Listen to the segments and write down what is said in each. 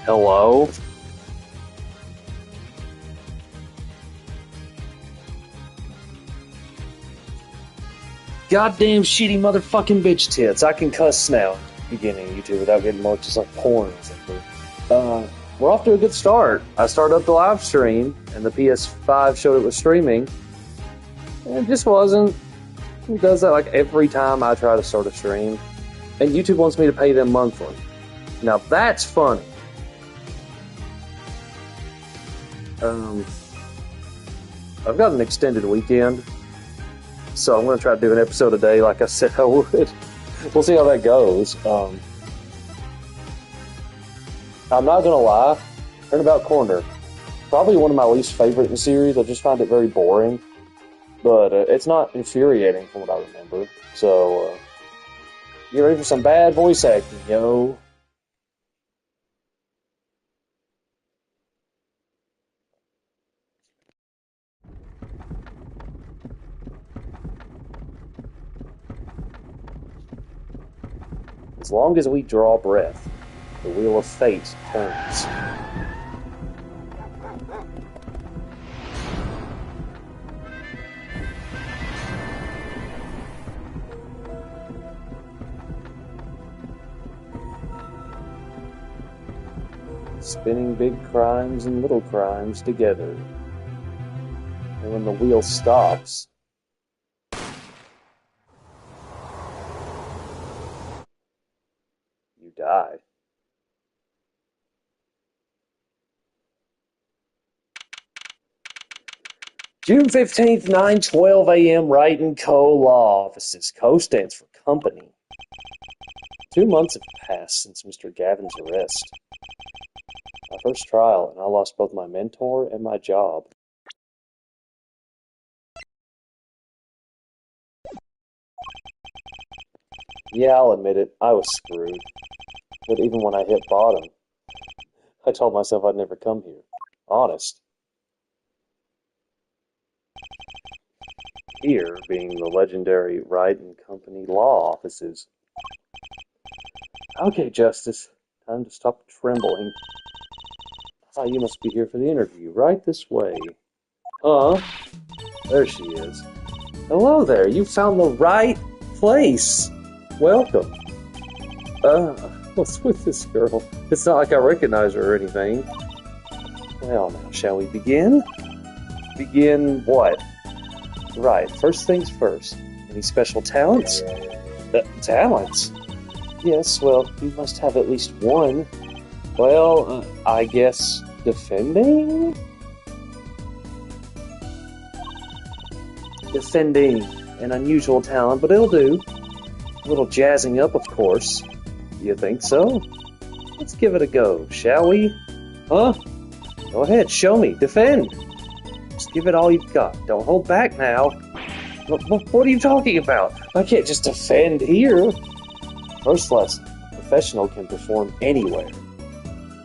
Hello? Goddamn shitty motherfucking bitch tits. I can cuss now. Beginning of YouTube without getting marked as like porn or something. We're off to a good start. I started up the live stream, and the PS5 showed it was streaming. And it just wasn't. It does that like every time I try to start a stream. And YouTube wants me to pay them monthly. Now that's funny. I've got an extended weekend, so I'm going to try to do an episode a day like I said I would. We'll see how that goes. I'm not going to lie, Turnabout Corner, probably one of my least favorite in the series. I just find it very boring, but it's not infuriating from what I remember. So, get ready for some bad voice acting, yo. As long as we draw breath, the wheel of fate turns. Spinning big crimes and little crimes together. And when the wheel stops, you die. June 15th, 9:12 a.m. Wright & Co. Law Offices. Co stands for company. 2 months have passed since Mr. Gavin's arrest. My first trial, and I lost both my mentor and my job. Yeah, I'll admit it, I was screwed. But even when I hit bottom, I told myself I'd never come here. Honest. Here being the legendary Wright & Company law offices. Okay, Justice. Time to stop trembling. Ah, you must be here for the interview. Right this way. There she is. Hello there, you found the right place. Welcome. What's with this girl? It's not like I recognize her or anything. Well, now, shall we begin? Begin what? Right, first things first. Any special talents? Talents? Yes, well, you must have at least one. Well, I guess defending? Defending. An unusual talent, but it'll do. A little jazzing up, of course. You think so? Let's give it a go, shall we? Huh? Go ahead, show me. Defend. Just give it all you've got. Don't hold back now. What are you talking about? I can't just defend here. First lesson. A professional can perform anywhere.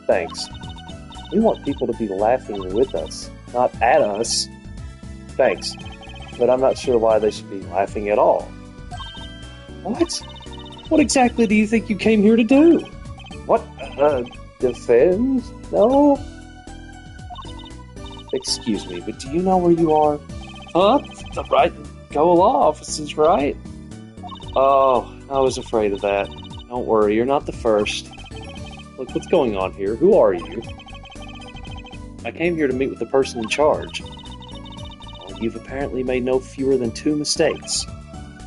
Thanks. We want people to be laughing with us, not at us. Thanks. But I'm not sure why they should be laughing at all. What? What exactly do you think you came here to do? What? Defend? No? Excuse me, but do you know where you are? Huh? The Wright & Co. law offices, right? Oh, I was afraid of that. Don't worry, you're not the first. Look, what's going on here? Who are you? I came here to meet with the person in charge. Well, you've apparently made no fewer than 2 mistakes.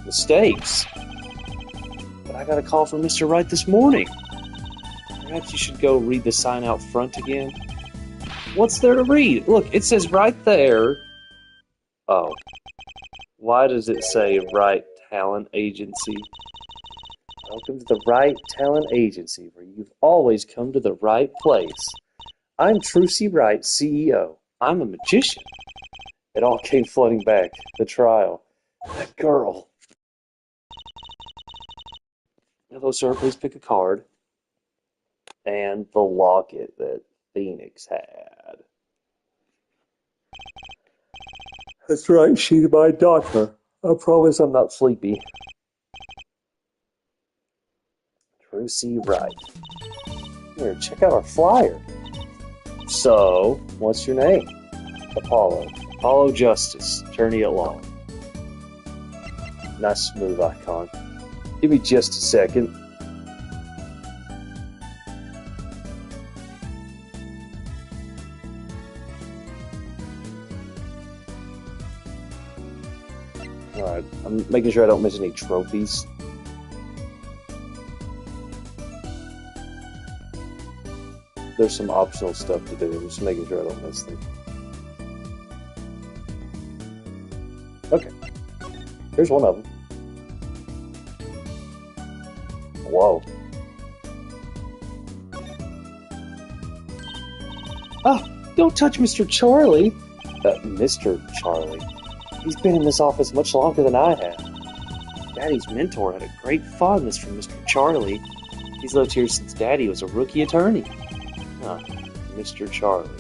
Mistakes? But I got a call from Mr. Wright this morning. Perhaps you should go read the sign out front again. What's there to read? Look, it says right there. Oh. Why does it say Wright Talent Agency? Welcome to the Wright Talent Agency, where you've always come to the right place. I'm Trucy Wright, CEO. I'm a magician. It all came flooding back. The trial. That girl. Hello, sir. Please pick a card. And the locket that Phoenix had. That's right, she's my daughter. I promise I'm not sleepy. Trucy Wright. Here, check out our flyer. So, what's your name? Apollo. Apollo Justice, attorney at law. Nice smooth icon. Give me just a second. Alright, I'm making sure I don't miss any trophies. There's some optional stuff to do. I'm just making sure I don't miss them. Okay. Here's one of them. Whoa. Oh, don't touch Mr. Charlie. Mr. Charlie? He's been in this office much longer than I have. Daddy's mentor had a great fondness for Mr. Charlie. He's lived here since Daddy was a rookie attorney. Huh. Mr. Charlie.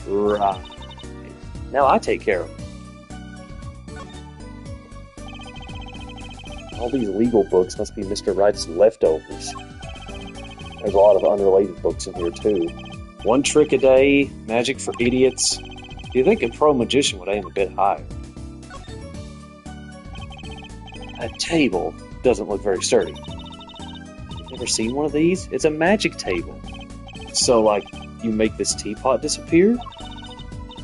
Right. Now I take care of him. All these legal books must be Mr. Wright's leftovers. There's a lot of unrelated books in here, too. One Trick a Day, Magic for Idiots. You'd think a pro magician would aim a bit higher. That table doesn't look very sturdy. You've never seen one of these? It's a magic table. So, like, you make this teapot disappear?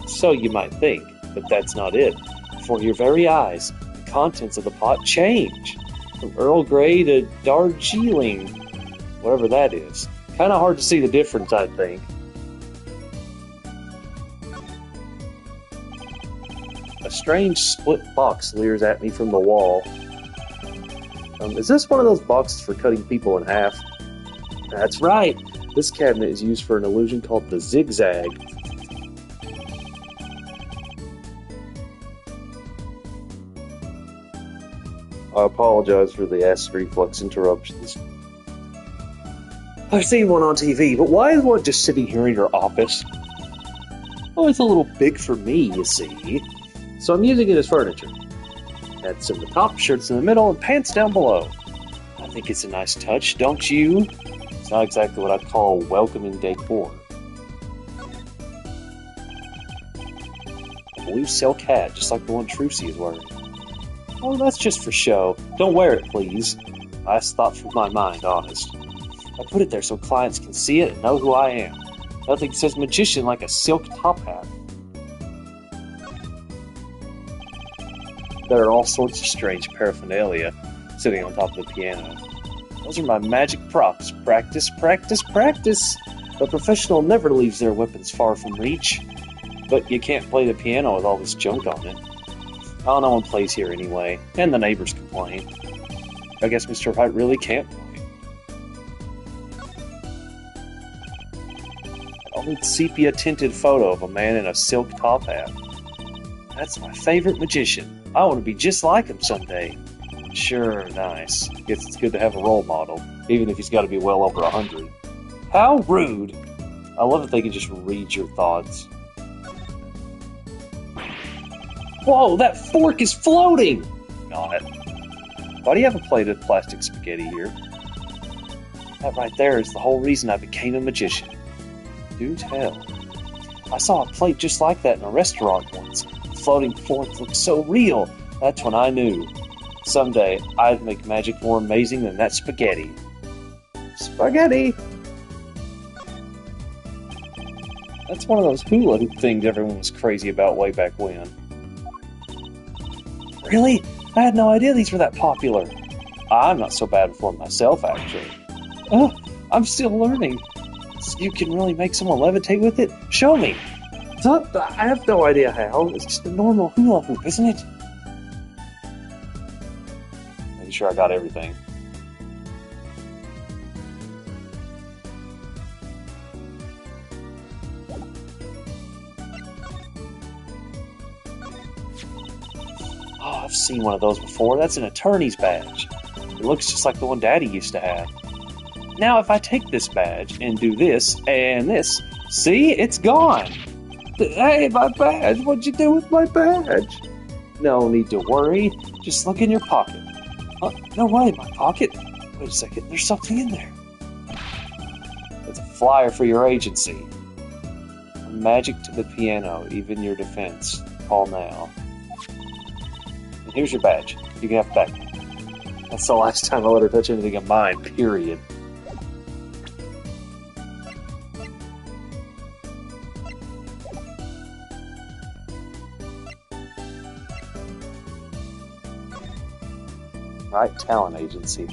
So you might think, but that's not it. Before your very eyes, the contents of the pot change. From Earl Grey to Darjeeling. Whatever that is. Kind of hard to see the difference, I think. A strange split box leers at me from the wall. Is this one of those boxes for cutting people in half? That's right. This cabinet is used for an illusion called the zigzag. I apologize for the acid reflux interruptions. I've seen one on TV, but why is one just sitting here in your office? Oh, it's a little big for me, you see. So I'm using it as furniture. Hats in the top, shirts in the middle, and pants down below. I think it's a nice touch, don't you? It's not exactly what I'd call welcoming decor. A blue silk hat, just like the one Trucy is wearing. Oh, that's just for show. Don't wear it, please. Nice thought from my mind, honest. I put it there so clients can see it and know who I am. Nothing says magician like a silk top hat. There are all sorts of strange paraphernalia sitting on top of the piano. Those are my magic props. Practice, practice, practice! A professional never leaves their weapons far from reach. But you can't play the piano with all this junk on it. Oh, no one plays here anyway, and the neighbors complain. I guess Mr. Wright really can't play. An old sepia-tinted photo of a man in a silk top hat. That's my favorite magician. I want to be just like him someday. Sure, nice. Guess it's good to have a role model, even if he's got to be well over 100. How rude! I love that they can just read your thoughts. Whoa, that fork is floating! Not. Why do you have a plate of plastic spaghetti here? That right there is the whole reason I became a magician. Do tell. I saw a plate just like that in a restaurant once. The floating fork looked so real. That's when I knew. Someday, I'd make magic more amazing than that spaghetti. Spaghetti! That's one of those hula hoop things everyone was crazy about way back when. Really? I had no idea these were that popular. I'm not so bad for myself, actually. Oh, I'm still learning. So you can really make someone levitate with it? Show me! I have no idea how. It's just a normal hula hoop, isn't it? Making sure I got everything. Oh, I've seen one of those before. That's an attorney's badge. It looks just like the one Daddy used to have. Now, if I take this badge and do this and this, see? It's gone! Hey, my badge! What'd you do with my badge? No need to worry. Just look in your pocket. No way, my pocket? Wait a second, there's something in there. It's a flyer for your agency. From magic to the piano, even your defense. Call now. And here's your badge. You can have it back. That's the last time I let her touch anything of mine, period. Right, talent agency.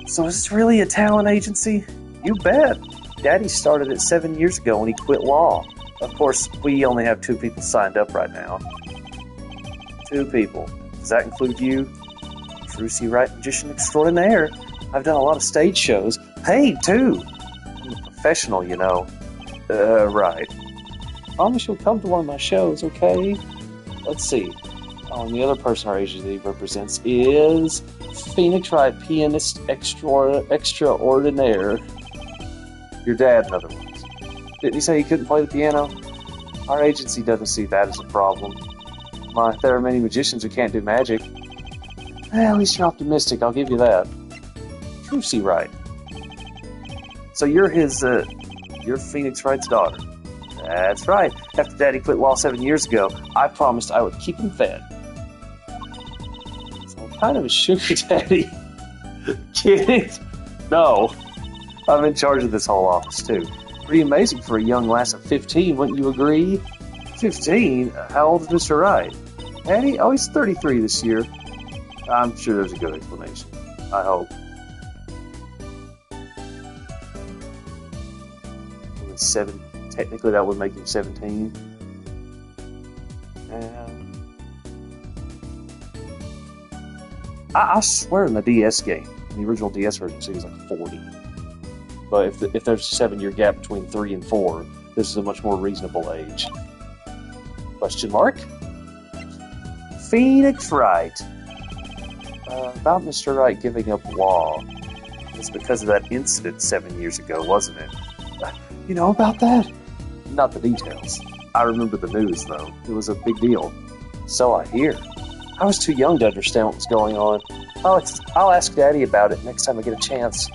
So is this really a talent agency? You bet. Daddy started it 7 years ago when he quit law. Of course, we only have 2 people signed up right now. 2 people. Does that include you? Trucy Wright, magician extraordinaire. I've done a lot of stage shows. Paid, too. I'm a professional, you know. Right. Promise you'll come to one of my shows, okay? Let's see. Oh, and the other person our agency represents is Phoenix Wright, pianist extraordinaire. Your dad, in other words. Didn't he say he couldn't play the piano? Our agency doesn't see that as a problem. There are many magicians who can't do magic. At least you're optimistic, I'll give you that. Trucy Wright. So you're you're Phoenix Wright's daughter. That's right. After Daddy quit law 7 years ago, I promised I would keep him fed. So I'm kind of a sugar daddy. Get it? No. I'm in charge of this whole office, too. Pretty amazing for a young lass of 15, wouldn't you agree? 15? How old is Mr. Wright? Daddy? Oh, he's 33 this year. I'm sure there's a good explanation. I hope. Technically, that would make him 17. I swear in the DS game, in the original DS version, he was like 40. But if there's a 7-year gap between 3 and 4, this is a much more reasonable age. Question mark? Phoenix Wright. About Mr. Wright giving up law. It's because of that incident 7 years ago, wasn't it? You know about that? Not the details. I remember the news, though. It was a big deal. So I hear. I was too young to understand what was going on. I'll ask Daddy about it next time I get a chance.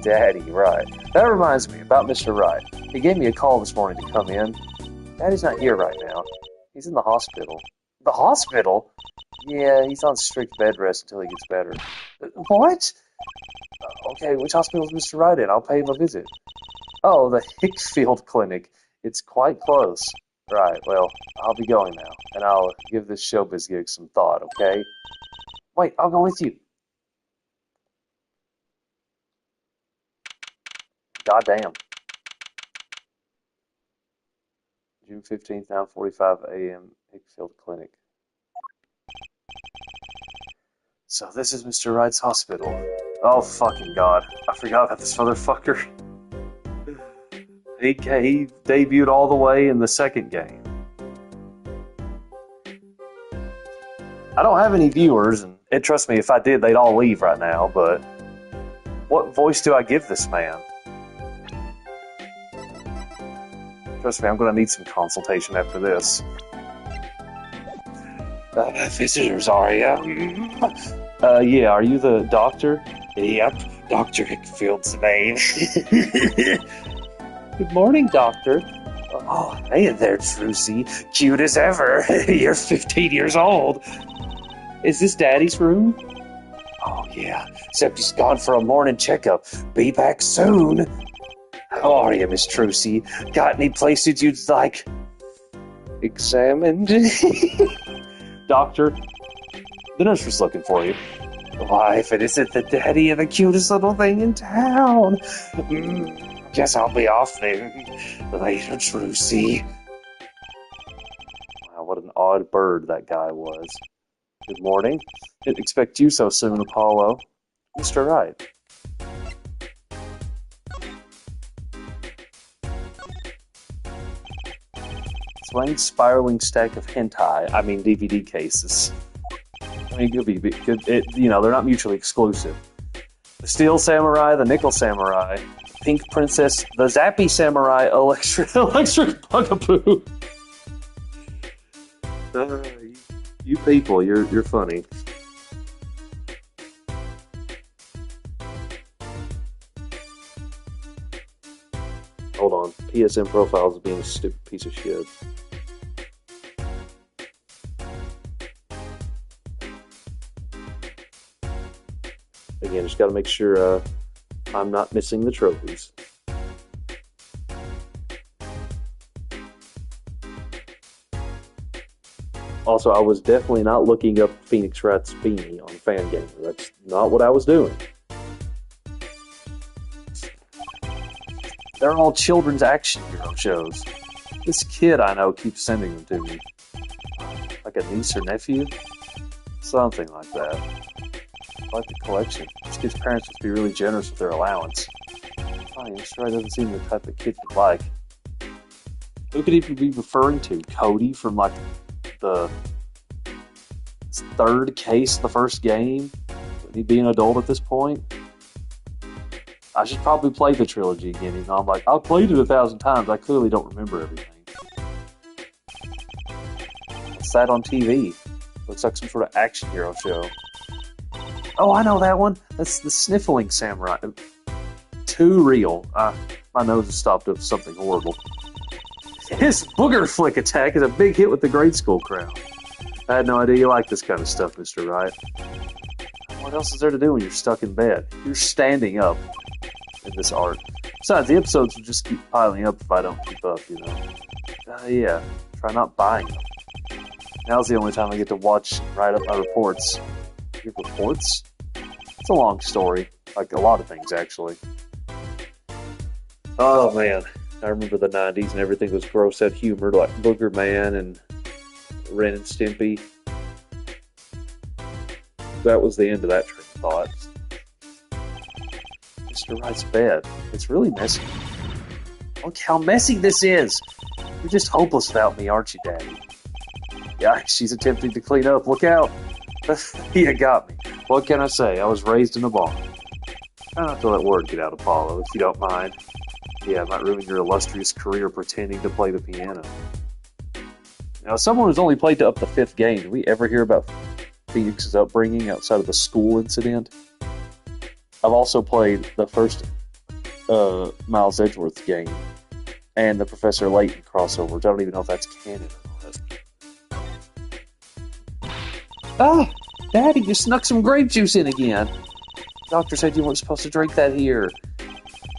Daddy, right. That reminds me about Mr. Wright. He gave me a call this morning to come in. Daddy's not here right now. He's in the hospital. The hospital? Yeah, he's on strict bed rest until he gets better. What? Okay, which hospital is Mr. Wright in? I'll pay him a visit. Oh, the Hickfield Clinic. It's quite close. Right, well, I'll be going now, and I'll give this showbiz gig some thought, okay? Wait, I'll go with you. Goddamn. June 15th, 9:45 a.m., Hickfield Clinic. So this is Mr. Wright's hospital. Oh, fucking God. I forgot about this motherfucker. He debuted all the way in the second game. I don't have any viewers, and trust me, if I did, they'd all leave right now, but what voice do I give this man? Trust me, I'm going to need some consultation after this. Visitors, are you? Yeah, are you the doctor? Yep, Dr. Hickfield's the name. Good morning, Doctor. Oh, hey there, Trucy. Cute as ever. You're 15 years old. Is this Daddy's room? Oh, yeah. Except he's gone for a morning checkup. Be back soon. How are you, Miss Trucy? Got any places you'd like examined? Doctor, the nurse was looking for you. Why, if it isn't the daddy of the cutest little thing in town. Guess I'll be off then. Later, Trucy. Wow, what an odd bird that guy was. Good morning. Didn't expect you so soon, Apollo. Mr. Wright. Swaying spiraling stack of hentai, I mean DVD cases. I mean, it could be good. They're not mutually exclusive. The Steel Samurai, the Nickel Samurai, Pink Princess, the Zappy Samurai, Electric Bugaboo. You people, you're funny. Hold on. PSN profiles is being a stupid piece of shit. Again, just gotta make sure I'm not missing the trophies. Also, I was definitely not looking up Phoenix Wright's beanie on Fangamer. That's not what I was doing. They're all children's action hero shows. This kid I know keeps sending them to me. Like a niece or nephew? Something like that. I like the collection. This kid's parents must be really generous with their allowance. Mr. Wright doesn't seem the type of kid you'd like. Who could he be referring to? Cody from like the third case of the first game? Would he be an adult at this point? I should probably play the trilogy again. You know, I'm like, I've played it 1,000 times. I clearly don't remember everything. What's that on TV? Looks like some sort of action hero show. Oh, I know that one. That's the Sniffling Samurai. Too real. My nose has stopped up something horrible. His booger flick attack is a big hit with the grade school crowd. I had no idea you like this kind of stuff, Mr. Wright. What else is there to do when you're stuck in bed? You're standing up in this art. Besides, the episodes will just keep piling up if I don't keep up, you know. Yeah, try not buying them. Now's the only time I get to watch and write up my reports. Your reports? It's a long story. Like a lot of things, actually. Oh, man. I remember the 90s and everything was gross out humor, like Booger Man and Ren and Stimpy. That was the end of that train of thought. Mr. Wright's bed. It's really messy. Look how messy this is! You're just hopeless without me, aren't you, Daddy? Yeah, she's attempting to clean up. Look out! You got me. What can I say? I was raised in a barn. Try not to let word get out, Apollo, if you don't mind. Yeah, it might ruin your illustrious career pretending to play the piano. Now, someone who's only played to up the 5th game, did we ever hear about Phoenix's upbringing outside of the school incident? I've also played the first Miles Edgeworth game and the Professor Layton crossover. I don't even know if that's canon or not. Ah! Daddy, you snuck some grape juice in again. The doctor said you weren't supposed to drink that here.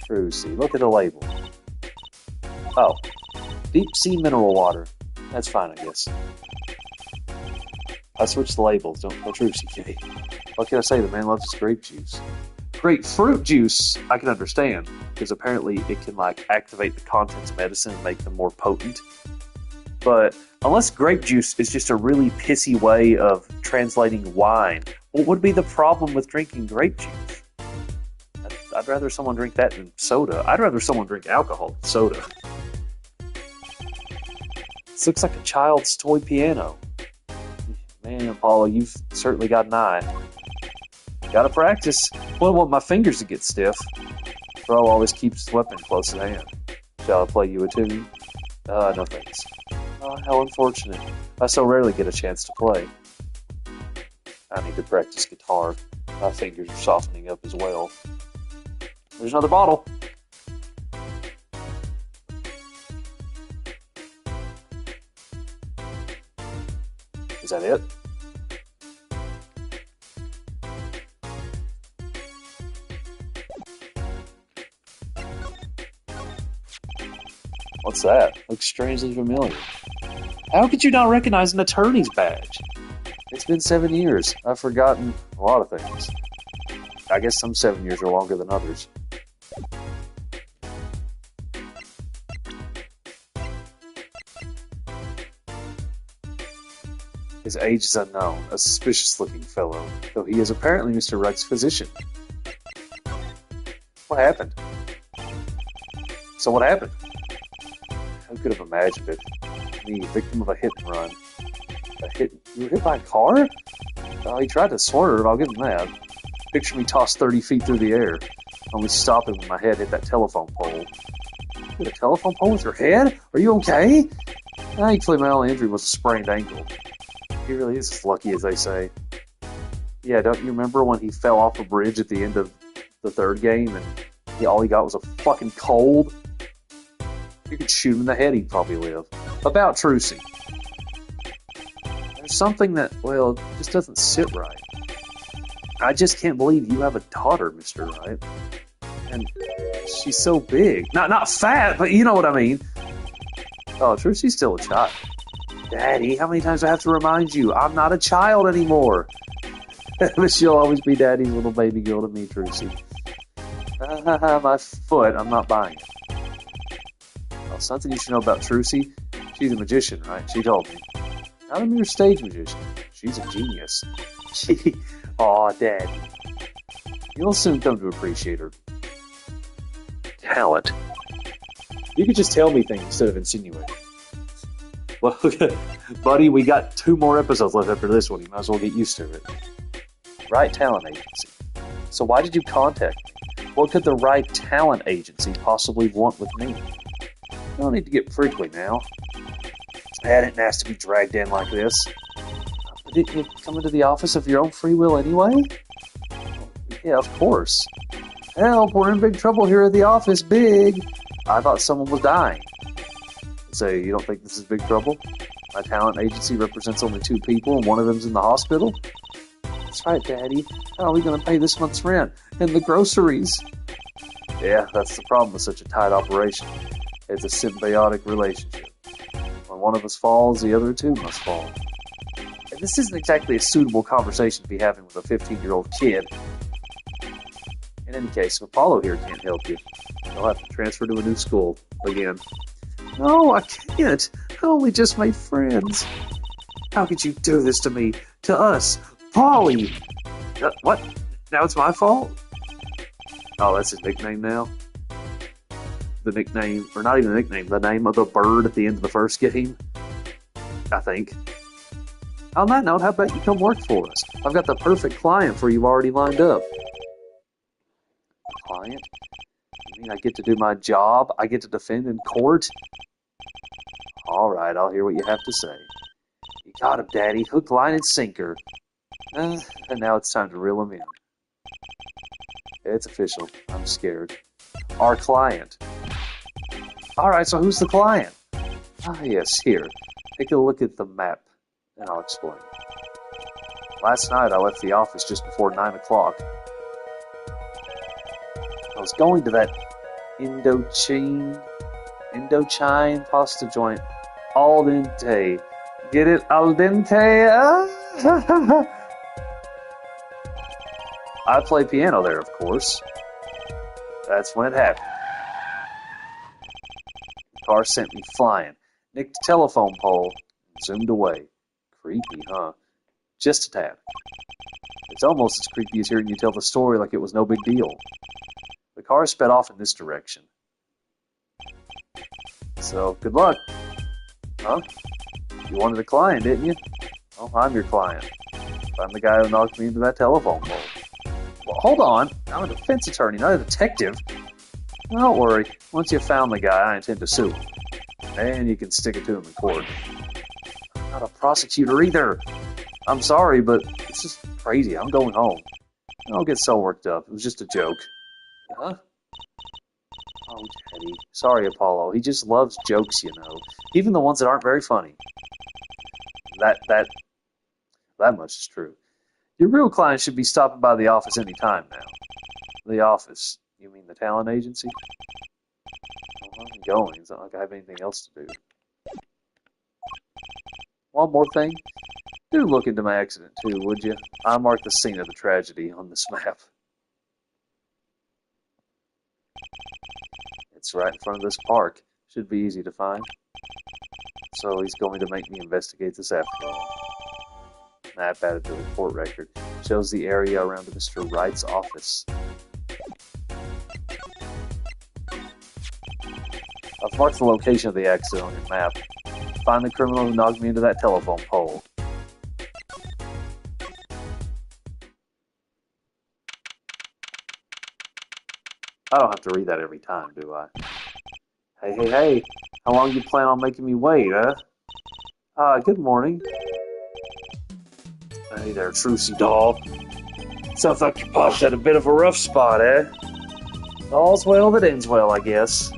Trucy, look at the label. Oh, deep sea mineral water. That's fine, I guess. I switched the labels. Don't Trucy, Jay. What can I say? The man loves his grape juice. Grapefruit juice, I can understand, because apparently it can like activate the contents of medicine and make them more potent. But unless grape juice is just a really pissy way of translating wine, what would be the problem with drinking grape juice? I'd rather someone drink that than soda. I'd rather someone drink alcohol than soda. This looks like a child's toy piano. Man, Apollo, you've certainly got an eye. Gotta practice. Well, I want my fingers to get stiff. Bro always keeps his weapon close at hand. Shall I play you a tune? No thanks. Oh, how unfortunate. I so rarely get a chance to play. I need to practice guitar. My fingers are softening up as well. There's another bottle. Is that it? What's that? Looks strangely familiar. How could you not recognize an attorney's badge? It's been 7 years. I've forgotten a lot of things. I guess some 7 years are longer than others. His age is unknown, a suspicious-looking fellow, though he is apparently Mr. Wright's physician. What happened? So what happened? Who could have imagined it? Me, victim of a hit and run. You were hit by a car? Oh, he tried to swerve, I'll give him that. Picture me tossed 30 feet through the air, only stopping when my head hit that telephone pole. You hit a telephone pole with your head? Are you okay? Thankfully, my only injury was a sprained ankle. He really is as lucky as they say. Yeah, don't you remember when he fell off a bridge at the end of the 3rd game and all he got was a fucking cold? You could shoot him in the head, he'd probably live. About Trucy. There's something that, well, just doesn't sit right. I just can't believe you have a daughter, Mr. Wright. And she's so big. Not fat, but you know what I mean. Oh, Trucy's still a child. Daddy, how many times do I have to remind you? I'm not a child anymore. But she'll always be Daddy's little baby girl to me, Trucy. My foot, I'm not buying it. Oh, something you should know about Trucy. She's a magician, right? She told me. Not a mere stage magician. She's a genius. Aw, Daddy. You'll soon come to appreciate her talent. You could just tell me things instead of insinuating. Well, buddy, we got 2 more episodes left after this one. You might as well get used to it. Right Talent Agency. So why did you contact me? What could the Right Talent Agency possibly want with me? No need to get prickly now. I didn't ask to be dragged in like this. Didn't you come into the office of your own free will anyway? Yeah, of course. Help, we're in big trouble here at the office, big. I thought someone was dying. So you don't think this is big trouble? My talent agency represents only 2 people and one of them's in the hospital? That's right, Daddy. How are we going to pay this month's rent? And the groceries? Yeah, that's the problem with such a tight operation. It's a symbiotic relationship. When one of us falls, the other 2 must fall. And this isn't exactly a suitable conversation to be having with a 15-year-old kid. In any case, if Apollo here can't help you, you'll have to transfer to a new school again. No, I can't. I only just made friends. How could you do this to me? To us? Polly! What? Now it's my fault? Oh, that's his nickname now? The nickname, or not even a nickname, the name of the bird at the end of the first game? I think. On that note, how about you come work for us? I've got the perfect client for you already lined up. Client? You mean I get to do my job? I get to defend in court? Alright, I'll hear what you have to say. You got him, Daddy. Hook, line, and sinker. And now it's time to reel him in. It's official. I'm scared. Our client. Alright, so who's the client? Ah, yes, here. Take a look at the map, and I'll explain. Last night, I left the office just before 9 o'clock. I was going to that Indochine pasta joint. Al dente. Get it? Al dente? I play piano there, of course. That's when it happened. The car sent me flying. Nicked the telephone pole and zoomed away. Creepy, huh? Just a tad. It's almost as creepy as hearing you tell the story like it was no big deal. The car sped off in this direction. So, good luck. Huh? You wanted a client, didn't you? Oh, I'm your client. I'm the guy who knocked me into that telephone pole. Well, hold on. I'm a defense attorney, not a detective. Don't worry. Once you've found the guy, I intend to sue him. And you can stick it to him in court. I'm not a prosecutor either. I'm sorry, but it's just crazy. I'm going home. Don't get so worked up. It was just a joke. Huh? Oh, Daddy. Sorry, Apollo. He just loves jokes, you know. Even the ones that aren't very funny. That much is true. Your real client should be stopping by the office any time now. The office? You mean the talent agency? Well, I'm going. It's not like I have anything else to do. One more thing. Do look into my accident, too, would you? I marked the scene of the tragedy on this map. It's right in front of this park. Should be easy to find. So he's going to make me investigate this after all. Map added to the court record. Shows the area around Mr. Wright's office. I've marked the location of the accident on your map. Find the criminal who knocked me into that telephone pole. I don't have to read that every time, do I? Hey. How long do you plan on making me wait, huh? Good morning. Hey there, Trucy doll. Sounds like your pop's had a bit of a rough spot, eh? All's well that ends well, I guess.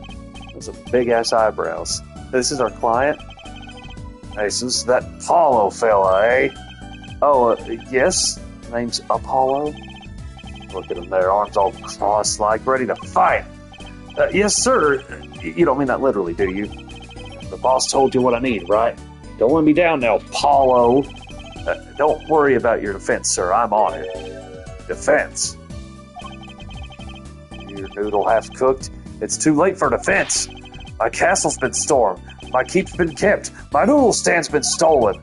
Those are big-ass eyebrows. This is our client? Hey, so this is that Apollo fella, eh? Oh, yes? Name's Apollo? Look at him there, arms all crossed-like, ready to fight. Yes, sir. You don't mean that literally, do you? The boss told you what I need, right? Don't let me down now, Apollo. Don't worry about your defense, sir. I'm on it. Defense? Your noodle half-cooked? It's too late for defense. My castle's been stormed. My keep's been kept. My noodle stand's been stolen.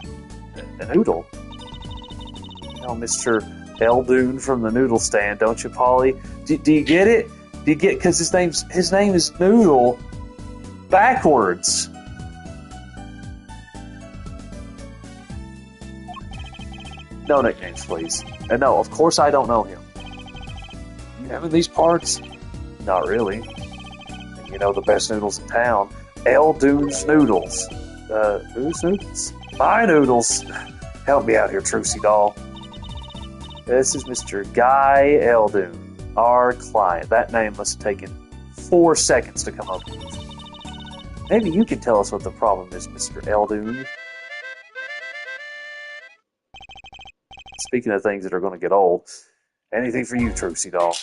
A noodle? You know, Mr. Eldoon from the noodle stand, don't you, Polly? Do you get it? Do you get? Because his name is Noodle backwards. No nicknames, please. And no, of course I don't know him. You have in these parts? Not really. And you know the best noodles in town. Eldoon's Noodles. Whose noodles? My noodles. Help me out here, Trucy doll. This is Mr. Guy Eldoon, our client. That name must have taken 4 seconds to come up with. Maybe you can tell us what the problem is, Mr. Eldoon. Speaking of things that are going to get old, anything for you, Trucy doll.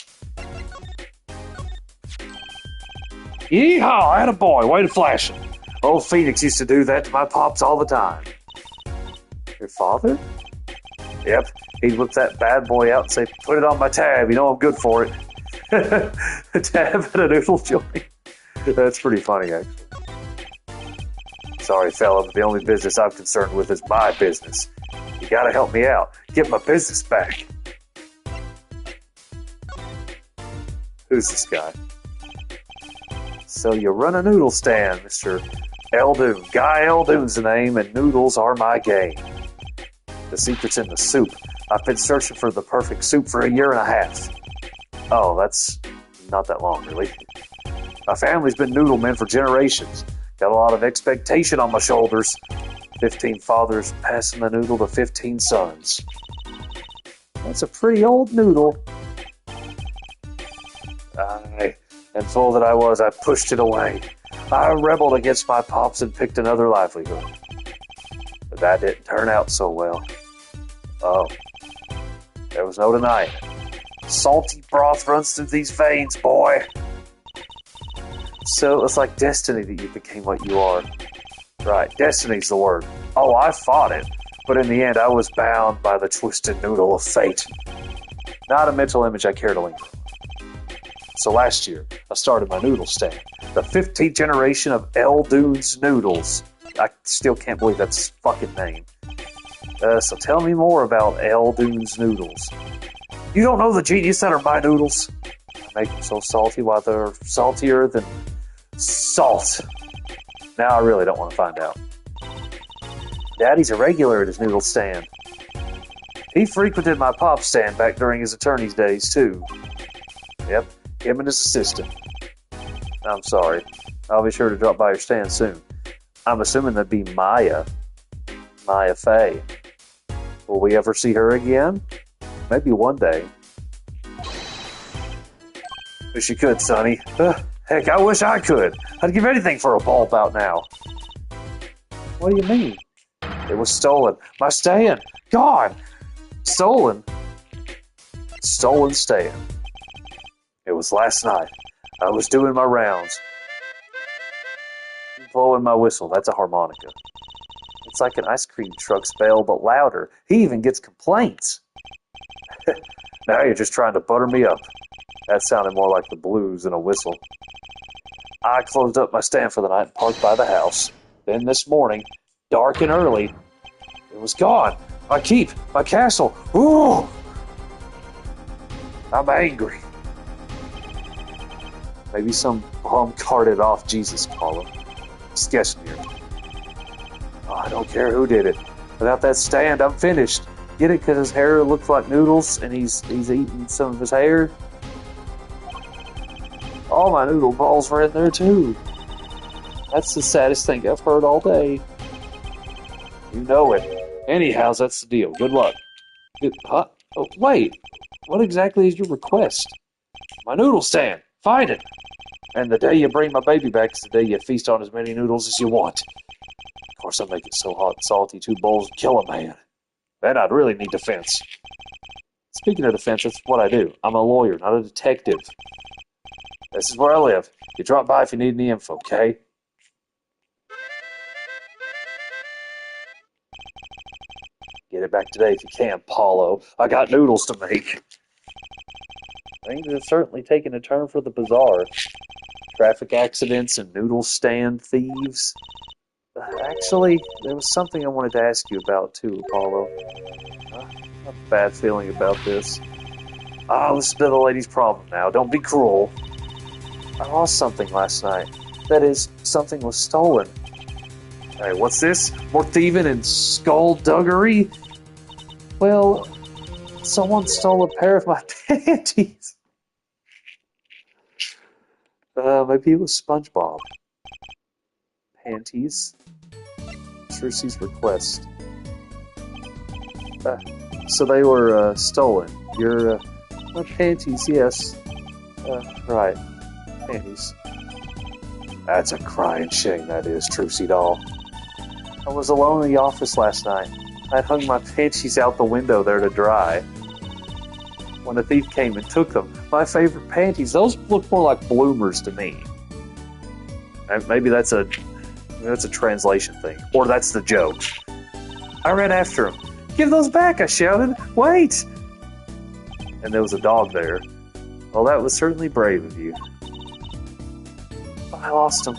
Yeehaw, attaboy, way to flash him. Old Phoenix used to do that to my pops all the time. Your father? Yep, he'd whip that bad boy out and say, put it on my tab, you know I'm good for it. A tab at a noodle joint. That's pretty funny, actually. Sorry, fella, but the only business I'm concerned with is my business. You gotta help me out. Get my business back. Who's this guy? So you run a noodle stand, Mr. Eldoon. Guy Eldoon's the name, and noodles are my game. The secret's in the soup. I've been searching for the perfect soup for 1.5 years. Oh, that's not that long, really. My family's been noodle men for generations. Got a lot of expectation on my shoulders. 15 fathers passing the noodle to 15 sons. That's a pretty old noodle. And fool that I was, I pushed it away. I rebelled against my pops and picked another livelihood. But that didn't turn out so well. Oh, there was no denying it. Salty broth runs through these veins, boy. So it's like destiny that you became what you are. Right, destiny's the word. Oh, I fought it, but in the end I was bound by the twisted noodle of fate. Not a mental image I care to linger on. So last year, I started my noodle stand. The 15th generation of Eldoon's Noodles. I still can't believe that's his fucking name. So tell me more about Eldoon's Noodles. You don't know the genius that are my noodles? I make them so salty while they're saltier than salt. Now I really don't want to find out. Daddy's a regular at his noodle stand. He frequented my pop stand back during his attorney's days, too. Yep, him and his assistant. I'm sorry. I'll be sure to drop by your stand soon. I'm assuming that'd be Maya. Maya Fey. Will we ever see her again? Maybe one day. Wish you could, Sonny. Heck, I wish I could. I'd give anything for a ball bout now. What do you mean? It was stolen. My stand. Gone. Stolen. Stolen stand. It was last night. I was doing my rounds. Blowing my whistle. That's a harmonica. It's like an ice cream truck's bell, but louder. He even gets complaints. Now you're just trying to butter me up. That sounded more like the blues than a whistle. I closed up my stand for the night and parked by the house. Then this morning, dark and early, it was gone. My keep, my castle. Ooh! I'm angry. Maybe some bum carted off Jesus, Paula. Sketching here. Oh, I don't care who did it. Without that stand, I'm finished. Get it? Because his hair looks like noodles and he's eating some of his hair? All my noodle balls were in there too. That's the saddest thing I've heard all day. You know it. Anyhow, that's the deal. Good luck. Huh? Oh, wait. What exactly is your request? My noodle stand. Find it. And the day you bring my baby back is the day you feast on as many noodles as you want. Of course, I make it so hot and salty 2 bowls would kill a man. Then I'd really need defense. Speaking of defense, that's what I do. I'm a lawyer, not a detective. This is where I live. You drop by if you need any info, okay? Get it back today if you can, Paulo. I got noodles to make. Things have certainly taken a turn for the bizarre. Traffic accidents and noodle stand thieves. Actually, there was something I wanted to ask you about too, Apollo. I have a bad feeling about this. Listen to the lady's problem now. Don't be cruel. I lost something last night. That is, something was stolen. Hey, what's this? More thieving and skullduggery? Well, someone stole a pair of my panties. Maybe it was SpongeBob. Panties? Trucy's request. So they were stolen. Your my panties, yes. Right. Panties. That's a crying shame, that is, Trucy doll. I was alone in the office last night. I hung my panties out the window there to dry. When a thief came and took them, my favorite panties, those look more like bloomers to me. Maybe that's a translation thing. Or that's the joke. I ran after him. Give those back, I shouted. Wait! And there was a dog there. Well, that was certainly brave of you. I lost them.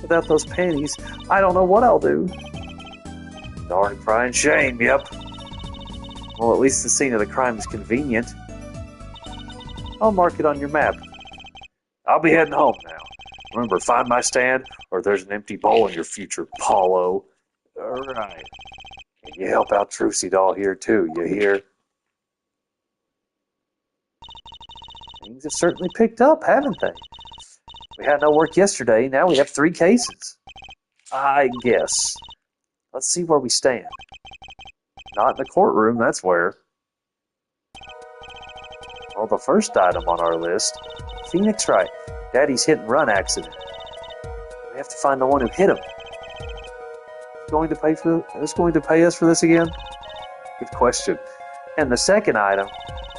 Without those panties, I don't know what I'll do. Darn crying shame, yep. Well, at least the scene of the crime is convenient. I'll mark it on your map. I'll be heading home now. Remember, find my stand, or there's an empty bowl in your future, Paulo. All right. And you help out Trucy doll here, too, you hear? Things have certainly picked up, haven't they? We had no work yesterday, now we have 3 cases. I guess. Let's see where we stand. Not in the courtroom, that's where. Well, the first item on our list, Phoenix Wright, Daddy's hit-and-run accident. We have to find the one who hit him. Who's going to pay us for this again? Good question. And the second item,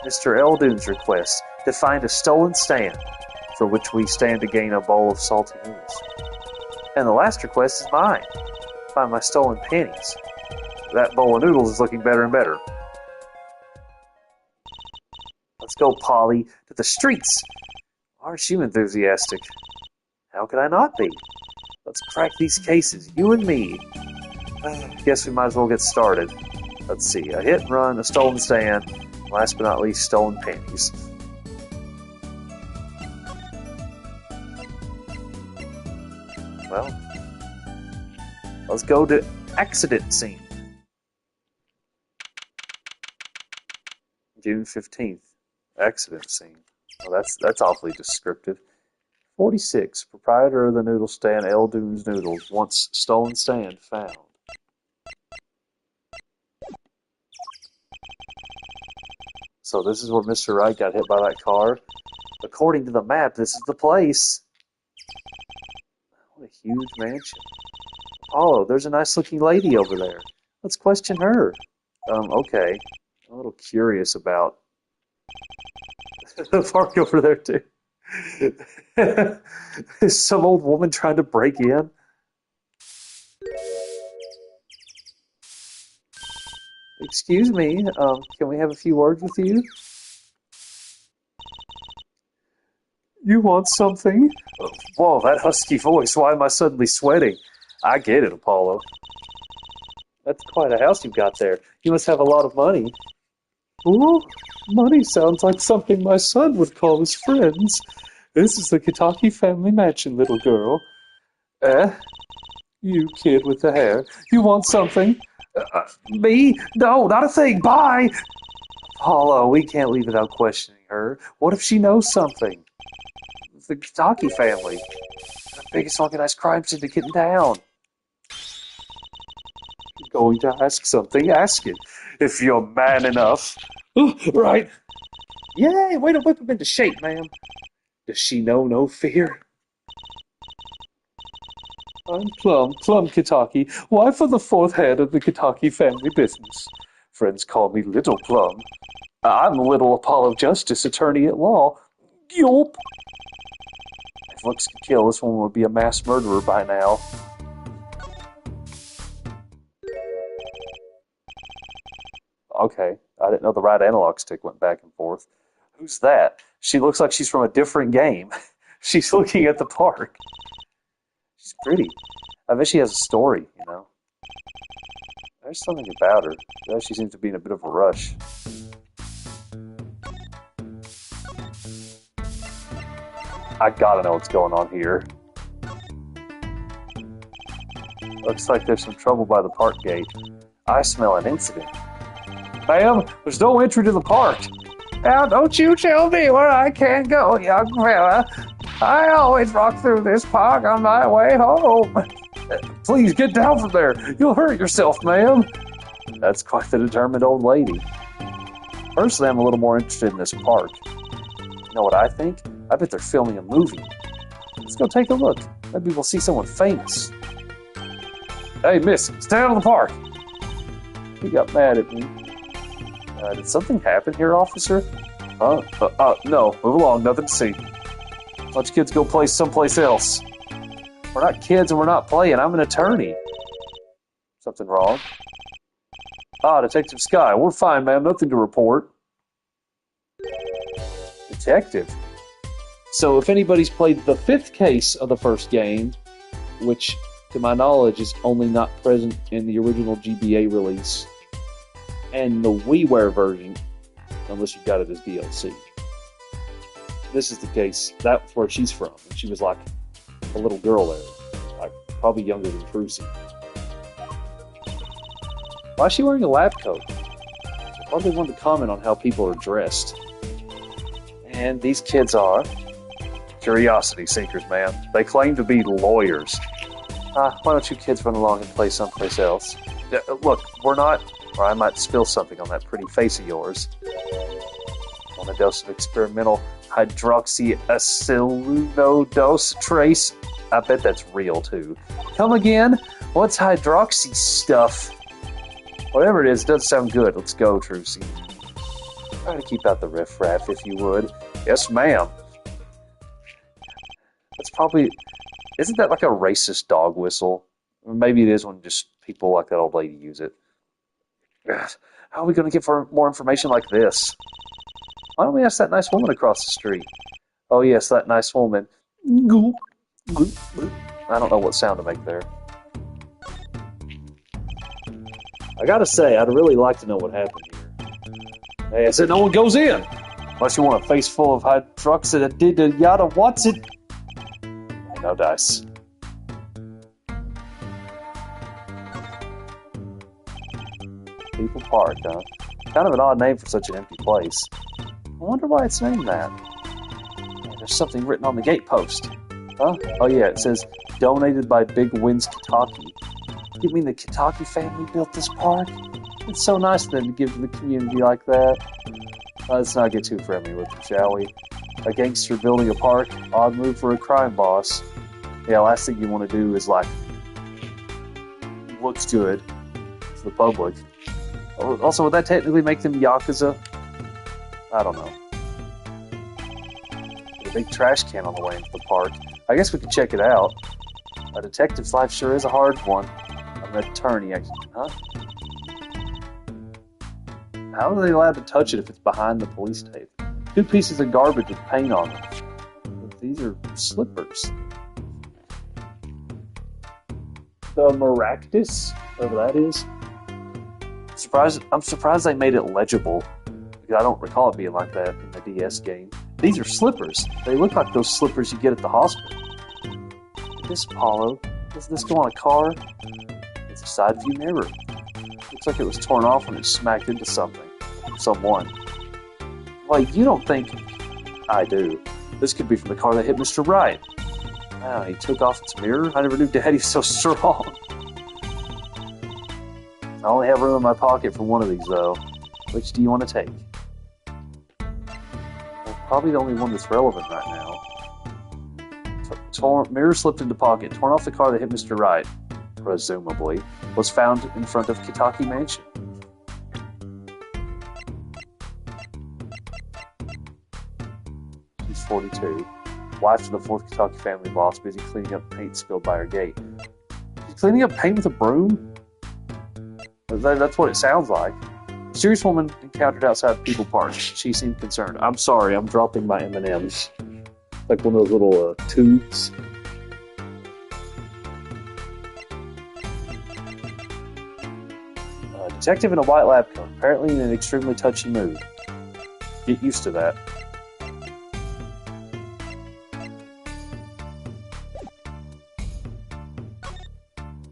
Mr. Eldoon's request to find a stolen stand, for which we stand to gain a bowl of salty noodles. And the last request is mine. Find my stolen panties. That bowl of noodles is looking better and better. Let's go, Polly, to the streets. Aren't you enthusiastic? How could I not be? Let's crack these cases, you and me. Guess we might as well get started. Let's see, a hit and run, a stolen stand, last but not least, stolen panties. Well, let's go to accident scene. June 15th, accident scene. Well, that's awfully descriptive. 46, proprietor of the noodle stand, Eldoon's Noodles, once stolen stand found. So this is where Mr. Wright got hit by that car. According to the map, this is the place. What a huge mansion. Oh, there's a nice-looking lady over there. Let's question her. Okay. I'm a little curious about the park over there, too. Is some old woman trying to break in? Excuse me, can we have a few words with you? You want something? Whoa, that husky voice, why am I suddenly sweating? I get it, Apollo. That's quite a house you've got there. You must have a lot of money. Ooh, money sounds like something my son would call his friends. This is the Kitaki family mansion, little girl. You kid with the hair. You want something? Me? No, not a thing. Bye! Apollo, we can't leave without questioning her. What if she knows something? The Kitaki family. The biggest organized crime syndicate in town. You're going to ask something? Ask it. If you're man enough. Right. Yay, way to whip him into shape, ma'am. Does she know no fear? I'm Plum Kitaki, wife of the fourth head of the Kitaki family business. Friends call me Little Plum. I'm Little Apollo Justice, attorney at law. Yup. If looks could kill, this one would be a mass murderer by now. Okay, I didn't know the right analog stick went back and forth. Who's that? She looks like she's from a different game. She's looking at the park. She's pretty. I bet she has a story, you know. There's something about her. She seems to be in a bit of a rush. I gotta know what's going on here. Looks like there's some trouble by the park gate. I smell an incident. Ma'am, there's no entry to the park. Now, don't you tell me where I can't go, young fella. I always walk through this park on my way home. Please get down from there. You'll hurt yourself, ma'am. That's quite the determined old lady. Personally, I'm a little more interested in this park. You know what I think? I bet they're filming a movie. Let's go take a look. Maybe we'll see someone famous. Hey, miss, stay out of the park. He got mad at me. Did something happen here, officer? No, move along, nothing to see. Let you kids go play someplace else. We're not kids and we're not playing. I'm an attorney. Something wrong? Detective Sky. We're fine, ma'am. Nothing to report. Detective? So if anybody's played the 5th case of the first game, which, to my knowledge, is only not present in the original GBA release, and the WiiWare version, unless you got it as DLC. This is the case. That's where she's from. And she was like a little girl there. Like, probably younger than Trucy. Why is she wearing a lab coat? I probably wanted to comment on how people are dressed. And these kids are curiosity seekers, man. They claim to be lawyers. Why don't you kids run along and play someplace else? Look, we're not... Or I might spill something on that pretty face of yours. Want a dose of experimental hydroxyacetylulose trace? I bet that's real, too. Come again? What's hydroxy stuff? Whatever it is, it does sound good. Let's go, Trucy. Try to keep out the riffraff, if you would. Yes, ma'am. That's probably... Isn't that like a racist dog whistle? Or maybe it is when just people like that old lady use it. How are we going to get more information like this? Why don't we ask that nice woman across the street? Oh yes, that nice woman. I don't know what sound to make there. I gotta say, I'd really like to know what happened here. Hey, I said no one goes in! Unless you want a face full of hydroxy yada what's it? No dice. People Park, huh? Kind of an odd name for such an empty place. I wonder why it's named that. There's something written on the gate post. Huh? Oh yeah, it says, donated by Big Wins Kitaki. You mean the Kitaki family built this park? It's so nice of them to give to the community like that. Let's not get too friendly with them, shall we? A gangster building a park, odd move for a crime boss. Yeah, last thing you want to do is like, looks good to the public. Also, would that technically make them Yakuza? I don't know. A big trash can on the way into the park. I guess we could check it out. A detective's life sure is a hard one. I'm an attorney, huh? How are they allowed to touch it if it's behind the police tape? 2 pieces of garbage with paint on them. But these are slippers. The Maractus, whatever that is. I'm surprised they made it legible, because I don't recall it being like that in the DS game. These are slippers. They look like those slippers you get at the hospital. This Apollo, doesn't this go on a car? It's a side view mirror. Looks like it was torn off when it smacked into something. Someone. Well, you don't think... I do. This could be from the car that hit Mr. Wright. Wow, he took off its mirror? I never knew Daddy's so strong. I only have room in my pocket for one of these, though. Which do you want to take? Well, probably the only one that's relevant right now. Mirror slipped into pocket. Torn off the car that hit Mr. Wright, presumably, was found in front of Kitaki Mansion. She's 42. Wife of the fourth Kitaki family boss, busy cleaning up paint spilled by her gate. She's cleaning up paint with a broom? That's what it sounds like. Mysterious woman encountered outside People Park. She seemed concerned. I'm sorry, I'm dropping my M&Ms. Like one of those little tubes. Detective in a white lab coat, apparently in an extremely touchy mood. Get used to that.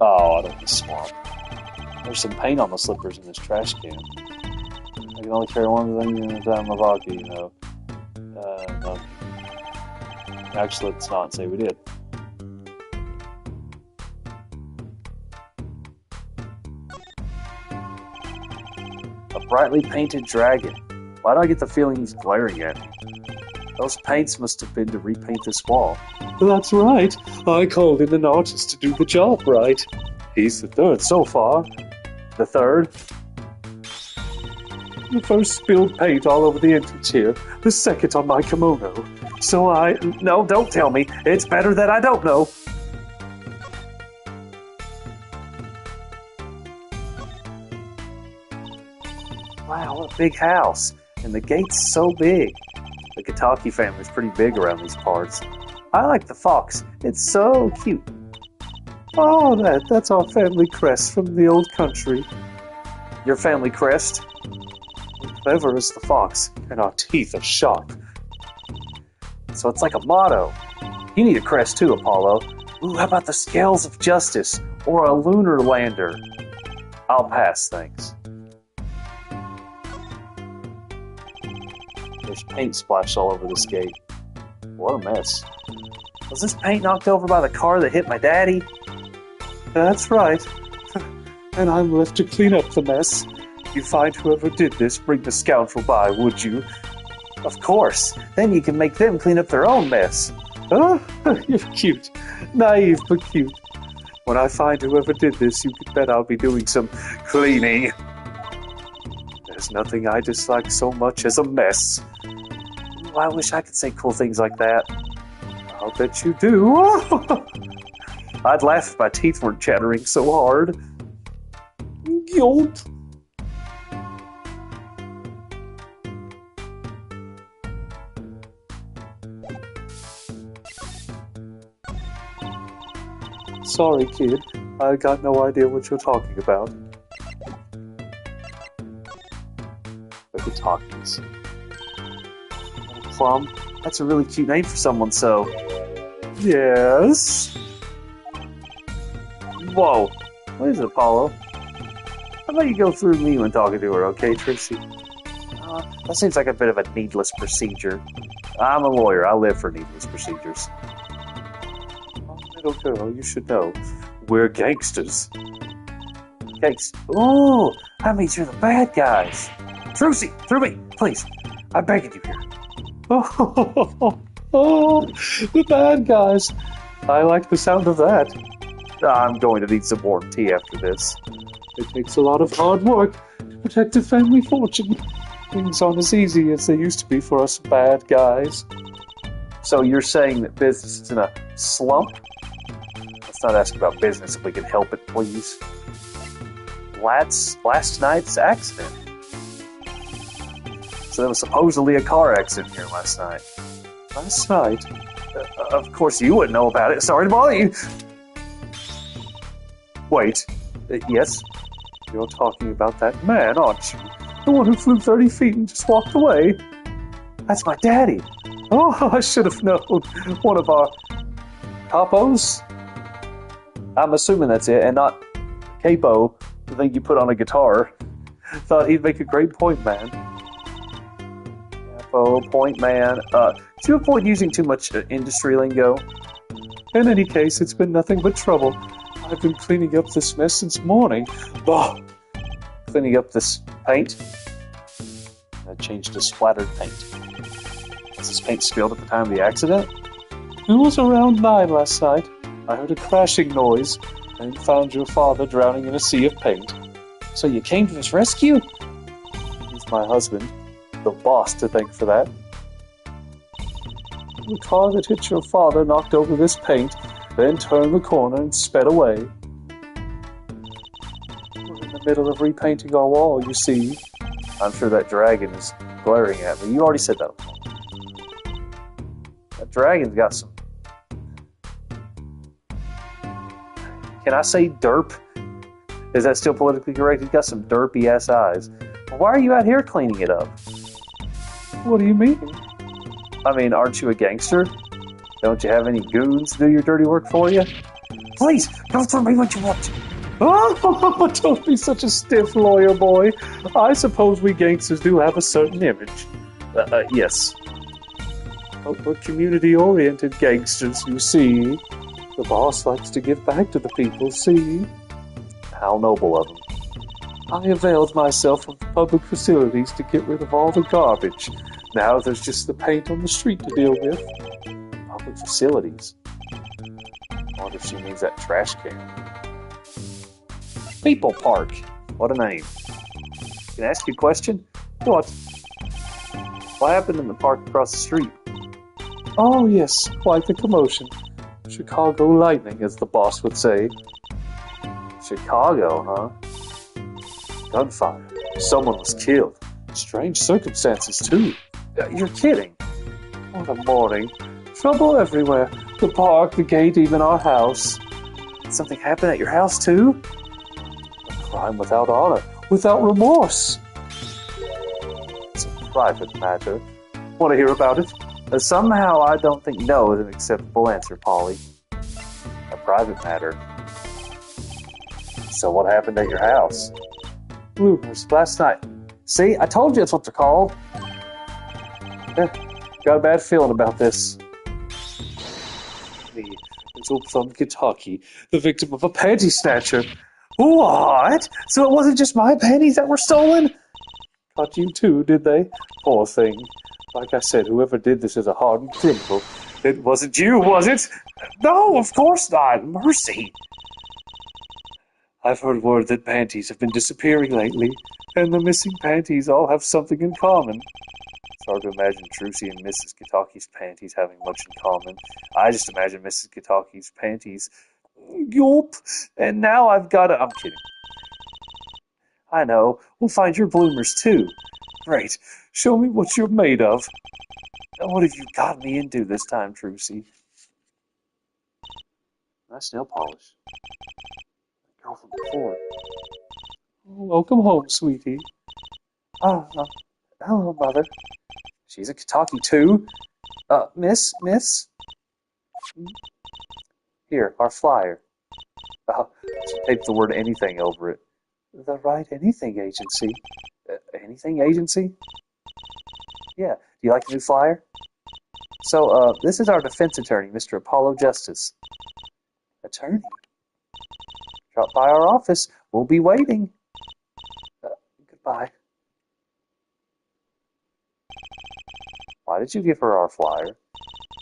Oh, I don't be swamp. There's some paint on the slippers in this trash can. I can only carry one thing at a time of vodka, you know. No. Actually, let's not say we did. A brightly painted dragon. Why do I get the feeling he's glaring at me? Those paints must have been to repaint this wall. That's right. I called in an artist to do the job right. He's the third so far. The third? The first spilled paint all over the entrance here. The second on my kimono. So No, don't tell me. It's better that I don't know. Wow, what a big house. And the gate's so big. The Kitaki family's pretty big around these parts. I like the fox. It's so cute. Oh, that's our family crest from the old country. Your family crest? Clever as the fox, and our teeth are sharp. So it's like a motto. You need a crest too, Apollo. Ooh, how about the Scales of Justice? Or a lunar lander? I'll pass, thanks. There's paint splashed all over this gate. What a mess. Was this paint knocked over by the car that hit my daddy? That's right. And I'm left to clean up the mess. You find whoever did this, bring the scoundrel by, would you? Of course. Then you can make them clean up their own mess. Oh, you're cute. Naive but cute. When I find whoever did this, you can bet I'll be doing some cleaning. There's nothing I dislike so much as a mess. Ooh, I wish I could say cool things like that. I'll bet you do. I'd laugh if my teeth weren't chattering so hard. Gulp. Sorry, kid. I got no idea what you're talking about. The Kitakis. Plum? That's a really cute name for someone, so... Yes? Whoa. What is it, Apollo? How about you go through me when talking to her, okay, Tracy? That seems like a bit of a needless procedure. I'm a lawyer. I live for needless procedures. Oh, little girl, you should know. We're gangsters. Ooh, that means you're the bad guys. Trucy, through me, please. I'm begging you here. Oh, the bad guys. I like the sound of that. I'm going to need some more tea after this. It takes a lot of hard work to protect a family fortune. Things aren't as easy as they used to be for us bad guys. So you're saying that business is in a slump? Let's not ask about business if we can help it, please. Last night's accident. So there was supposedly a car accident here last night. Last night? Of course you wouldn't know about it. Sorry to bother you. Wait. Yes? You're talking about that man, aren't you? The one who flew 30 feet and just walked away? That's my daddy. Oh, I should have known. One of our capos? I'm assuming that's it, and not capo, the thing you put on a guitar. Thought he'd make a great point man. Capo, point man. Do you avoid using too much industry lingo? In any case, it's been nothing but trouble. I've been cleaning up this mess since morning. Bah! Cleaning up this paint. I changed to splattered paint. Was this paint spilled at the time of the accident? It was around 9 last night. I heard a crashing noise and found your father drowning in a sea of paint. So you came to his rescue? He's my husband. The boss to thank for that. The car that hit your father knocked over this paint, then turned the corner and sped away. We're in the middle of repainting our wall, you see. I'm sure that dragon is glaring at me. You already said that. That dragon's got some... Can I say derp? Is that still politically correct? He's got some derpy-ass eyes. Well, why are you out here cleaning it up? What do you mean? I mean, aren't you a gangster? Don't you have any goons do your dirty work for you? Please, don't tell me what you want. Oh, don't be such a stiff lawyer boy. I suppose we gangsters do have a certain image. Yes. But we're community-oriented gangsters, you see. The boss likes to give back to the people, see? How noble of him. I availed myself of the public facilities to get rid of all the garbage. Now there's just the paint on the street to deal with. Public facilities? I wonder if she means that trash can. People Park. What a name. Can I ask you a question? What? What happened in the park across the street? Oh, yes, quite the commotion. Chicago lightning, as the boss would say. Chicago, huh? Gunfire. Someone was killed. Strange circumstances, too. You're kidding. What a morning. Trouble everywhere. The park, the gate, even our house. Something happened at your house, too? A crime without honor, without remorse. It's a private matter. Want to hear about it? Somehow I don't think no is an acceptable answer, Polly. A private matter. So what happened at your house? Rumors last night. See, I told you that's what they're called. Got a bad feeling about this. It's all from Kentucky, the victim of a panty snatcher. What? So it wasn't just my panties that were stolen? Caught you too, did they? Poor thing. Like I said, whoever did this is a hardened criminal. It wasn't you, was it? No, of course not. Mercy. I've heard word that panties have been disappearing lately, and the missing panties all have something in common. It's hard to imagine Trucy and Mrs. Kitaki's panties having much in common. I just imagine Mrs. Kitaki's panties. Yelp. And now I've got to... I'm kidding. I know. We'll find your bloomers, too. Great. Show me what you're made of. What have you got me into this time, Trucy? Nice nail polish. Girl from before. Welcome home, sweetie. Hello, Mother. She's a Kitaki, too. Miss? Here, our flyer. She taped the word anything over it. The Right Anything Agency. Anything Agency? Yeah. Do you like the new flyer? So, this is our defense attorney, Mr. Apollo Justice. Attorney? Drop by our office. We'll be waiting. Goodbye. Why did you give her our flyer?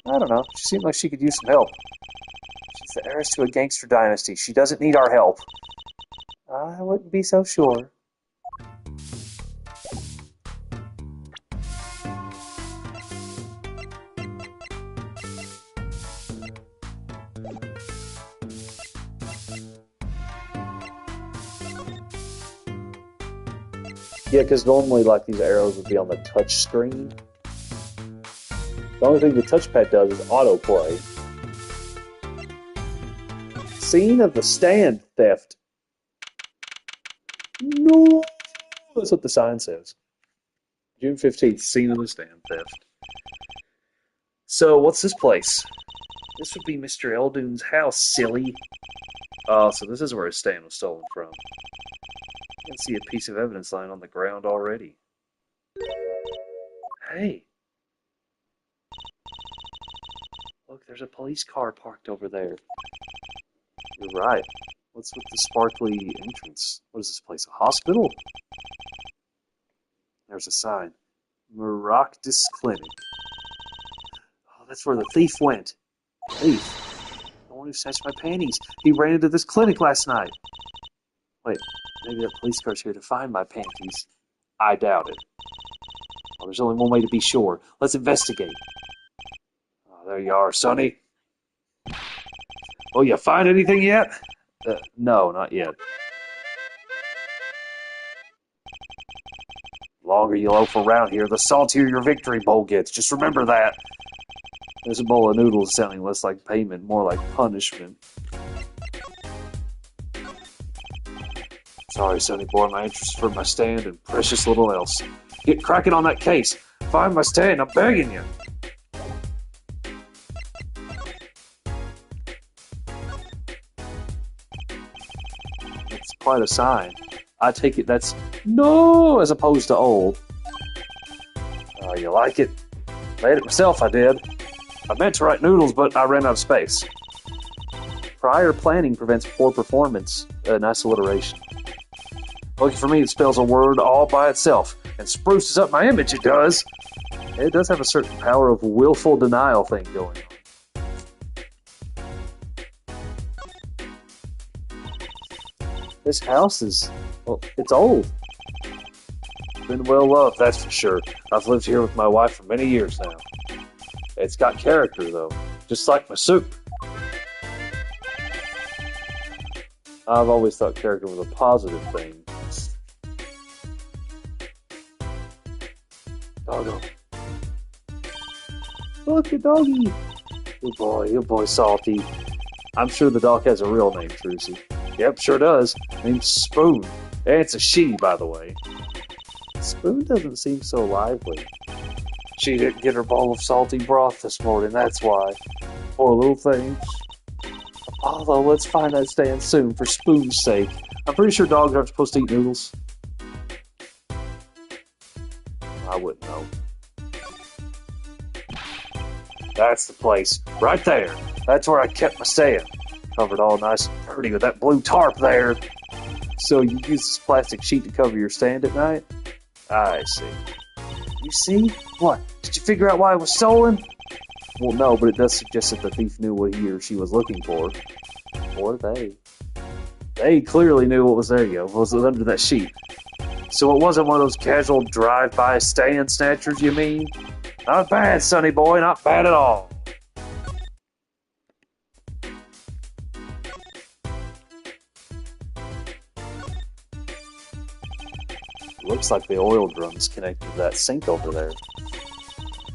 I don't know. She seemed like she could use some help. She's the heiress to a gangster dynasty. She doesn't need our help. I wouldn't be so sure. Yeah, because normally, like, these arrows would be on the touch screen. The only thing the touchpad does is autoplay. Scene of the stand theft. No! That's what the sign says. June 15th, scene of the stand theft. So, what's this place? This would be Mr. Eldoon's house, silly. Oh, so this is where his stand was stolen from. I can see a piece of evidence lying on the ground already. Hey! Look, there's a police car parked over there. You're right. What's with the sparkly entrance? What is this place, a hospital? There's a sign. Maractus Clinic. Oh, that's where the thief went. Thief? The one who snatched my panties. He ran into this clinic last night. Wait, maybe that police car's here to find my panties. I doubt it. Well, there's only one way to be sure. Let's investigate. Oh, there you are, Sonny. Oh, you find anything yet? No, not yet. The longer you loaf around here, the saltier your victory bowl gets. Just remember that. There's a bowl of noodles sounding less like payment, more like punishment. Sorry, Sonny boy, my interest for my stand and precious little else. Get cracking on that case. Find my stand, I'm begging you. It's quite a sign. I take it that's no as opposed to old. Oh, you like it? Made it myself, I did. I meant to write noodles, but I ran out of space. Prior planning prevents poor performance. Nice alliteration. Lucky for me, it spells a word all by itself, and spruces up my image, it does. It does have a certain power of willful denial thing going on. This house is, well, it's old. Been well loved, that's for sure. I've lived here with my wife for many years now. It's got character, though, just like my soup. I've always thought character was a positive thing. Doggo. Look, a doggy. Good boy, Salty. I'm sure the dog has a real name, Trucy. Yep, sure does. Name's Spoon. And it's a she, by the way. Spoon doesn't seem so lively. She didn't get her bowl of salty broth this morning, that's why. Poor little thing. Although, let's find that stand soon, for Spoon's sake. I'm pretty sure dogs aren't supposed to eat noodles. I wouldn't know. That's the place. Right there. That's where I kept my stand. Covered all nice and pretty with that blue tarp there. So you use this plastic sheet to cover your stand at night? I see. You see? What? Did you figure out why it was stolen? Well, no, but it does suggest that the thief knew what he or she was looking for. Or they. They clearly knew what was there, what was under that sheet. So it wasn't one of those casual drive-by stand snatchers, you mean? Not bad, Sonny boy, not bad at all. Looks like the oil drum is connected to that sink over there.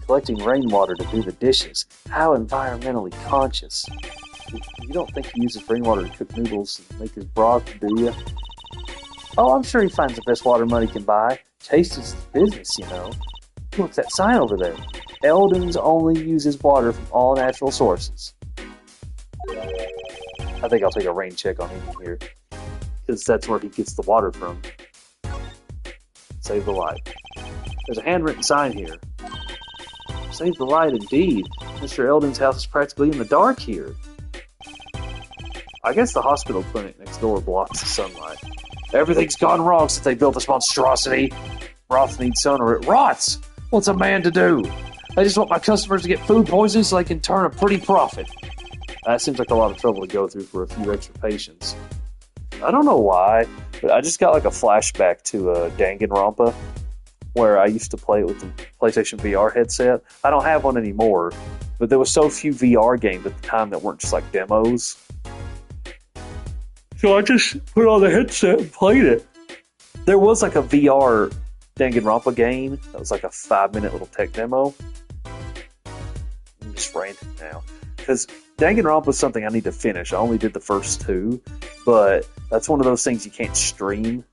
Collecting rainwater to do the dishes. How environmentally conscious. You don't think he uses rainwater to cook noodles and make his broth, do you? Oh, I'm sure he finds the best water money can buy. Taste is the business, you know. Look, that sign over there. Eldon's only uses water from all natural sources. I think I'll take a rain check on him here, because that's where he gets the water from. Save the light. There's a handwritten sign here. Save the light, indeed. Mr. Eldon's house is practically in the dark here. I guess the hospital clinic next door blocks the sunlight. Everything's gone wrong since they built this monstrosity. Broth needs sun or it rots. What's a man to do? I just want my customers to get food poisoning so they can turn a pretty profit. That seems like a lot of trouble to go through for a few extra patients. I don't know why, but I just got like a flashback to Danganronpa, where I used to play it with the PlayStation VR headset. I don't have one anymore, but there were so few VR games at the time that weren't just like demos. So I just put on the headset and played it. There was like a VR Danganronpa game that was like a 5-minute little tech demo. I'm just ranting now. Because Danganronpa is something I need to finish. I only did the first 2, but that's one of those things you can't stream.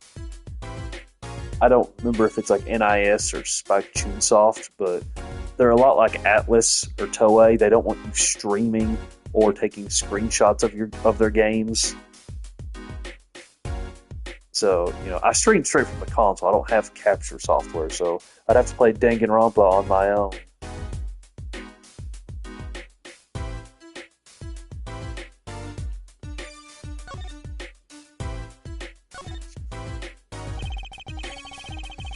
I don't remember if it's like NIS or Spike Chunsoft, but they're a lot like Atlas or Toei. They don't want you streaming or taking screenshots of their games. So, I stream straight from the console. I don't have capture software, so I'd have to play Danganronpa on my own.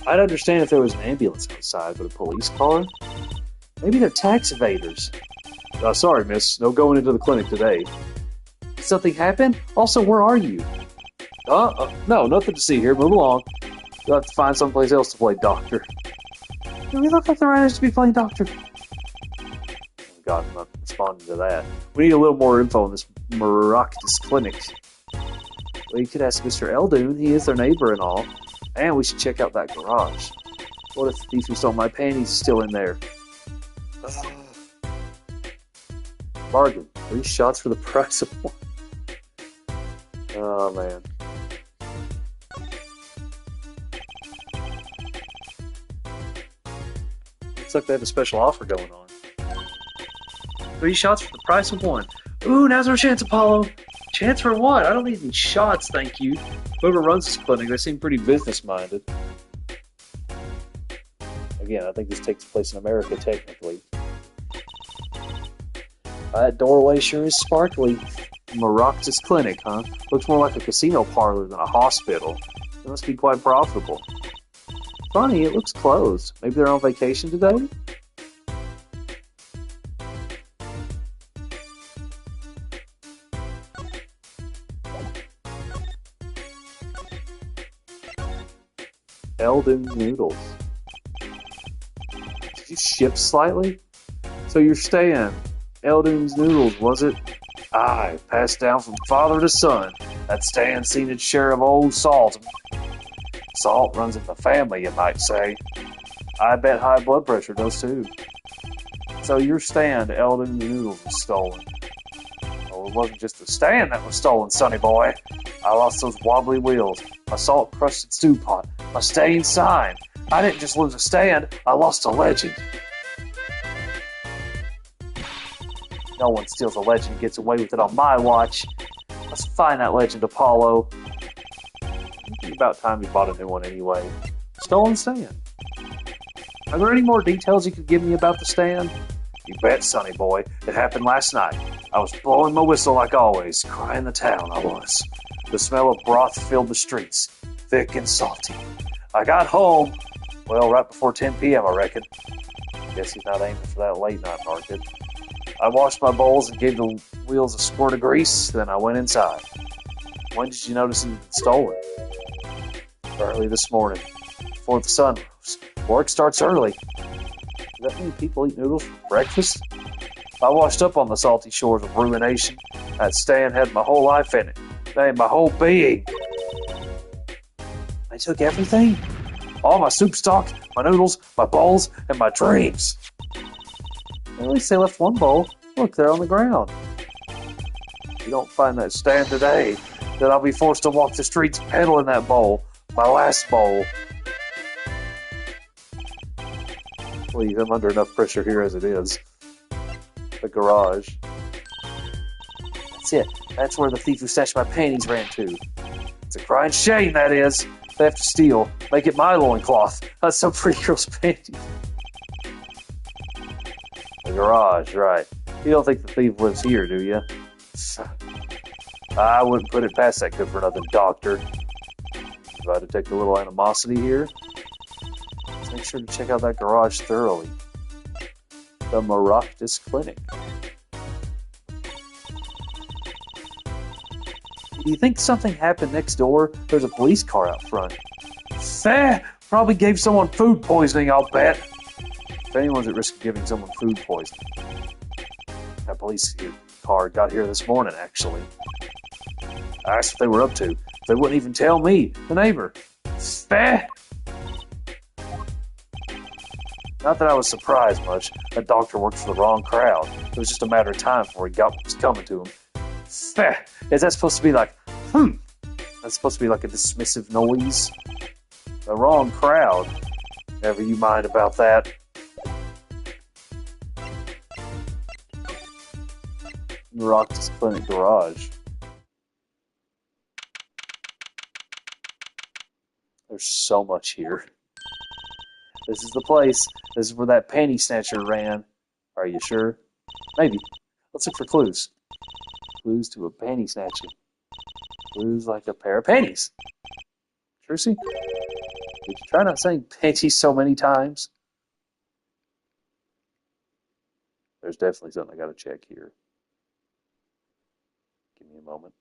I'd understand if there was an ambulance outside, but a police car? Maybe they're tax evaders. Sorry, miss. No going into the clinic today. Did something happen? Also, where are you? No, nothing to see here. Move along. You'll have to find someplace else to play doctor. Do we look like the writers to be playing doctor? Oh God, I'm not responding to that. We need a little more info on this Maractus clinic. Well, you could ask Mr. Eldoon. He is their neighbor and all. And we should check out that garage. What if the thief who stole my panties is still in there? Bargain. 3 shots for the price of 1. Oh, man. Looks like they have a special offer going on. 3 shots for the price of 1. Ooh, now's our chance, Apollo. Chance for what? I don't need any shots, thank you. Whoever runs this clinic, they seem pretty business-minded. Again, I think this takes place in America, technically. That doorway sure is sparkly. Maractus Clinic, huh? Looks more like a casino parlor than a hospital. It must be quite profitable. Funny, it looks closed. Maybe they're on vacation today? Eldoon noodles. Did you shift slightly? So you're staying. Eldoon's noodles, was it? Aye, passed down from father to son. That Stan seen its share of old salt. Salt runs in the family, you might say. I bet high blood pressure does too. So your stand, Eldoon's noodles, was stolen. Oh, it wasn't just the stand that was stolen, sonny boy. I lost those wobbly wheels, my salt-crusted stew pot, my stained sign. I didn't just lose a stand, I lost a legend. No one steals a legend and gets away with it on my watch. Let's find that legend, Apollo. It's about time you bought a new one anyway. Stolen stand. Are there any more details you could give me about the stand? You bet, sonny boy. It happened last night. I was blowing my whistle like always, crying the town I was. The smell of broth filled the streets, thick and salty. I got home, well, right before 10 p.m., I reckon. Guess he's not aiming for that late night market. I washed my bowls and gave the wheels a squirt of grease, then I went inside. When did you notice it had been stolen? Early this morning, before the sun rose. Work starts early. Do that many people eat noodles for breakfast? I washed up on the salty shores of ruination. That stand had my whole life in it. They had my whole being. They took everything? All my soup stock, my noodles, my bowls, and my dreams. At least they left one bowl. Look, they're on the ground. If you don't find that stand today, then I'll be forced to walk the streets peddling that bowl. My last bowl. Please, I'm under enough pressure here as it is. The garage. That's it. That's where the thief who snatched my panties ran to. It's a crying shame, that is. Theft to steal. Make it my loincloth. That's some pretty girl's panties. The garage, right. You don't think the thief lives here, do you? I wouldn't put it past that good-for-nothing doctor. Do I detect a little animosity here? Let's make sure to check out that garage thoroughly. The Maractus Clinic. Do you think something happened next door? There's a police car out front. Probably gave someone food poisoning, I'll bet. If anyone's at risk of giving someone food poisoning. That police car got here this morning, actually. I asked what they were up to. They wouldn't even tell me, the neighbor. Not that I was surprised much. That doctor worked for the wrong crowd. It was just a matter of time before he got what was coming to him. Is that supposed to be like, That's supposed to be like a dismissive noise? The wrong crowd. Never you mind about that. Maractus Clinic garage. There's so much here. This is the place. This is where that panty snatcher ran. Are you sure? Maybe. Let's look for clues. Clues to a panty snatcher. Clues like a pair of panties. Trucy? Did you try not saying panties so many times? There's definitely something I gotta check here. Give me a moment.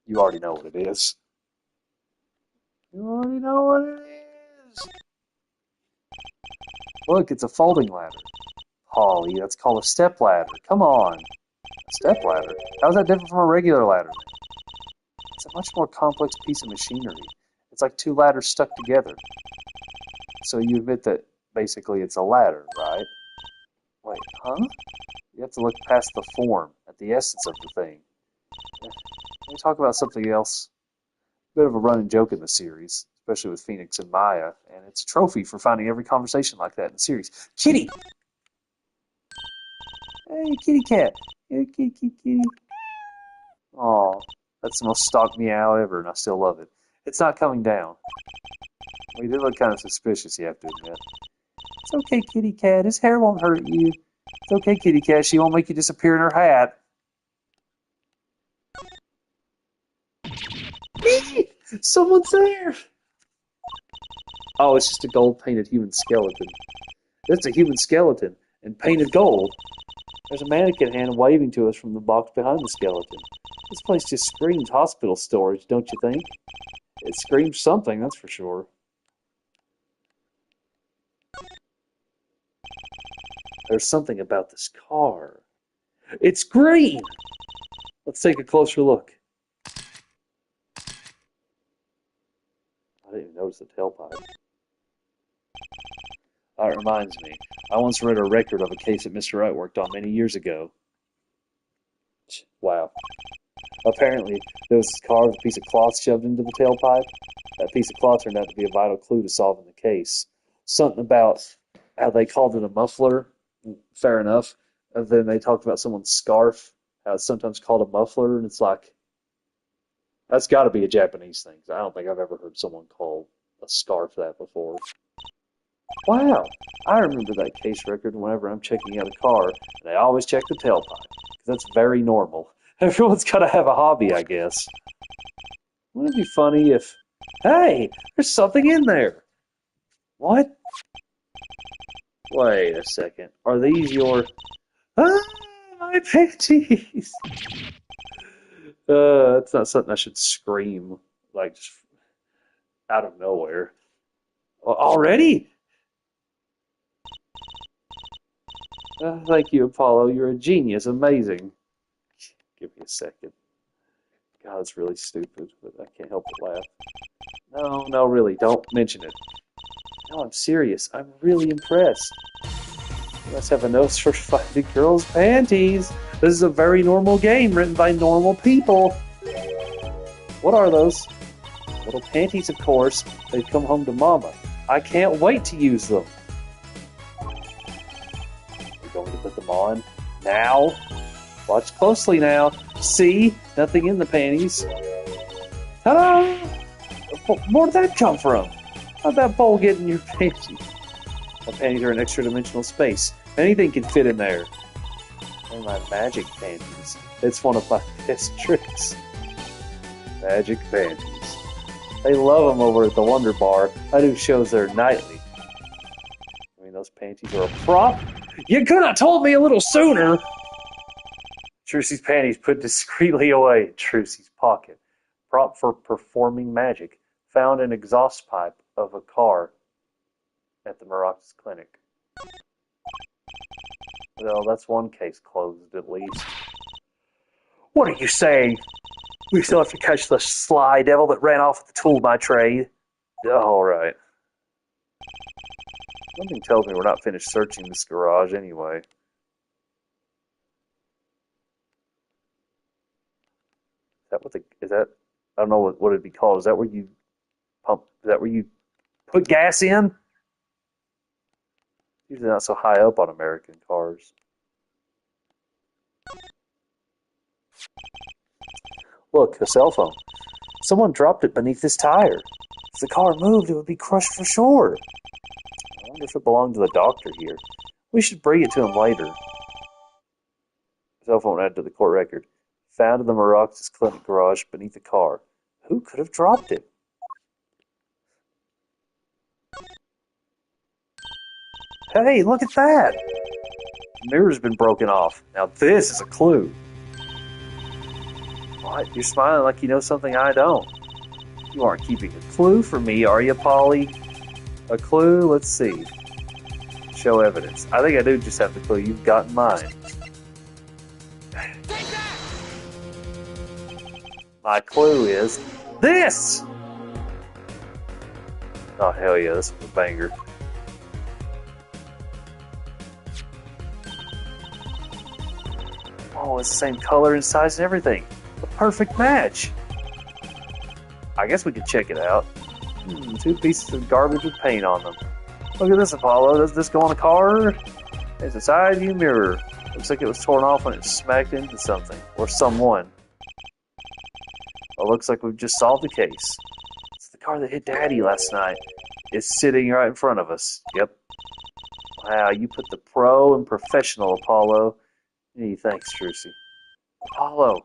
You already know what it is. You already know what it is. Look, it's a folding ladder. Holly, that's called a step ladder. Come on. A step ladder? How's that different from a regular ladder? It's a much more complex piece of machinery. It's like two ladders stuck together. So you admit that basically it's a ladder, right? Wait, huh? You have to look past the form, at the essence of the thing. Let me talk about something else. Bit of a running joke in the series, especially with Phoenix and Maya, and it's a trophy for finding every conversation like that in the series. Kitty! Hey, kitty cat. Hey, kitty, kitty, kitty. Aw, that's the most stalk meow ever, and I still love it. It's not coming down. Well, you did look kind of suspicious, you have to admit. It's okay, kitty cat. His hair won't hurt you. It's okay, kitty cat. She won't make you disappear in her hat. Someone's there! Oh, it's just a gold-painted human skeleton. It's a human skeleton, and painted gold. There's a mannequin hand waving to us from the box behind the skeleton. This place just screams hospital storage, don't you think? It screams something, that's for sure. There's something about this car. It's green! Let's take a closer look. I didn't even notice the tailpipe. That reminds me. I once read a record of a case that Mr. Wright worked on many years ago. Wow. Apparently, there was this car with a piece of cloth shoved into the tailpipe. That piece of cloth turned out to be a vital clue to solving the case. Something about how they called it a muffler. Fair enough. And then they talked about someone's scarf, how it's sometimes called a muffler, and it's like, that's got to be a Japanese thing. I don't think I've ever heard someone call a scarf that before. Wow, I remember that case record whenever I'm checking out a car, and I always check the tailpipe, because that's very normal. Everyone's got to have a hobby, I guess. Wouldn't it be funny if... Hey, there's something in there! What? Wait a second. Are these your... Ah, my panties! That's not something I should scream, like, just out of nowhere. Already? Thank you, Apollo. You're a genius. Amazing. Give me a second. God, it's really stupid, but I can't help but laugh. No, no, really, don't mention it. No, I'm serious. I'm really impressed. You must have a nose for finding girls' panties. This is a very normal game written by normal people. What are those? Little panties, of course. They've come home to Mama. I can't wait to use them. We're going to put them on now. Watch closely now. See? Nothing in the panties. Ta-da! Where'd that come from? How'd that bowl get in your panties? My panties are in extra-dimensional space. Anything can fit in there. They're my magic panties. It's one of my best tricks. Magic panties. They love them over at the Wonder Bar. I do shows there nightly. I mean, those panties are a prop? You could have told me a little sooner! Trucy's panties put discreetly away in Trucy's pocket. Prop for performing magic. Found an exhaust pipe of a car at the Miraculous Clinic. Well, that's one case closed, at least. What are you saying? We still have to catch the sly devil that ran off with the tool by trade. All right. Something tells me we're not finished searching this garage anyway. Is that what is that? I don't know what it'd be called. Is that where you pump? Is that where you put gas in? Usually not so high up on American cars. Look, a cell phone. Someone dropped it beneath this tire. If the car moved, it would be crushed for sure. I wonder if it belonged to the doctor here. We should bring it to him later. Cell phone added to the court record. Found in the Miraculous Clinic garage beneath the car. Who could have dropped it? Hey, look at that! The mirror's been broken off. Now this is a clue. What? You're smiling like you know something I don't. You aren't keeping a clue for me, are you, Polly? A clue? Let's see. Show evidence. I think I do just have the clue you've got in mind. Take that! My clue is this! Oh, hell yeah, this is a banger. Oh, it's the same color and size and everything. A perfect match. I guess we could check it out. 2 pieces of garbage with paint on them. Look at this, Apollo. Does this go on a car? It's a side view mirror. Looks like it was torn off when it smacked into something. Or someone. Well, looks like we've just solved the case. It's the car that hit Daddy last night. It's sitting right in front of us. Yep. Wow, you put the pro and professional, Apollo. Hey, thanks, Trucy. Apollo.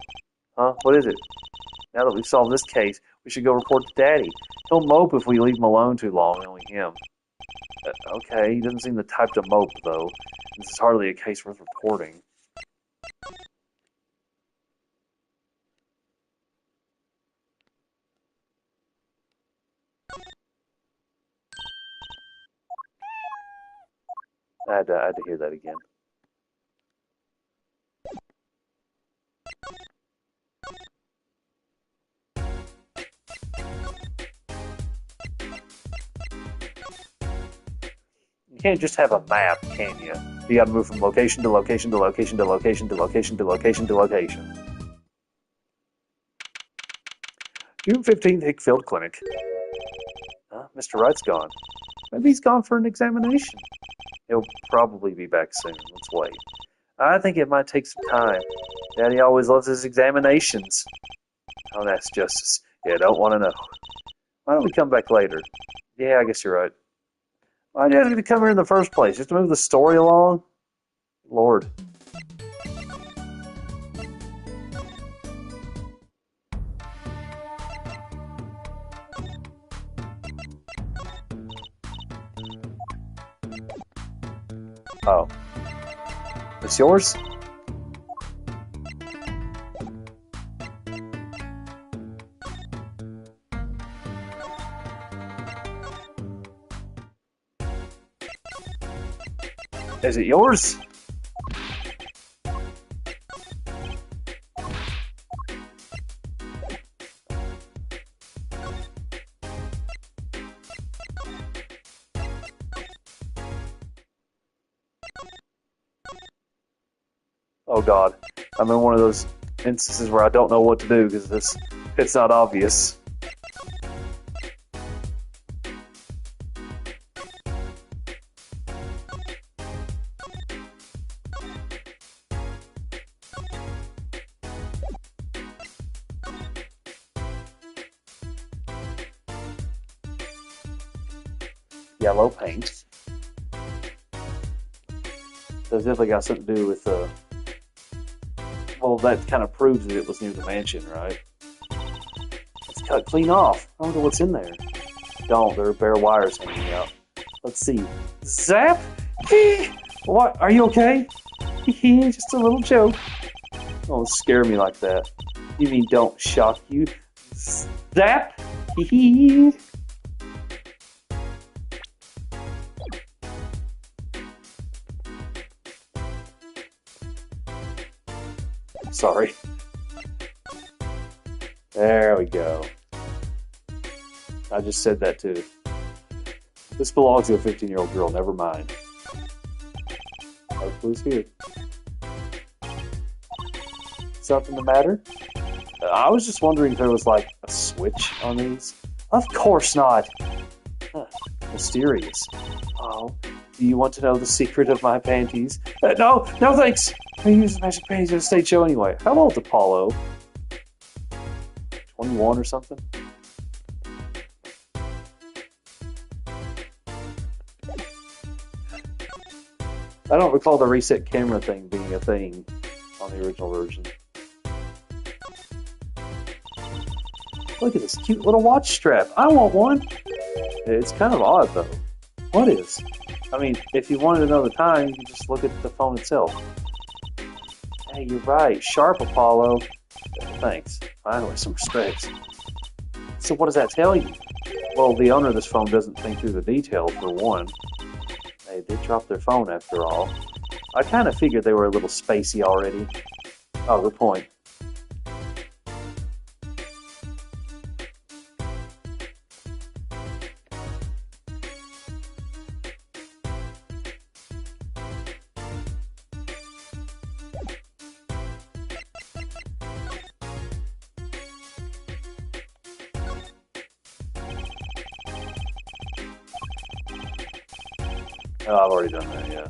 Huh? What is it? Now that we've solved this case, we should go report to Daddy. He'll mope if we leave him alone too long, only him. Okay, he doesn't seem the type to mope, though. This is hardly a case worth reporting. I had to hear that again. You can't just have a map, can you? You gotta move from location to location to location to location to location to location to location. June 15th, Hickfield Clinic. Mr. Wright's gone. Maybe he's gone for an examination. He'll probably be back soon. Let's wait. I think it might take some time. Daddy always loves his examinations. Don't ask Justice. Yeah, don't want to know. Why don't we come back later? Yeah, I guess you're right. Why did you have to come here in the first place? Just to move the story along? Lord. Oh. It's yours? Is it yours? Oh God, I'm in one of those instances where I don't know what to do because it's not obvious. Yellow paint. That's definitely got something to do with well, that kind of proves that it was near the mansion, right? It's cut clean off. I wonder what's in there. Don't. There are bare wires hanging out. Let's see. Zap! What? Are you okay? Just a little joke. Don't scare me like that. You mean don't shock you? Zap! Sorry. There we go. I just said that too. This belongs to a 15-year-old girl, never mind. No clues here. Something the matter? I was just wondering if there was like a switch on these. Of course not! Huh. Mysterious. Oh, do you want to know the secret of my panties? No thanks! I use the magic panties at a stage show anyway. How old's Apollo? 21 or something? I don't recall the reset camera thing being a thing on the original version. Look at this cute little watch strap. I want one. It's kind of odd though. What is? I mean, if you wanted to know the time, you can just look at the phone itself. Hey, you're right. Sharp, Apollo. Thanks. Finally, some respect. So what does that tell you? Well, the owner of this phone doesn't think through the details, for one. They did drop their phone after all. I kind of figured they were a little spacey already. Oh, good point. Oh, I've already done that, yeah.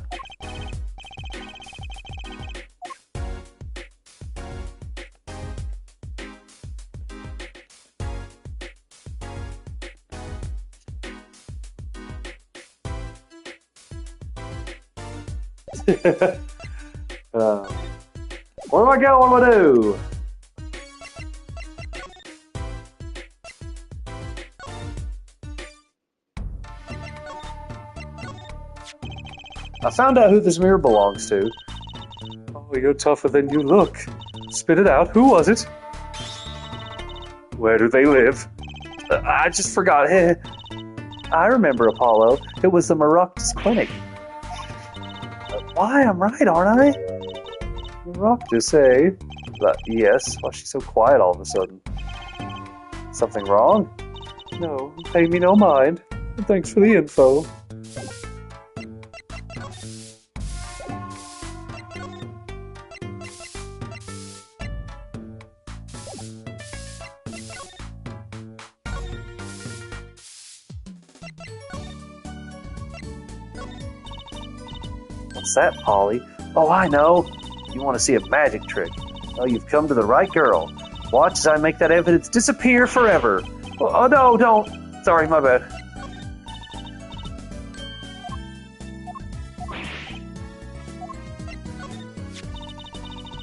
Where do I go? What do I do? I found out who this mirror belongs to. Oh, you're tougher than you look. Spit it out. Who was it? Where do they live? I just forgot. I remember Apollo. It was the Maroctus Clinic. Why? I'm right, aren't I? Maroctus, eh? Yes. Why is she so quiet all of a sudden? Something wrong? No, pay me no mind. Thanks for the info. What's that, Polly? Oh, I know. You want to see a magic trick. Oh, you've come to the right girl. Watch as I make that evidence disappear forever. Oh, no, don't. Sorry, my bad.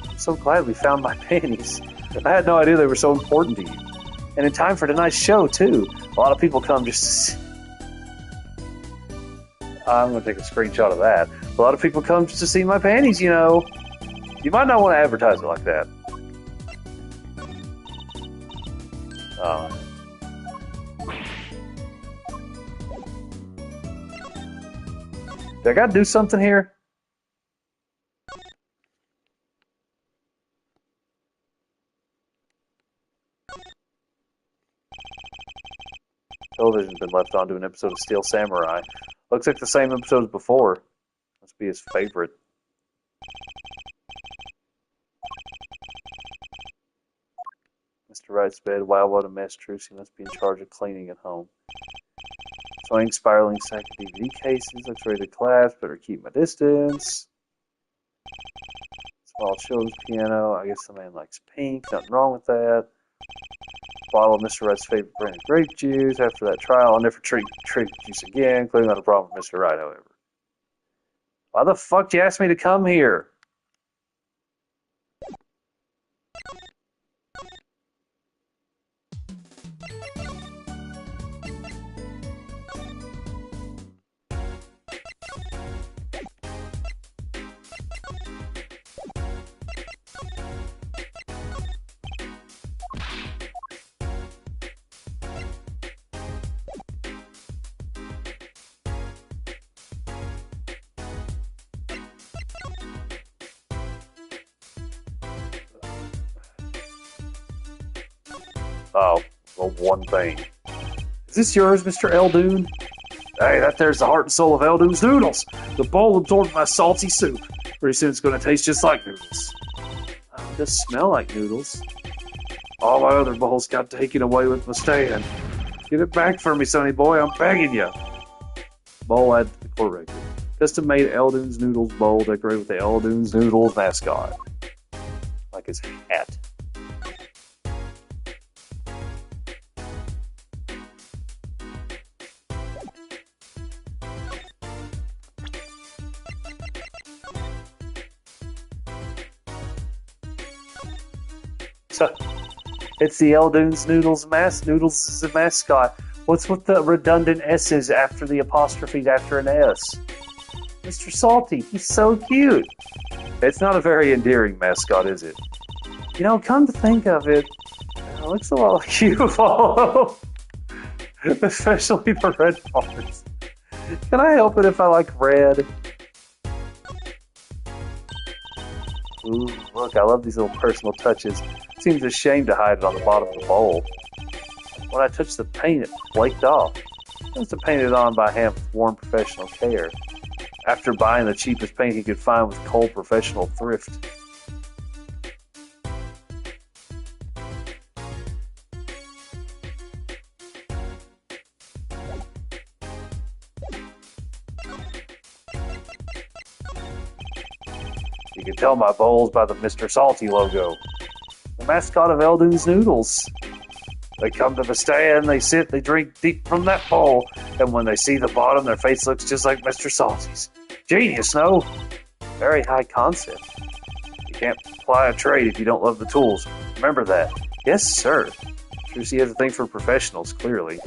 I'm so glad we found my panties. I had no idea they were so important to you. And in time for tonight's show, too. A lot of people come just to see... I'm going to take a screenshot of that. A lot of people come just to see my panties, you know. You might not want to advertise it like that. Do I got to do something here? Television's been left on to an episode of Steel Samurai. Looks like the same episode as before. Must be his favorite. Mr. Wright's bed. Wow, what a mess. Trucy must be in charge of cleaning at home. Swing, spiraling stack of DVD cases. Looks ready to collapse. Better keep my distance. Small children's piano. I guess the man likes pink. Nothing wrong with that. Bottle of Mr. Wright's favorite brand of grape juice. After that trial, I'll never drink juice again. Clearly not a problem with Mr. Wright, however. Why the fuck did you ask me to come here? Oh, well, one thing. Is this yours, Mr. Eldoon? Hey, that there's the heart and soul of Eldoon's noodles. The bowl absorbed my salty soup. Pretty soon it's going to taste just like noodles. Oh, it does smell like noodles. All my other bowls got taken away with my stand. Get it back for me, sonny boy. I'm begging you. Bowl added to the court record. Custom-made Eldoon's Noodles bowl decorated with the Eldoon's Noodles mascot. Like his hat. So, it's the Eldoon's Noodles Noodles is the mascot. What's with the redundant S's after the apostrophes after an S? Mr. Salty, he's so cute. It's not a very endearing mascot, is it? You know, come to think of it, it looks a lot like you, Follow. Especially the red parts. Can I help it if I like red? Ooh, look, I love these little personal touches. Seems a shame to hide it on the bottom of the bowl. When I touched the paint, it flaked off. I must have painted it on by hand with warm professional care. After buying the cheapest paint he could find with cold professional thrift. You can tell my bowls by the Mr. Salty logo. The mascot of Eldon's Noodles. They come to the stand, they sit, they drink deep from that bowl, and when they see the bottom, their face looks just like Mr. Salty's. Genius, no? Very high concept. You can't apply a trade if you don't love the tools. Remember that. Yes, sir. Trucy has a thing for professionals, clearly.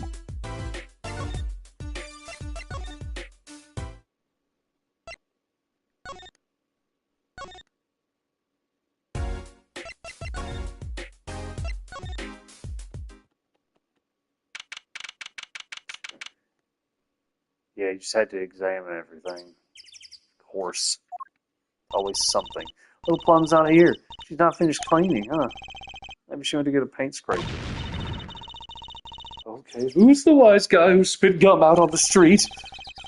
Yeah, you just had to examine everything. Of course. Always something. Little Plum's not here. She's not finished cleaning, huh? Maybe she went to get a paint scraper. Okay, who's the wise guy who spit gum out on the street?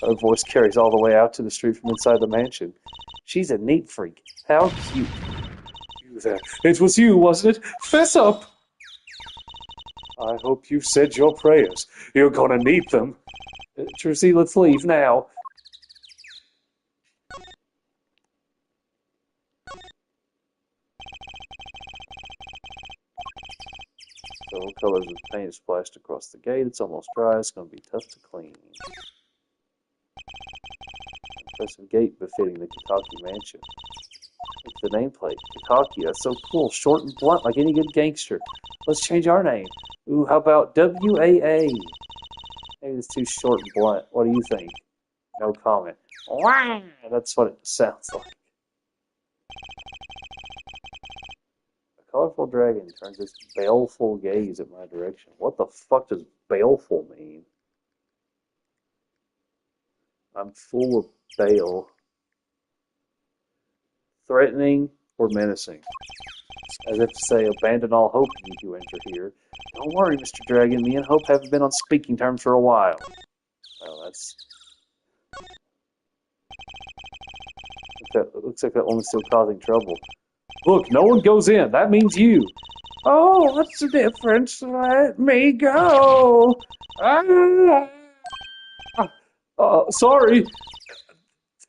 Her voice carries all the way out to the street from inside the mansion. She's a neat freak. How cute. You there. It was you, wasn't it? Fess up! I hope you've said your prayers. You're gonna need them. Trucy, let's leave now. Several colors of paint are splashed across the gate. It's almost dry. It's going to be tough to clean. Impressive gate befitting the Kitaki mansion. It's the nameplate. Kitaki, that's so cool. Short and blunt like any good gangster. Let's change our name. Ooh, how about WAA? Maybe it's too short and blunt. What do you think? No comment. Wow, that's what it sounds like. A colorful dragon turns its baleful gaze at my direction. What the fuck does baleful mean? I'm full of bale. Threatening or menacing. As if to say, abandon all hope you who enter here. Don't worry, Mr. Dragon. Me and Hope haven't been on speaking terms for a while. Oh, that's... Looks like that woman's still causing trouble. Look, no one goes in. That means you. Oh, what's the difference? Let me go. Sorry.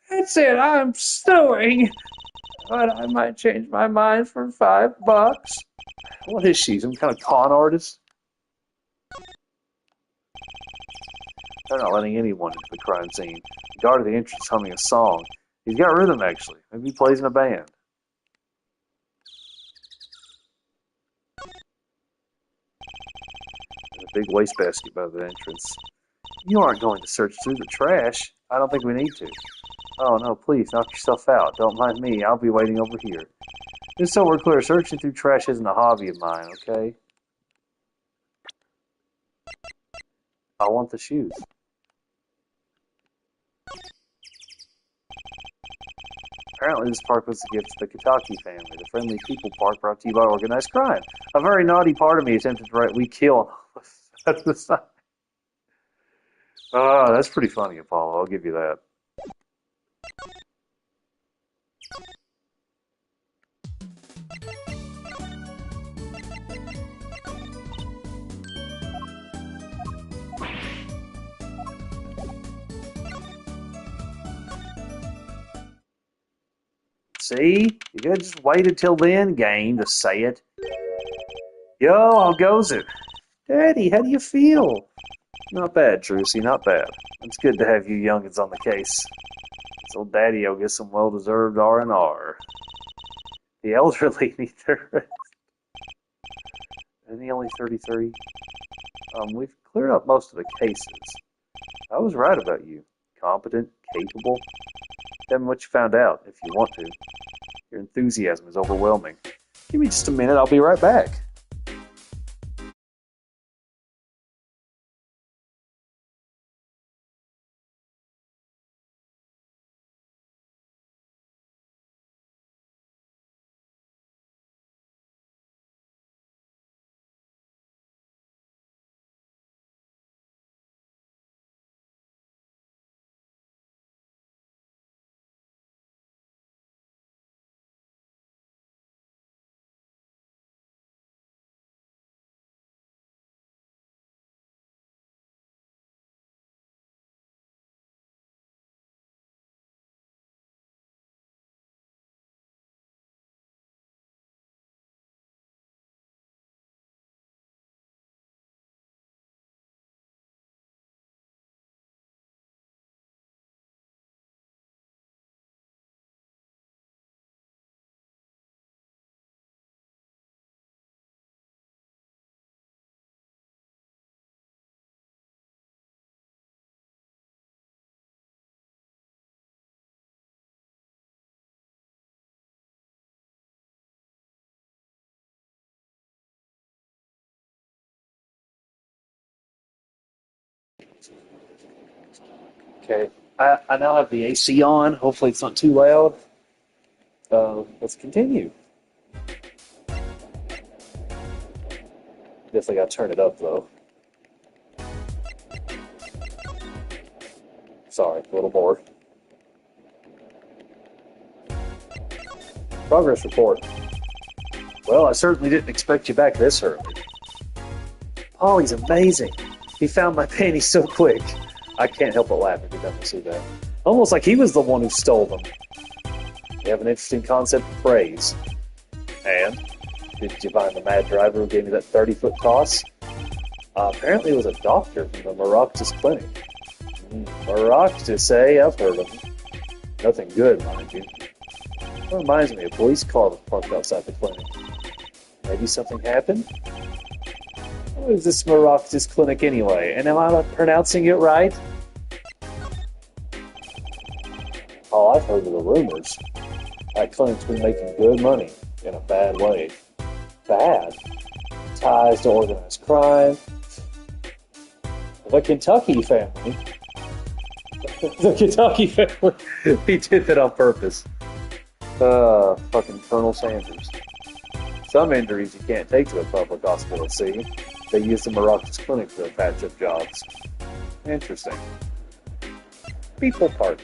That's it. I'm stewing. But I might change my mind for $5. What is she? Some kind of con artist? They're not letting anyone into the crime scene. The guard at the entrance is humming a song. He's got rhythm, actually. Maybe he plays in a band. There's a big wastebasket by the entrance. You aren't going to search through the trash. I don't think we need to. Oh, no, please, knock yourself out. Don't mind me. I'll be waiting over here. Just so we're clear, searching through trash isn't a hobby of mine, okay? I want the shoes. Apparently this park was a gift to the Kitaki family, the friendly people park brought to you by organized crime. A very naughty part of me attempted to write, we kill at the sign. That's pretty funny, Apollo. I'll give you that. See? You gotta just wait until the end game to say it. Yo, how goes it? Daddy, how do you feel? Not bad, Trucy, not bad. It's good to have you youngins on the case. So Daddy-o get some well-deserved R&R. The elderly need their rest. Isn't he only 33? We've cleared up most of the cases. I was right about you. Competent, capable. Tell me what you found out, if you want to. Your enthusiasm is overwhelming. Give me just a minute, I'll be right back. Okay, I now have the AC on. Hopefully it's not too loud. Let's continue. Definitely gotta turn it up though. Sorry, a little more. Progress report. Well, I certainly didn't expect you back this early. Oh, he's amazing. He found my panties so quick. I can't help but laugh every time I see that. Almost like he was the one who stole them. You have an interesting concept of praise. And? Did you find the mad driver who gave me that 30-foot toss? Apparently it was a doctor from the Maractus Clinic. Maractus, eh? I've heard of him. Nothing good, mind you. That reminds me, a police car was parked outside the clinic. Maybe something happened? What is this Maractus Clinic anyway? And am I pronouncing it right? Oh, I've heard of the rumors. That clinic's been making good money, in a bad way. Bad? Ties to organized crime. The Kentucky family. The Kentucky family. He did that on purpose. Fucking Colonel Sanders. Some injuries you can't take to a public hospital, see? They use the Maractus Clinic for patch up jobs. Interesting. People Park.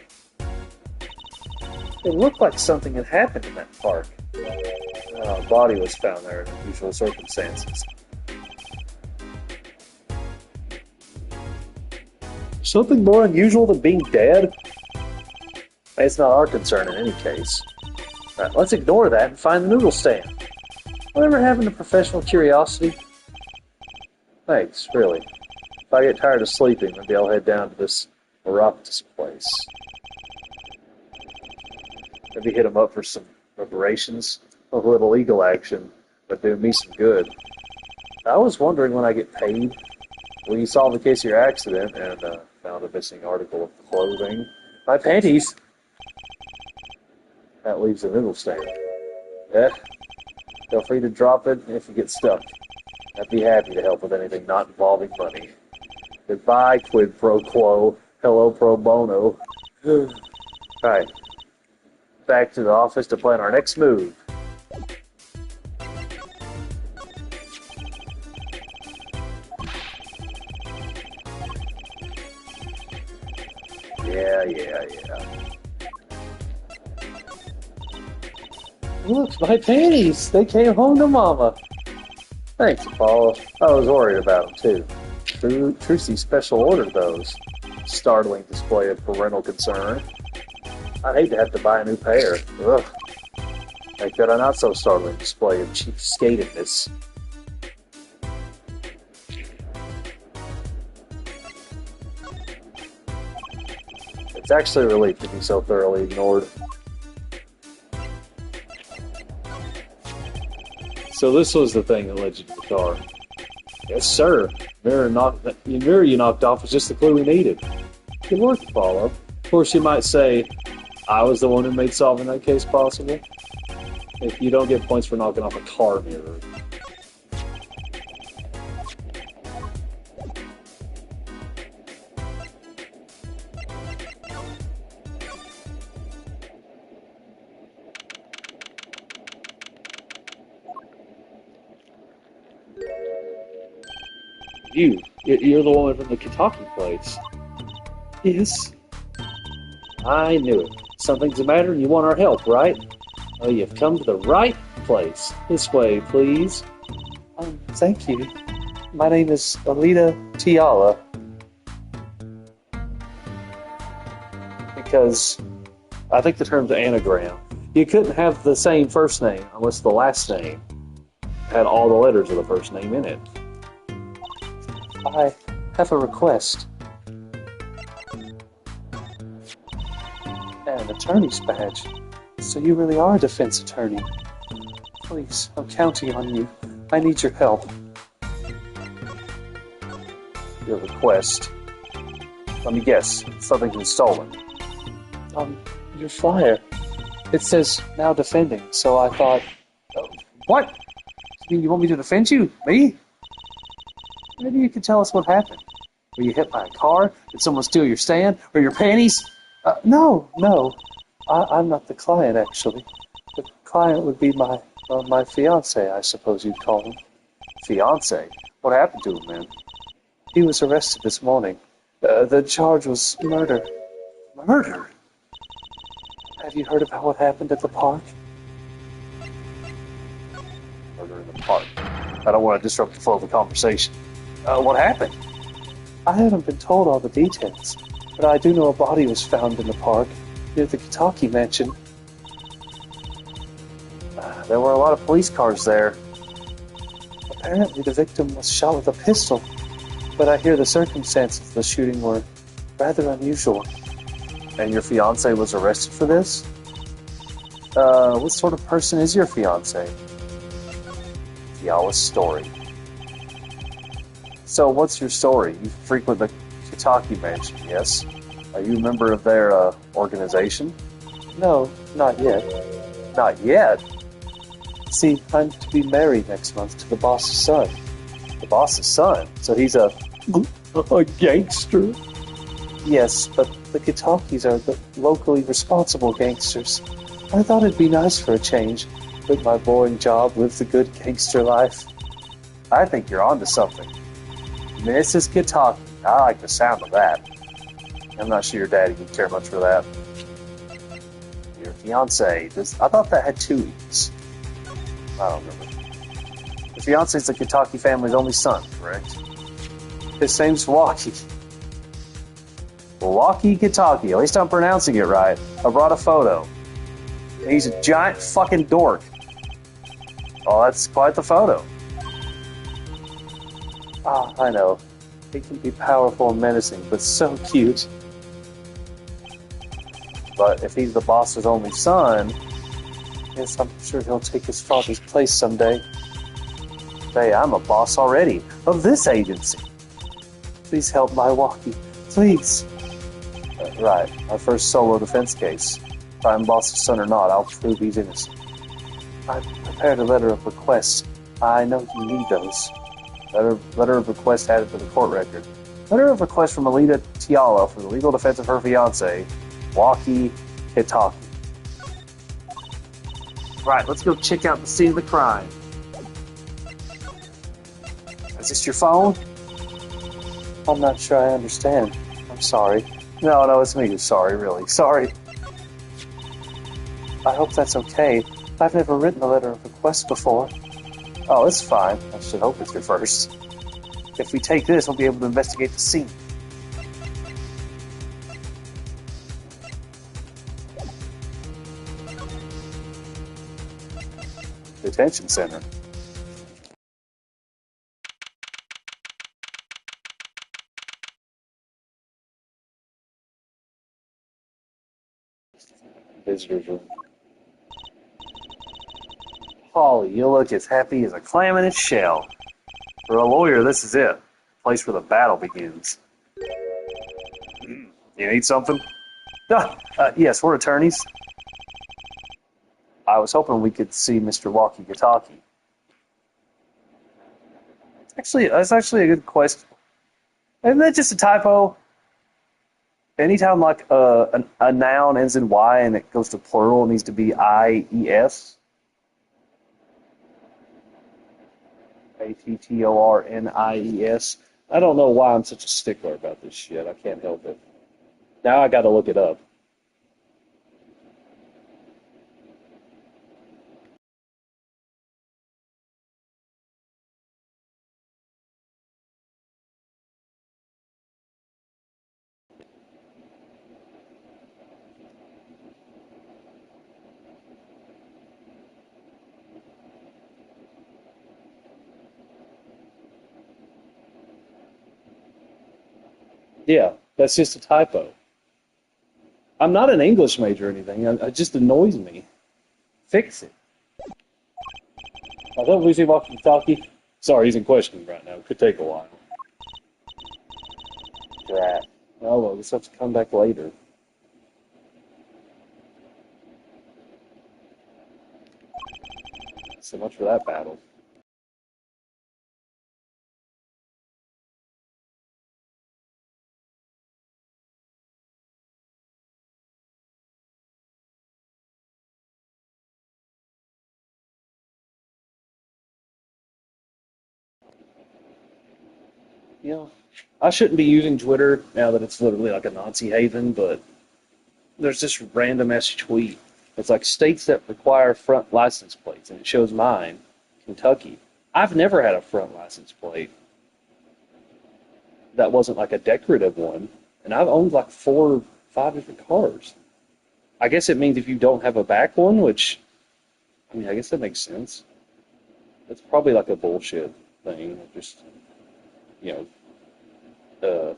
It looked like something had happened in that park. A body was found there in unusual circumstances. Something more unusual than being dead? It's not our concern in any case. Right, let's ignore that and find the noodle stand. Whatever happened to professional curiosity? Thanks, really. If I get tired of sleeping, maybe I'll head down to this Maractus place. Maybe hit him up for some reparations. A little legal action would do me some good. I was wondering when I get paid. When you solved the case of your accident and found a missing article of clothing. My panties! That leaves a noodle stand. Feel free to drop it if you get stuck. I'd be happy to help with anything not involving money. Goodbye, quid pro quo. Hello, pro bono. Alright. Back to the office to plan our next move. Yeah. Look, my panties! They came home to Mama. Thanks, Apollo. I was worried about them, too. Trucy special ordered those. Startling display of parental concern. I'd hate to have to buy a new pair. Ugh. Make that a not-so-startling display of cheapskatedness. It's actually a relief to be so thoroughly ignored. So this was the thing that led you to the car. Yes, sir. The mirror you knocked off was just the clue we needed. Good work, Apollo. Of course, you might say, I was the one who made solving that case possible. If you don't get points for knocking off a car mirror. You're the woman from the Kentucky place. Yes. I knew it. Something's the matter and you want our help, right? Oh, you've come to the right place. This way, please. Thank you. My name is Alita Tiala. Because I think the term's anagram. You couldn't have the same first name unless the last name had all the letters of the first name in it. I have a request. An attorney's badge. So you really are a defense attorney. Please, I'm counting on you. I need your help. Your request. Let me guess. Something's been stolen. Your flyer. It says, now defending, so I thought... What? You want me to defend you? Me? Maybe you could tell us what happened. Were you hit by a car? Did someone steal your stand? Or your panties? No. I'm not the client, actually. The client would be my fiancé, I suppose you'd call him. Fiancé? What happened to him, man? He was arrested this morning. The charge was murder. Murder? Have you heard about what happened at the park? Murder in the park. I don't want to disrupt the flow of the conversation. What happened? I haven't been told all the details, but I do know a body was found in the park near the Kentucky mansion. There were a lot of police cars there. Apparently the victim was shot with a pistol, but I hear the circumstances of the shooting were rather unusual. And your fiancé was arrested for this? What sort of person is your fiancé? Tiala's story. So what's your story? You frequent the Kentucky mansion, yes? Are you a member of their organization? No, not yet. Not yet? See, I'm to be married next month to the boss's son. The boss's son? So he's a gangster? Yes, but the Kentuckys are the locally responsible gangsters. I thought it'd be nice for a change. Quit my boring job, live the good gangster life. I think you're onto something. Mrs. Kentucky. I like the sound of that. I'm not sure your daddy would care much for that. Your fiancé. I thought that had two E's. I don't remember. The fiancé's the Kentucky family's only son, correct? His name's Walkie. Walkie Kentucky. At least I'm pronouncing it right. I brought a photo. And he's a giant fucking dork. Oh, that's quite the photo. Ah, I know. He can be powerful and menacing, but so cute. But if he's the boss's only son, yes, I'm sure he'll take his father's place someday. Hey, I'm a boss already of this agency. Please help my Walkie. Please. Right, our first solo defense case. If I'm boss's son or not, I'll prove he's innocent. I prepared a letter of request. I know you need those. Letter of request added to the court record. Letter of request from Alita Tiala for the legal defense of her fiancé, Walkie Kentucky. Right, let's go check out the scene of the crime. Is this your phone? I'm not sure I understand. I'm sorry. No, it's me who's sorry, really. Sorry. I hope that's okay. I've never written a letter of request before. Oh, it's fine. I should hope it's your first. If we take this, we'll be able to investigate the scene. Detention center. Visitor's room. Polly, you look as happy as a clam in its shell. For a lawyer, this is it. Place where the battle begins. You need something? Yes, we're attorneys. I was hoping we could see Mr. Walkie-Talkie. Actually, that's actually a good question. Isn't that just a typo? Anytime like a noun ends in Y and it goes to plural, it needs to be I-E-S. A-T-T-O-R-N-I-E-S. I don't know why I'm such a stickler about this shit. I can't help it. Now I gotta look it up. Yeah, that's just a typo. I'm not an English major or anything. It just annoys me. Fix it. I thought we see walkie-talkie. Sorry, he's in questioning right now. It could take a while. Drat. Oh, well, we'll just have to come back later. So much for that battle. You know, I shouldn't be using Twitter now that it's literally like a Nazi haven, but there's this random ass tweet. It's like states that require front license plates, and it shows mine, Kentucky. I've never had a front license plate that wasn't like a decorative one, and I've owned like 4 or 5 different cars. I guess it means if you don't have a back one, which, I mean, I guess that makes sense. That's probably like a bullshit thing. Just, you know, they're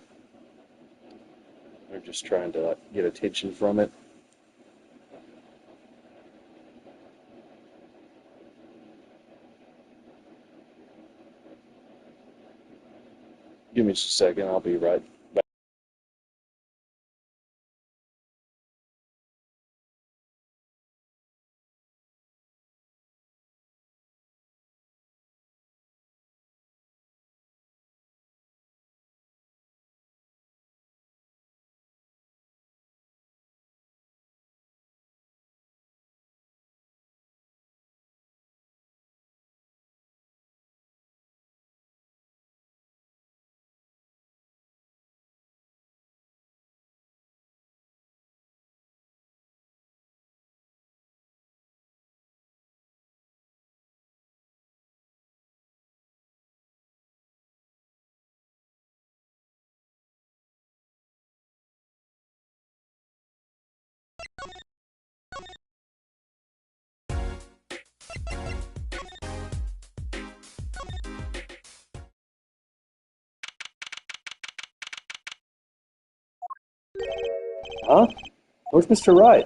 just trying to like, get attention from it. Give me just a second. I'll be right back. Huh? Where's Mr. Wright?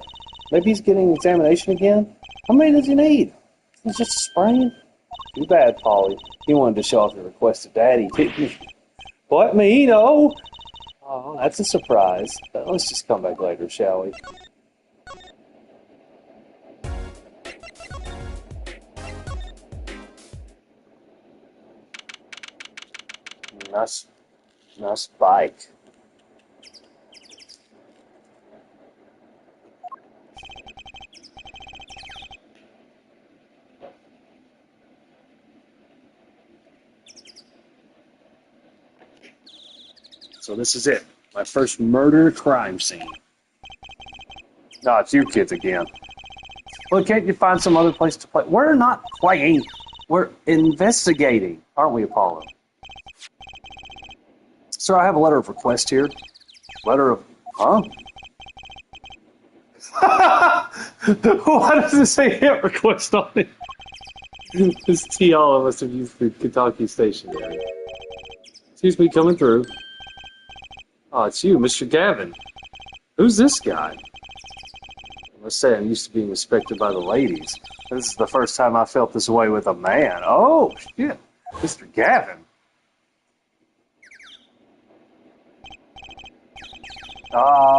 Maybe he's getting an examination again? How many does he need? It's just a sprain? Too bad, Polly. He wanted to show off your request to Daddy, didn't he? What, me? No? Oh, that's a surprise. Let's just come back later, shall we? Nice, nice bike. So this is it. My first murder crime scene. No, it's you kids again. Well, can't you find some other place to play? We're not playing. We're investigating, aren't we, Apollo? Sir, I have a letter of request here. Letter of... Huh? Why does it say hit request on it? This T.L. must have used the Kentucky station area. Excuse me, coming through. Oh, it's you, Mr. Gavin. Who's this guy? I must say I'm used to being respected by the ladies. This is the first time I felt this way with a man. Oh, shit. Mr. Gavin.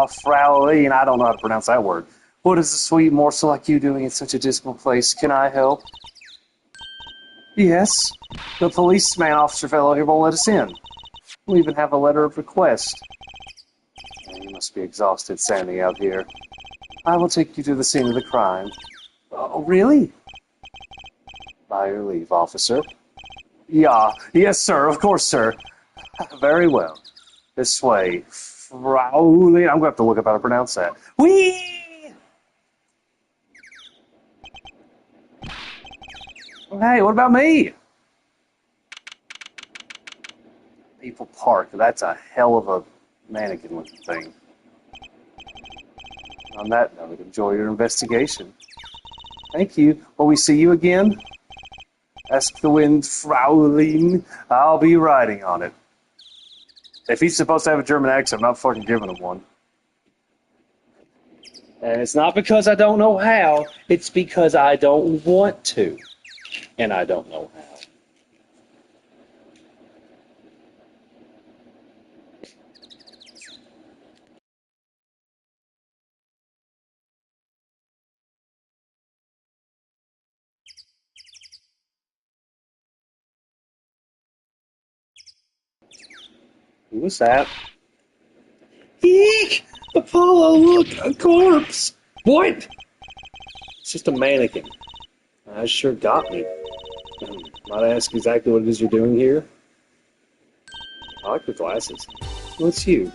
Ah, Fraulein, I don't know how to pronounce that word. What is a sweet morsel like you doing in such a dismal place? Can I help? Yes. The policeman officer fellow here won't let us in. We even have a letter of request. Oh, you must be exhausted standing out here. I will take you to the scene of the crime. Oh, really? By your leave, officer. Yeah, yes, sir, of course, sir. Very well. This way. Fraulein, I'm going to have to look up how to pronounce that. Whee! Hey, what about me? People Park, that's a hell of a mannequin-looking thing. On that note, enjoy your investigation. Thank you. Will we see you again? Ask the wind, Fraulein. I'll be riding on it. If he's supposed to have a German accent, I'm not fucking giving him one. And it's not because I don't know how, it's because I don't want to. And I don't know how. Who was that? Eek! Apollo, look! A corpse! What? It's just a mannequin. That sure got me. Might I ask exactly what it is you're doing here? I like the glasses. What's you?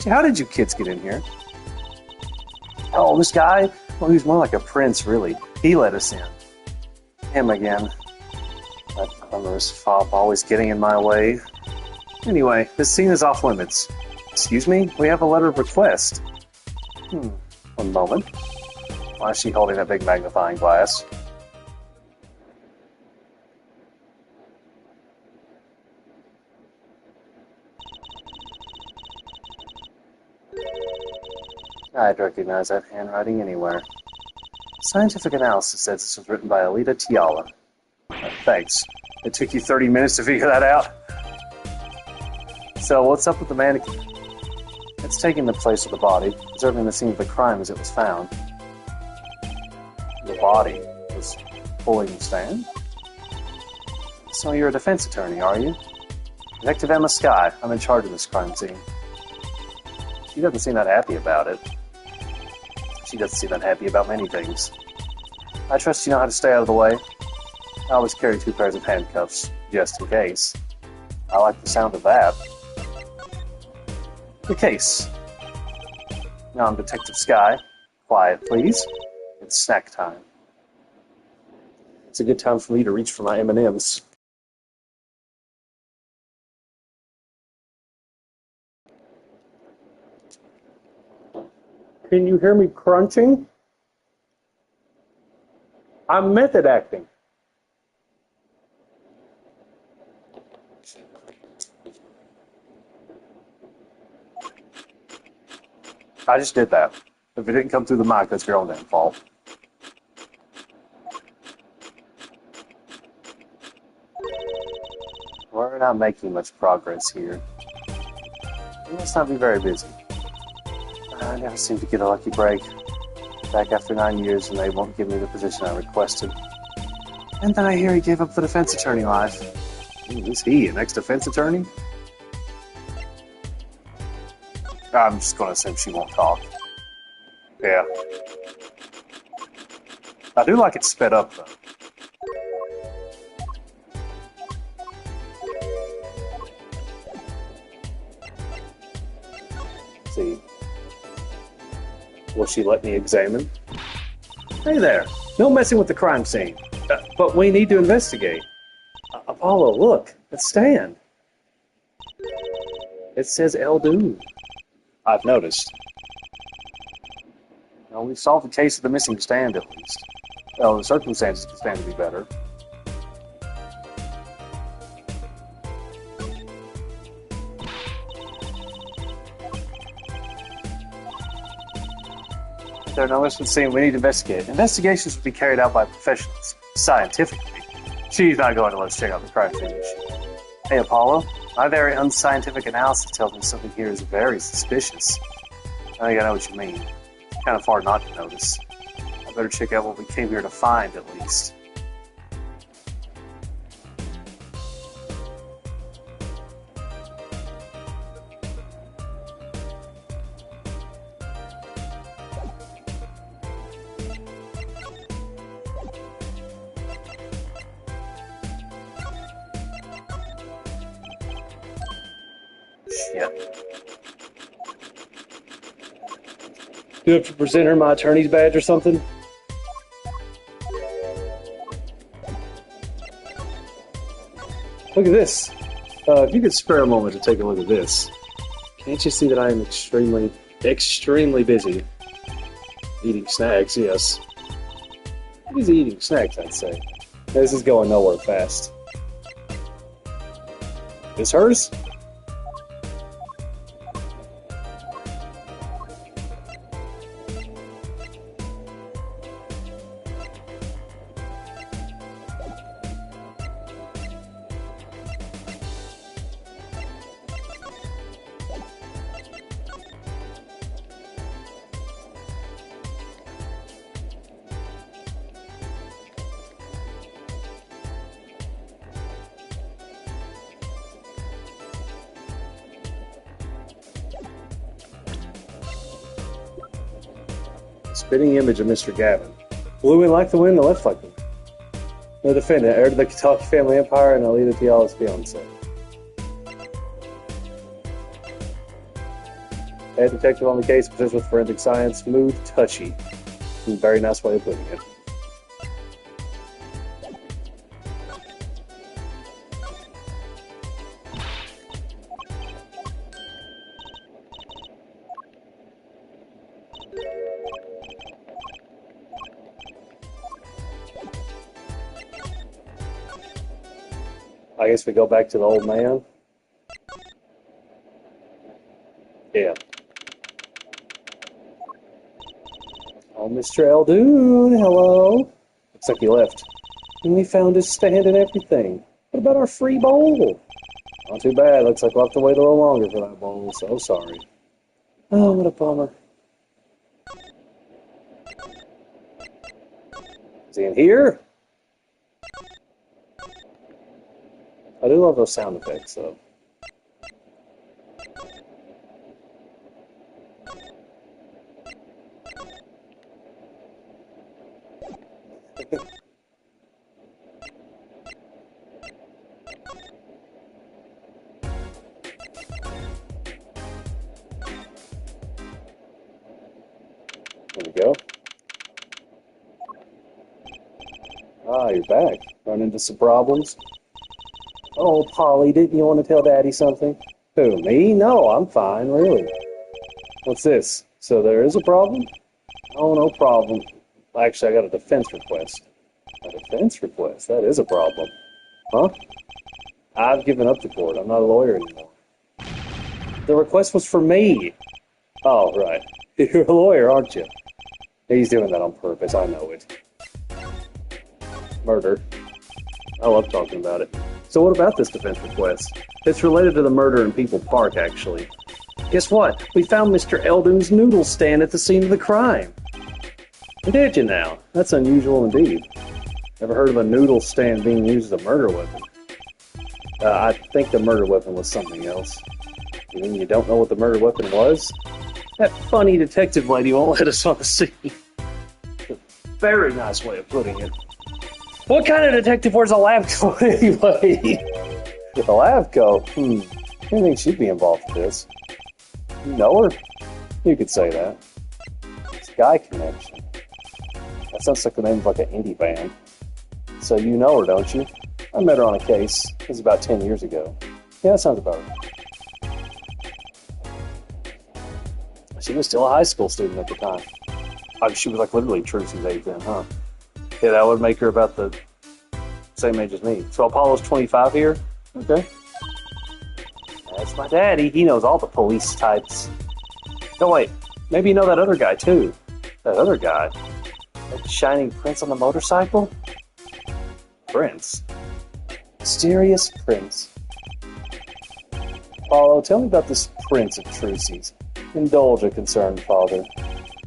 So how did you kids get in here? Oh, this guy? Well, he's more like a prince, really. He let us in. Him again. That glamorous fop always getting in my way. Anyway, this scene is off limits. Excuse me? We have a letter of request. One moment. Why is she holding that big magnifying glass? I'd recognize that handwriting anywhere. Scientific analysis says this was written by Alita Tiala. Thanks. It took you 30 minutes to figure that out? So, what's up with the mannequin? It's taking the place of the body, preserving the scene of the crime as it was found. The body was pulling stand? So you're a defense attorney, are you? Detective Emma Skye. I'm in charge of this crime scene. She doesn't seem that happy about it. She doesn't seem that happy about many things. I trust you know how to stay out of the way. I always carry 2 pairs of handcuffs, just in case. I like the sound of that. The case. Now I'm Detective Skye. Quiet, please. It's snack time. It's a good time for me to reach for my M&Ms. Can you hear me crunching? I'm method acting. I just did that. If it didn't come through the mic, that's your own damn fault. We're not making much progress here. We must not be very busy. I never seem to get a lucky break. Back after 9 years and they won't give me the position I requested. And then I hear he gave up the defense attorney life. Who's he, an ex-defense attorney? I'm just going to assume she won't talk. Yeah. I do like it sped up, though. Let's see. Will she let me examine? Hey there. No messing with the crime scene. But we need to investigate. Apollo, look. That stand. It says El Dude. I've noticed. Well, we've solved the case of the missing stand, at least. Well, the circumstances can stand to be better. There are no missing scene. We need to investigate. Investigations would be carried out by professionals, scientifically. She's not going to let us check out the crime scene, is she? Hey, Apollo. My very unscientific analysis tells me something here is very suspicious. I think I know what you mean. It's kind of hard not to notice. I better check out what we came here to find, at least. Shit. Do I have to present her my attorney's badge or something? Look at this. If you could spare a moment to take a look at this. Can't you see that I am extremely, extremely busy? Eating snacks, yes. Busy eating snacks, I'd say. This is going nowhere fast. This hers? Spitting image of Mr. Gavin. Blew in like the wind, left like the wind. No defendant, heir to the Kentucky family empire and Alita Tiala's fiance. Head detective on the case, obsessed with forensic science, smooth, touchy. Very nice way of putting it. I guess we go back to the old man. Yeah. Oh, Mr. Eldoon, hello. Looks like he left. And we found his stand and everything. What about our free bowl? Not too bad. Looks like we'll have to wait a little longer for that bowl. So sorry. Oh, what a bummer. Is he in here? I do love those sound effects, though. There we go. Ah, you're back. Run into some problems? Oh, Polly, didn't you want to tell Daddy something? Who, me? No, I'm fine, really. What's this? So there is a problem? Oh, no problem. Actually, I got a defense request. A defense request? That is a problem. Huh? I've given up the court. I'm not a lawyer anymore. The request was for me. Oh, right. You're a lawyer, aren't you? He's doing that on purpose. I know it. Murder. I love talking about it. So what about this defense request? It's related to the murder in People Park, actually. Guess what? We found Mr. Eldoon's noodle stand at the scene of the crime. Did you now? That's unusual indeed. Never heard of a noodle stand being used as a murder weapon. I think the murder weapon was something else. You mean you don't know what the murder weapon was? That funny detective lady won't let us on the scene. A very nice way of putting it. What kind of detective wears a lab coat anyway? With a lab coat? I think she'd be involved with this. You know her? You could say that. Sky Connection. That sounds like the name of like an indie band. So you know her, don't you? I met her on a case. It was about 10 years ago. Yeah, that sounds about right. She was still a high school student at the time. She was like literally Trucy's age then, huh? Yeah, that would make her about the same age as me. So Apollo's 25 here? Okay. That's my daddy. He knows all the police types. No, wait. Maybe you know that other guy, too. That other guy. That shining prince on the motorcycle? Prince? Mysterious prince. Apollo, tell me about this prince of Trucy's. Indulge a concerned father.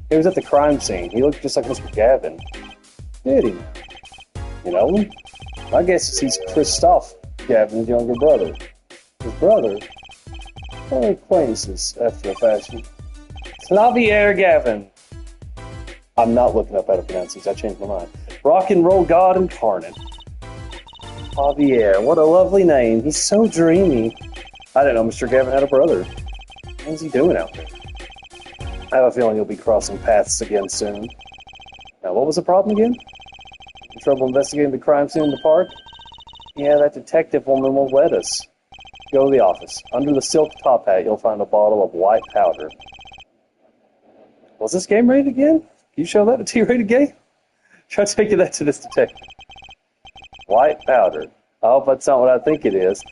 He was at the crime scene. He looked just like Mr. Gavin. Did he? You know him? My guess is he's Christophe, Gavin's younger brother. His brother? They're acquaintances, after a fashion. Xavier Gavin. I'm not looking up how to pronounce these. I changed my mind. Rock and roll god incarnate. Javier, what a lovely name. He's so dreamy. I didn't know Mr. Gavin had a brother. What's he doing out there? I have a feeling he'll be crossing paths again soon. Now, what was the problem again? In trouble investigating the crime scene in the park? Yeah, that detective woman won't let us. Go to the office. Under the silk top hat, you'll find a bottle of white powder. Was this game rated again? Can you show that a T-rated game? Try taking that to this detective. White powder. I hope that's not what I think it is.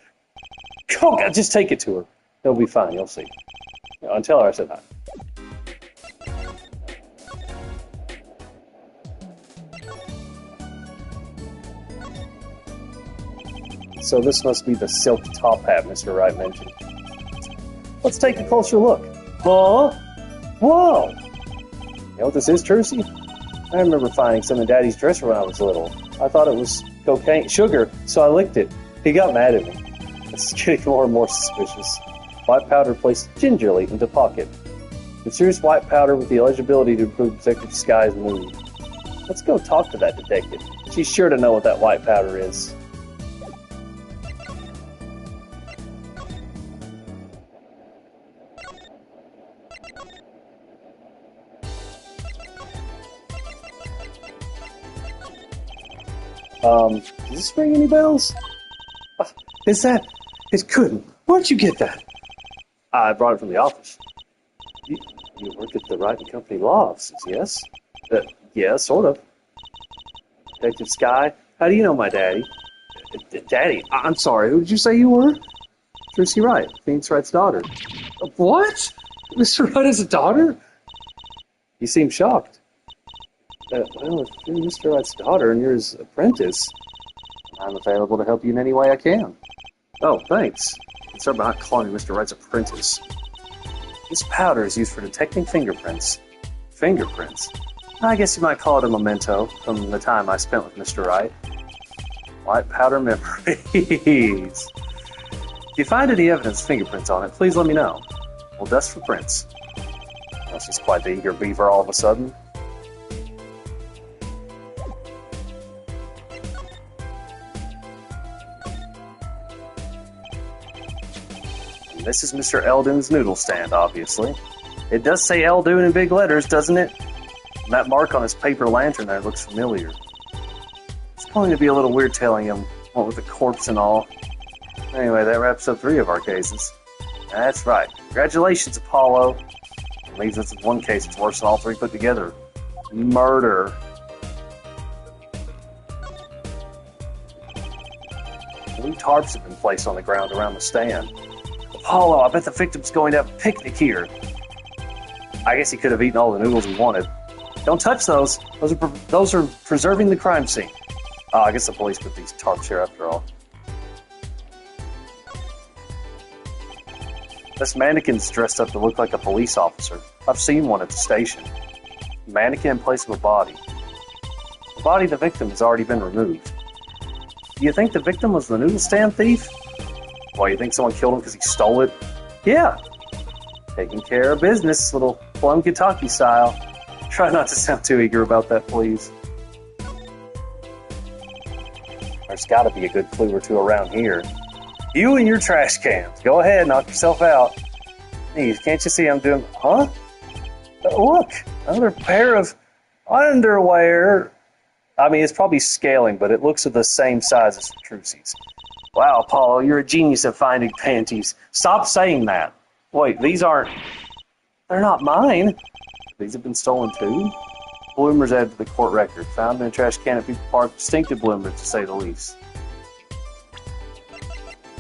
Go, God, just take it to her. It'll be fine, you'll see. And tell her I said hi. So this must be the silk top hat Mr. Wright mentioned. Let's take a closer look. Huh? Whoa! You know what this is, Trucy? I remember finding some in Daddy's dresser when I was little. I thought it was cocaine, sugar, so I licked it. He got mad at me. This is getting more and more suspicious. White powder placed gingerly into pocket. Mysterious white powder with the eligibility to improve Detective Sky's mood. Let's go talk to that detective. She's sure to know what that white powder is. Does this ring any bells? Is that... It couldn't. Where'd you get that? I brought it from the office. You work at the Wright & Company law offices, yes? Yeah, sort of. Detective Sky, how do you know my daddy? Daddy? I'm sorry, who did you say you were? Trucy Wright, Phoenix Wright's daughter. What? Mr. Wright has a daughter? You seem shocked. Well, if you're Mr. Wright's daughter and you're his apprentice, I'm available to help you in any way I can. Oh, thanks. I'm sorry about not calling you Mr. Wright's apprentice. This powder is used for detecting fingerprints. Fingerprints? I guess you might call it a memento from the time I spent with Mr. Wright. White powder memories. If you find any evidence of fingerprints on it, please let me know. We'll dust for prints. Well, she's quite the eager beaver all of a sudden. This is Mr. Eldon's noodle stand, obviously. It does say Eldon in big letters, doesn't it? And that mark on his paper lantern there looks familiar. It's going to be a little weird telling him what with the corpse and all. Anyway, that wraps up 3 of our cases. That's right. Congratulations, Apollo. It leaves us with one case that's worse than all 3 put together. Murder. Blue tarps have been placed on the ground around the stand. Apollo, I bet the victim's going to have a picnic here. I guess he could have eaten all the noodles he wanted. Don't touch those. Those are preserving the crime scene. Oh, I guess the police put these tarps here after all. This mannequin's dressed up to look like a police officer. I've seen one at the station. Mannequin in place of a body. The body of the victim has already been removed. Do you think the victim was the noodle stand thief? Why, you think someone killed him because he stole it? Yeah. Taking care of business, little plum Kentucky style. Try not to sound too eager about that, please. There's got to be a good clue or two around here. You and your trash cans. Go ahead, knock yourself out. Geez, can't you see I'm doing... Huh? Look, another pair of underwear. I mean, it's probably scaling, but it looks of the same size as Trucy's. Wow, Apollo, you're a genius at finding panties. Stop saying that. Wait, these aren't... They're not mine. These have been stolen too? Bloomers added to the court record. Found in a trash can at People Park. Distinctive bloomers, to say the least.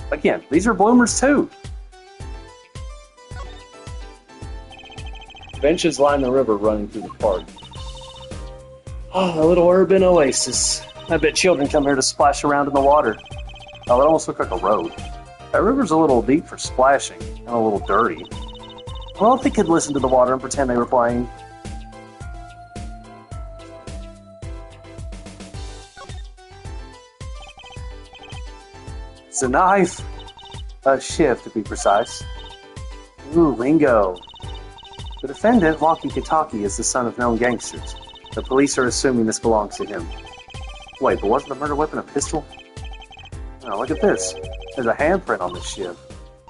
Again, these are bloomers too. Benches line the river running through the park. Oh, a little urban oasis. I bet children come here to splash around in the water. Oh, that almost looks like a road. That river's a little deep for splashing, and a little dirty. Well, if they could listen to the water and pretend they were playing. It's a knife. A shiv, to be precise. Ooh, lingo. The defendant, Walkie Kitaki, is the son of known gangsters. The police are assuming this belongs to him. Wait, but wasn't the murder weapon a pistol? Oh, look at this. There's a handprint on this shiv.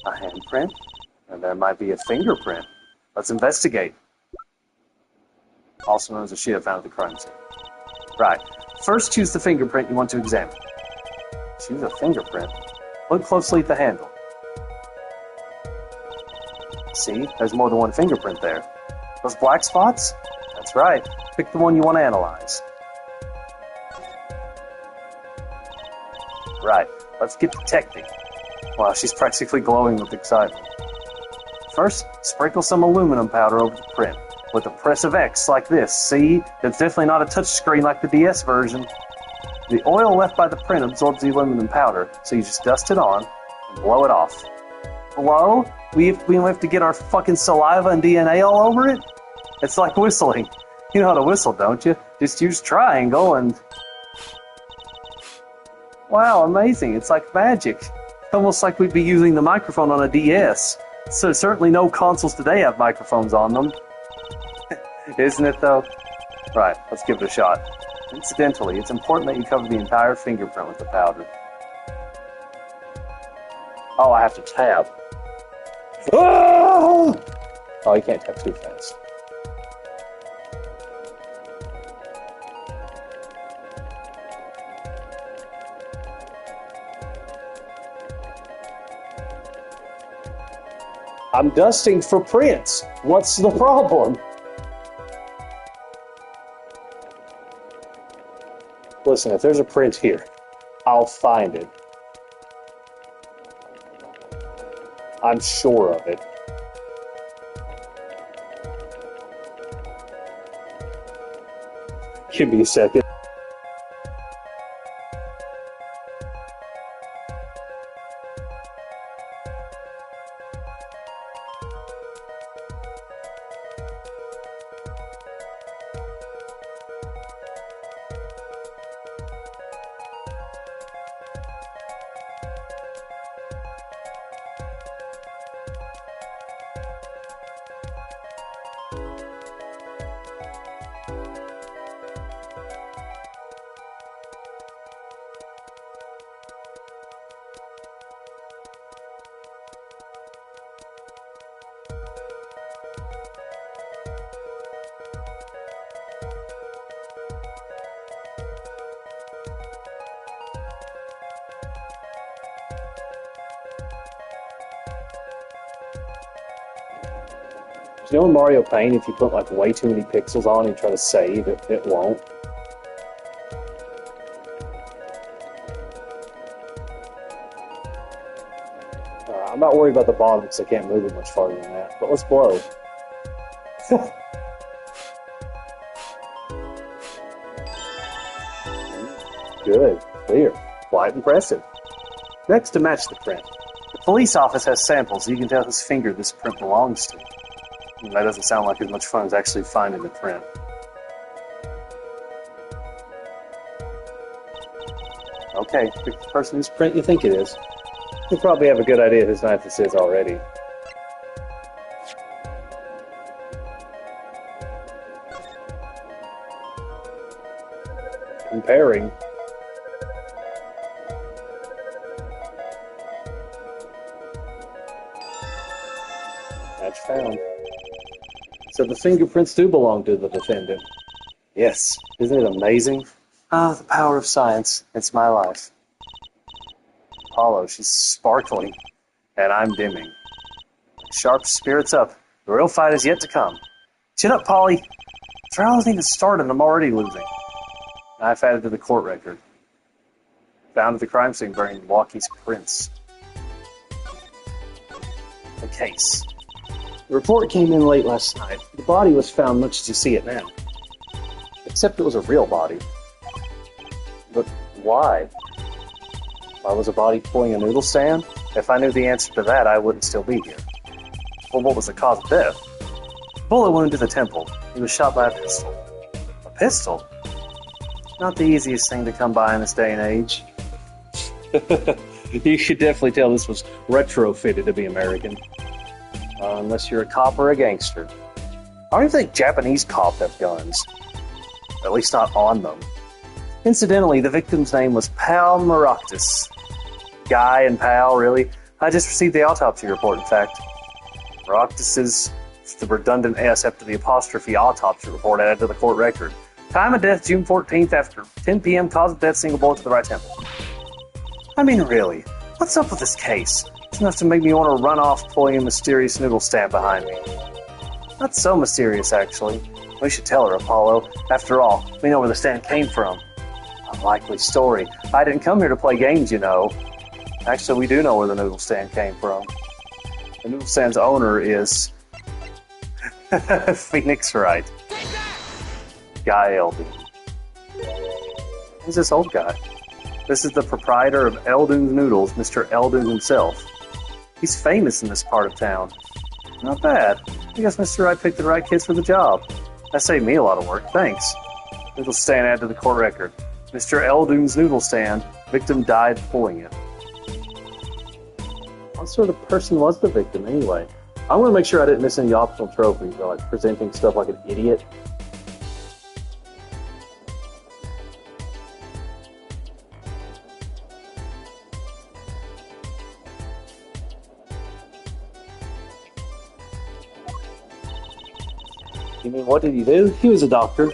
A handprint? And there might be a fingerprint. Let's investigate. Also known as a shiv found at the crime scene. Right. First, choose the fingerprint you want to examine. Choose a fingerprint. Look closely at the handle. See, there's more than one fingerprint there. Those black spots? That's right. Pick the one you want to analyze. Right, let's get detecting. Wow, she's practically glowing with excitement. First, sprinkle some aluminum powder over the print. With a press of X like this. See? It's definitely not a touchscreen like the DS version. The oil left by the print absorbs the aluminum powder, so you just dust it on and blow it off. Blow? We have to get our fucking saliva and DNA all over it? It's like whistling. You know how to whistle, don't you? Just use triangle and... Wow, amazing. It's like magic. Almost like we'd be using the microphone on a DS. So certainly no consoles today have microphones on them. Isn't it, though? Right, let's give it a shot. Incidentally, it's important that you cover the entire fingerprint with the powder. Oh, I have to tap. Oh, you can't tap too fast. I'm dusting for prints. What's the problem? Listen, if there's a print here, I'll find it. I'm sure of it. Give me a second. You know in Mario Paint, if you put like way too many pixels on and try to save, it won't. I'm not worried about the bottom because I can't move it much farther than that. But let's blow. Good. Clear. Quite impressive. Next, to match the print. The police office has samples, so you can tell whose finger this print belongs to. That doesn't sound like as much fun as actually finding the print. Okay, pick the person whose print you think it is. You probably have a good idea whose knife this is already. Comparing. Match found. So the fingerprints do belong to the defendant. Yes, isn't it amazing? Ah, the power of science. It's my life. Apollo, she's sparkling, and I'm dimming. Sharp spirits up. The real fight is yet to come. Chin up, Polly. Trials need to start, and I'm already losing. Knife added to the court record. Found at the crime scene bearing Milwaukee's prints. The case. The report came in late last night. The body was found much as you see it now. Except it was a real body. But why? Why was a body pulling a noodle stand? If I knew the answer to that, I wouldn't still be here. Well, what was the cause of death? Bullet wound to the temple. He was shot by a pistol. A pistol? Not the easiest thing to come by in this day and age. You could definitely tell this was retrofitted to be American. Unless you're a cop or a gangster. I don't even think Japanese cops have guns. At least not on them. Incidentally, the victim's name was Pal Maroctis. Guy and Pal, really? I just received the autopsy report, in fact. Maroctis is the redundant S after the apostrophe autopsy report added to the court record. Time of death, June 14th, after 10 p.m. Cause of death, single bullet to the right temple. I mean, really, what's up with this case? It's enough to make me want to run off pulling a mysterious noodle stand behind me. Not so mysterious, actually. We should tell her, Apollo. After all, we know where the stand came from. Unlikely story. I didn't come here to play games, you know. Actually, we do know where the noodle stand came from. The noodle stand's owner is... Phoenix Wright. Guy Eldon. Who's this old guy? This is the proprietor of Eldon's Noodles, Mr. Eldon himself. He's famous in this part of town. Not bad. I guess Mr. Wright picked the right kids for the job. That saved me a lot of work, thanks. Noodle stand added to the court record. Mr. Eldon's noodle stand. Victim died pulling it. What sort of person was the victim, anyway? I want to make sure I didn't miss any optional trophies, or like presenting stuff like an idiot. You mean, what did he do? He was a doctor.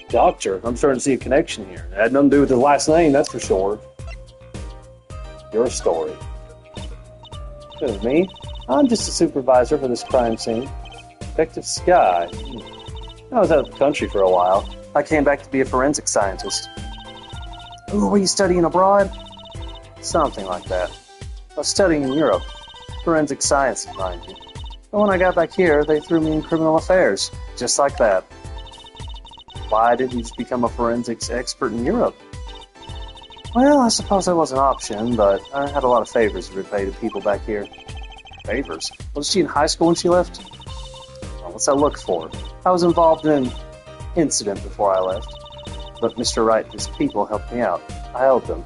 Doctor? I'm starting to see a connection here. It had nothing to do with his last name, that's for sure. Your story. Who, me? I'm just a supervisor for this crime scene. Detective Sky. I was out of the country for a while. I came back to be a forensic scientist. Ooh, were you studying abroad? Something like that. I was studying in Europe. Forensic science, mind you. But when I got back here, they threw me in criminal affairs. Just like that. Why did you just become a forensics expert in Europe? Well, I suppose that was an option, but I had a lot of favors to repay to people back here. Favors? Was she in high school when she left? Well, what's that look for? I was involved in an incident before I left. But Mr. Wright and his people helped me out. I owed them.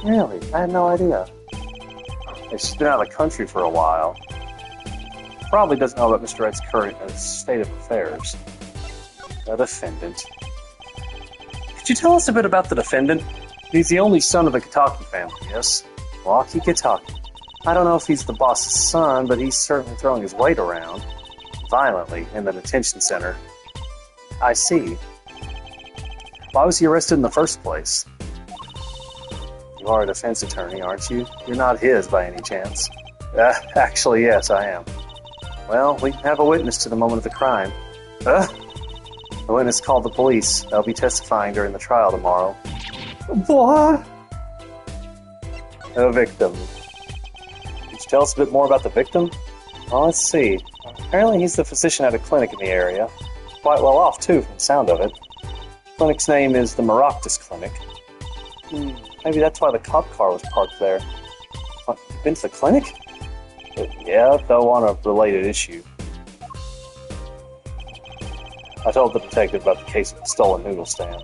Really? I had no idea. If she's been out of the country for a while. Probably doesn't know about Mr. Wright's current state of affairs. The defendant. Could you tell us a bit about the defendant? He's the only son of the Kitaki family, yes? Walkie Kitaki. I don't know if he's the boss's son, but he's certainly throwing his weight around. Violently in the detention center. I see. Why was he arrested in the first place? You are a defense attorney, aren't you? You're not his by any chance. Actually, yes, I am. Well, we have a witness to the moment of the crime. The witness called the police. They'll be testifying during the trial tomorrow. What? The victim. Could you tell us a bit more about the victim? Well, let's see. Apparently he's the physician at a clinic in the area. Quite well off, too, from the sound of it. The clinic's name is the Maroctis Clinic. Maybe that's why the cop car was parked there. What, you've been to the clinic? Yeah, though on a related issue. I told the detective about the case of the stolen noodle stand.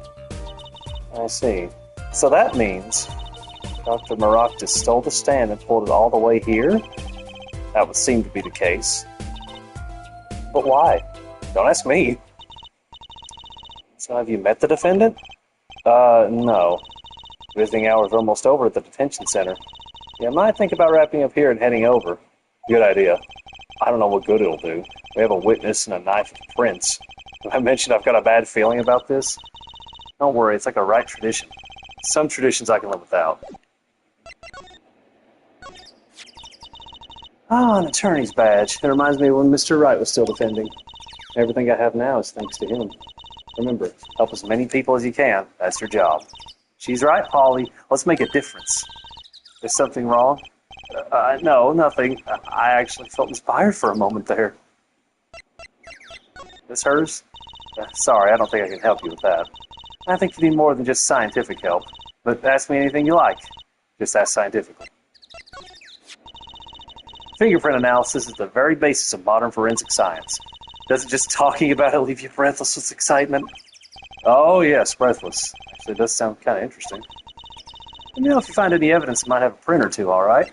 I see. So that means Dr. Maroctis stole the stand and pulled it all the way here? That would seem to be the case. But why? Don't ask me. So have you met the defendant? No. Visiting hours are almost over at the detention center. Yeah, I might think about wrapping up here and heading over. Good idea. I don't know what good it'll do. We have a witness and a knife with prints. Did I mention I've got a bad feeling about this? Don't worry, it's like a right tradition. Some traditions I can live without. Ah, an attorney's badge. It reminds me of when Mr. Wright was still defending. Everything I have now is thanks to him. Remember, help as many people as you can. That's your job. She's right, Polly. Let's make a difference. Is something wrong? No, nothing. I actually felt inspired for a moment there. This hers? Sorry, I don't think I can help you with that. I think you need more than just scientific help. But ask me anything you like. Just ask scientifically. Fingerprint analysis is the very basis of modern forensic science. Doesn't just talking about it leave you breathless with excitement? Oh, yes, breathless. Actually, it does sound kind of interesting. Let me know if you find any evidence it might have a print or two, all right?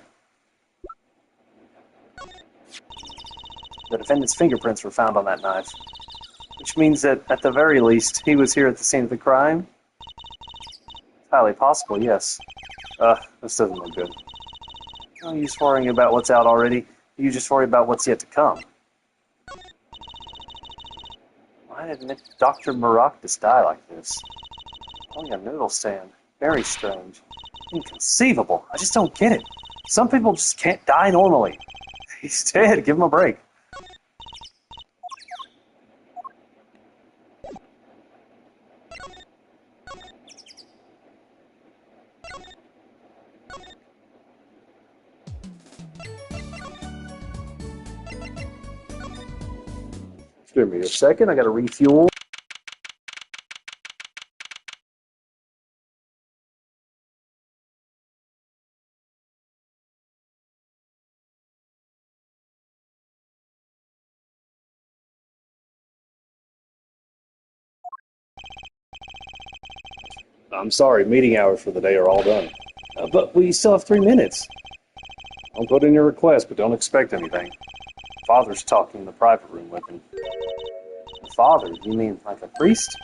The defendant's fingerprints were found on that knife, which means that, at the very least, he was here at the scene of the crime. It's highly possible, yes. This doesn't look good. No use worrying about what's out already. You just worry about what's yet to come. Why did Dr. Maractus die like this? Only a noodle stand. Very strange. Inconceivable. I just don't get it. Some people just can't die normally. He's dead. Give him a break. Give me a second. I got to refuel. I'm sorry, meeting hours for the day are all done. But we still have 3 minutes. I'll put in your request, but don't expect anything. Father's talking in the private room with him. The father? You mean like a priest?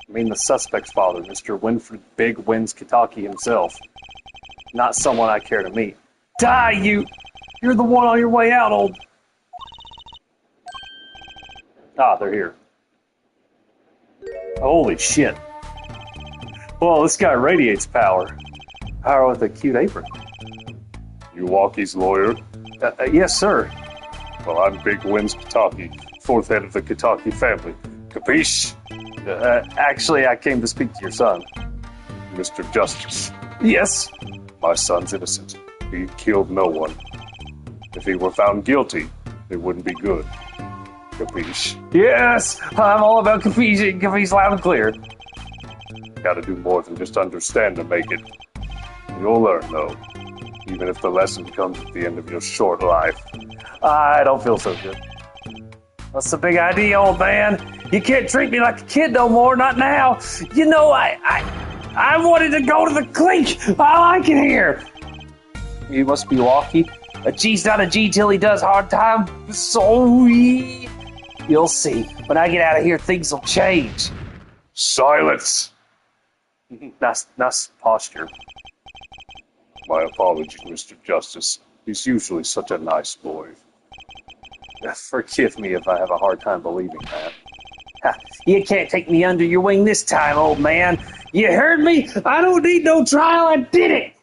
I mean the suspect's father, Mr. Winfred Big Wins Kitaki himself. Not someone I care to meet. Die, you! You're the one on your way out, old... Ah, they're here. Holy shit. Well, this guy radiates power. Power with a cute apron. You Walkie's lawyer? Yes, sir. Well, I'm Big Wins Kitaki, fourth head of the Kitaki family. Capiche? Actually, I came to speak to your son. Mr. Justice. Yes? My son's innocent. He killed no one. If he were found guilty, it wouldn't be good. Capiche? Yes! I'm all about capiche. Capiche loud and clear. Gotta do more than just understand to make it. You'll learn, though. Even if the lesson comes at the end of your short life. I don't feel so good. What's the big idea, old man? You can't treat me like a kid no more, not now. You know, I wanted to go to the clink. I like it here. You must be Walkie. A G's not a G till he does hard time. So you'll see. When I get out of here, things will change. Silence! Nice posture. My apologies, Mr. Justice. He's usually such a nice boy. Forgive me if I have a hard time believing that. Ha, you can't take me under your wing this time, old man. You heard me? I don't need no trial. I did it.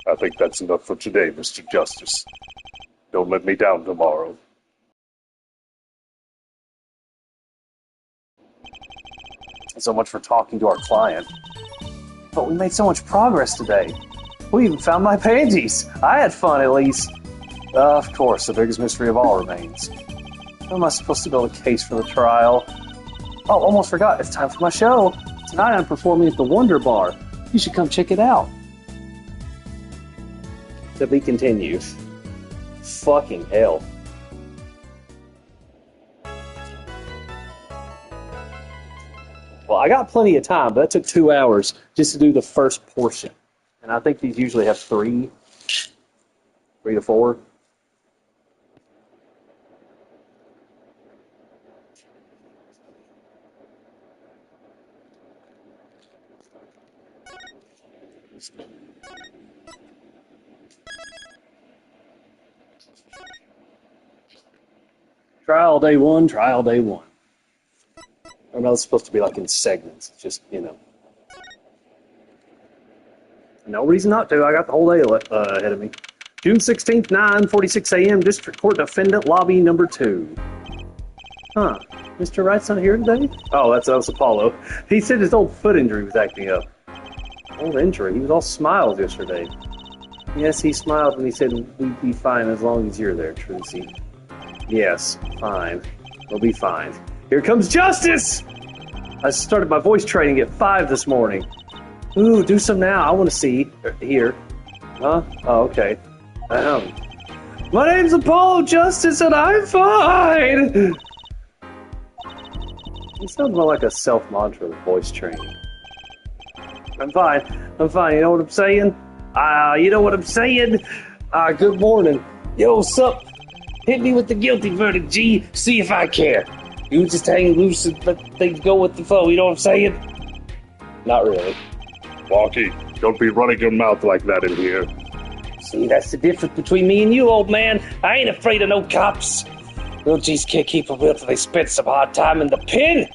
I think that's enough for today, Mr. Justice. Don't let me down tomorrow. So much for talking to our client. But we made so much progress today. We even found my panties. I had fun, at least. Of course, the biggest mystery of all remains. How am I supposed to build a case for the trial? Oh, almost forgot. It's time for my show. Tonight I'm performing at the Wonder Bar. You should come check it out. To be continued. Fucking hell. Well, I got plenty of time, but that took 2 hours just to do the first portion. And I think these usually have 3 to 4. Trial day 1, trial day 1. I know it's supposed to be like in segments. It's just, you know. No reason not to. I got the whole day ahead of me. June 16th, 9:46 a.m., District Court Defendant Lobby number 2. Huh. Mr. Wright's not here today? Oh, that was Apollo. He said his old foot injury was acting up. Old injury? He was all smiles yesterday. Yes, he smiled when he said we'd be fine as long as you're there, Trucy. Yes, fine. We'll be fine. Here comes justice! I started my voice training at 5 this morning. Ooh, do some now. I want to see. Here. Huh? Oh, okay. My name's Apollo Justice and I'm fine! You sound more like a self-mantra with voice training. I'm fine. You know what I'm saying? You know what I'm saying? Good morning. Yo, sup? Hit me with the guilty verdict, G. See if I care. You just hang loose and let things go with the flow, you know what I'm saying? Not really. Walkie, don't be running your mouth like that in here. See, that's the difference between me and you, old man. I ain't afraid of no cops. Little G's can't keep a will till they spend some hard time in the pen.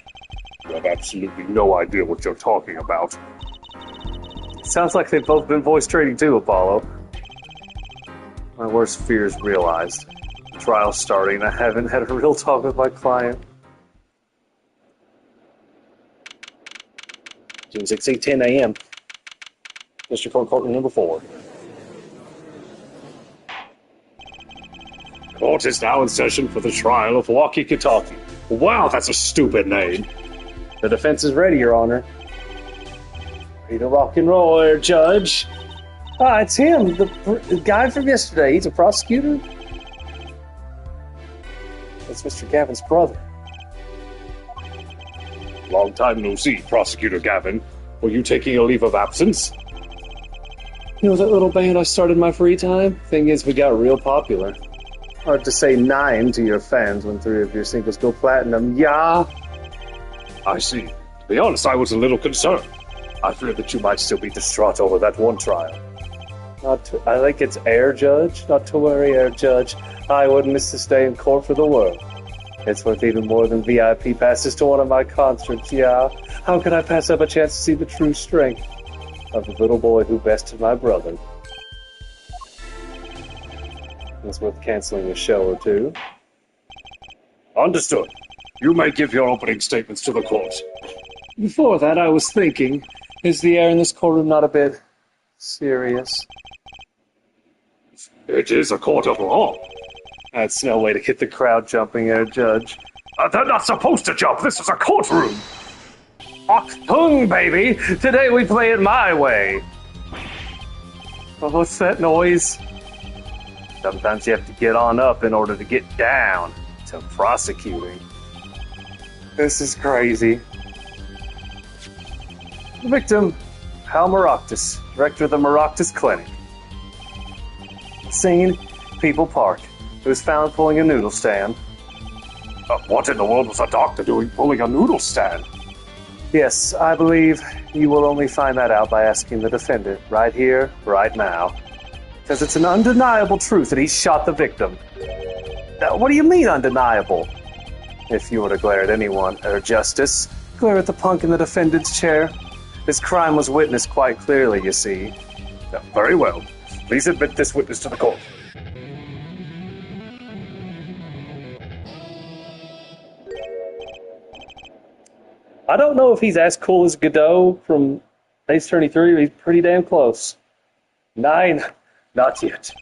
You have absolutely no idea what you're talking about. Sounds like they've both been voice training too, Apollo. My worst fears realized. The trial's starting. I haven't had a real talk with my client. June 16, 10 a.m. District Court Courtroom number 4. Court is now in session for the trial of Walkie Kitaki. Wow, that's a stupid name. The defense is ready, Your Honor. Ready to rock and roll there, Judge. It's him, the guy from yesterday. He's a prosecutor. That's Mr. Gavin's brother. Long time no see, Prosecutor Gavin. Were you taking a leave of absence? You know that little band I started in my free time? Thing is, we got real popular. Hard to say 9 to your fans when 3 of your singles go platinum, yeah? I see. To be honest, I was a little concerned. I feared that you might still be distraught over that one trial. I think it's Air Judge. Not to worry, Air Judge. I wouldn't miss a stay in court for the world. It's worth even more than VIP passes to one of my concerts, yeah. How could I pass up a chance to see the true strength of the little boy who bested my brother? It's worth canceling a show or two. Understood. You may give your opening statements to the court. Before that, I was thinking, is the air in this courtroom not a bit serious? It is a court of law. That's no way to get the crowd jumping, Air Judge. They're not supposed to jump. This is a courtroom. Achtung, baby! Today we play it my way. Oh, what's that noise? Sometimes you have to get on up in order to get down to prosecuting. This is crazy. The victim, Hal Maroctis, director of the Maroctis Clinic. Scene, People Park. He was found pulling a noodle stand. What in the world was a doctor doing pulling a noodle stand? Yes, I believe you will only find that out by asking the defendant, right here, right now. Because it's an undeniable truth that he shot the victim. What do you mean, undeniable? If you were to glare at anyone, or justice, glare at the punk in the defendant's chair. This crime was witnessed quite clearly, you see. Very well. Please admit this witness to the court. I don't know if he's as cool as Godot from Ace Attorney 3, but he's pretty damn close. 9. Not yet.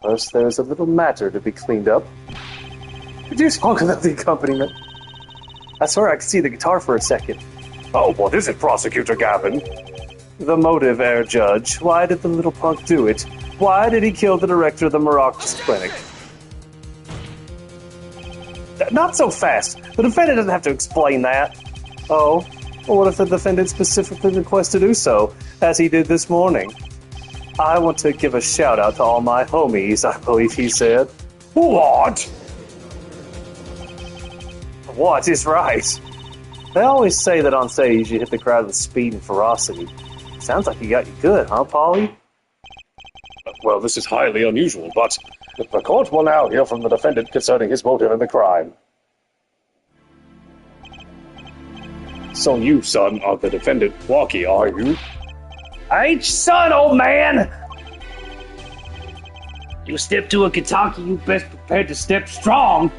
First, there's a little matter to be cleaned up. Could you talk about the accompaniment? I swear I could see the guitar for a second. Oh, what is it, Prosecutor Gavin? The motive, Air Judge. Why did the little punk do it? Why did he kill the director of the Maroctis Clinic? Not so fast. The defendant doesn't have to explain that. Oh, well, what if the defendant specifically requests to do so, as he did this morning? I want to give a shout out to all my homies, I believe he said. What? What is right? They always say that on stage you hit the crowd with speed and ferocity. Sounds like he got you good, huh, Polly? Well, this is highly unusual, but the court will now hear from the defendant concerning his motive in the crime. So you, son, are the defendant, Walkie, are you? I ain't your son, old man! You step to a Kentucky, you best prepared to step strong.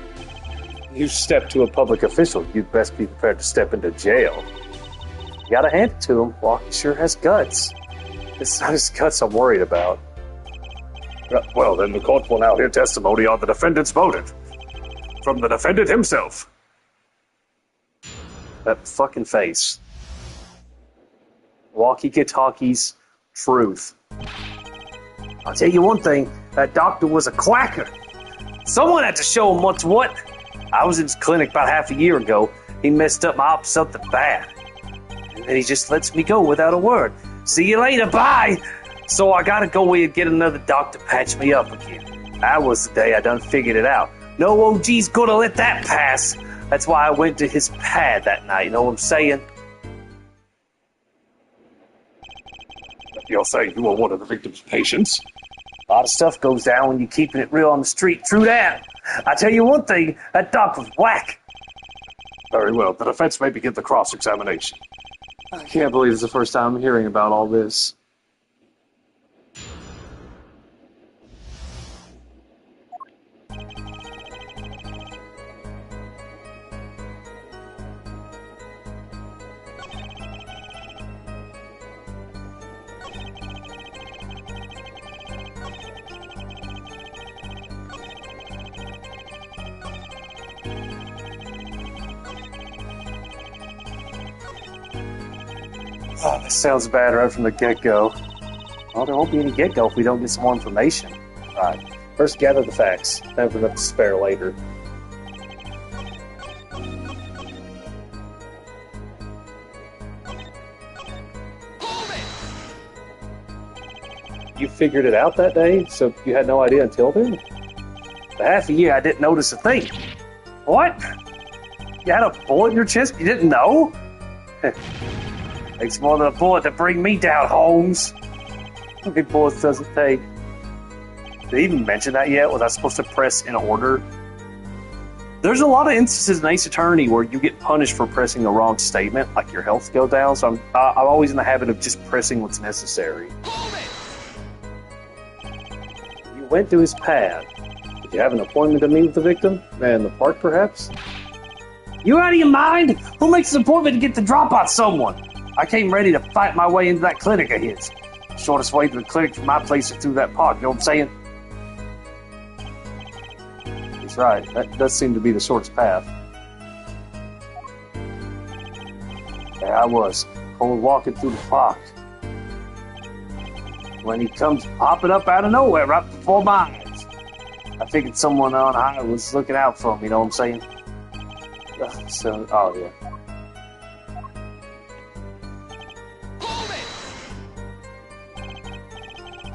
You step to a public official, you'd best be prepared to step into jail. You gotta hand it to him, Walkie sure has guts. It's not his guts I'm worried about. Well, then the court will now hear testimony on the defendant's motive. From the defendant himself. That fucking face. Walkie-talkies truth. I'll tell you one thing, That doctor was a quacker. Someone had to show him what's what. I was in his clinic about half a year ago. He messed up my op something bad. And then he just lets me go without a word. See you later, bye! So I gotta go in and get another doctor to patch me up again. That was the day I done figured it out. No OG's gonna let that pass. That's why I went to his pad that night, you know what I'm saying? You're saying you were one of the victim's patients? A lot of stuff goes down when you're keeping it real on the street. True that. I tell you one thing, that doc was whack. Very well. The defense may begin the cross-examination. I can't believe it's the first time I'm hearing about all this. Oh, this sounds bad right from the get-go. Well, there won't be any get-go if we don't get some more information. Alright, first gather the facts, then for enough to spare later. You figured it out that day, so you had no idea until then? For half a year, I didn't notice a thing. What? You had a bullet in your chest? You didn't know? Takes more than a bullet to bring me down, Holmes. How many bullets does it take? Did they even mention that yet? Was I supposed to press in order? There's a lot of instances in Ace Attorney where you get punished for pressing the wrong statement, like your health goes down, so I'm always in the habit of just pressing what's necessary. You went to his pad. Did you have an appointment to meet with the victim? In the park, perhaps? You out of your mind? Who makes an appointment to get the drop on someone? I came ready to fight my way into that clinic of his. Shortest way to the clinic from my place is through that park, you know what I'm saying? He's right, that does seem to be the shortest path. There I was, cold walking through the park. When he comes popping up out of nowhere right before my eyes. I figured someone on high was looking out for him, you know what I'm saying? So, oh yeah.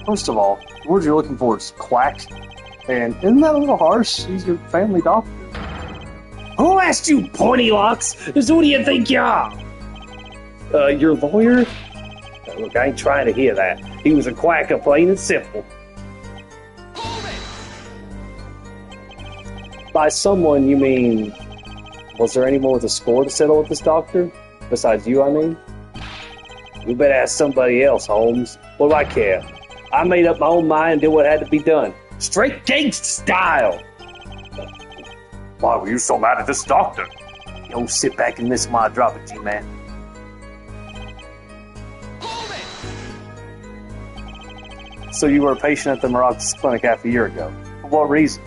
First of all, the word you're looking for is quack. And isn't that a little harsh? He's your family doctor. Who asked you, pointy locks? Who do you think you are? Your lawyer? Look, I ain't trying to hear that. He was a quacker, plain and simple. By someone, you mean... Was there anyone with a score to settle with this doctor? Besides you, I mean? You better ask somebody else, Holmes. What do I care? I made up my own mind and did what had to be done. Straight gangsta style! Why were you so mad at this doctor? Yo, sit back and listen while I drop it, G-Man. So you were a patient at the Maracas clinic half a year ago. For what reason?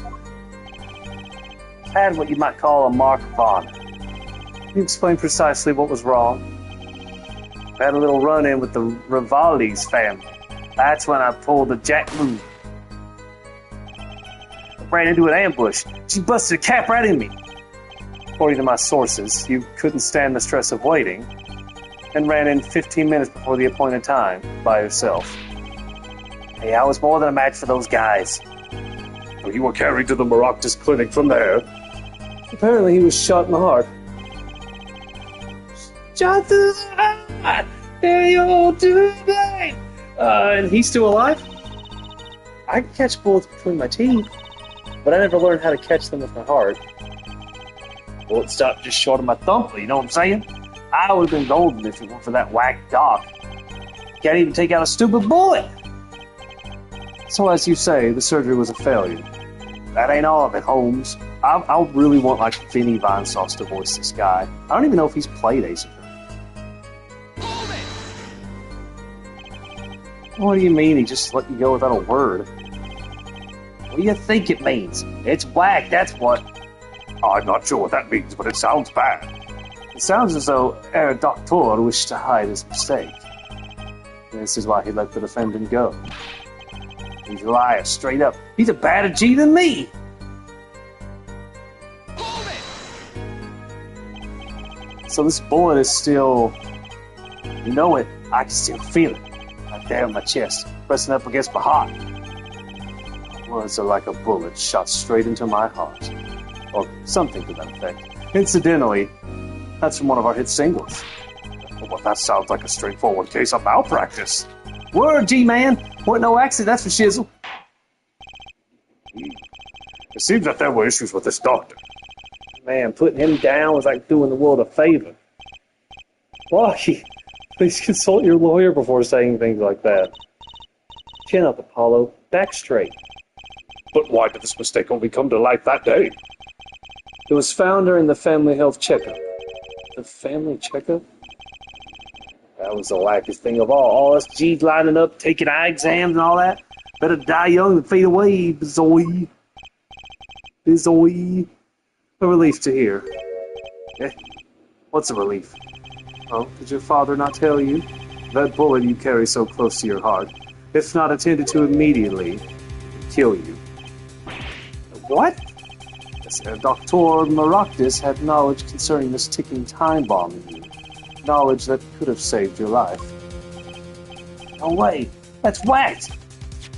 Had what you might call a mark of honor. You explained precisely what was wrong. Had a little run-in with the Rivali's family. That's when I pulled a jack move. I ran into an ambush. She busted a cap right in me. According to my sources, you couldn't stand the stress of waiting and ran in 15 minutes before the appointed time by yourself. Hey, I was more than a match for those guys. So you were carried to the Maracas clinic from there. Apparently he was shot in the heart. Shot through the heart! Hey, oh, today! And he's still alive? I can catch bullets between my teeth, but I never learned how to catch them with my heart. Bullet stopped just short of my thumb, you know what I'm saying? I would have been golden if it weren't for that whack doc. Can't even take out a stupid bullet! So as you say, the surgery was a failure. That ain't all of it, Holmes. I really want, like, Vinny Vinesauce to voice this guy. I don't even know if he's played Ace Attorney. What do you mean he just let you go without a word? What do you think it means? It's whack, that's what. I'm not sure what that means, but it sounds bad. It sounds as though Herr Doctor wished to hide his mistake. This is why he let the defendant go. He's a liar, straight up. He's a badder G than me. So this bullet is still, you know it, I can still feel it. Right there in my chest, pressing up against my heart. Words are like a bullet shot straight into my heart. Or something to that effect. Incidentally, that's from one of our hit singles. Well, that sounds like a straightforward case of malpractice. Word, G-Man! Wasn't no accident, that's for shizzle. It seems that there were issues with this doctor. Man, putting him down was like doing the world a favor. Why? Please consult your lawyer before saying things like that. Chin up, Apollo. Back straight. But why did this mistake only come to light that day? It was found during the family health checkup. The family checkup? That was the wackest thing of all. All us G's lining up, taking eye exams and all that. Better die young than fade away, Bizoy. Bizoy. A relief to hear. Eh? What's a relief? Oh, did your father not tell you? That bullet you carry so close to your heart, if not attended to immediately, will kill you. What? Dr. Maroctis had knowledge concerning this ticking time bomb in you. Knowledge that could have saved your life. No way! That's whacked!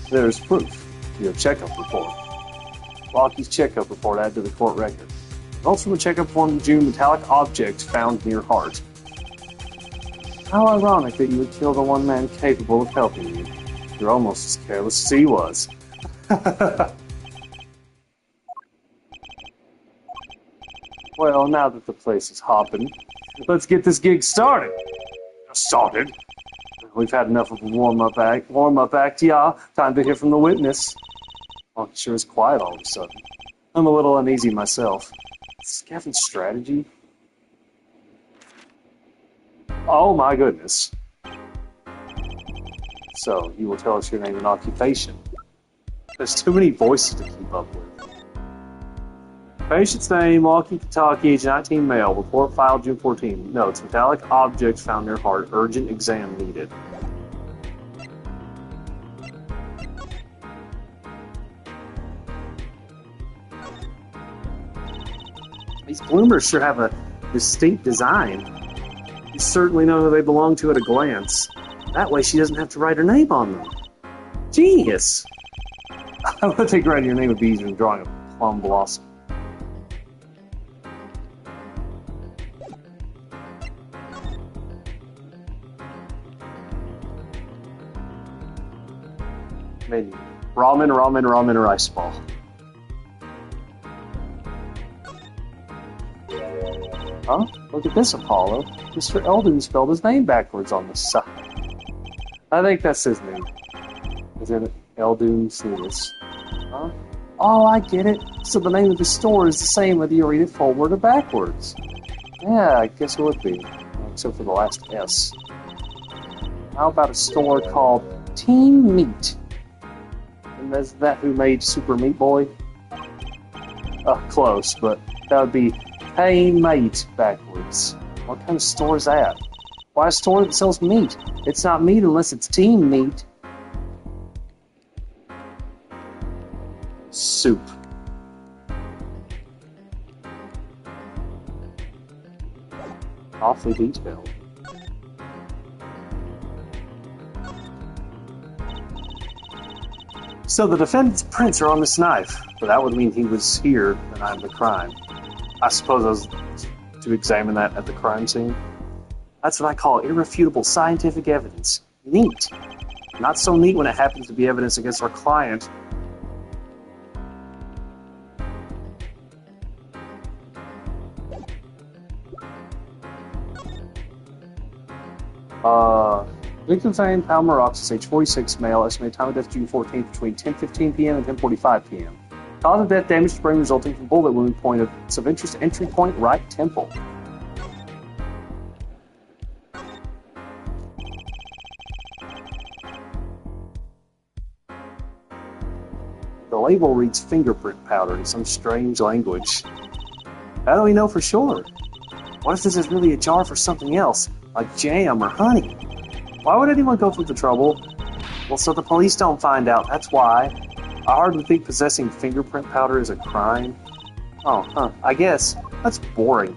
There's proof. Your checkup report. Rocky's checkup report added to the court record. Results from the checkup formed in June, metallic object found near heart. How ironic that you would kill the one man capable of helping you. You're almost as careless as he was. Well, now that the place is hopping, let's get this gig started. Started? We've had enough of a warm-up act, yeah. Time to hear from the witness. Oh, it sure is quiet all of a sudden. I'm a little uneasy myself. Is Gavin's strategy? Oh my goodness. So, you will tell us your name and occupation. There's too many voices to keep up with. Patient's name, walkie-talkie, age 19 male, report filed June 14. Notes, metallic object found near heart, urgent exam needed. These bloomers sure have a distinct design. You certainly know who they belong to at a glance. That way she doesn't have to write her name on them. Genius! I would think writing your name would be easier than drawing a plum blossom. Menu. Ramen, rice ball. Huh? Look at this, Apollo. Mr. Eldon spelled his name backwards on the side. I think that's his name. Isn't it? Eldon Sneedus. Huh? Oh, I get it. So the name of the store is the same whether you read it forward or backwards. Yeah, I guess it would be. Except for the last S. How about a store called Team Meat? And is that who made Super Meat Boy? Close, but that would be Team Meat backwards. What kind of store is that? Why a store that sells meat? It's not meat unless it's Team Meat. Soup. Awfully detailed. So the defendant's prints are on this knife, but that would mean he was here the night of the crime. I suppose I was to examine that at the crime scene. That's what I call irrefutable scientific evidence. Neat. Not so neat when it happens to be evidence against our client. Victim named Palmer Roxas, age 46, male, estimated time of death June 14th between 10:15 p.m. and 10:45 p.m. Cause of death, damage to brain resulting from bullet wound, point of interest, entry point, right temple. The label reads fingerprint powder in some strange language. How do we know for sure? What if this is really a jar for something else, like jam or honey? Why would anyone go through the trouble? Well, so the police don't find out, that's why. I hardly think possessing fingerprint powder is a crime. Oh, huh, I guess. That's boring.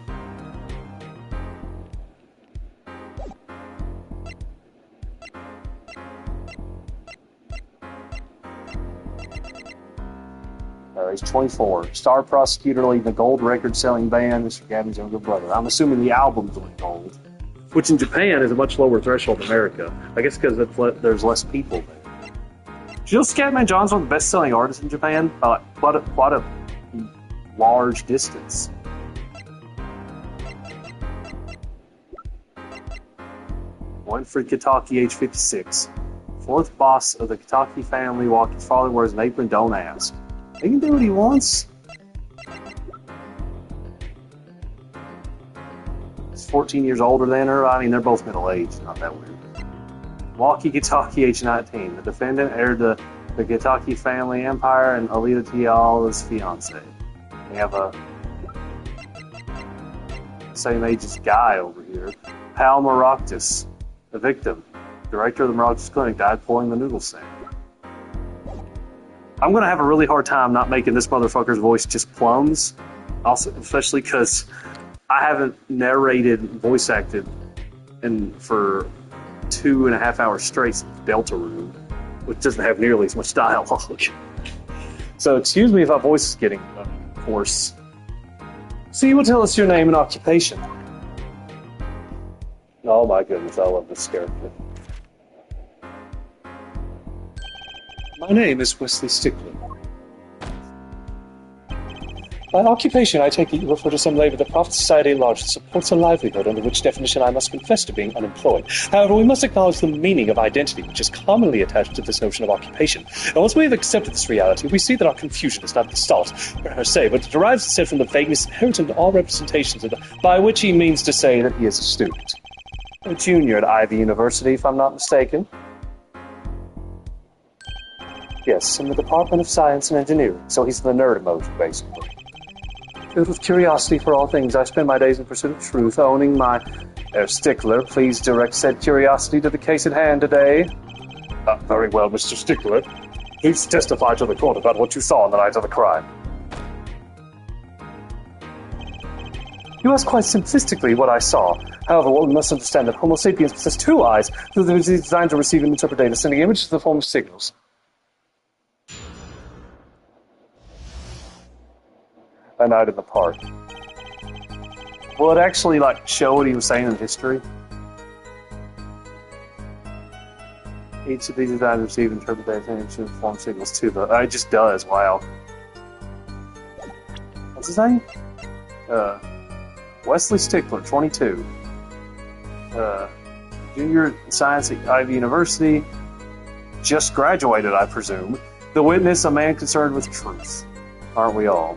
He's 24. Star prosecutor leading a gold record-selling band, Mr. Gabby's younger brother. I'm assuming the album's went gold. Which in Japan is a much lower threshold than America. I guess because there's less people there. Do you know Scatman John's one of the best-selling artists in Japan? Quite a large distance. Winfred Kitaki, age 56. Fourth boss of the Kitaki family, while his father wears an apron, don't ask. He can do what he wants. He's 14 years older than her. I mean, they're both middle-aged. Not that weird. Walkie Kitaki, age 19. The defendant heired the Kitaki family empire and Alita Tiala's fiance. We have a same age as Guy over here. Pal Maroctus, the victim. Director of the Maroctus Clinic, died pulling the noodle stand. I'm going to have a really hard time not making this motherfucker's voice just plums. Also, especially because I haven't narrated, voice acted for 2.5 hours straight since Deltarune, which doesn't have nearly as much dialogue. So excuse me if my voice is getting hoarse. So you will tell us your name and occupation. Oh my goodness, I love this character. My name is Wesley Stickler. By occupation, I take it you refer to some labor the Prophet Society at large that supports a livelihood, under which definition I must confess to being unemployed. However, we must acknowledge the meaning of identity, which is commonly attached to this notion of occupation. And once we have accepted this reality, we see that our confusion is not the start, per se, but it derives instead from the vagueness inherent in all representations of by which he means to say that he is a student. A junior at Ivy University, if I'm not mistaken. Yes, in the Department of Science and Engineering, so he's the nerd emoji, basically. Filled with curiosity for all things, I spend my days in pursuit of truth, owning my... Herr Stickler, please direct said curiosity to the case at hand today. Very well, Mr. Stickler. Please testify to the court about what you saw on the night of the crime. You asked quite simplistically what I saw. However, one must understand that Homo sapiens possess two eyes, through the designed to receive and interpret data, sending images in the form of signals. A night in the park. Will it actually, show what he was saying in history? Each of these is designed to receive and interpret data and form signals too, but it just does, wow. What's his name? Wesley Stickler, 22. Junior science at Ivy University. Just graduated, I presume. The witness, a man concerned with truth. Aren't we all?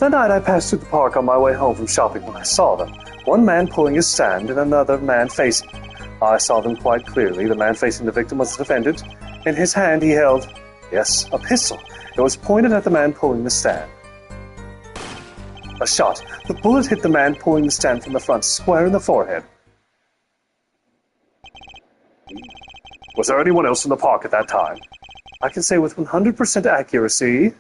That night I passed through the park on my way home from shopping when I saw them. One man pulling his stand and another man facing him. I saw them quite clearly. The man facing the victim was the defendant. In his hand he held, yes, a pistol. It was pointed at the man pulling the stand. A shot. The bullet hit the man pulling the stand from the front, square in the forehead. Was there anyone else in the park at that time? I can say with 100% accuracy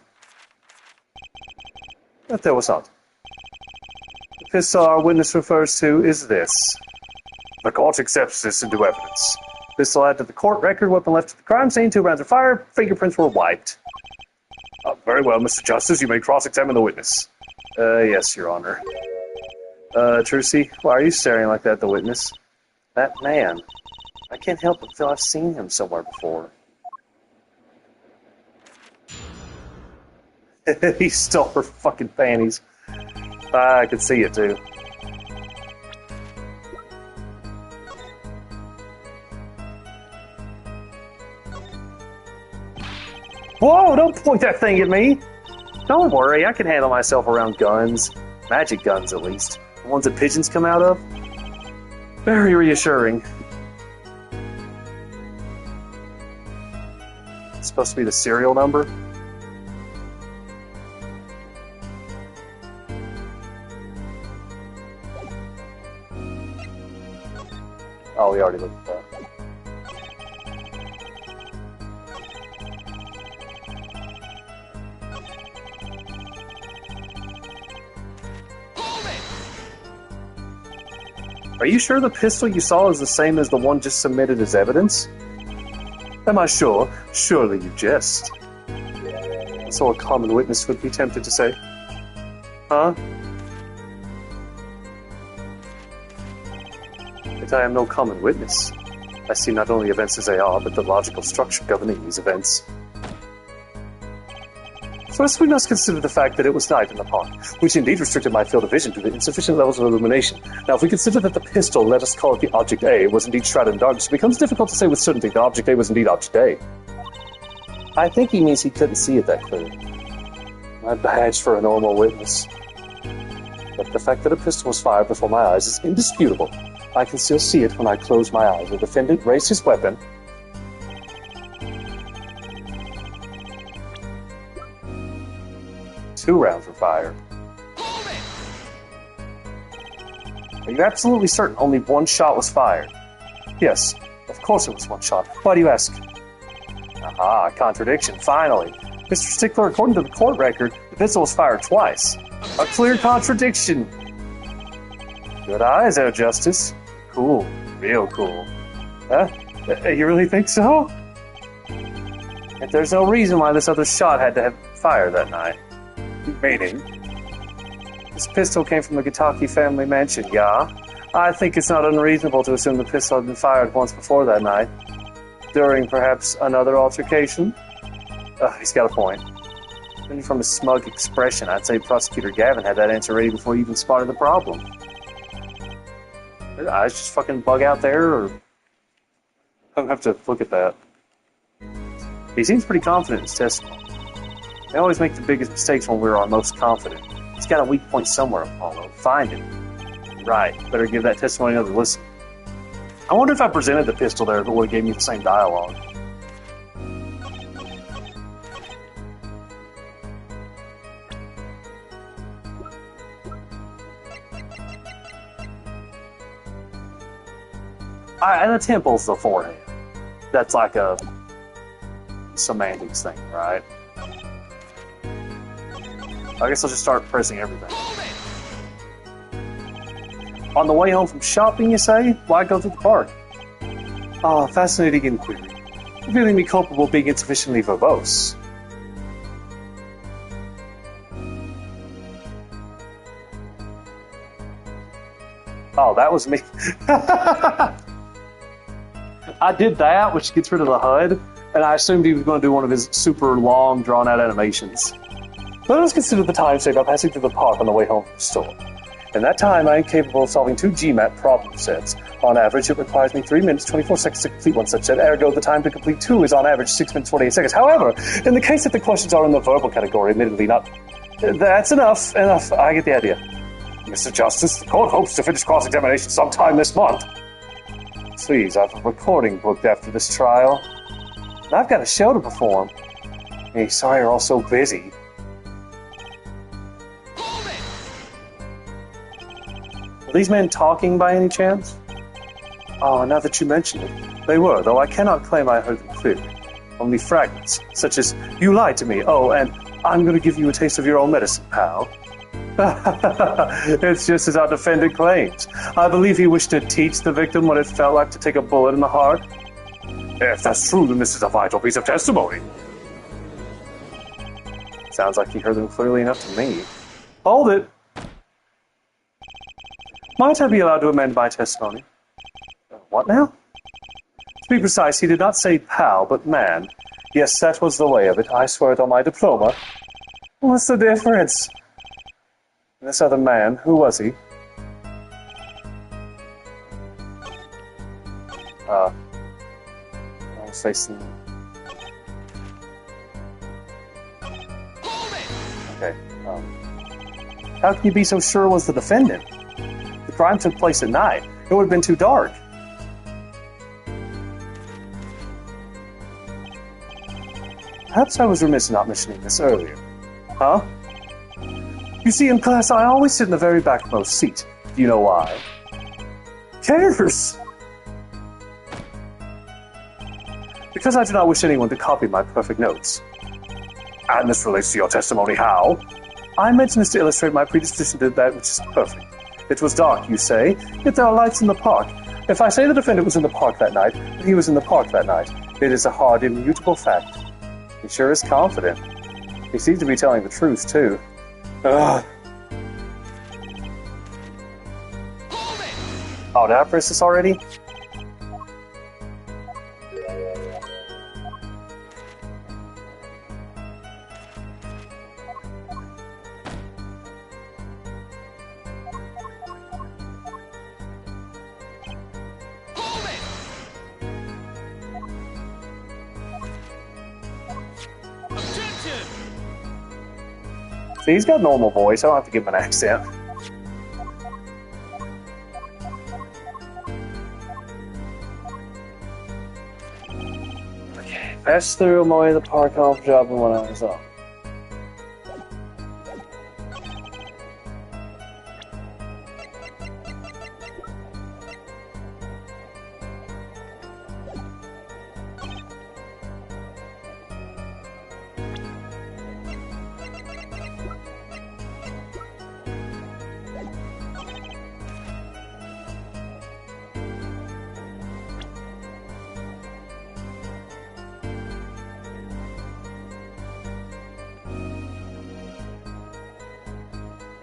that there was not. The pistol our witness refers to is this. The court accepts this into evidence. Pistol added to the court record, weapon left at the crime scene, 2 rounds of fire, fingerprints were wiped. Very well, Mr. Justice, you may cross-examine the witness. Yes, Your Honor. Trucy, why are you staring like that at the witness? That man. I can't help but feel I've seen him somewhere before. He stole her fucking panties. I could see it, too. Whoa, don't point that thing at me! Don't worry, I can handle myself around guns. Magic guns, at least. The ones that pigeons come out of. Very reassuring. It's supposed to be the serial number. Oh, we already looked at that. Are you sure the pistol you saw is the same as the one just submitted as evidence? Am I sure? Surely you jest. So a common witness would be tempted to say. Huh? But I am no common witness. I see not only events as they are, but the logical structure governing these events. First, we must consider the fact that it was night in the park, which indeed restricted my field of vision due to insufficient levels of illumination. Now, if we consider that the pistol, let us call it the Object A, was indeed shrouded in darkness, it becomes difficult to say with certainty that Object A was indeed Object A. I think he means he couldn't see it that clearly. My badge for a normal witness. But the fact that a pistol was fired before my eyes is indisputable. I can still see it when I close my eyes. The defendant raised his weapon. Two rounds were fired. Are you absolutely certain only one shot was fired? Yes, of course it was one shot. Why do you ask? Aha, contradiction, finally. Mr. Stickler, according to the court record, the pistol was fired twice. A clear contradiction. Good eyes there, Justice. Cool. Real cool. Huh? You really think so? If there's no reason why this other shot had to have fired that night. Meaning? This pistol came from the Gitaki family mansion, yeah? I think it's not unreasonable to assume the pistol had been fired once before that night. During, perhaps, another altercation? He's got a point. Judging from his smug expression, I'd say Prosecutor Gavin had that answer ready before he even spotted the problem. Did eyes just fucking bug out there, or... I don't have to look at that. He seems pretty confident in his testimony. They always make the biggest mistakes when we're our most confident. He's got a weak point somewhere, Apollo. Find it. Right. Better give that testimony another listen. I wonder if I presented the pistol there if it would have gave me the same dialogue. And the temple's the forehead. That's like a semantics thing, right? I guess I'll just start pressing everything. On the way home from shopping, you say? Why go to the park? Ah, fascinating inquiry. Revealing me culpable of being insufficiently verbose. Oh, that was me. I did that, which gets rid of the HUD, and I assumed he was going to do one of his super long, drawn-out animations. Let us consider the time saved by passing through the park on the way home from the store. In that time, I am capable of solving 2 GMAT problem sets. On average, it requires me 3 minutes, 24 seconds to complete one such set. Ergo, the time to complete 2 is on average 6 minutes, 48 seconds. However, in the case that the questions are in the verbal category, admittedly not... That's enough. I get the idea. Mr. Justice, the court hopes to finish cross-examination sometime this month. Please, I have a recording booked after this trial. And I've got a show to perform. Hey, sorry you're all so busy. Are these men talking by any chance? Oh, now that you mention it, they were, though I cannot claim I heard them clearly. Only fragments, such as, you lied to me, oh, and I'm going to give you a taste of your own medicine, pal. It's just as our defendant claims. I believe he wished to teach the victim what it felt like to take a bullet in the heart. If that's true, then this is a vital piece of testimony. Sounds like he heard them clearly enough to me. Hold it! Might I be allowed to amend my testimony? What now? To be precise, he did not say pal, but man. Yes, that was the way of it. I swear it on my diploma. What's the difference? This other man, who was he? I was facing... Okay, how can you be so sure it was the defendant? The crime took place at night. It would have been too dark. Perhaps I was remiss in not mentioning this earlier. Huh? You see, in class, I always sit in the very backmost seat. Do you know why? Cares! Because I do not wish anyone to copy my perfect notes. And this relates to your testimony, how? I mention this to illustrate my predisposition to that which is perfect. It was dark, you say, yet there are lights in the park. If I say the defendant was in the park that night, then he was in the park that night. It is a hard, immutable fact. He sure is confident. He seems to be telling the truth, too. Ugh. Oh, did I press this already? See, he's got a normal voice. I don't have to give him an accent. Okay, pass through on my way to the park off dropping one eye off.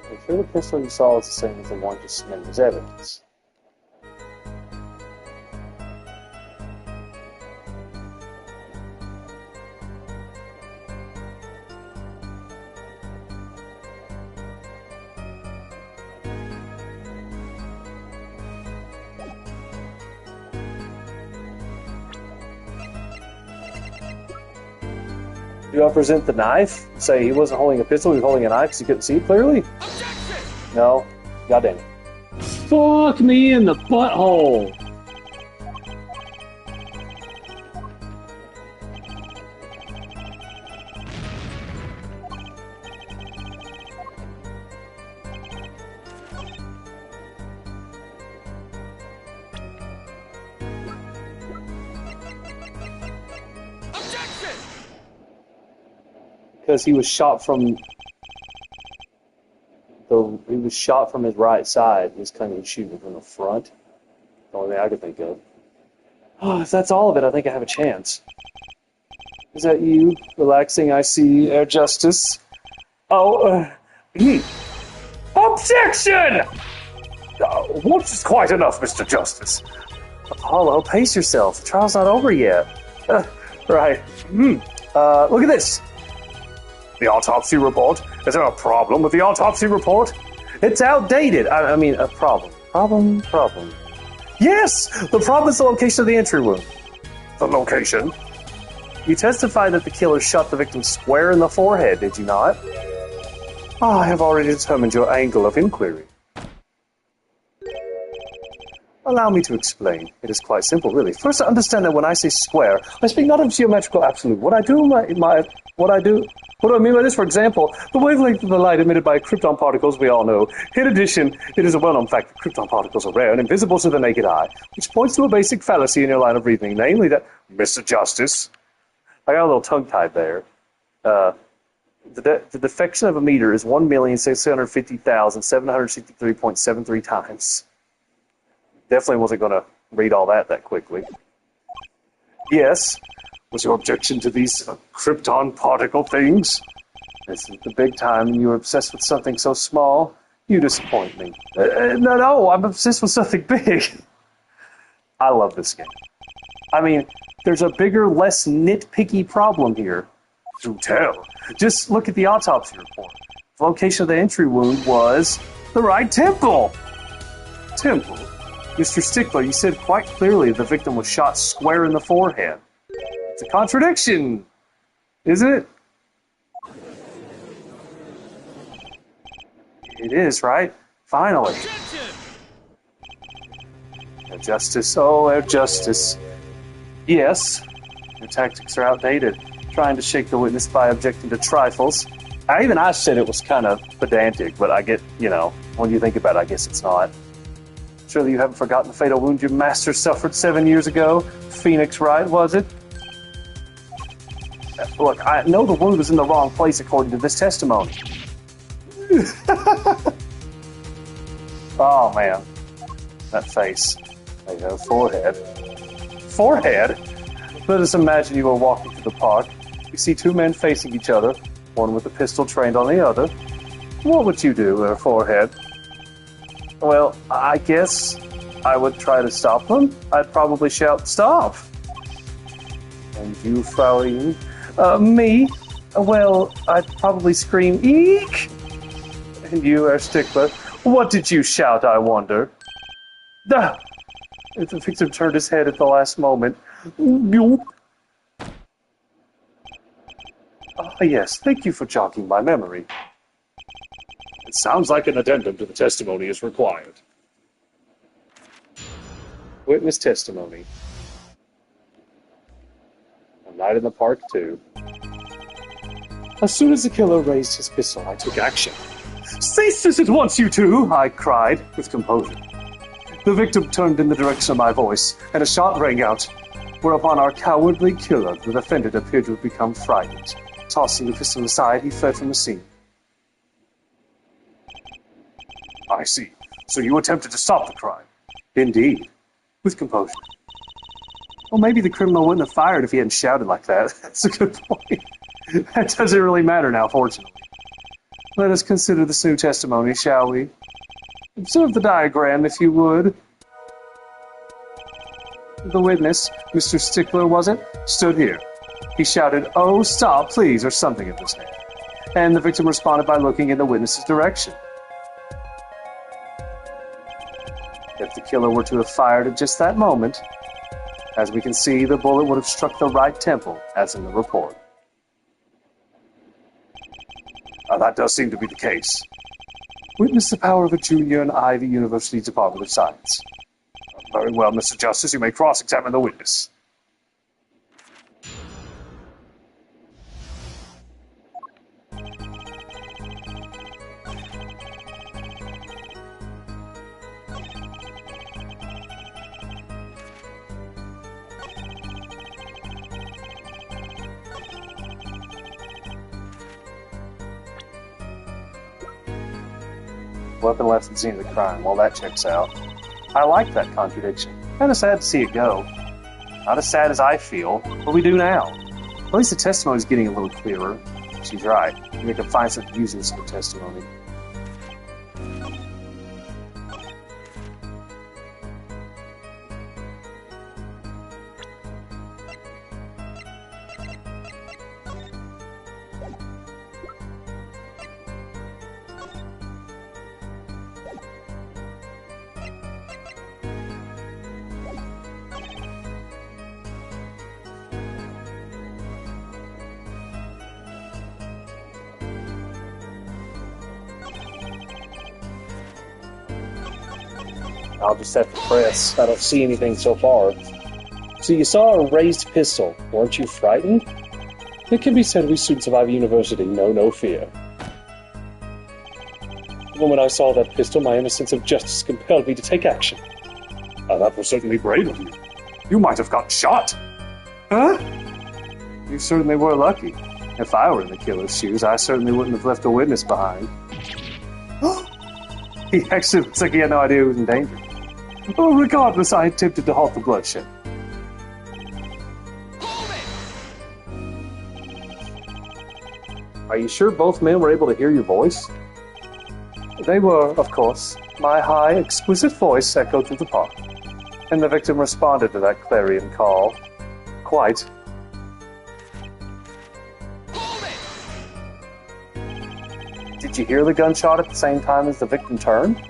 I'm sure the pistol you saw is the same as the one just submitted as evidence. Do I present the knife? Say he wasn't holding a pistol, he was holding a knife because he couldn't see it clearly? Objection! No. God damn it. Fuck me in the butthole! Because he was shot from his right side. He was kind of shooting from the front. The only thing I could think of. Oh, if that's all of it, I think I have a chance. Is that you? Relaxing, I see, Air Justice. Oh, Objection! Once is quite enough, Mr. Justice. Apollo, pace yourself. The trial's not over yet. Right. Look at this. The autopsy report? Is there a problem with the autopsy report? It's outdated. I mean, a problem. Problem. Yes! The problem is the location of the entry wound. The location? You testified that the killer shot the victim square in the forehead, did you not? I have already determined your angle of inquiry. Allow me to explain. It is quite simple, really. First, understand that when I say square, I speak not of geometrical absolute. What I mean by this, for example, the wavelength of the light emitted by krypton particles, we all know. In addition, it is a well-known fact that krypton particles are rare and invisible to the naked eye, which points to a basic fallacy in your line of reasoning, namely that, Mr. Justice. I got a little tongue-tied there. The defection of a meter is 1,650,763.73 times. Definitely wasn't going to read all that quickly. Yes. Was your objection to these krypton particle things? This is the big time, and you're obsessed with something so small. You disappoint me. No, I'm obsessed with something big. I love this game. I mean, there's a bigger, less nitpicky problem here. Do tell. Just look at the autopsy report. The location of the entry wound was the right temple. Temple? Mr. Stickler, you said quite clearly the victim was shot square in the forehead. It's a contradiction, isn't it? It is, right? Finally. Air Justice, oh, Air Justice. Yes, your tactics are outdated. Trying to shake the witness by objecting to trifles. Even I said it was kind of pedantic, but I get, when you think about it, I guess it's not. Surely you haven't forgotten the fatal wound your master suffered 7 years ago? Phoenix, right, was it? Look, I know the wound was in the wrong place according to this testimony. Oh, man. That face. A forehead. Forehead? Let us imagine you are walking through the park. You see two men facing each other, one with a pistol trained on the other. What would you do, forehead? Well, I guess I would try to stop them. I'd probably shout, "Stop!" And you, Fraulein? Me? Well, I'd probably scream, "Eek!" And you, Herr Stickler? What did you shout, I wonder? Ah! If the victim turned his head at the last moment. Ah, yes, thank you for jogging my memory. It sounds like an addendum to the testimony is required. Witness testimony. A night in the park, too. As soon as the killer raised his pistol, I took action. "Cease this at once, you two!" I cried, with composure. The victim turned in the direction of my voice, and a shot rang out, whereupon our cowardly killer, the defendant, appeared to have become frightened. Tossing the pistol aside, he fled from the scene. I see. So you attempted to stop the crime? Indeed. With composure. Well, maybe the criminal wouldn't have fired if he hadn't shouted like that. That's a good point. That doesn't really matter now, fortunately. Let us consider this new testimony, shall we? Observe the diagram, if you would. The witness, Mr. Stickler, was it? Stood here. He shouted, "Oh, stop, please," or something of this nature. And the victim responded by looking in the witness's direction. If the killer were to have fired at just that moment, as we can see, the bullet would have struck the right temple, as in the report. That does seem to be the case. Witness the power of a junior in Ivy University Department of Science. Very well, Mr. Justice, you may cross-examine the witness. Weapon left at the scene of the crime. Well, that checks out. I like that contradiction. Kind of sad to see it go. Not as sad as I feel, but we do now. At least the testimony's getting a little clearer. She's right. We can find something using this for testimony. I'll just have to press. I don't see anything so far. So you saw a raised pistol. Weren't you frightened? It can be said we students of Ivy University know no fear. The moment I saw that pistol, my inner sense of justice compelled me to take action. That was certainly brave of you. You might have got shot. Huh? You certainly were lucky. If I were in the killer's shoes, I certainly wouldn't have left a witness behind. He actually looks like he had no idea he was in danger. Oh, regardless, I attempted to halt the bloodshed. Are you sure both men were able to hear your voice? They were, of course. My high, exquisite voice echoed through the park, and the victim responded to that clarion call. Quite. Did you hear the gunshot at the same time as the victim turned?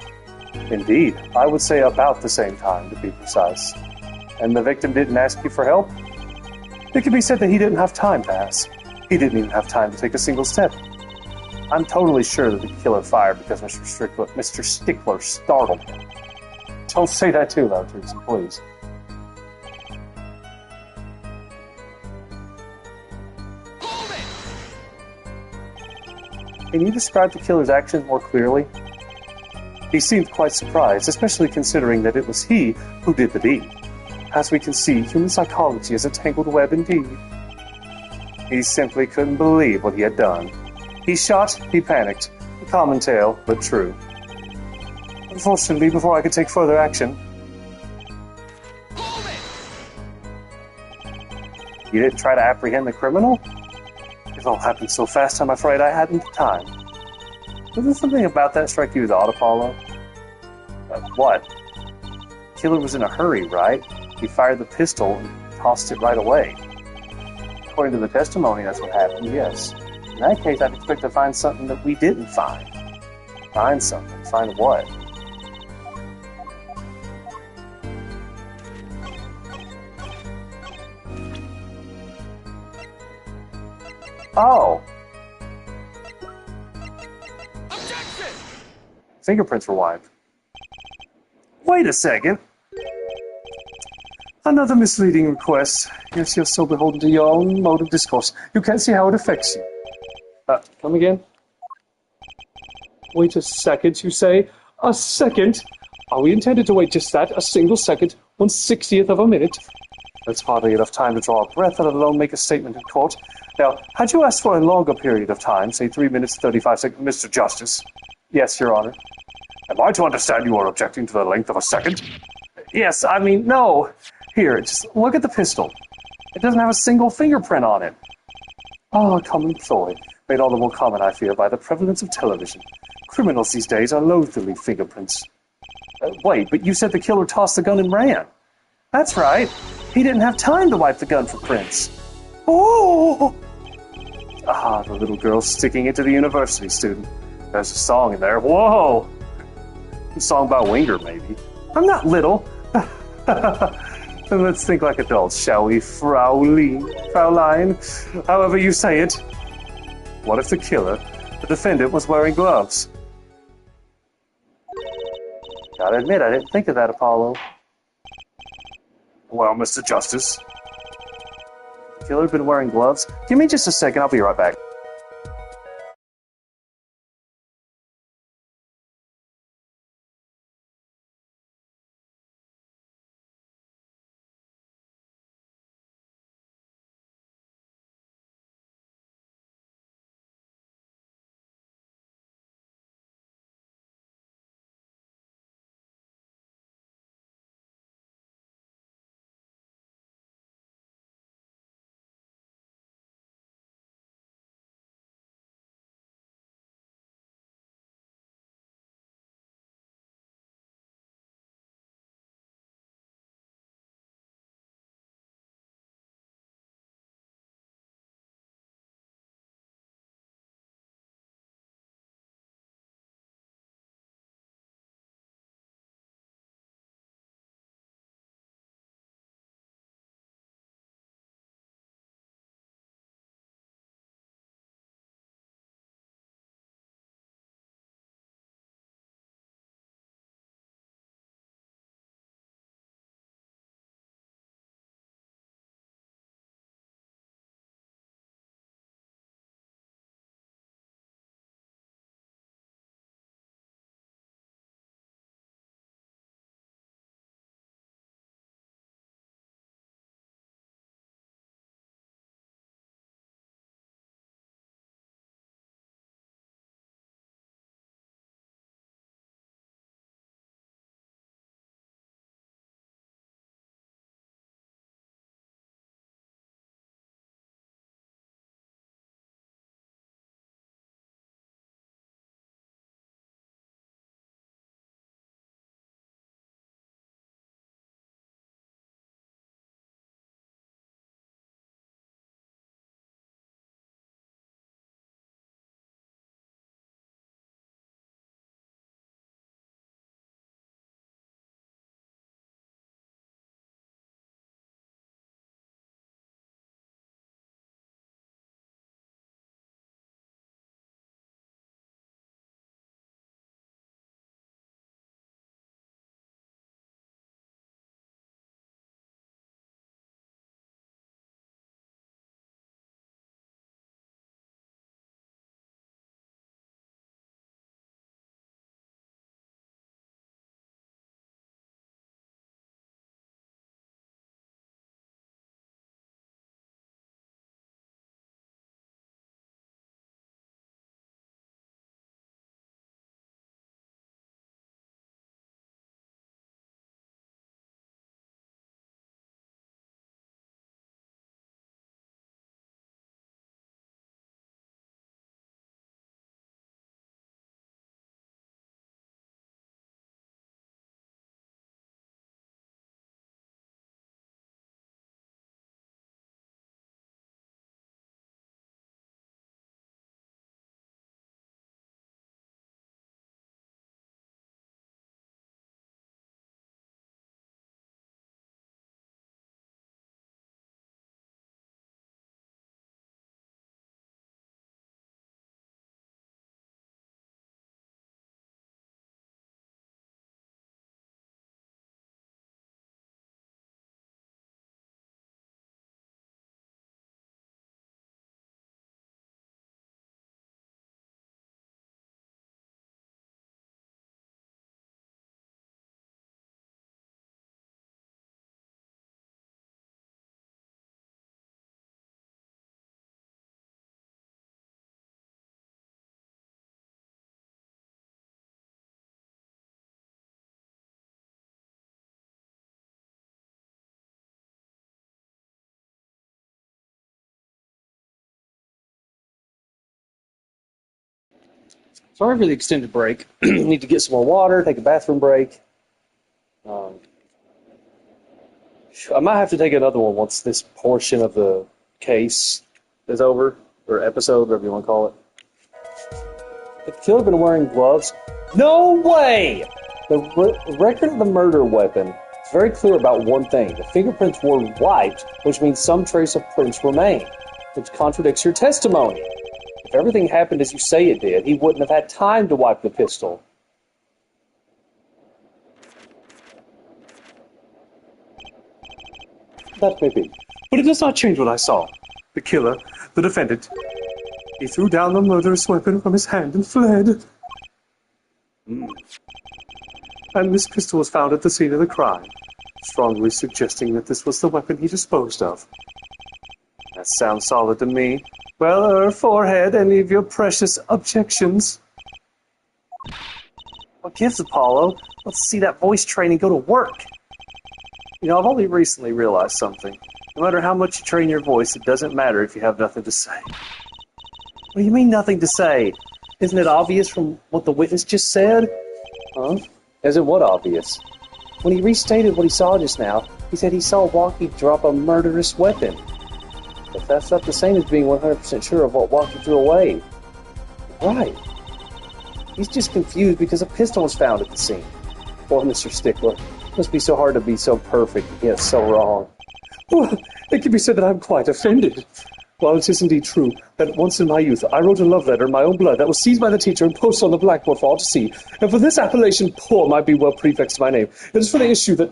Indeed, I would say about the same time, to be precise. And the victim didn't ask you for help? It can be said that he didn't have time to ask. He didn't even have time to take a single step. I'm totally sure that the killer fired because Mr. Stickler startled him. Don't say that too loud, Teresa, please. Can you describe the killer's actions more clearly? He seemed quite surprised, especially considering that it was he who did the deed. As we can see, human psychology is a tangled web indeed. He simply couldn't believe what he had done. He shot, he panicked. A common tale, but true. Unfortunately, before I could take further action... You didn't try to apprehend the criminal? It all happened so fast, I'm afraid I hadn't the time. Was there something about that strike you as odd, Apollo? What? The killer was in a hurry, right? He fired the pistol and tossed it right away. According to the testimony, that's what happened, yes. In that case, I'd expect to find something that we didn't find. Find something. Find what? Oh! Objection! Fingerprints were wiped. Wait a second. Another misleading request. Yes, you're so beholden to your own mode of discourse. You can't see how it affects you. Come again? Wait a second, you say? A second? Are we intended to wait just that? A single second? 1/60th of a minute? That's hardly enough time to draw a breath, let alone make a statement in court. Now, had you asked for a longer period of time, say 3 minutes 35 seconds, Mr. Justice? Yes, Your Honor. Am I to understand you are objecting to the length of a second? Yes, I mean, no. Here, just look at the pistol. It doesn't have a single fingerprint on it. Oh, a common ploy, made all the more common, I fear, by the prevalence of television. Criminals these days are loath to leave fingerprints. Wait, but you said the killer tossed the gun and ran. That's right. He didn't have time to wipe the gun for prints. Oh! Ah, the little girl sticking it to the university student. There's a song in there. Whoa! A song about Winger, maybe. I'm not little. Let's think like adults, shall we, Fraulein? However you say it. What if the killer, the defendant, was wearing gloves? Gotta admit, I didn't think of that, Apollo. Well, Mr. Justice. The killer had been wearing gloves? Give me just a second, I'll be right back. Sorry for the extended break. Need to get some more water, take a bathroom break. I might have to take another one once this portion of the case is over, or episode, whatever you want to call it. Had the killer been wearing gloves? No way! The record of the murder weapon is very clear about one thing. The fingerprints were wiped, which means some trace of prints remain, which contradicts your testimony. If everything happened as you say it did, he wouldn't have had time to wipe the pistol. That may be. But it does not change what I saw. The killer, the defendant, he threw down the murderous weapon from his hand and fled. And this pistol was found at the scene of the crime, strongly suggesting that this was the weapon he disposed of. That sounds solid to me. Well, forehead, any of your precious objections? What gives, Apollo? Let's see that voice training go to work. You know, I've only recently realized something. No matter how much you train your voice, it doesn't matter if you have nothing to say. What do you mean, nothing to say? Isn't it obvious from what the witness just said? Huh? Isn't what obvious? When he restated what he saw just now, he said he saw Walkie drop a murderous weapon. But that's not the same as being 100% sure of what Walkie threw away. Right. He's just confused because a pistol was found at the scene. Poor Mr. Stickler. It must be so hard to be so perfect and yet so wrong. Well, it can be said that I'm quite offended. While it is indeed true that once in my youth I wrote a love letter in my own blood that was seized by the teacher and posted on the blackboard for all to see, and for this appellation poor might be well prefixed to my name, it is for the issue that...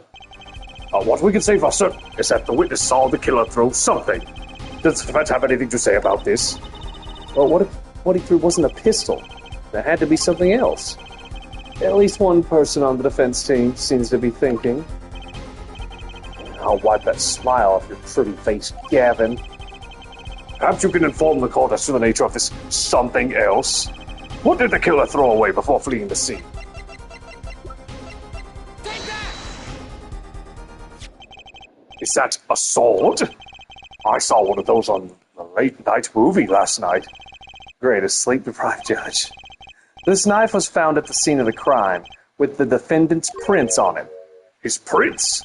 What we can say for certain is that the witness saw the killer throw something. Does the defense have anything to say about this? Well, what if what he threw wasn't a pistol? There had to be something else. At least one person on the defense team seems to be thinking. I'll wipe that smile off your pretty face, Gavin. Perhaps you can inform the court as to the nature of this something else. What did the killer throw away before fleeing the scene? Take that! Is that a sword? I saw one of those on the late-night movie last night. Great, a sleep-deprived judge. This knife was found at the scene of the crime, with the defendant's prints on it. His prints?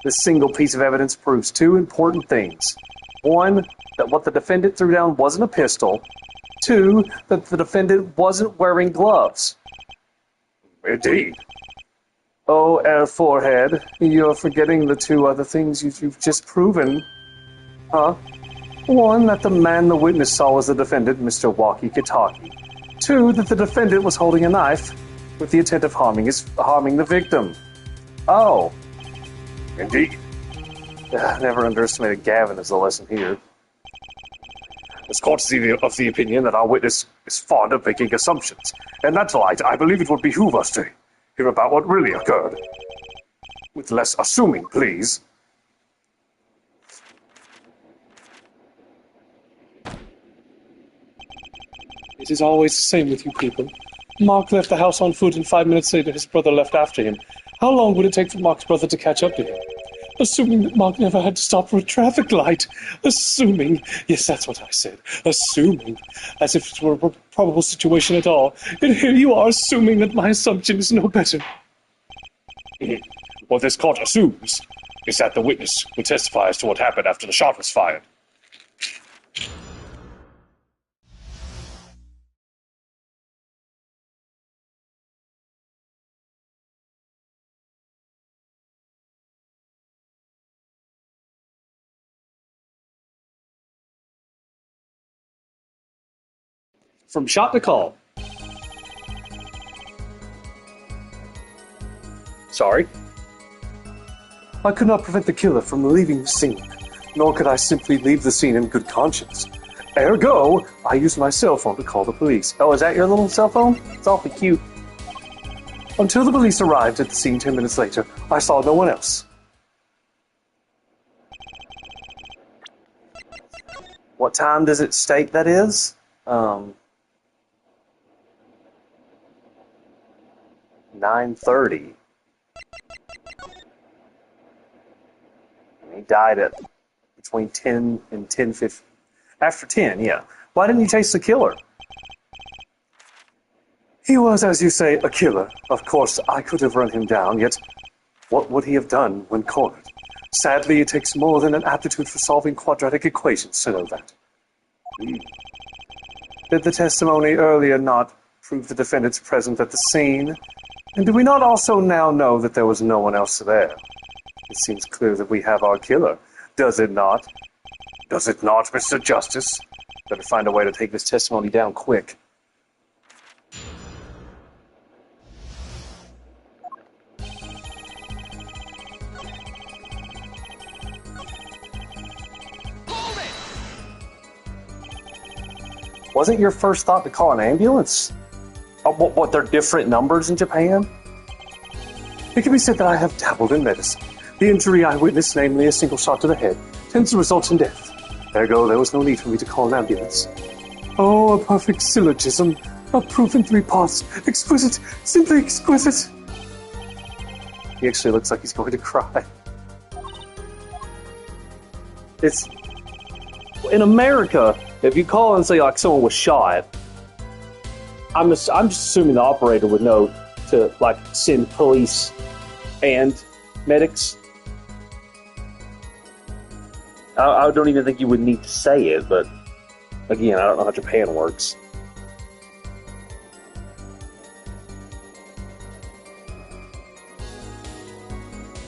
This single piece of evidence proves two important things. One, that what the defendant threw down wasn't a pistol. Two, that the defendant wasn't wearing gloves. Indeed. Oh, forehead, you're forgetting the two other things you've just proven. Huh? One, that the man the witness saw was the defendant, Mr. Walkie-Talkie. Two, that the defendant was holding a knife with the intent of harming the victim. Oh. Indeed. Never underestimated Gavin as a lesson here. This court is of the opinion that our witness is fond of making assumptions. In that light, I believe it would behoove us to hear about what really occurred. With less assuming, please. It is always the same with you people. Mark left the house on foot, and 5 minutes later his brother left after him. How long would it take for Mark's brother to catch up to him? Assuming that Mark never had to stop for a traffic light. Assuming. Yes, that's what I said. Assuming. As if it were a probable situation at all. And here you are assuming that my assumption is no better. What this court assumes is that the witness will testify as to what happened after the shot was fired. From shot to call. Sorry? I could not prevent the killer from leaving the scene, nor could I simply leave the scene in good conscience. Ergo, I used my cell phone to call the police. Oh, is that your little cell phone? It's awfully cute. Until the police arrived at the scene 10 minutes later, I saw no one else. What time does it state that is? 9:30. He died at between 10 and 10:50. After 10, yeah. Why didn't you chase the killer? He was, as you say, a killer. Of course, I could have run him down, yet what would he have done when cornered? Sadly, it takes more than an aptitude for solving quadratic equations to know that. Did the testimony earlier not prove the defendant's presence at the scene? And do we not also now know that there was no one else there? It seems clear that we have our killer, does it not? Does it not, Mr. Justice? Better find a way to take this testimony down quick. Wasn't your first thought to call an ambulance? What, they're different numbers in Japan? It can be said that I have dabbled in medicine. The injury I witnessed, namely a single shot to the head, tends to result in death. Ergo, there was no need for me to call an ambulance. Oh, a perfect syllogism. A proof in 3 parts. Exquisite. Simply exquisite. He actually looks like he's going to cry. It's... In America, if you call and say, like, someone was shot, I'm just assuming the operator would know to, like, send police and medics. I don't even think you would need to say it, but again, I don't know how Japan works.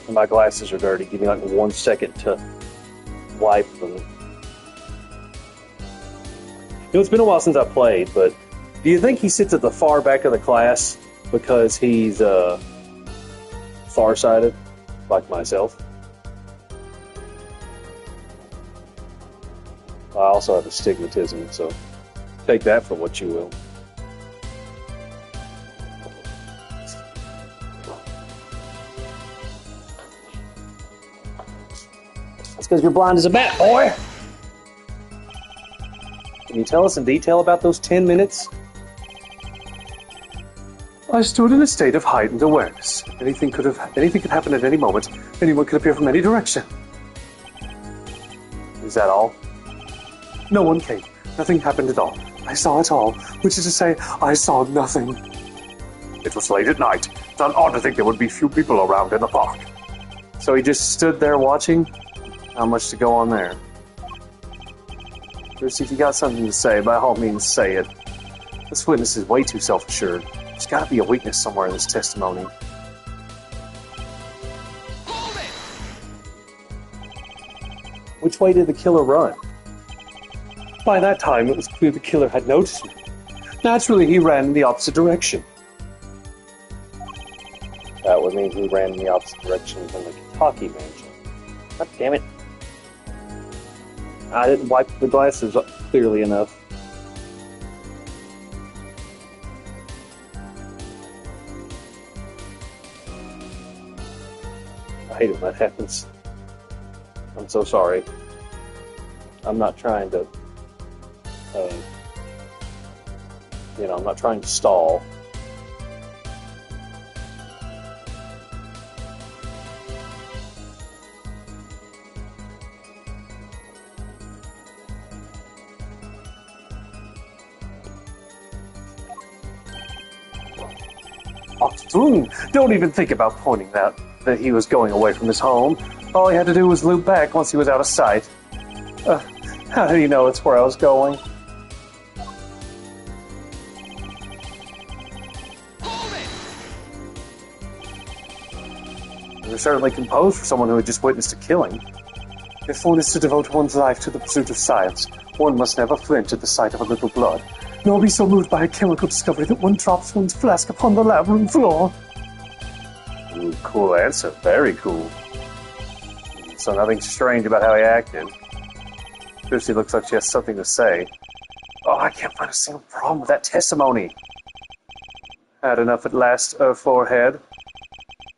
And my glasses are dirty. Give me like 1 second to wipe them. You know, it's been a while since I played, but do you think he sits at the far back of the class because he's farsighted, like myself? I also have astigmatism, so take that for what you will. That's because you're blind as a bat, boy! Can you tell us in detail about those 10 minutes? I stood in a state of heightened awareness. Anything could happen at any moment. Anyone could appear from any direction. Is that all? No one came. Nothing happened at all. I saw it all, which is to say, I saw nothing. It was late at night. It's not odd to think there would be few people around in the park. So he just stood there watching? Not much to go on there. Bruce, if you got something to say, by all means say it. This witness is way too self-assured. There's got to be a weakness somewhere in this testimony. Which way did the killer run? By that time, it was clear the killer had noticed me. Naturally, he ran in the opposite direction. That would mean he ran in the opposite direction from the Kentucky mansion. God damn it. I didn't wipe the glasses up clearly enough. I hate it when that happens. I'm so sorry. I'm not trying to, I'm not trying to stall. Don't even think about pointing out that he was going away from his home. All he had to do was loop back once he was out of sight. How do you know it's where I was going? You're certainly composed for someone who had just witnessed a killing. If one is to devote one's life to the pursuit of science, one must never flinch at the sight of a little blood, nor be so moved by a chemical discovery that one drops one's flask upon the lab room floor. Ooh, cool answer. Very cool. So nothing strange about how he acted. Lucy looks like she has something to say. Oh, I can't find a single problem with that testimony. Had enough at last, forehead.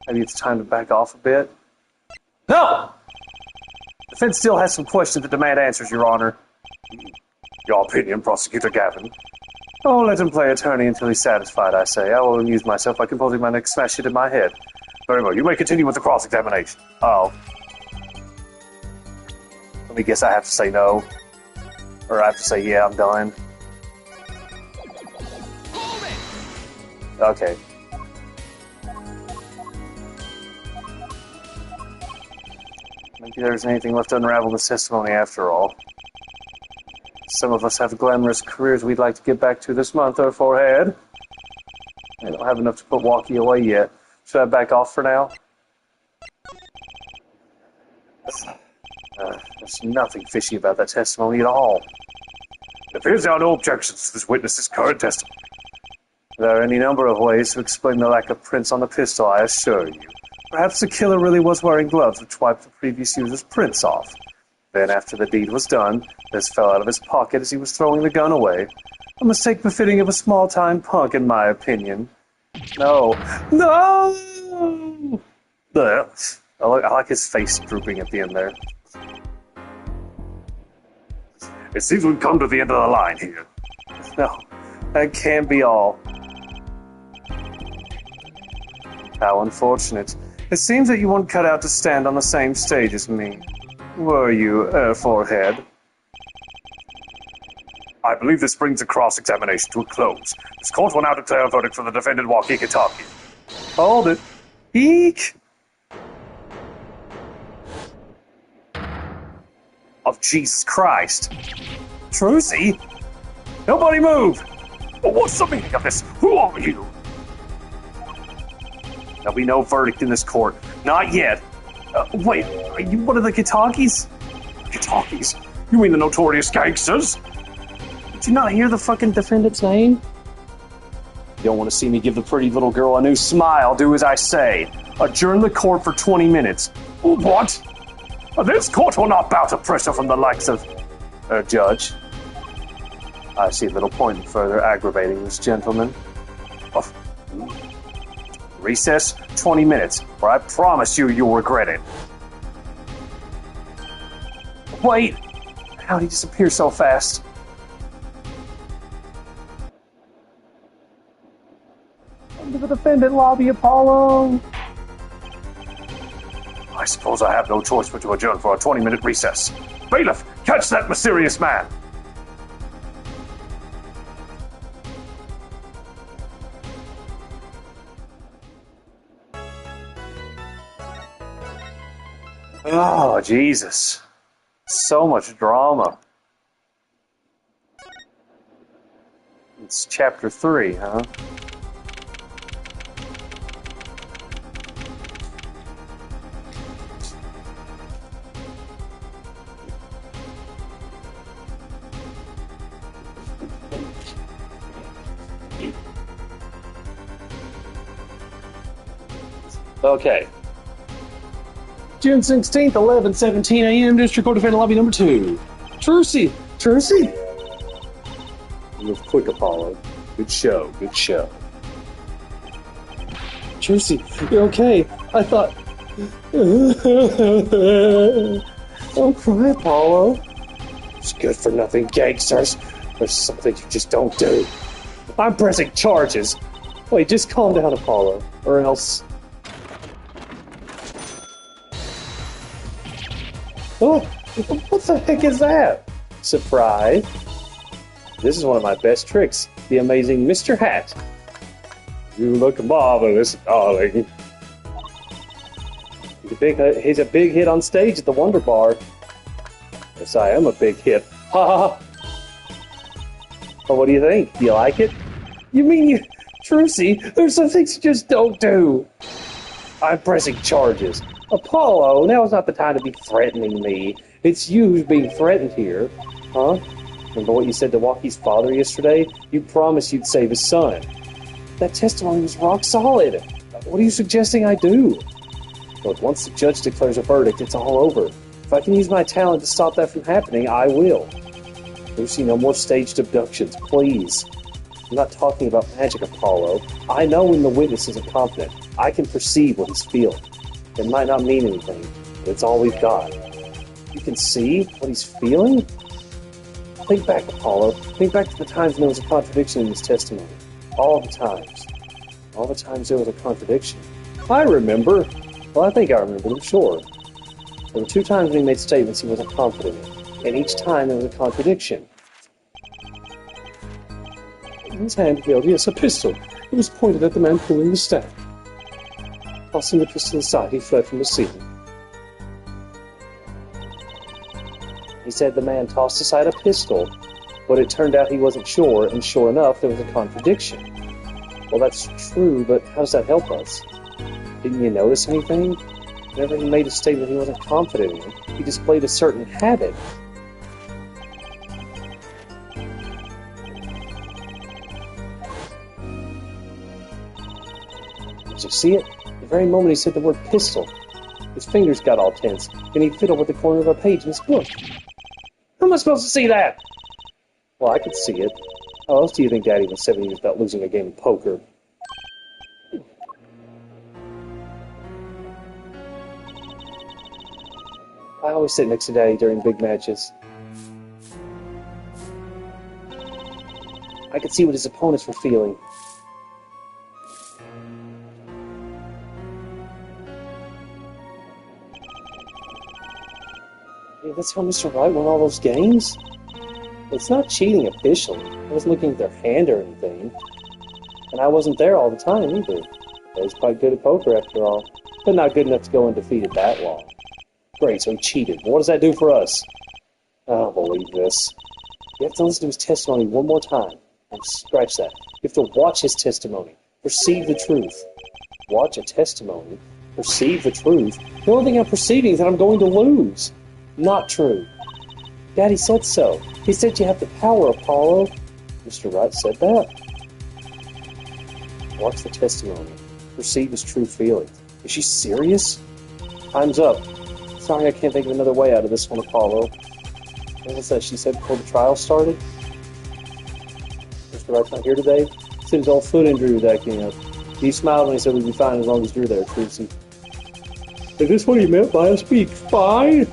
Maybe it's time to back off a bit. No! The defense still has some questions that demand answers, Your Honor. Your opinion, Prosecutor Gavin. Oh, let him play attorney until he's satisfied, I say. I will amuse myself by composing my next smash hit in my head. Very well, you may continue with the cross-examination. Oh. Let me guess I have to say no. Or I have to say, yeah, I'm done. Okay. Maybe there's anything left to unravel this testimony after all. Some of us have glamorous careers we'd like to get back to this month, or forehead. I don't have enough to put Walkie away yet. Should I back off for now? There's nothing fishy about that testimony at all. It appears there are no objections to this witness's current testimony. There are any number of ways to explain the lack of prints on the pistol, I assure you. Perhaps the killer really was wearing gloves which wiped the previous user's prints off. Then, after the deed was done, this fell out of his pocket as he was throwing the gun away. A mistake befitting of a small-time punk, in my opinion. No. No! Ugh. I like his face drooping at the end there. It seems we've come to the end of the line here. No, that can't be all. How unfortunate. It seems that you weren't cut out to stand on the same stage as me. Were you, forehead? I believe this brings the cross-examination to a close. This court will now declare a verdict for the defendant Walkie Kitaki. Hold it. Eek! Of Jesus Christ. Trucy? Nobody move! Well, what's the meaning of this? Who are you? There'll be no verdict in this court. Not yet. Wait, are you one of the Kitakis? Kitakis? You mean the notorious gangsters? Did you not hear the fucking defendant's name? You don't want to see me give the pretty little girl a new smile, do as I say. Adjourn the court for 20 minutes. What? This court will not bow to pressure from the likes of... Judge. I see little point in further aggravating this gentleman. Oh. Recess, 20 minutes, or I promise you'll regret it. Wait! How'd he disappear so fast? Into the defendant lobby, Apollo! I suppose I have no choice but to adjourn for a 20-minute recess. Bailiff, catch that mysterious man! Oh, Jesus. So much drama. It's chapter 3, huh? Okay. June 16th, 11:17 a.m., District Court Defendant Lobby number 2. Trucy! Trucy! Move quick, Apollo. Good show, good show. Trucy, you're okay. I thought... Don't cry, Apollo. It's good for nothing, gangsters. There's something you just don't do. I'm pressing charges. Wait, just calm down, Apollo, or else... Oh, what the heck is that? Surprise. This is one of my best tricks, the amazing Mr. Hat. You look marvelous, darling. He's a big hit on stage at the Wonder Bar. Yes, I am a big hit. Ha ha ha. Well, what do you think? Do you like it? You mean you... Trucy, there's some things you just don't do. I'm pressing charges. Apollo, now is not the time to be threatening me. It's you who's being threatened here. Huh? Remember what you said to Walkie's father yesterday? You promised you'd save his son. That testimony was rock solid. What are you suggesting I do? Look, once the judge declares a verdict, it's all over. If I can use my talent to stop that from happening, I will. Lucy, no more staged abductions, please. I'm not talking about magic, Apollo. I know when the witness is incompetent. I can perceive what he's feeling. It might not mean anything, but it's all we've got. You can see what he's feeling? Think back, Apollo. Think back to the times when there was a contradiction in his testimony. All the times. All the times there was a contradiction. I remember. Well, I think I remember them, sure. There were 2 times when he made statements he wasn't confident in, and each time there was a contradiction. In his hand held, yes, a pistol. It was pointed at the man pulling the staff. Tossing the pistol aside, he fled from the scene. He said the man tossed aside a pistol, but it turned out he wasn't sure, and sure enough, there was a contradiction. Well, that's true, but how does that help us? Didn't you notice anything? Whenever he made a statement he wasn't confident in, he displayed a certain habit. Did you see it? The very moment he said the word pistol, his fingers got all tense, and he fiddled with the corner of a page in his book. How am I supposed to see that? Well, I could see it. How else do you think Daddy went 7 years without losing a game of poker? I always sit next to Daddy during big matches. I could see what his opponents were feeling. Hey, that's how Mr. Wright won all those games? It's not cheating officially. I wasn't looking at their hand or anything. And I wasn't there all the time either. Daddy's quite good at poker after all, but not good enough to go undefeated that long. Great, so he cheated. What does that do for us? I don't believe this. You have to listen to his testimony one more time. And scratch that. You have to watch his testimony. Perceive the truth. Watch a testimony. Perceive the truth. The only thing I'm perceiving is that I'm going to lose. Not true. Daddy said so. He said you have the power, Apollo. Mr. Wright said that. Watch the testimony. Perceive his true feelings. Is she serious? Time's up. Sorry, I can't think of another way out of this one, Apollo. What was that she said before the trial started? Mr. Wright's not here today? Seems old foot injury was acting up. He smiled when he said we'd be fine as long as you're there, Tracy. Is this what he meant by us being fine?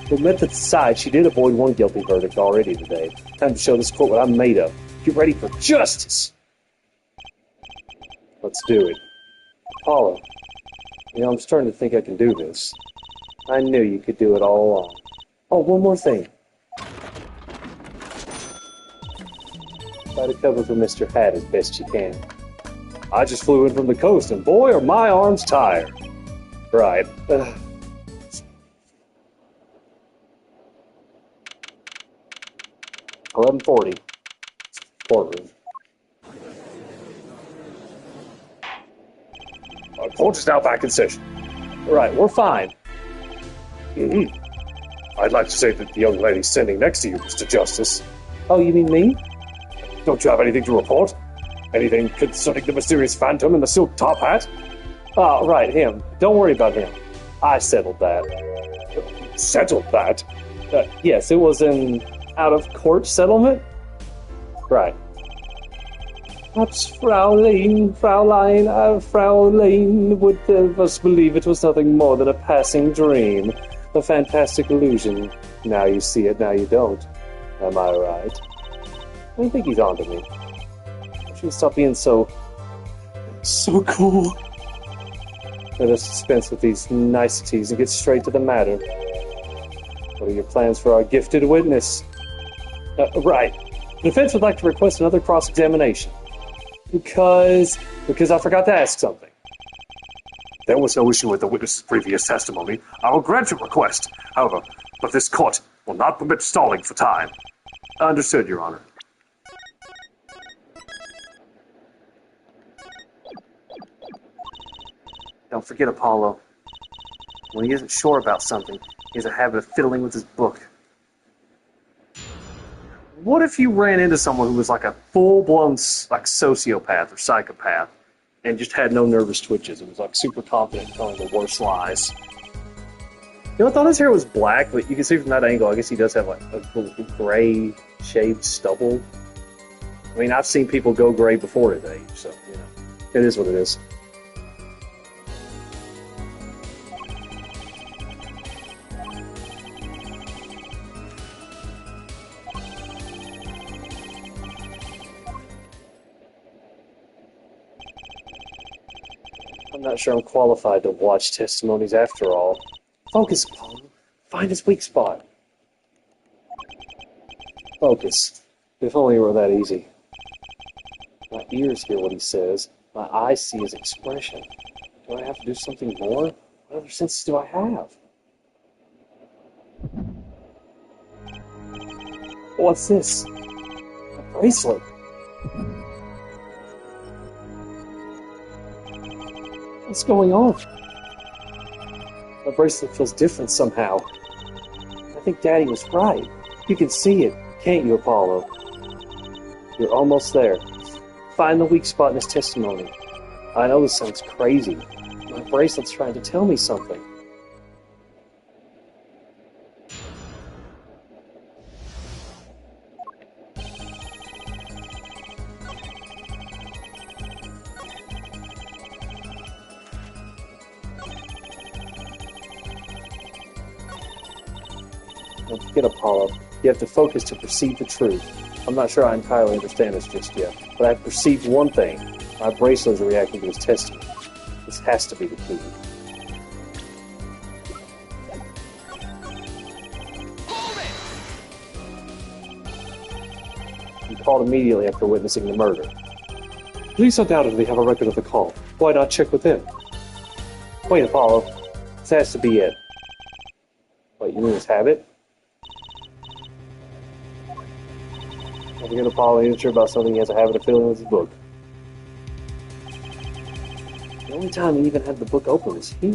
Well, methods aside, she did avoid one guilty verdict already today. Time to show this court what I'm made of. Get ready for justice! Let's do it. Apollo, I'm starting to think I can do this. I knew you could do it all along. Oh, one more thing. Try to cover for Mr. Hat as best you can. I just flew in from the coast, and boy, are my arms tired. Right. 11:40. Courtroom. Our court is now back in session. Right, we're fine. I'd like to say that the young lady standing next to you, Mr. Justice. Oh, you mean me? Don't you have anything to report? Anything concerning the mysterious phantom in the silk top hat? Oh, right, him. Don't worry about him. I settled that. Settled that? Yes, it was an out-of-court settlement. Right. Perhaps Fraulein would have us believe it was nothing more than a passing dream, a fantastic illusion. Now you see it, now you don't. Am I right? I think he's onto me. I should stop being so cool. Let us dispense with these niceties and get straight to the matter. What are your plans for our gifted witness? Right. The defense would like to request another cross-examination. Because I forgot to ask something. There was no issue with the witness's previous testimony. I will grant your request. However, but this court will not permit stalling for time. Understood, Your Honor. Don't forget Apollo. When he isn't sure about something, he has a habit of fiddling with his book. What if you ran into someone who was like a full-blown sociopath or psychopath and just had no nervous twitches and was like super confident telling the worst lies? I thought his hair was black, but you can see from that angle, I guess he does have like a gray shaved stubble. I mean, I've seen people go gray before his age, so, it is what it is. I'm not sure I'm qualified to watch testimonies after all. Focus, Apollo. Find his weak spot. Focus. If only it were that easy. My ears hear what he says. My eyes see his expression. Do I have to do something more? What other senses do I have? What's this? A bracelet. What's going on? My bracelet feels different somehow. I think Daddy was right. You can see it, can't you, Apollo? You're almost there. Find the weak spot in his testimony. I know this sounds crazy. My bracelet's trying to tell me something. Don't forget, Apollo. You have to focus to perceive the truth. I'm not sure I entirely understand this just yet, but I've perceived one thing. My bracelet is reacting to his testimony. This has to be the key. He called immediately after witnessing the murder. Police undoubtedly have a record of the call. Why not check with them? Wait, Apollo. This has to be it. Wait, you mean his habit? Don't forget Apollo ain't sure about something he has a habit of filling with his book. The only time he even had the book open was here.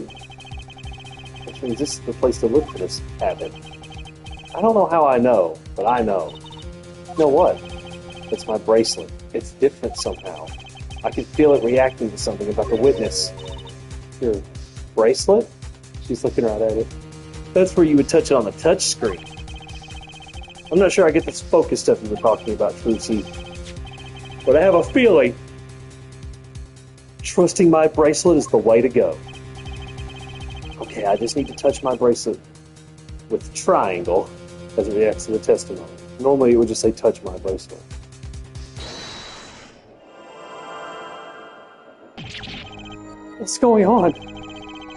Which means this is the place to look for this habit. I don't know how I know, but I know. You know what? It's my bracelet. It's different somehow. I can feel it reacting to something about the witness. Your bracelet? She's looking right at it. That's where you would touch it on the touch screen. I'm not sure I get this focus stuff you were talking about, Trucy. But I have a feeling trusting my bracelet is the way to go. Okay, I just need to touch my bracelet with the triangle as it reacts to the testimony. Normally it would just say touch my bracelet. What's going on?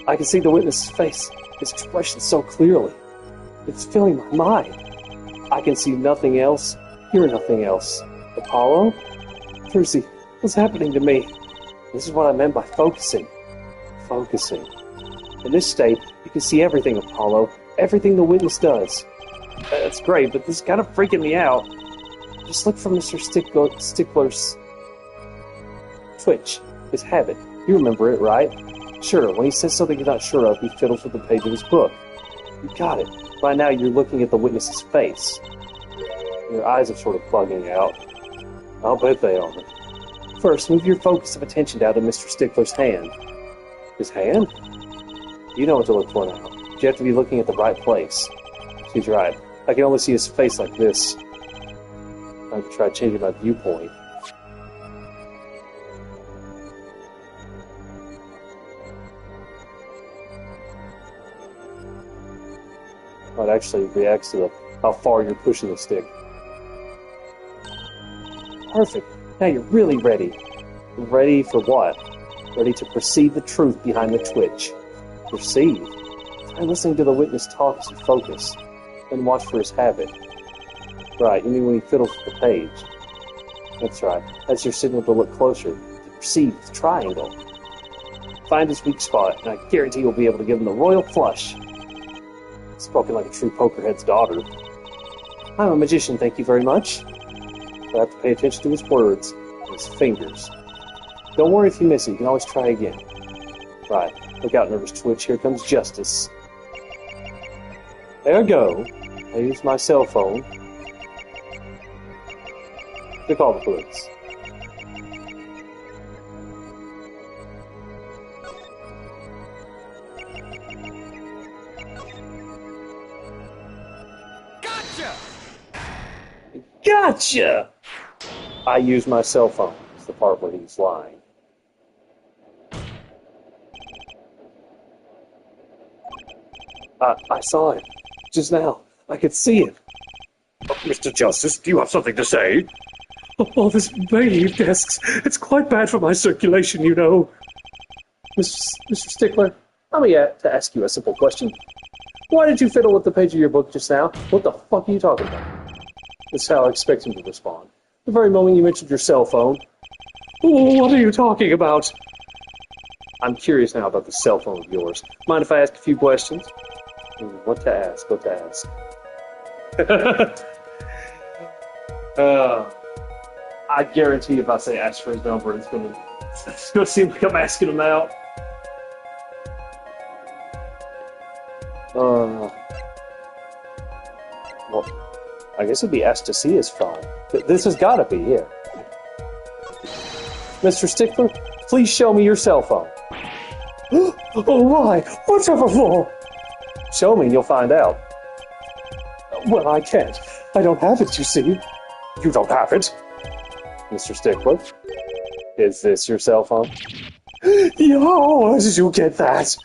I can see the witness's face, his expression so clearly. It's filling my mind. I can see nothing else, hear nothing else. Apollo? Trucy, what's happening to me? This is what I meant by focusing. Focusing. In this state, you can see everything, Apollo. Everything the witness does. That's great, but this is kind of freaking me out. Just look for Mr. Stickler's twitch, his habit. You remember it, right? Sure, when he says something he's not sure of, he fiddles with the page of his book. You got it. By now you're looking at the witness's face. Your eyes are sort of bugging out. I'll bet they are. First, move your focus of attention down to Mr. Stickler's hand. His hand? You know what to look for now. You have to be looking at the right place. She's right. I can only see his face like this. I could try changing my viewpoint. It actually reacts to how far you're pushing the stick. Perfect. Now you're really ready. Ready for what? Ready to perceive the truth behind the twitch. Perceive? Try listening to the witness talk as you focus. Then watch for his habit. Right, you mean when he fiddles with the page. That's right. That's your signal to look closer. To perceive the triangle. Find his weak spot, and I guarantee you'll be able to give him the royal flush. Spoken like a true pokerhead's daughter. I'm a magician, thank you very much. So I have to pay attention to his words and his fingers. Don't worry if you miss it, you can always try again. Right, look out, nervous twitch, here comes justice. There I go. I use my cell phone to call the police. Gotcha! I use my cell phone. It's the part where he's lying. I saw it. Just now. I could see it. Mr. Justice, do you have something to say? All this banging of desks. It's quite bad for my circulation, you know. Mr. Stickler, allow me to ask you a simple question. Why did you fiddle with the page of your book just now? What the fuck are you talking about? That's how I expect him to respond. The very moment you mentioned your cell phone. What are you talking about? I'm curious now about the cell phone of yours. Mind if I ask a few questions? What to ask? I guarantee if I say ask for his number, it's gonna seem like I'm asking him out. Well, I guess it'd be asked to see his phone. This has got to be it. Mr. Stickler, please show me your cell phone. Oh, why? Whatever for? Show me and you'll find out. Well, I can't. I don't have it, you see. You don't have it? Mr. Stickler, is this your cell phone? How did you get that?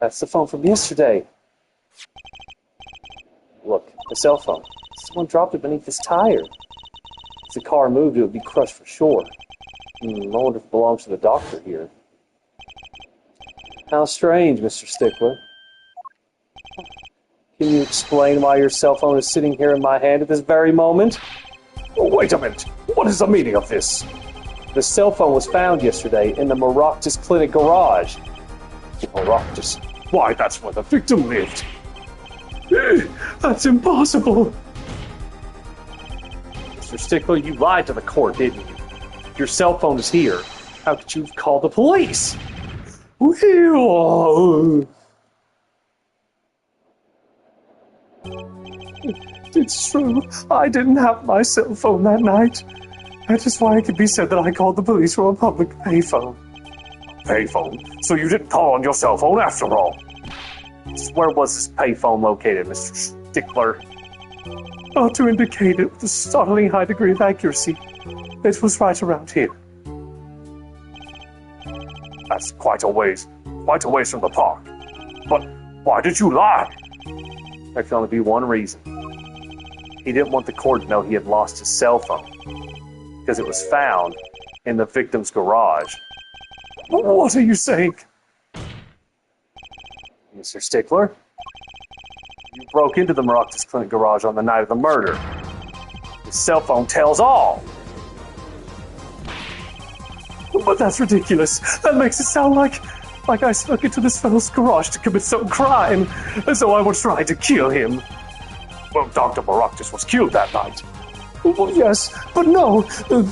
That's the phone from yesterday. Look, the cell phone. Someone dropped it beneath this tire. If the car moved, it would be crushed for sure. I wonder if it belongs to the doctor here. How strange, Mr. Stickler. Can you explain why your cell phone is sitting here in my hand at this very moment? Wait a minute. What is the meaning of this? The cell phone was found yesterday in the Maroctus Clinic garage. Maroctus? Why, that's where the victim lived. That's impossible. Mr. Stickler, you lied to the court, didn't you? Your cell phone is here. How could you call the police? It's true. I didn't have my cell phone that night. That is why it can be said that I called the police from a public payphone. Payphone? So you didn't call on your cell phone after all? Where was this payphone located, Mr. Stickler? To indicate it with a startling high degree of accuracy, it was right around here. That's quite a ways from the park. But why did you lie? There can only be one reason. He didn't want the court to know he had lost his cell phone, because it was found in the victim's garage. What are you saying? Mr. Stickler, you broke into the Maroctus Clinic garage on the night of the murder. His cell phone tells all. But that's ridiculous. That makes it sound like I snuck into this fellow's garage to commit some crime, as though I was trying to kill him. Well, Dr. Maroctus was killed that night. Well, yes, but no. The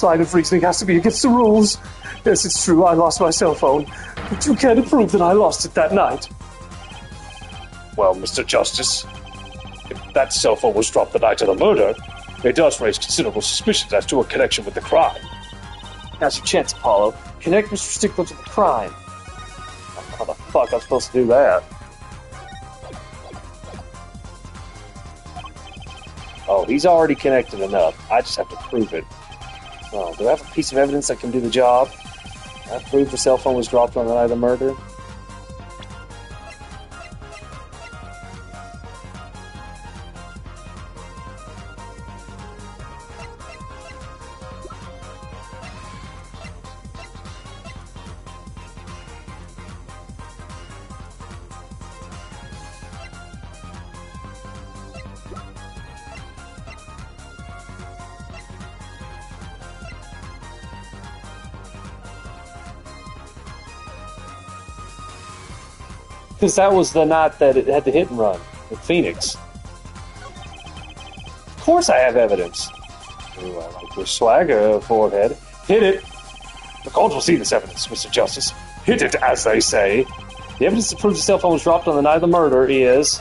line of reasoning has to be against the rules. Yes, it's true, I lost my cell phone, but you can't prove that I lost it that night. Well, Mr. Justice, if that cell phone was dropped the night of the murder, it does raise considerable suspicions as to a connection with the crime. Now's your chance, Apollo. Connect Mr. Stickler to the crime. How the fuck I'm supposed to do that? Oh, he's already connected enough. I just have to prove it. Oh, do I have a piece of evidence that can do the job? Can I prove the cell phone was dropped on the night of the murder? Because that was the night that it had the hit and run with Phoenix. Of course I have evidence. Ooh, I like your swagger, forehead. Hit it! The court will see this evidence, Mr. Justice. Hit it, as they say. The evidence to prove the cell phone was dropped on the night of the murder is...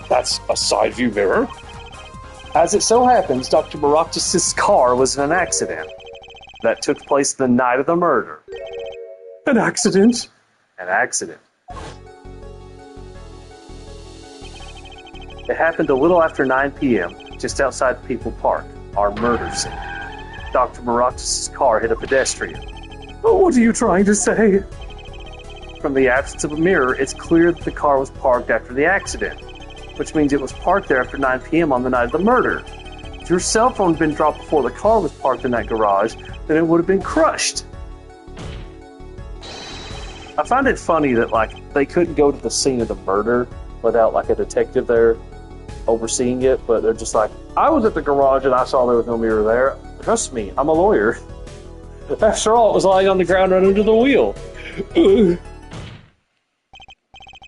That's a side view mirror. As it so happens, Dr. Maroctus' car was in an accident that took place the night of the murder. An accident? An accident. It happened a little after 9 p.m., just outside People Park, our murder scene. Dr. Maroctus' car hit a pedestrian. What are you trying to say? From the absence of a mirror, it's clear that the car was parked after the accident, which means it was parked there after 9 p.m. on the night of the murder. If your cell phone had been dropped before the car was parked in that garage, then it would have been crushed. I find it funny that, they couldn't go to the scene of the murder without, a detective there. overseeing it, but they're just like, I was at the garage and I saw there was no mirror there. Trust me, I'm a lawyer. After all, it was lying on the ground right under the wheel.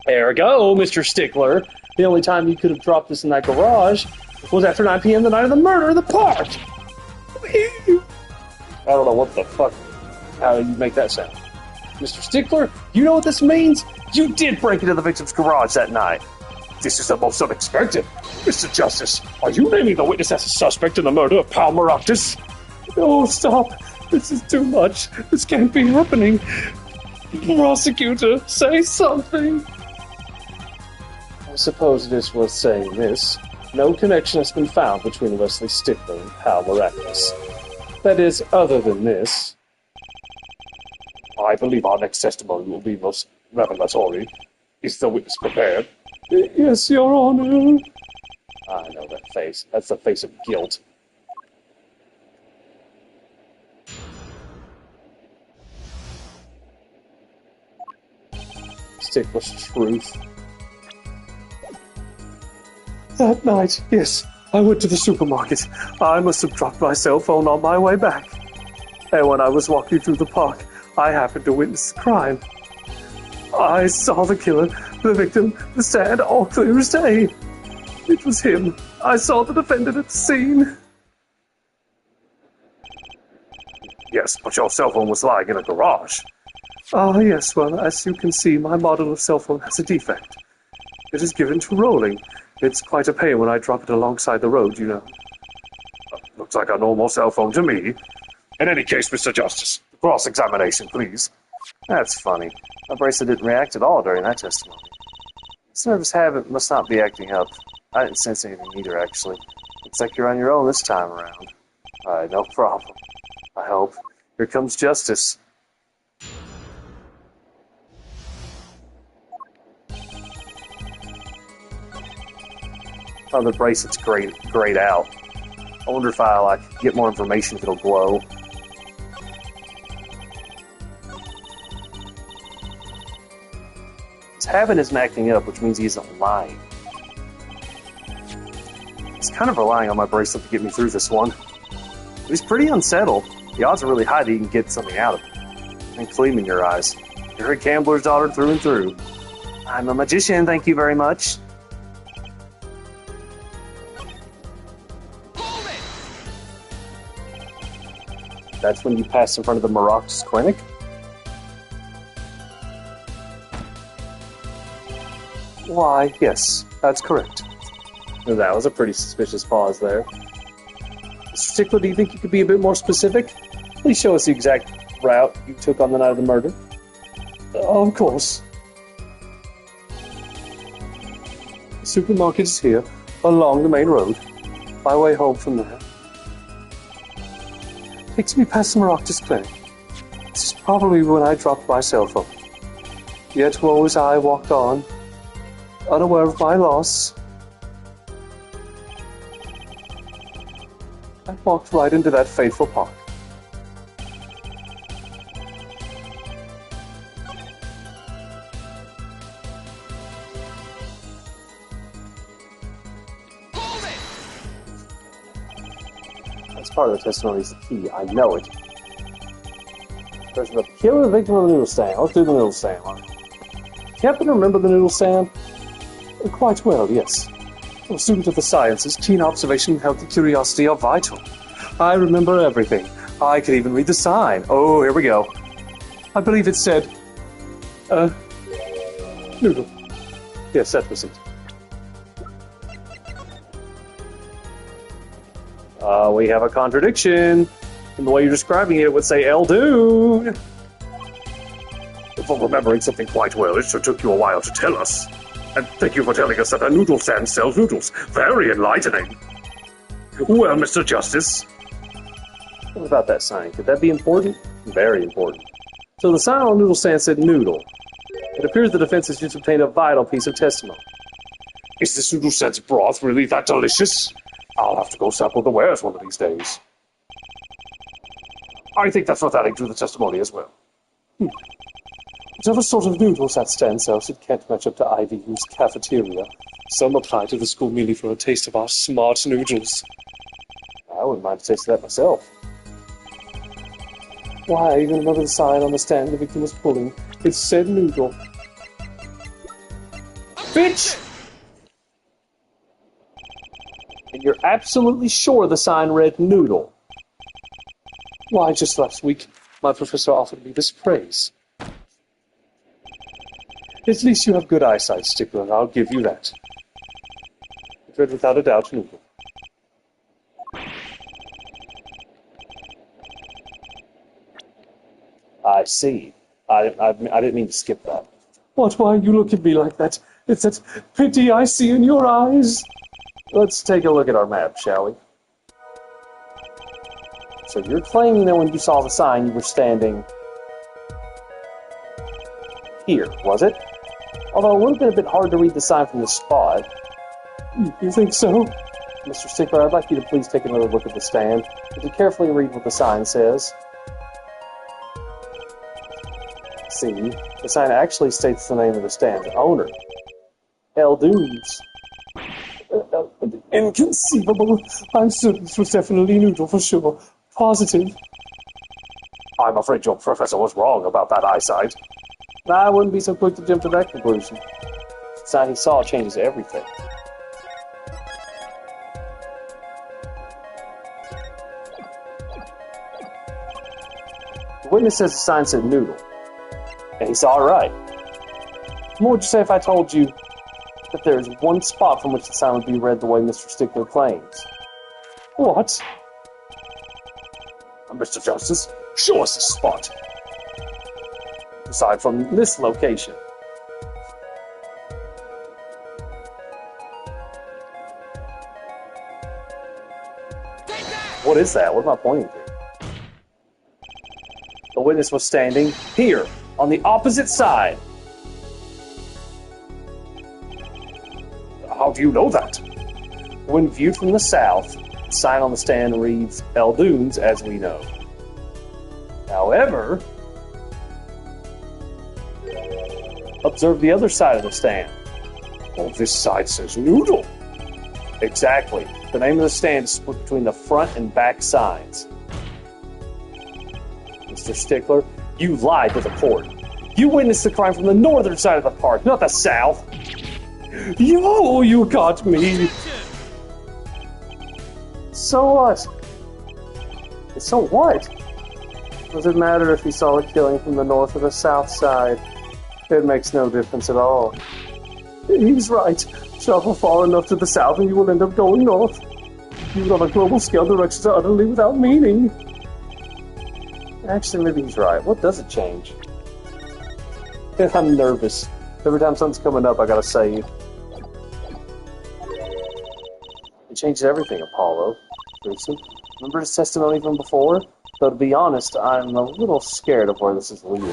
There we go, Mr. Stickler. The only time you could have dropped this in that garage was after 9 p.m. the night of the murder in the park. I don't know what the fuck, how you make that sound. Mr. Stickler, you know what this means? You did break into the victim's garage that night. This is the most unexpected. Mr. Justice, are you naming the witness as a suspect in the murder of Pal Maractus? Oh, stop. This is too much. This can't be happening. Prosecutor, say something. I suppose it is worth saying this. No connection has been found between Wesley Stickler and Pal Maractus. That is, other than this. I believe our next testimony will be most revelatory. Is the witness prepared? Yes, Your Honor. I know that face. That's the face of guilt. Stickler's truth. That night, yes, I went to the supermarket. I must have dropped my cell phone on my way back. And when I was walking through the park, I happened to witness the crime. I saw the killer, the victim, the stand, all clear as day. It was him. I saw the defendant at the scene. Yes, but your cell phone was lying in a garage. Ah, yes, well, as you can see, my model of cell phone has a defect. It is given to rolling. It's quite a pain when I drop it alongside the road, you know. Looks like a normal cell phone to me. In any case, Mr. Justice, cross-examination, please. That's funny. My bracelet didn't react at all during that testimony. This nervous habit must not be acting up. I didn't sense anything either, actually. Looks like you're on your own this time around. Alright, no problem. I hope. Here comes justice. Oh, the bracelet's grayed out. I wonder if I, get more information if it'll glow. His habit isn't acting up, which means he isn't lying. He's kind of relying on my bracelet to get me through this one. He's pretty unsettled. The odds are really high that he can get something out of it. And gleam in your eyes. You're a gambler's daughter through and through. I'm a magician, thank you very much. That's when you pass in front of the Maractus Clinic? Why, yes, that's correct. That was a pretty suspicious pause there. Mr. Stickler, do you think you could be a bit more specific? Please show us the exact route you took on the night of the murder. Of course. The supermarket is here, along the main road. My way home from there takes me past the Maractus Clinic. This is probably when I dropped my cell phone. Yet woe as I walked on, unaware of my loss. I walked right into that fateful park. That's part of the testimony is the key. I know it. First of all, kill the victim of the noodle stand. Let's do the noodle stand. Captain, remember the noodle stand? Quite well, yes. A student of the sciences, keen observation and healthy curiosity are vital. I remember everything. I could even read the sign. Oh, here we go. I believe it said, noodle. Yes, that was it. We have a contradiction. In the way you're describing it, it would say Eldoon. If I'm remembering something quite well, it sure took you a while to tell us. And thank you for telling us that a noodle stand sells noodles. Very enlightening. Well, Mr. Justice. What about that sign? Could that be important? Very important. So the sign on the noodle stand said noodle. It appears the defense has just obtained a vital piece of testimony. Is this noodle stand's broth really that delicious? I'll have to go sample the wares one of these days. I think that's worth adding to the testimony as well. Whatever sort of noodles that stand sells, it can't match up to Ivy's cafeteria. Some apply to the school merely for a taste of our smart noodles. I wouldn't mind a taste of that myself. Why, even remember the sign on the stand the victim was pulling? It said noodle. Bitch! And you're absolutely sure the sign read noodle? Why, just last week, my professor offered me this praise. At least you have good eyesight, Stickler, I'll give you that. It read without a doubt noodle. I see. I didn't mean to skip that. What, why you look at me like that? It's that pity I see in your eyes. Let's take a look at our map, shall we? So you're claiming that when you saw the sign, you were standing here, was it? Although it would have been a bit hard to read the sign from this spot. You think so? Mr. Stickler, I'd like you to please take another look at the stand and to carefully read what the sign says. See, the sign actually states the name of the stand's owner. Eldunes. Inconceivable. I'm certain this was definitely noodle for sure. Positive. I'm afraid your professor was wrong about that eyesight. I wouldn't be so quick to jump to that conclusion. The sign he saw changes everything. The witness says the sign said noodle, and he saw it right. What would you say if I told you that there is one spot from which the sign would be read the way Mr. Stickler claims? What? Mr. Justice, show us the spot. Aside from this location. What is that? What am I pointing to? The witness was standing here, on the opposite side. How do you know that? When viewed from the south, the sign on the stand reads Eldunes, as we know. However, observe the other side of the stand. Well, this side says noodle. Exactly. The name of the stand is split between the front and back sides. Mr. Stickler, you lied to the court. You witnessed the crime from the northern side of the park, not the south. You got me. So what? So what? Does it matter if he saw the killing from the north or the south side? It makes no difference at all. He's right. Travel far enough to the south and you will end up going north. Even on a global scale, directions are utterly without meaning. Actually, maybe he's right. What does it change? I'm nervous. Every time something's coming up, I gotta say it. It changes everything, Apollo. Gruesome. Remember his testimony from before? Though, to be honest, I'm a little scared of where this is leading.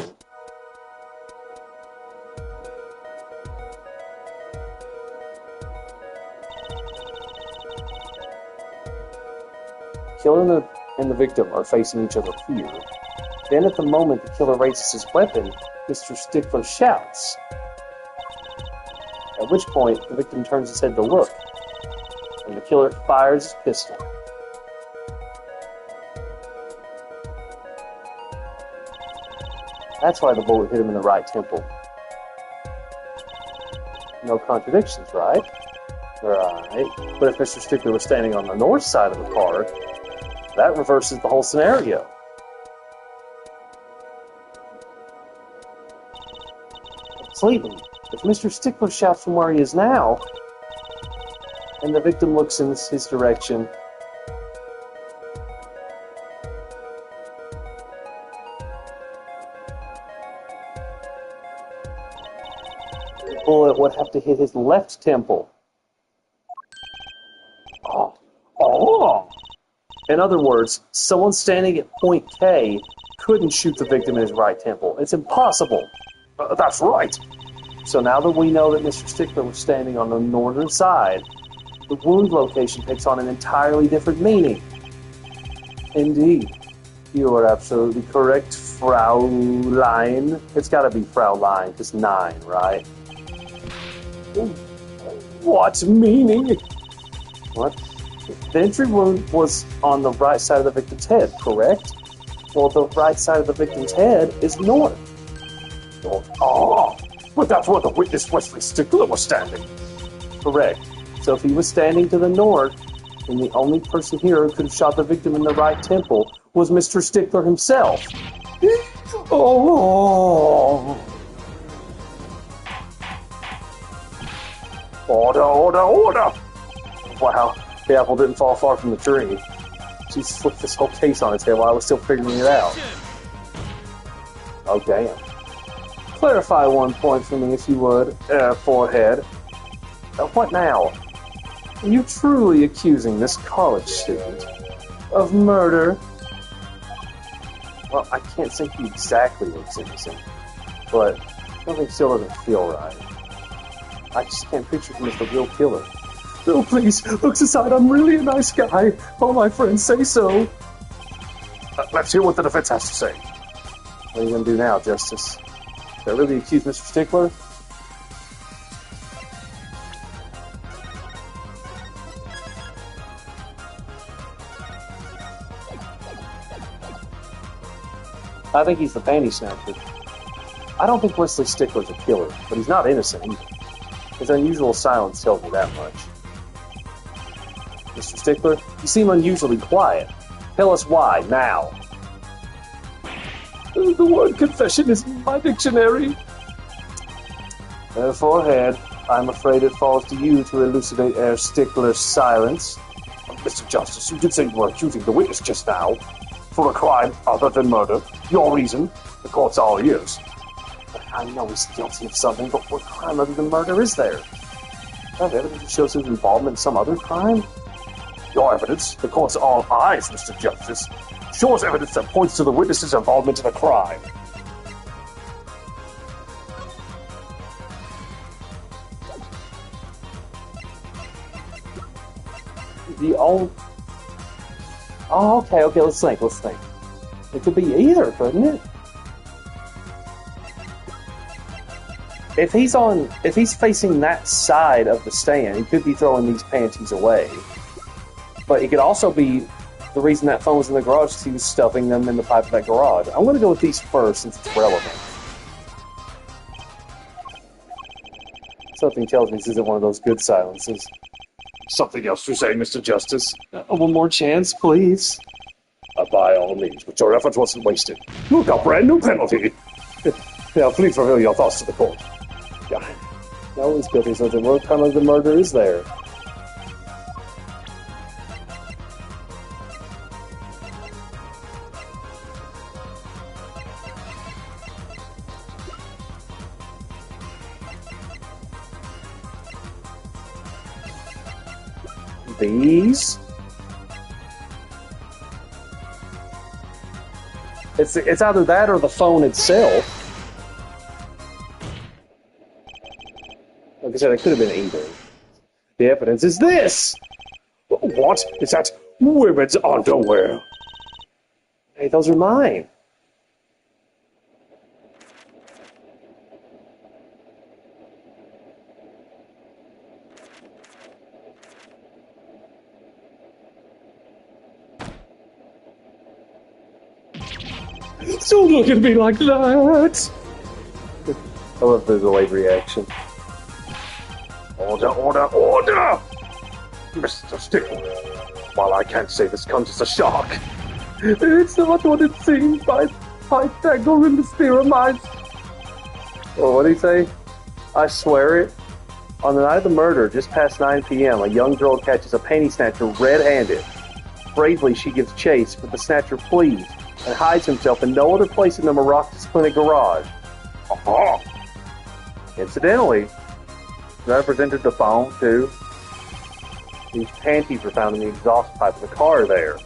The killer and the victim are facing each other here. Then, at the moment the killer raises his weapon, Mr. Stickler shouts. At which point, the victim turns his head to look, and the killer fires his pistol. That's why the bullet hit him in the right temple. No contradictions, right? Right. But if Mr. Stickler was standing on the north side of the park, that reverses the whole scenario. Completely. If Mr. Stickler shouts from where he is now, and the victim looks in his direction, the bullet would have to hit his left temple. Oh. In other words, someone standing at point K couldn't shoot the victim in his right temple. It's impossible. That's right. So now that we know that Mr. Stickler was standing on the northern side, the wound location takes on an entirely different meaning. Indeed. You are absolutely correct, Fraulein. It's got to be Fraulein, because 9, right? What meaning? What? The entry wound was on the right side of the victim's head, correct? Well, the right side of the victim's head is north. Oh, but that's where the witness Wesley Stickler was standing. Correct. So if he was standing to the north, then the only person here who could have shot the victim in the right temple was Mr. Stickler himself. Oh! Order, order, order! Wow, the apple didn't fall far from the tree. Jesus flipped this whole case on its head while I was still figuring it out. Oh, damn. Clarify one point for me, if you would, forehead. What now? Are you truly accusing this college student of murder? Well, I can't say he exactly looks innocent, but something still doesn't feel right. I just can't picture him as the real killer. Oh, please, looks aside, I'm really a nice guy. All my friends say so. Let's hear what the defense has to say. What are you going to do now, Justice? Did I really accuse Mr. Stickler? I think he's the panty snatcher. I don't think Wesley Stickler's a killer, but he's not innocent either. His unusual silence tells me that much. Mr. Stickler, you seem unusually quiet. Tell us why, now. The word confession is in my dictionary. Forehead, I'm afraid it falls to you to elucidate Herr Stickler's silence. Mr. Justice, you did say you were accusing the witness just now for a crime other than murder. Your reason? The court's all ears. I know he's guilty of something, but what crime other than murder is there? Do I have evidence that shows his involvement in some other crime? Your evidence, the court's all eyes, Mr. Justice, shows evidence that points to the witness's involvement in a crime. The only... Oh, okay, let's think. It could be either, couldn't it? If he's facing that side of the stand, he could be throwing these panties away. But it could also be the reason that phone was in the garage is he was stuffing them in the pipe of that garage. I'm going to go with these first since it's relevant. Something tells me this isn't one of those good silences. Something else to say, Mr. Justice? One more chance, please. By all means, but your effort wasn't wasted. Look, a brand new penalty. Now, please reveal your thoughts to the court. No one's guilty of something. What kind of the murder is there? These? It's either that or the phone itself. Like I said, it could have been either. The evidence is this! What? Is that women's underwear? Hey, those are mine. Don't look at me like that! I love the delayed reaction. Order, order, order! Mr. Stickler, while I can't say this comes as a shock, It's not what it seems by Pythagorean theorem. Well, what did he say? I swear it. On the night of the murder, just past 9 p.m., a young girl catches a panty snatcher red-handed. Bravely, she gives chase, but the snatcher flees and hides himself in no other place in the Maracas Clinic garage. aha! Incidentally, represented the phone, too. These panties were found in the exhaust pipe of the car there.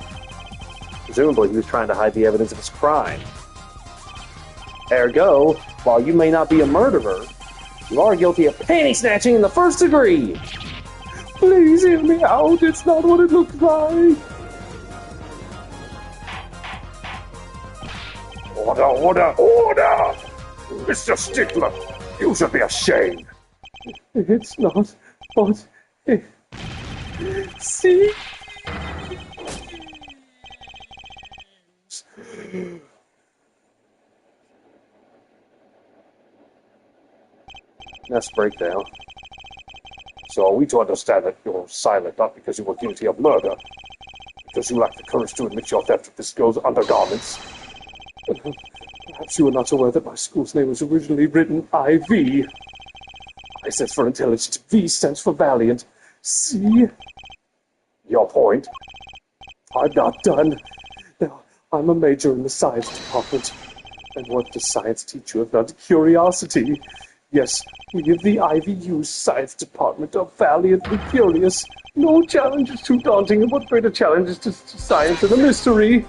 Presumably, he was trying to hide the evidence of his crime. Ergo, while you may not be a murderer, you are guilty of panty snatching in the first degree. Please hear me out. It's not what it looks like. Order, order, order! Mr. Stickler, you should be ashamed. It's not What? See? Let's break down. So are we to understand that you're silent not because you were guilty of murder, because you lack the courage to admit your theft of this girl's undergarments? Perhaps you are not aware that my school's name was originally written IV. I stands for intelligent, V stands for valiant. See? Your point? I'm not done. Now, I'm a major in the science department. And what does science teach you if not curiosity? Yes, we of the IVU science department are valiantly curious. No challenge is too daunting, and what greater challenge is to science and a mystery?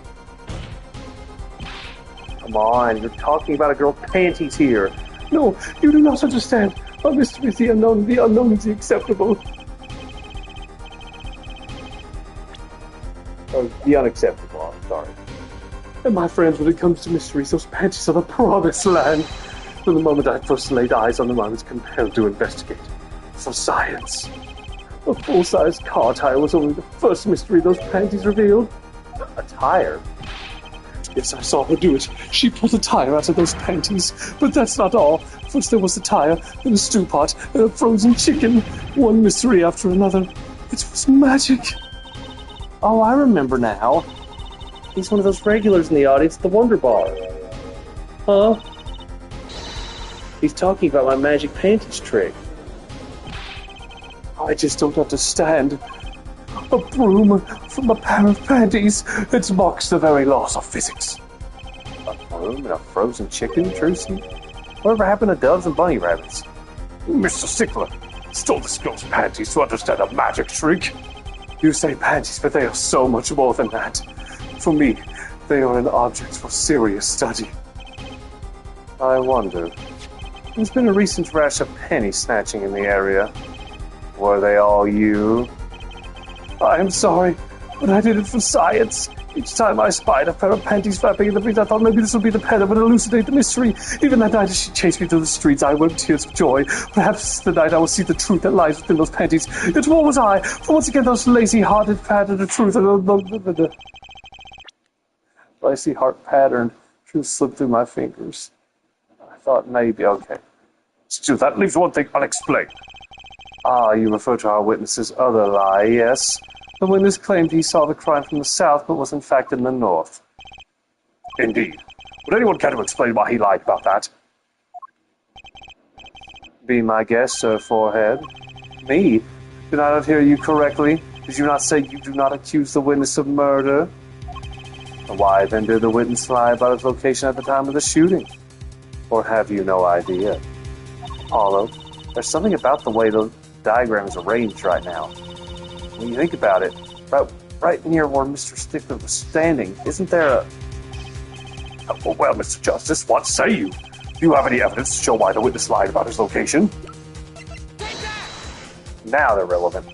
Come on, you're talking about a girl's panties here. No, you do not understand. A mystery is the unknown is the acceptable. Oh, the unacceptable, I'm sorry. And my friends, when it comes to mysteries, those panties are the promised land. From the moment I first laid eyes on them, I was compelled to investigate. For science. A full-size car tire was only the first mystery those panties revealed. A tire? Yes, I saw her do it. She pulled a tire out of those panties. But that's not all. First there was the tire, then a stew pot, and a frozen chicken. One mystery after another. It was magic. Oh, I remember now. He's one of those regulars in the audience at the Wonder Bar. Huh? He's talking about my magic panties trick. I just don't understand. A broom from a pair of panties. It mocks the very laws of physics. A broom and a frozen chicken, Trucy? Whatever happened to doves and bunny rabbits? Mr. Stickler stole this girl's panties to understand a magic trick. You say panties, but they are so much more than that. For me, they are an object for serious study. I wonder. There's been a recent rash of penny snatching in the area. Were they all you? I am sorry, but I did it for science. Each time I spied a pair of panties flapping in the breeze, I thought maybe this would be the pen that would elucidate the mystery. Even that night as she chased me through the streets, I wept tears of joy. Perhaps the night I will see the truth that lies within those panties. Yet what was I? For once again, those lazy-hearted patterned truth. Lazy-heart patterned truth slipped through my fingers. I thought maybe, okay. Still, that leaves one thing unexplained. Ah, you refer to our witness's other lie, yes. The witness claimed he saw the crime from the south, but was in fact in the north. Indeed. Would anyone care to explain why he lied about that? Be my guest, Sir Forehead. Me? Did I not hear you correctly? Did you not say you do not accuse the witness of murder? Why then did the witness lie about his location at the time of the shooting? Or have you no idea? Apollo, there's something about the way the diagram is arranged right now. When you think about it, right near where Mr. Stickler was standing, isn't there a... Well, Mr. Justice, what say you? Do you have any evidence to show why the witness lied about his location? Now they're relevant.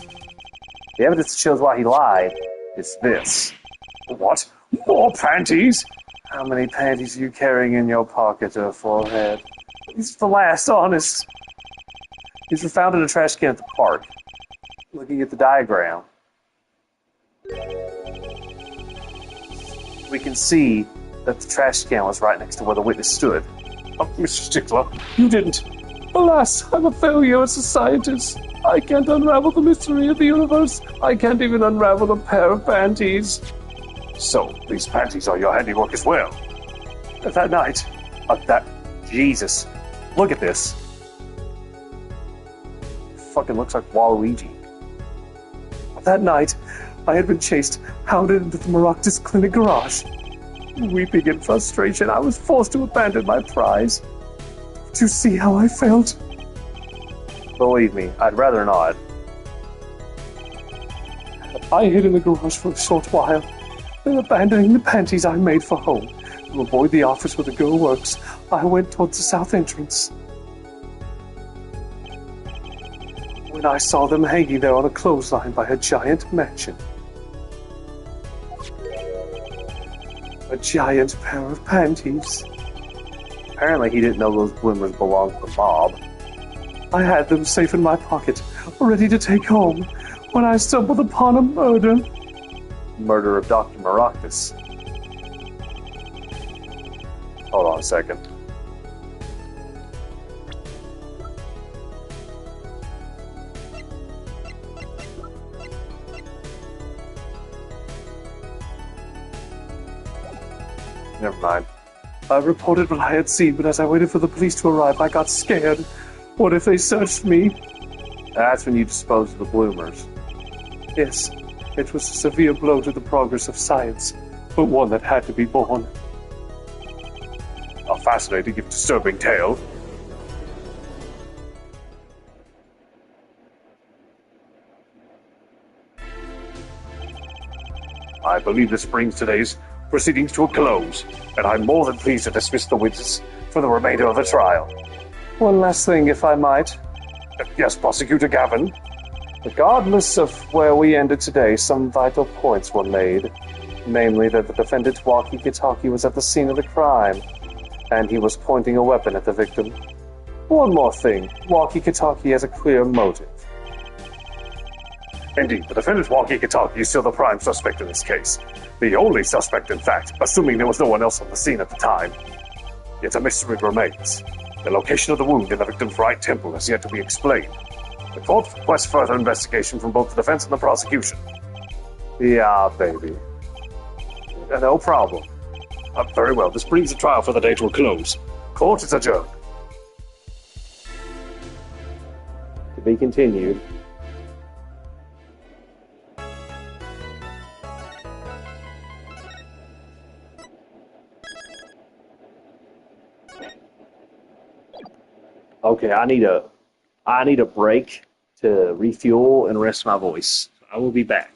The evidence that shows why he lied is this. What? More panties? How many panties are you carrying in your pocket, Forehead? These are the last, honest. These were found in a trash can at the park. Looking at the diagram, we can see that the trash can was right next to where the witness stood. Oh, Mr. Stickler. You didn't. Alas, I'm a failure as a scientist. I can't unravel the mystery of the universe. I can't even unravel a pair of panties. So, these panties are your handiwork as well. That night, Jesus. Look at this. It fucking looks like Waluigi. That night, I had been chased, hounded into the Maractus Clinic garage. Weeping in frustration, I was forced to abandon my prize. Did you see how I felt? Believe me, I'd rather not. I hid in the garage for a short while, then abandoning the panties I made for home. To avoid the office where the girl works, I went towards the south entrance. When I saw them hanging there on a clothesline by a giant mansion. A giant pair of panties. Apparently he didn't know those women belonged to the mob. I had them safe in my pocket, ready to take home, when I stumbled upon a murder. Murder of Dr. Maractus. Hold on a second. Never mind. I reported what I had seen, but as I waited for the police to arrive, I got scared. What if they searched me? That's when you dispose of the bloomers. Yes, it was a severe blow to the progress of science, but one that had to be borne. A fascinating if disturbing tale. I believe this brings today's proceedings to a close, and I'm more than pleased to dismiss the witness for the remainder of the trial. One last thing, if I might. Yes, Prosecutor Gavin? Regardless of where we ended today, some vital points were made. Namely, that the defendant Walkie-Talkie was at the scene of the crime, and he was pointing a weapon at the victim. One more thing, Walkie-Talkie has a clear motive. Indeed, the defendant Walkie-Talkie is still the prime suspect in this case. The only suspect, in fact, assuming there was no one else on the scene at the time. Yet a mystery remains. The location of the wound in the victim's right temple has yet to be explained. The court requests further investigation from both the defense and the prosecution. Yeah, baby. No problem. Very well, this brings the trial for the day to a close. Court is adjourned. To be continued. Okay, I need a break to refuel and rest my voice. I will be back.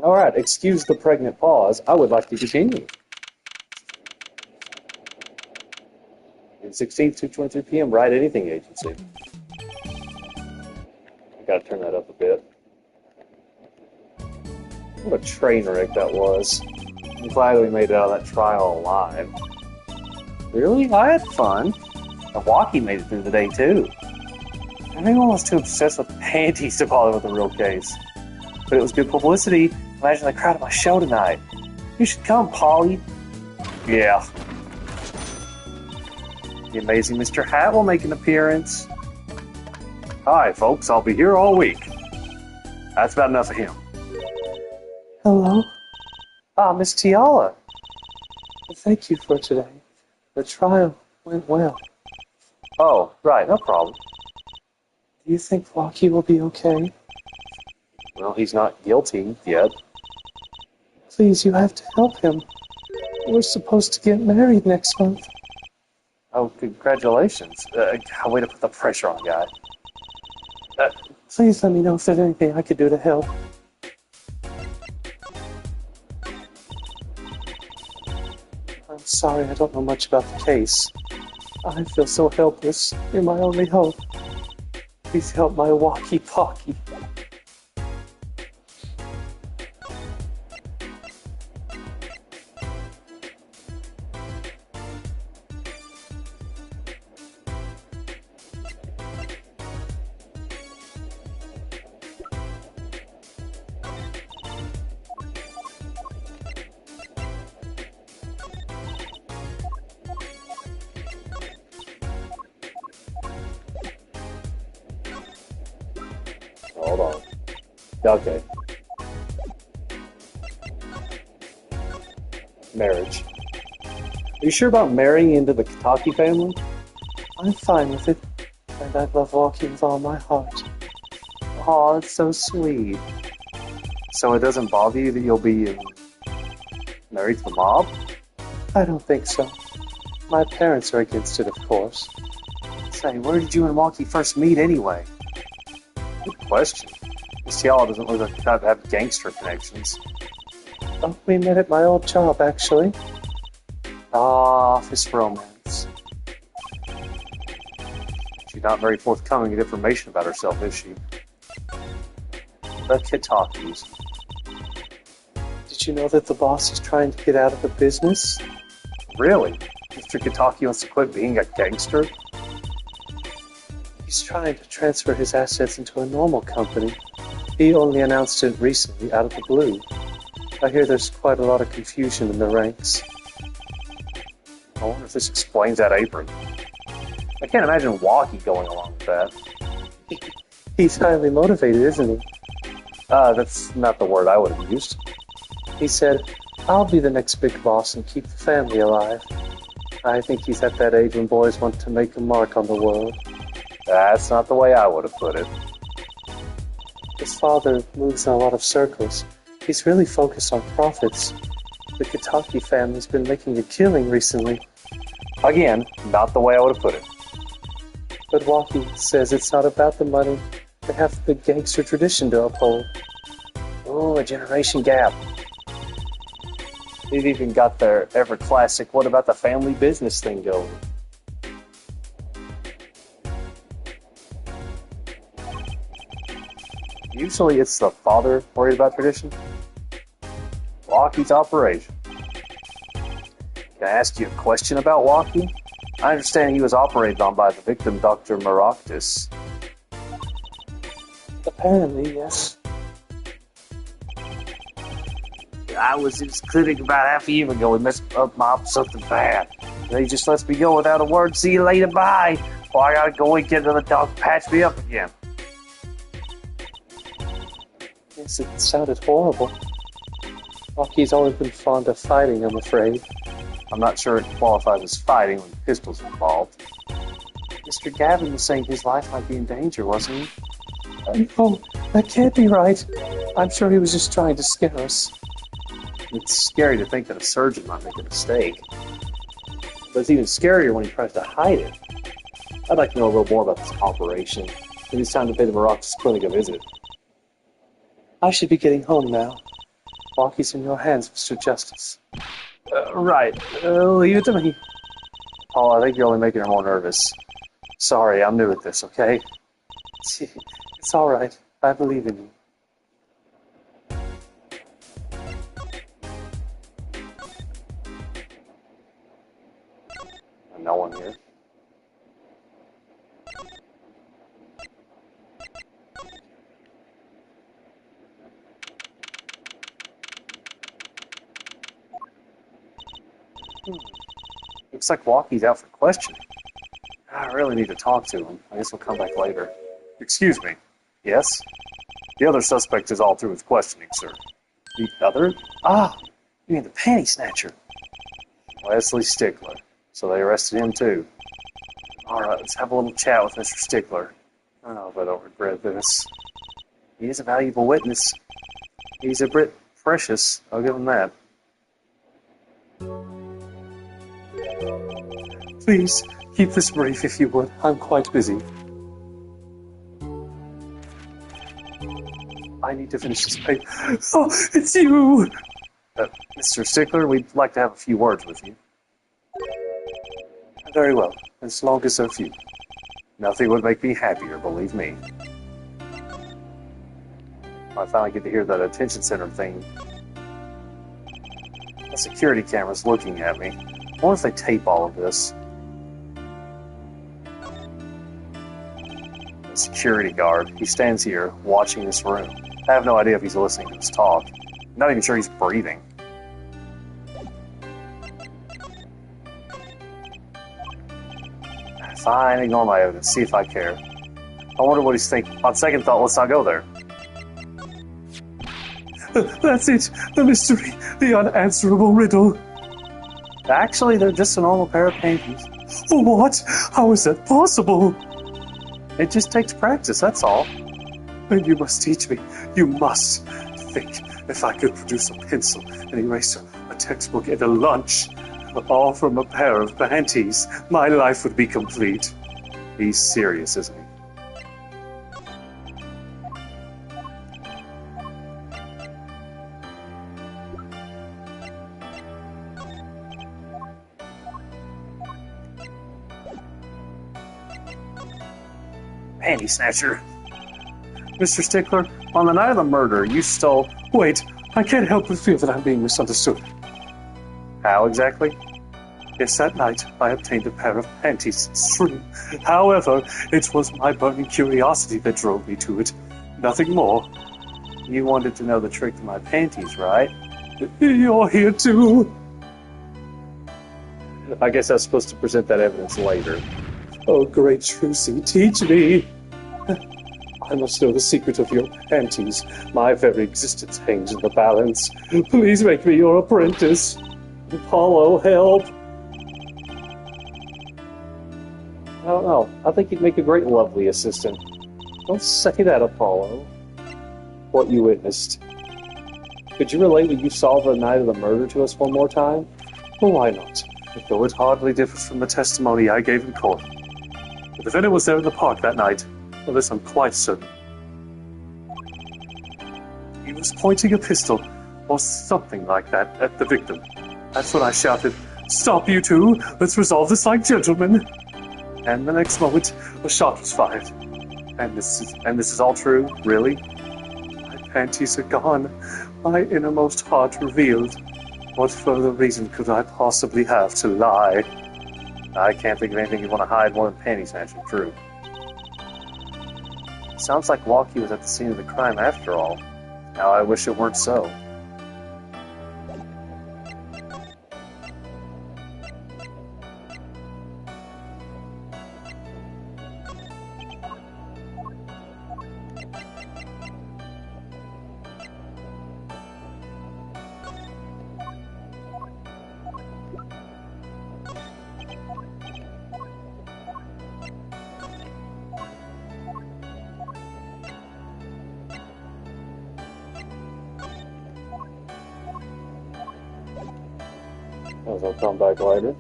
All right, excuse the pregnant pause. I would like to continue. 16th, 2:23 p.m. Write Anything Agency. I gotta turn that up a bit. What a train wreck that was. I'm glad we made it out of that trial alive. Really? I had fun. And Walkie made it through the day, too. Everyone was too obsessed with panties to bother with the real case. But it was good publicity. Imagine the crowd at my show tonight. You should come, Polly. Yeah. The amazing Mr. Hat will make an appearance. Hi, folks. I'll be here all week. That's about enough of him. Hello? Ah, Miss Tiala. Thank you for today. The trial went well. Oh, right, no problem. Do you think Walkie will be okay? Well, he's not guilty yet. Please, you have to help him. We're supposed to get married next month. Oh, congratulations. Way to put the pressure on, guy. Please let me know if there's anything I could do to help. I'm sorry I don't know much about the case. I feel so helpless. You're my only hope. Please help my walkie-talkie. Hold on. Okay. Marriage. Are you sure about marrying into the Kitaki family? I'm fine with it, and I love Walkie with all my heart. Aw, it's so sweet. So it doesn't bother you that you'll be married to the mob? I don't think so. My parents are against it, of course. Say, where did you and Walkie first meet anyway? Good question. Miss Tiala doesn't look like the type to have gangster connections. Oh, we met at my old job, actually. Office romance. She's not very forthcoming with information about herself, is she? The Kitakis. Did you know that the boss is trying to get out of the business? Really? Mr. Kitaki wants to quit being a gangster? He's trying to transfer his assets into a normal company. He only announced it recently, out of the blue. I hear there's quite a lot of confusion in the ranks. I wonder if this explains that apron. I can't imagine Walkie going along with that. He's highly motivated, isn't he? That's not the word I would have used. He said, I'll be the next big boss and keep the family alive. I think he's at that age when boys want to make a mark on the world. That's not the way I would have put it. His father moves in a lot of circles. He's really focused on profits. The Kitaki family's been making a killing recently. Again, not the way I would have put it. But Walkie says it's not about the money. They have the gangster tradition to uphold. Oh, a generation gap. They've even got their ever-classic what about the family business thing going. Usually it's the father worried about tradition. Walkie's operation. Can I ask you a question about Walkie? I understand he was operated on by the victim, Dr. Maroctis. Apparently, yes. I was in his clinic about half a year ago. He messed up something bad. And he just lets me go without a word. See you later, bye. Well, I gotta go and get another dog to patch me up again. Yes, it sounded horrible. Walkie's always been fond of fighting, I'm afraid. I'm not sure it qualifies as fighting when pistols are involved. Mr. Gavin was saying his life might be in danger, wasn't he? Oh, that can't be right. I'm sure he was just trying to scare us. It's scary to think that a surgeon might make a mistake. But it's even scarier when he tries to hide it. I'd like to know a little more about this operation. Maybe it's time to pay the Maroctis clinic a visit. I should be getting home now. Walkie's in your hands, Mr. Justice. Right. Leave it to me. Oh, I think you're only making her more nervous. Sorry, I'm new at this, okay? It's all right. I believe in you. No one here. Looks like Walkie's out for questioning. I really need to talk to him. I guess we'll come back later. Excuse me. Yes? The other suspect is all through with questioning, sir. The other? Ah! You mean the panty snatcher. Wesley Stickler. So they arrested him too. Alright, let's have a little chat with Mr. Stickler. I don't know if I don't regret this. He is a valuable witness. He's a bit precious, I'll give him that. Please, keep this brief if you would. I'm quite busy. I need to finish this paper. Oh, it's you! Mr. Stickler, we'd like to have a few words with you. Very well, as long as so few. Nothing would make me happier, believe me. I finally get to hear that attention center thing. The security camera's looking at me. I wonder if they tape all of this. The security guard, he stands here, watching this room. I have no idea if he's listening to this talk. I'm not even sure he's breathing. Fine, ignore my evidence, see if I care. I wonder what he's thinking. On second thought, let's not go there. That's it, the mystery, the unanswerable riddle. Actually, they're just a normal pair of panties. What? How is that possible? It just takes practice, that's all. And you must teach me. You must. Think, if I could produce a pencil, an eraser, a textbook, and a lunch, all from a pair of panties, my life would be complete. He's serious, isn't he? Panty snatcher. Mr. Stickler, on the night of the murder, you stole... Wait, I can't help but feel that I'm being misunderstood. How exactly? Yes, that night I obtained a pair of panties. It's true. However, it was my burning curiosity that drove me to it. Nothing more. You wanted to know the trick to my panties, right? You're here too. I guess I was supposed to present that evidence later. Oh, great Trucy, teach me. I must know the secret of your panties. My very existence hangs in the balance. Please make me your apprentice. Apollo, help. I don't know. I think you'd make a great lovely assistant. Don't say that, Apollo. What you witnessed. Could you relate what you saw the night of the murder to us one more time? Well, why not? Though it hardly differs from the testimony I gave in court. The defendant was there in the park that night. Of this I'm quite certain. He was pointing a pistol, or something like that, at the victim. That's when I shouted, "Stop, you two! Let's resolve this like gentlemen!" And the next moment, a shot was fired. And this is all true? Really? My panties are gone. My innermost heart revealed. What further reason could I possibly have to lie? I can't think of anything you want to hide more than panty snatching, true. Sounds like Walkie was at the scene of the crime after all. Now I wish it weren't so. I'll come back later.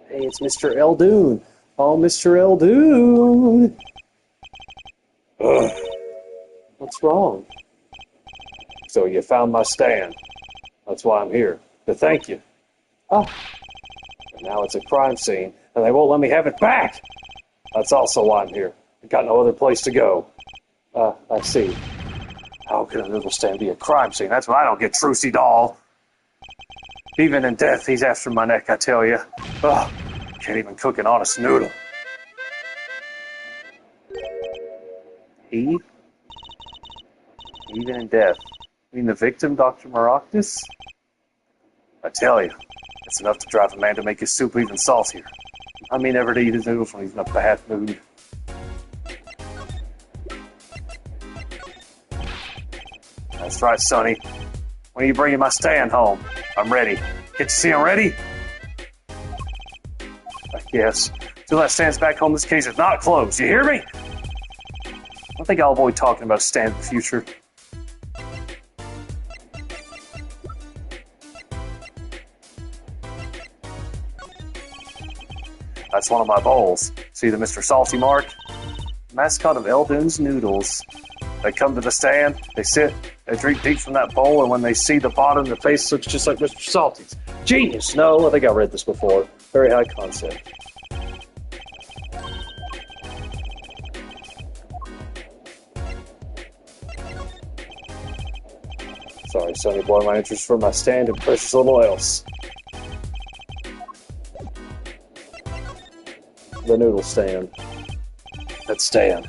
Hey, it's Mr. Eldoon. Oh, Mr. Eldoon. Ugh. What's wrong? So you found my stand. That's why I'm here. To thank you. Oh, And now it's a crime scene, and they won't let me have it back. That's also why I'm here. I've got no other place to go. I see. How can a noodle stand be a crime scene? That's what I don't get, Trucy doll. Even in death, he's after my neck, I tell you. Ugh, can't even cook an honest noodle. He? Even in death. You mean the victim, Dr. Maroctus? I tell you, it's enough to drive a man to make his soup even saltier. I mean, never to eat his noodles when he's in a bad mood. That's right, Sonny. When are you bringing my stand home? I'm ready. Can't you see I'm ready? I guess. Till that stand's back home, this case is not closed. You hear me? I don't think I'll avoid talking about a stand in the future. That's one of my bowls. See the Mr. Salty mark? Mascot of Eldoon's Noodles. They come to the stand, they sit, they drink deep from that bowl, and when they see the bottom, the face looks just like Mr. Salty's. Genius! No, I think I read this before. Very high concept. Sorry, Sonny boy, my interest for my stand and precious little else. The noodle stand. That stand.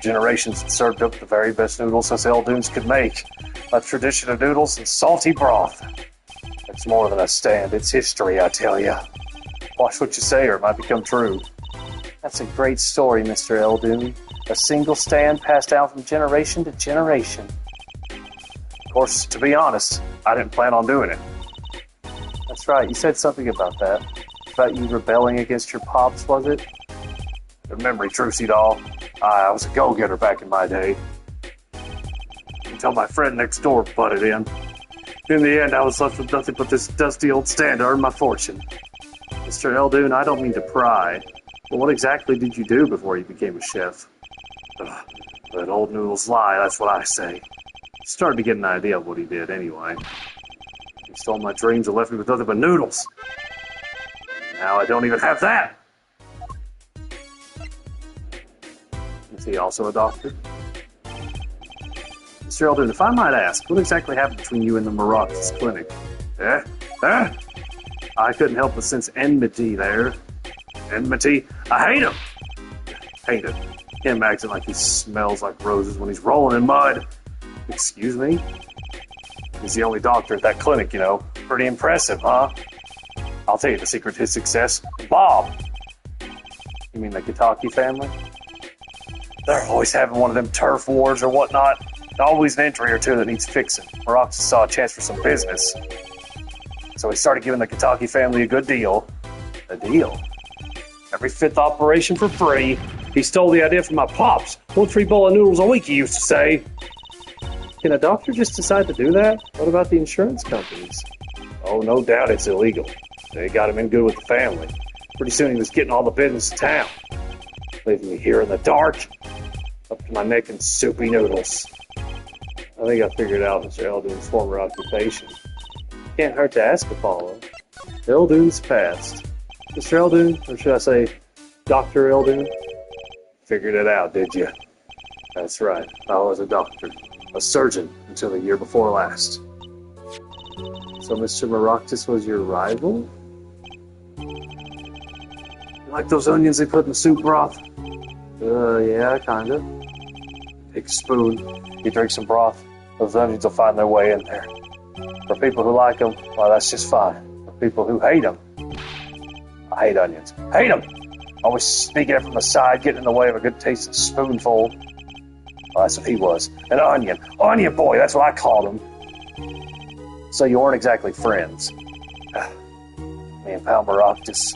Generations had served up the very best noodles us Eldoons could make. A tradition of noodles and salty broth. It's more than a stand, it's history, I tell ya. Watch what you say or it might become true. That's a great story, Mr. Eldoon. A single stand passed down from generation to generation. Of course, to be honest, I didn't plan on doing it. That's right, you said something about that. About you rebelling against your pops, was it? Good memory, Trucy doll. I was a go-getter back in my day. Until my friend next door butted in. In the end, I was left with nothing but this dusty old stand to earn my fortune. Mr. Eldoon, I don't mean to pry, but what exactly did you do before you became a chef? Ugh, let old noodles lie, that's what I say. Started to get an idea of what he did anyway. He stole my dreams and left me with nothing but noodles. Now I don't even have that. Is he also a doctor? Mr. Eldoon, if I might ask, what exactly happened between you and the Maroctus clinic? I couldn't help but sense enmity there. Enmity? I hate him. Hate him. Him acting like he smells like roses when he's rolling in mud. Excuse me? He's the only doctor at that clinic, you know. Pretty impressive, huh? I'll tell you the secret to his success. Bob. You mean the Kitaki family? They're always having one of them turf wars or whatnot. Always an entry or two that needs fixing. Maroctus saw a chance for some business. So he started giving the Kitaki family a good deal. A deal? Every fifth operation for free. He stole the idea from my pops. 1 free bowl of noodles a week, he used to say. Can a doctor just decide to do that? What about the insurance companies? Oh, no doubt it's illegal. They got him in good with the family. Pretty soon he was getting all the business in town. Leaving me here in the dark, up to my neck in soupy noodles. I think I figured out Mr. Eldoon's former occupation. Can't hurt to ask Apollo. Eldoon's past. Mr. Eldoon, or should I say, Dr. Eldoon? Figured it out, did you? That's right. I was a doctor. A surgeon until the year before last. So Mr. Maroctus was your rival? You like those onions they put in the soup broth? Yeah, kinda. Take a spoon, you drink some broth, those onions will find their way in there. For people who like them, well, that's just fine. For people who hate them, I hate onions. Hate them! Always sneaking in from the side, getting in the way of a good tasting spoonful. Well, that's what he was. An onion. Onion boy, that's what I called him. So you weren't exactly friends. and pal Maroctus.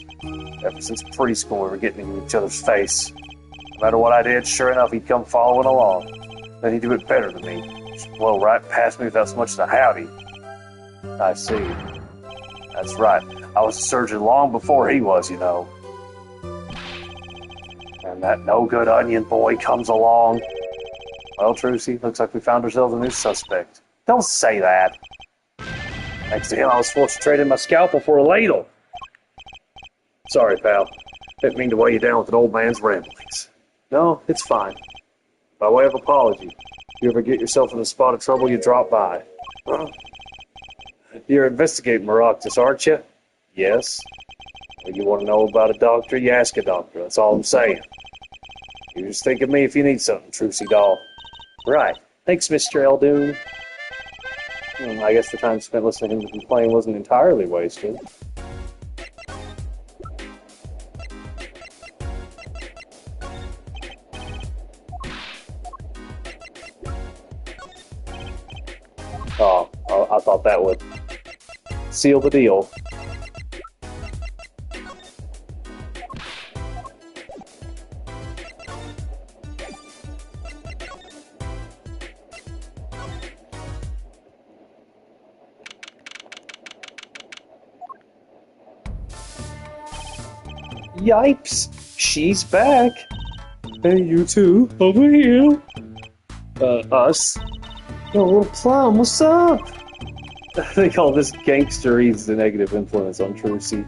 Ever since preschool, we were getting into each other's face. No matter what I did, sure enough, he'd come following along. Then he'd do it better than me. Just blow right past me without so much as a howdy. I see. That's right. I was a surgeon long before he was, you know. And that no-good onion boy comes along. Well, Trucy, looks like we found ourselves a new suspect. Don't say that. Thanks to him, I was forced to trade in my scalpel for a ladle. Sorry, pal. Didn't mean to weigh you down with an old man's ramblings. No, it's fine. By way of apology, if you ever get yourself in a spot of trouble, you drop by. You're investigating Maroctus, aren't you? Yes. Well, you want to know about a doctor, you ask a doctor. That's all I'm saying. You just think of me if you need something, Trucy doll. Right. Thanks, Mr. Eldoon. I guess the time spent listening to him complain wasn't entirely wasted. Oh, I thought that would seal the deal. Yipes! She's back! Hey, you two, over here. Us? Oh, Plum, what's up? They call this gangsterese the negative influence on Trucy.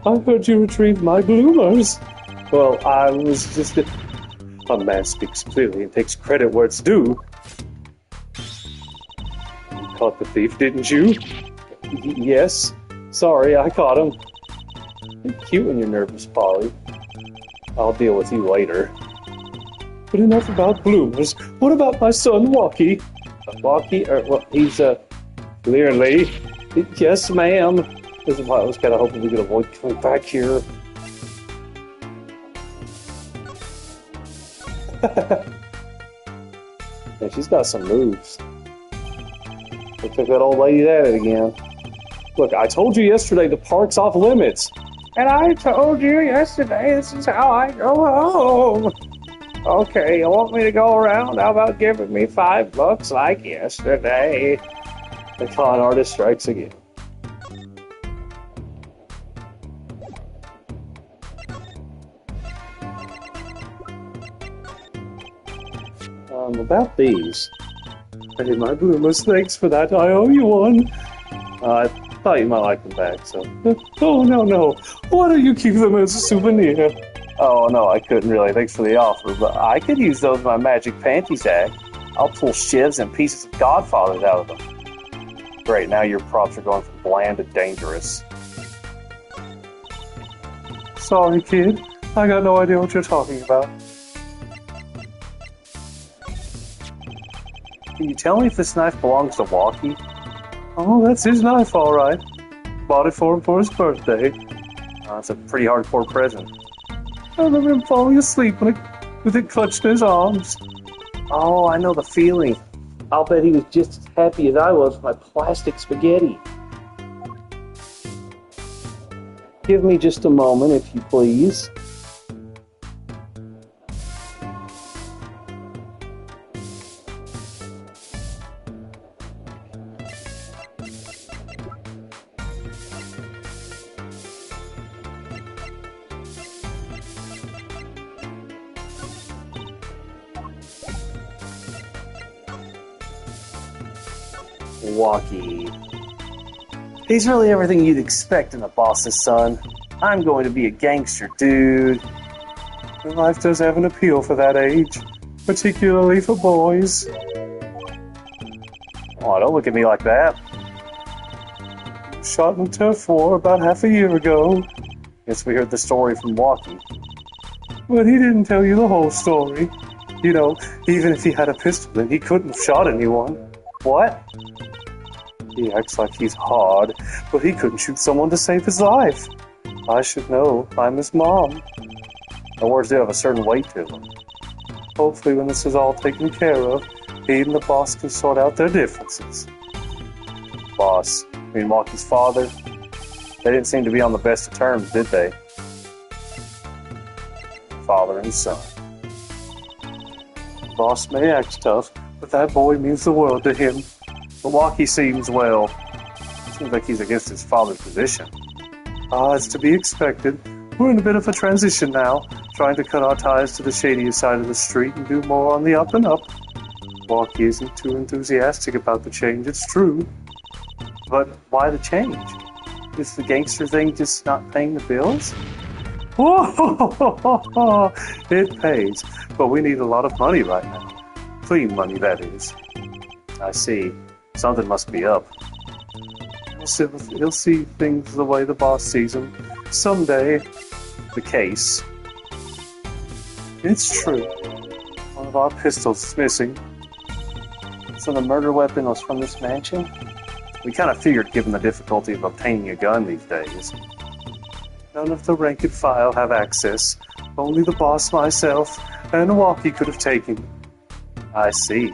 I heard you retrieved my bloomers. Well, I was just... A man speaks clearly and takes credit where it's due. You caught the thief, didn't you? Yes. Sorry, I caught him. You're cute when you're nervous, Polly. I'll deal with you later. But enough about bloomers. What about my son, Walkie? Walkie? Well, he's, clearly... Yes, ma'am. This is why I was kind of hoping we could avoid coming back here. Yeah, she's got some moves. They took that old lady at it again. Look, I told you yesterday the park's off limits. And I told you yesterday this is how I go home. Okay, you want me to go around? How about giving me $5 like yesterday? The con artist strikes again. About these. Hey, my bloomers, thanks for that. I owe you one. I thought you might like them back, so... Oh, no. Why don't you keep them as a souvenir? Oh, no, I couldn't really. Thanks for the offer, but I could use those in my magic panties act. I'll pull shivs and pieces of Godfathers out of them. Great, now your props are going from bland to dangerous. Sorry, kid. I got no idea what you're talking about. Can you tell me if this knife belongs to Walkie? Oh, that's his knife, all right. Bought it for him for his birthday. That's a pretty hardcore present. I remember him falling asleep with it clutched in his arms. Oh, I know the feeling. I'll bet he was just as happy as I was with my plastic spaghetti. Give me just a moment, if you please. Walkie. He's really everything you'd expect in a boss's son. I'm going to be a gangster, dude. Life does have an appeal for that age, particularly for boys. Oh, don't look at me like that. Shot in Turf War about half a year ago. Guess we heard the story from Walkie. But he didn't tell you the whole story. You know, even if he had a pistol, then he couldn't have shot anyone. What? He acts like he's hard, but he couldn't shoot someone to save his life. I should know. I'm his mom. The words do have a certain weight to them. Hopefully when this is all taken care of, he and the boss can sort out their differences. Boss? You mean Walkie's father? They didn't seem to be on the best of terms, did they? Father and son. Boss may act tough, but that boy means the world to him. Milwaukee seems like he's against his father's position. It's to be expected. We're in a bit of a transition now, trying to cut our ties to the shadier side of the street and do more on the up and up. Milwaukee isn't too enthusiastic about the change, it's true. But why the change? Is the gangster thing just not paying the bills? It pays, but we need a lot of money right now. Clean money, that is. I see. Something must be up. He'll see things the way the boss sees them. Someday. The case. It's true. One of our pistols is missing. So the murder weapon was from this mansion? We kind of figured, given the difficulty of obtaining a gun these days. None of the rank and file have access. Only the boss, myself, and Milwaukee could have taken it. I see.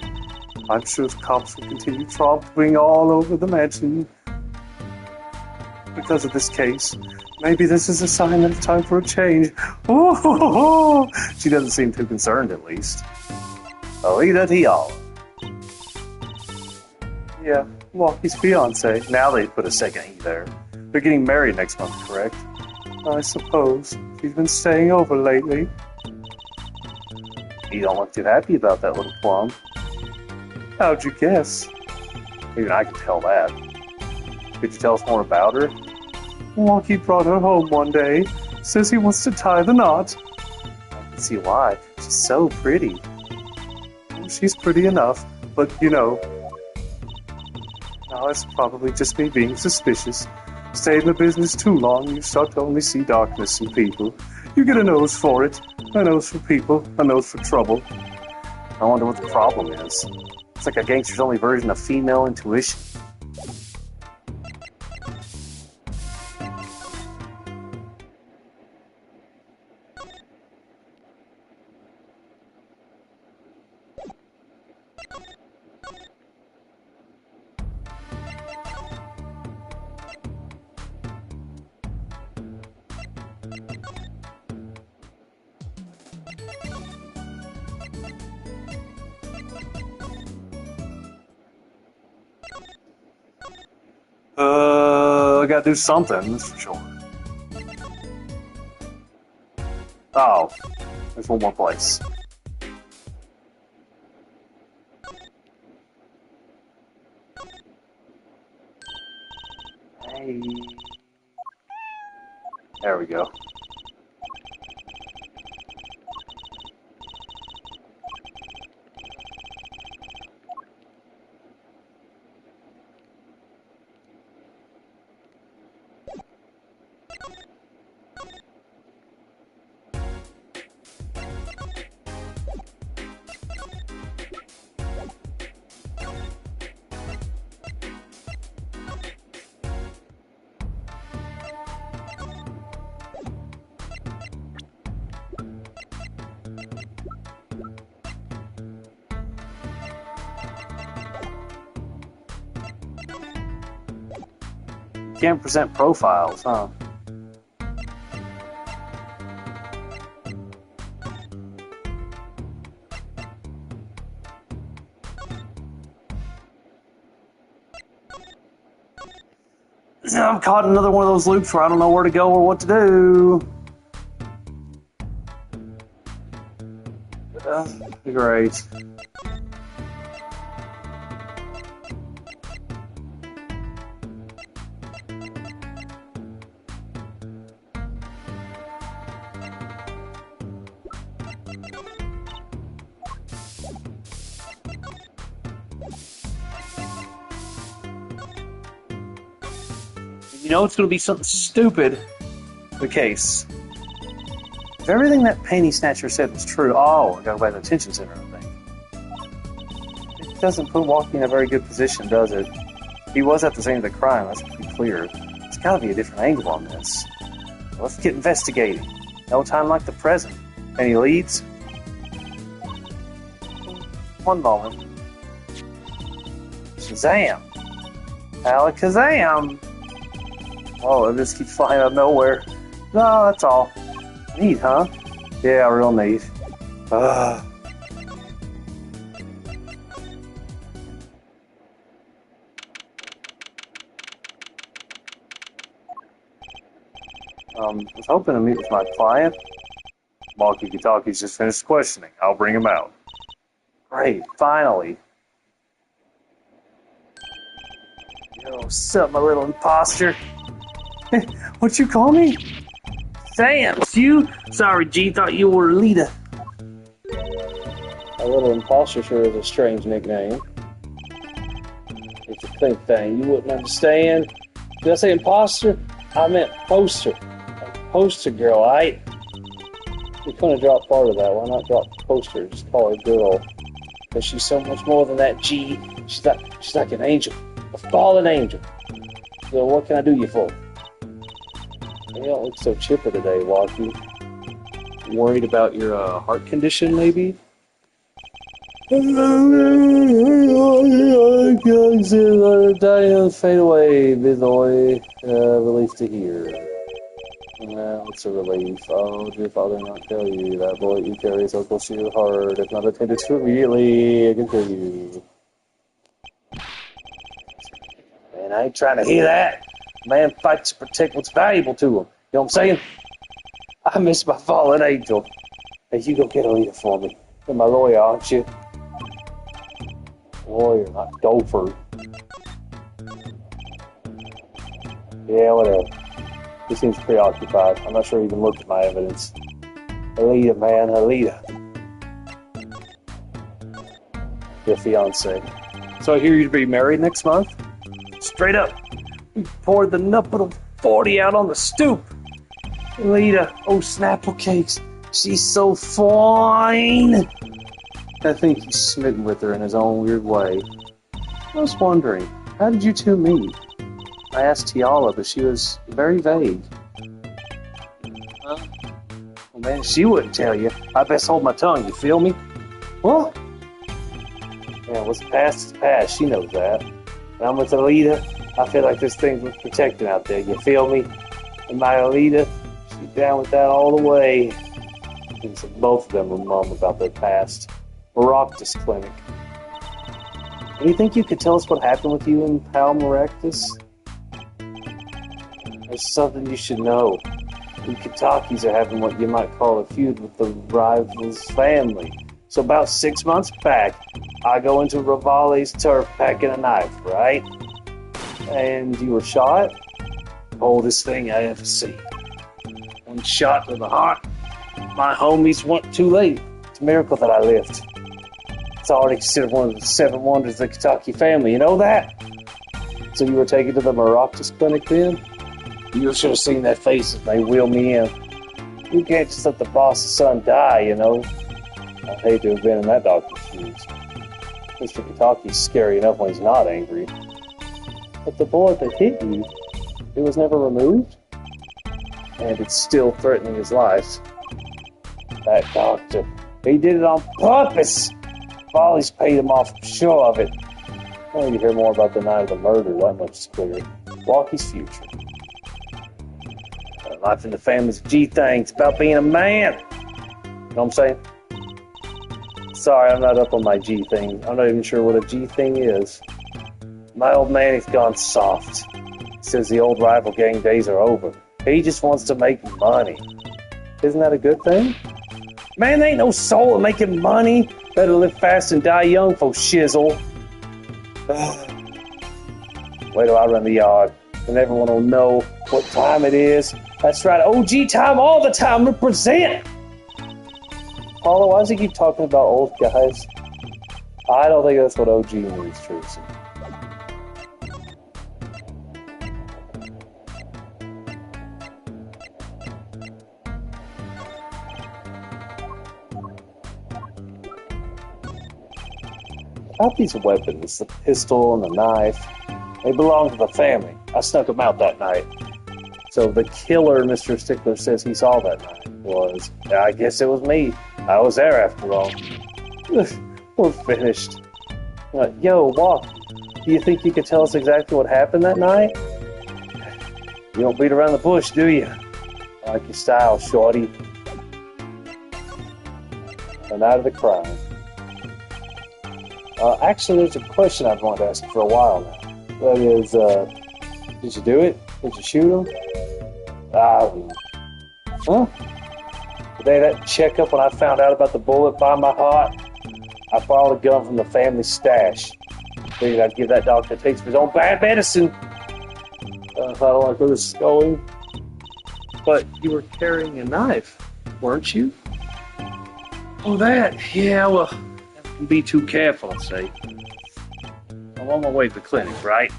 I'm sure the cops will continue tromping all over the mansion because of this case. Maybe this is a sign that it's time for a change. She doesn't seem too concerned, at least. Alita Tial. Yeah, Milwaukee's fiance. Now they put a second E there. They're getting married next month, correct? I suppose. She's been staying over lately. You don't look too happy about that little plum. How'd you guess? Even I could tell that. Could you tell us more about her? Milwaukee brought her home one day. Says he wants to tie the knot. I can see why. She's so pretty. She's pretty enough, but you know. Now it's probably just me being suspicious. Stay in the business too long, you start to only see darkness in people. You get a nose for it. A nose for people, a nose for trouble. I wonder what the problem is. It's like a gangster's only version of female intuition. I gotta do something, that's for sure. Oh, there's one more place. Hey. There we go. Can't present profiles, huh? I'm caught in another one of those loops where I don't know where to go or what to do. Great. You know it's going to be something stupid. The case. If everything that Penny Snatcher said was true, I gotta go by the detention center, I think. It doesn't put Walkie in a very good position, does it? He was at the scene of the crime, that's pretty clear. There's gotta be a different angle on this. Let's get investigating. No time like the present. Any leads? One moment. Shazam! Alakazam! Oh, it just keeps flying out of nowhere. No, that's all. Neat, huh? Yeah, real neat. I was hoping to meet with my client. Walkie-talkie's just finished questioning. I'll bring him out. Great, finally. Yo, what's up, my little imposter? What you call me? Sam, it's you? Sorry, G, thought you were Lita. A little imposter sure is a strange nickname. It's a think thing. You wouldn't understand. Did I say imposter? I meant poster. Like poster girl, aight? You couldn't drop part of that. Why not drop poster? Just call her girl. Because she's so much more than that, G. She's like an angel. A fallen angel. So what can I do you for? You don't look so chipper today, Walkie. Worried about your heart condition, maybe? Fade away, boy. Relief to hear. It's a relief. Oh, did your father not tell you that bullet you carry so close to your heart? If not attended to immediately, I can kill you. Man, I ain't trying to hear that. Man fights to protect what's valuable to him. You know what I'm saying? I miss my fallen angel. Hey, you go get a leader for me. You're my lawyer, aren't you? Lawyer, not gopher. Yeah, whatever. He seems preoccupied. I'm not sure he even looked at my evidence. Alita, man, Alita. Your fiance. So I hear you'd be married next month? Straight up. We poured the nut 40 out on the stoop. Alita, oh Snapple Cakes. She's so fine. I think he's smitten with her in his own weird way. I was wondering, how did you two meet? I asked Tiala, but she was very vague. Well, man, she wouldn't tell you. I best hold my tongue, you feel me? What? Yeah, what's past is past, she knows that. And I'm with Alita, I feel like there's things worth protecting out there, you feel me? And my Alita, she's down with that all the way. And so both of them were mum about their past. Maractus Clinic. Do you think you could tell us what happened with you and Pal Maractus? There's something you should know. The Katakis are having what you might call a feud with the rival's family. So about 6 months back, I go into Rivale's turf packing a knife, right? And you were shot? Oldest thing I ever seen. One shot to the heart. My homies weren't too late. It's a miracle that I lived. It's already considered one of the 7 wonders of the Kentucky family. You know that? So you were taken to the Maractus Clinic then? You should have seen that face as they wheel me in. You can't just let the boss's son die, you know. I'd hate to have been in that doctor's shoes. Mr. Kataki's scary enough when he's not angry. But the bullet that hit you, it was never removed? And it's still threatening his life. That doctor, he did it on purpose! Follies paid him off, I'm sure of it. I need to hear more about the night of the murder, that much is clear. Walkie's future. Life in the family's a G thing. It's about being a man. You know what I'm saying? Sorry, I'm not up on my G thing. I'm not even sure what a G thing is. My old man, he's gone soft. He says the old rival gang days are over. He just wants to make money. Isn't that a good thing? Man, there ain't no soul in making money. Better live fast and die young, for shizzle. Wait till I run the yard, and everyone will know what time it is. That's right, OG time all the time, represent! Paula, why does he keep talking about old guys? I don't think that's what OG means, Tracy. About these weapons, the pistol and the knife, they belong to the family. I snuck them out that night. So the killer Mr. Stickler says he saw that night was, I guess it was me. I was there after all. We're finished. Yo, Walk, do you think you could tell us exactly what happened that night? You don't beat around the bush, do you? I like your style, shorty. And out of the crowd. Actually, there's a question I've wanted to ask you for a while now. That is, did you do it? Did you shoot him? I don't know. Huh? The day that checkup when I found out about the bullet by my heart, I borrowed a gun from the family stash. Figured I'd give that doctor a taste of his own bad medicine. I don't like where this is going. But you were carrying a knife, weren't you? Oh, that? Yeah, well, be too careful, I'd say. I'm on my way to the clinic, right?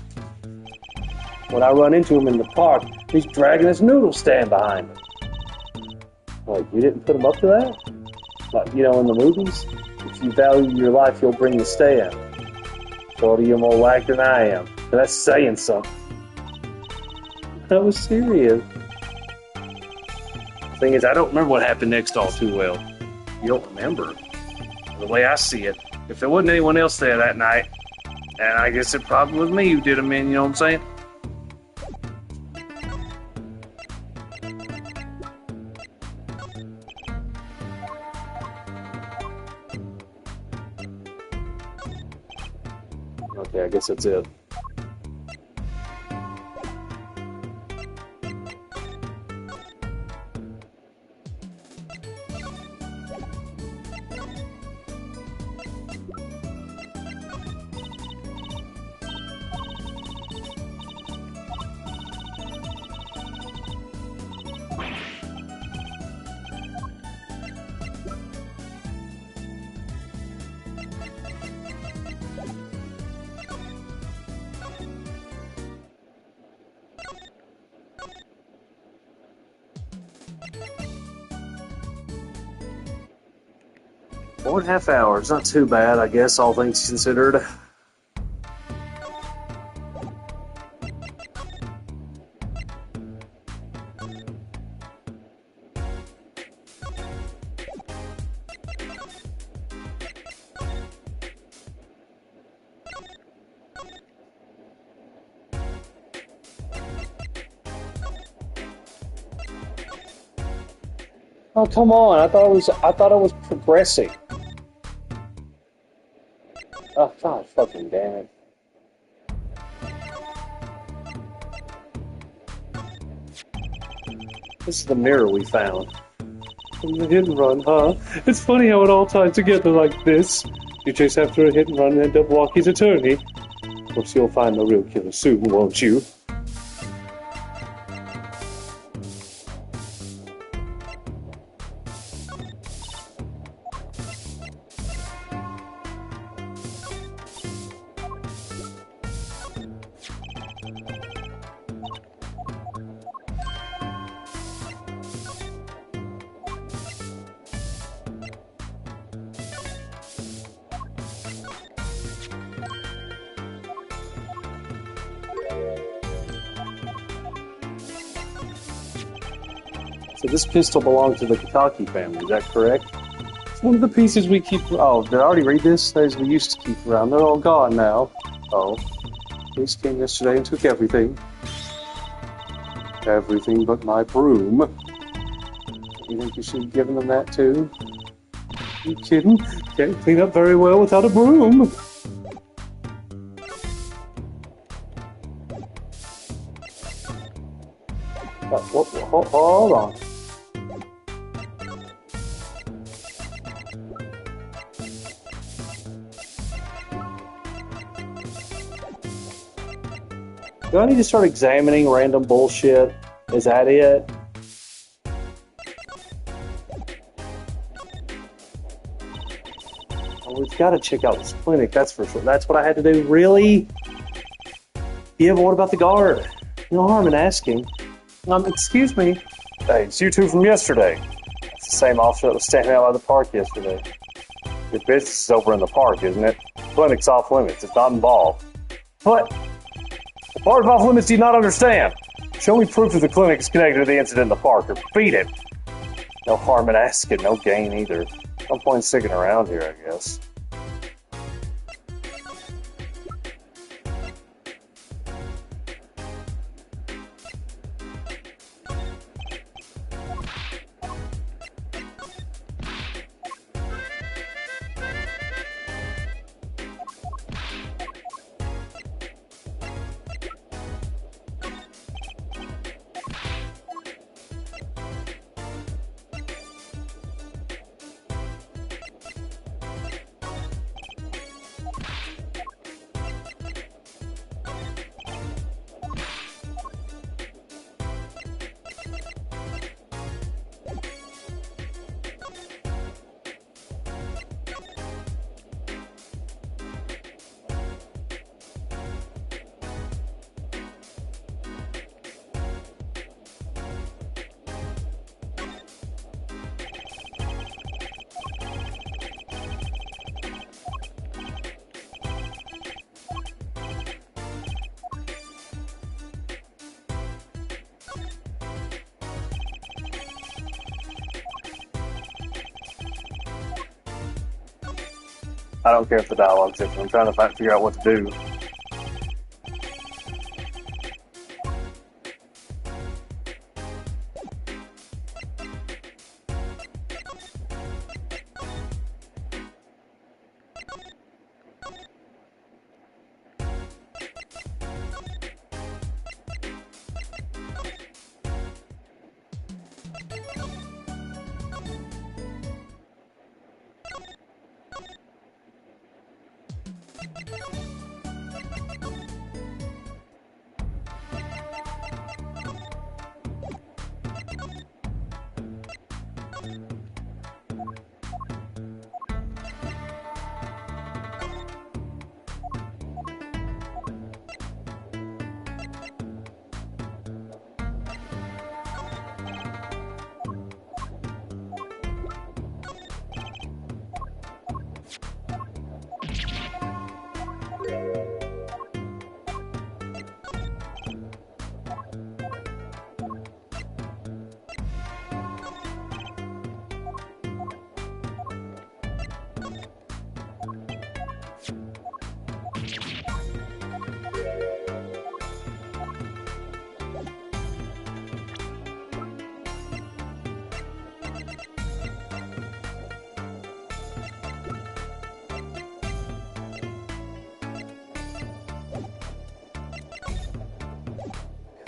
When I run into him in the park, he's dragging his noodle stand behind him. Like, you didn't put him up to that? Like, you know, in the movies? If you value your life, you'll bring the stand. Shorty, you're more whack than I am. And that's saying something. I was serious. The thing is, I don't remember what happened next all too well. You don't remember? The way I see it, if there wasn't anyone else there that night, and I guess it probably was me who did them in, you know what I'm saying? Okay, I guess that's it. One and a half hours, not too bad, I guess, all things considered. Oh, come on. I thought I was progressing. Oh, God fucking damn it. This is the mirror we found. From the hit and run, huh? It's funny how it all ties together like this. You chase after a hit and run and end up Walkie's attorney. Of course, you'll find the real killer soon, won't you? So this pistol belonged to the Kataki family, is that correct? It's one of the pieces we keep... Oh, did I already read this? Those we used to keep around. They're all gone now. Oh. Police came yesterday and took everything. Everything but my broom. You think you should have given them that too? You kidding? Can't clean up very well without a broom. Hold on. Do I need to start examining random bullshit? Is that it? Oh, we've got to check out this clinic, that's for sure. That's what I had to do? Really? Yeah, but what about the guard? No harm in asking. Excuse me. Hey, it's you two from yesterday. It's the same officer that was standing out by the park yesterday. Your business is over in the park, isn't it? Clinic's off limits. It's not involved. What? The part of off limits do you not understand? Show me proof that the clinic is connected to the incident in the park, or beat it. No harm in asking, no gain either. No point in sticking around here, I guess. I don't care if the dialogue's different. I'm trying to figure out what to do.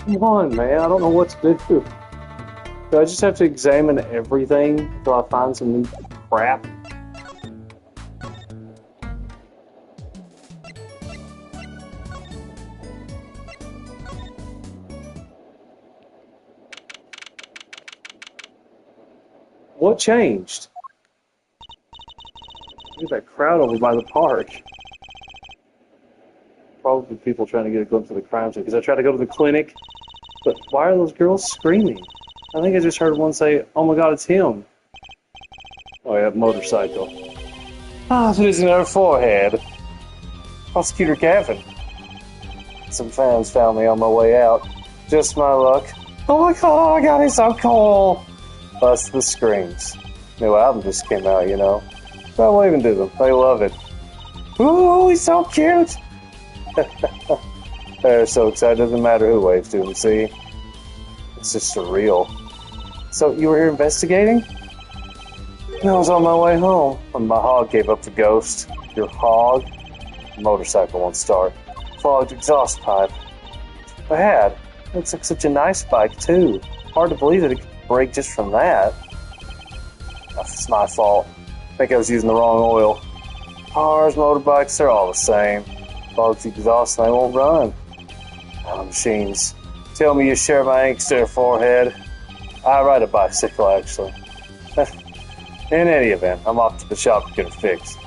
Come on, man. I don't know what to do. Do I just have to examine everything until I find some new crap? What changed? Look at that crowd over by the park. Probably people trying to get a glimpse of the crime scene. Because I tried to go to the clinic, but why are those girls screaming? I think I just heard one say, "Oh my God, it's him." Oh yeah, motorcycle. Ah, it isn't her forehead. Prosecutor Gavin. Some fans found me on my way out. Just my luck. Oh my God, he's so cool. Plus the screams. New album just came out, you know. Don't waving to them. They love it. Ooh, he's so cute. They're so excited, it doesn't matter who waves to them, see? It's just surreal. So, you were here investigating? I was on my way home when my hog gave up the ghost. Your hog? Motorcycle won't start. Clogged exhaust pipe. Bad. Looks like such a nice bike, too. Hard to believe that it could break just from that. That's my fault. I think I was using the wrong oil. Cars, motorbikes, they're all the same. Clogs the exhaust and they won't run. Machines. Tell me you share my angst there, forehead. I ride a bicycle, actually. In any event, I'm off to the shop to get it fixed.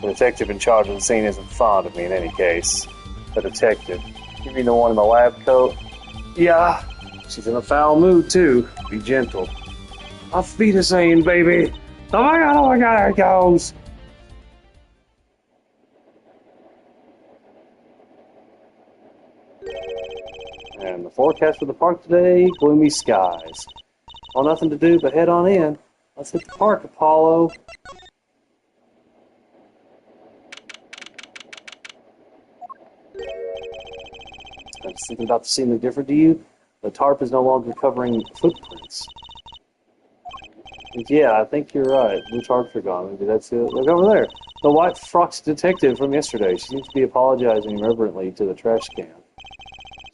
The detective in charge of the scene isn't fond of me in any case. The detective? You mean the one in the lab coat? Yeah. She's in a foul mood, too. Be gentle. My feet are saying, baby. Oh my God, there it goes. And the forecast for the park today, gloomy skies. Well, nothing to do but head on in. Let's hit the park, Apollo. I was thinking about the scene look different to you. The tarp is no longer covering footprints. Yeah, I think you're right. Blue tarps are gone. Maybe that's it. Look over there. The white frocked detective from yesterday. She seems to be apologizing reverently to the trash can.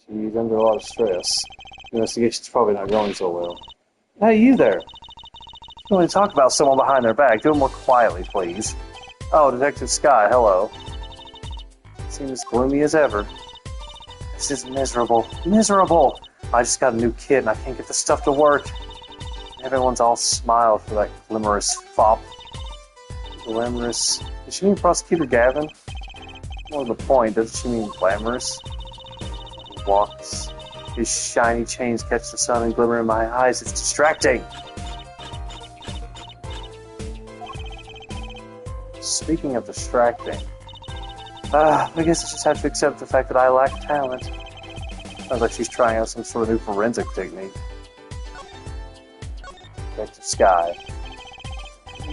She's under a lot of stress. The investigation's probably not going so well. Hey, you there. You want to talk about someone behind their back? Do it more quietly, please. Oh, Detective Sky, hello. Seem as gloomy as ever. This is miserable. Miserable! I just got a new kid and I can't get the stuff to work. Everyone's all smile for that glamorous fop. Glamorous? Does she mean Prosecutor Gavin? More to the point, doesn't she mean glamorous? He walks. His shiny chains catch the sun and glimmer in my eyes. It's distracting! Speaking of distracting, I guess I just have to accept the fact that I lack talent. Sounds like she's trying out some sort of new forensic technique. Detective Sky.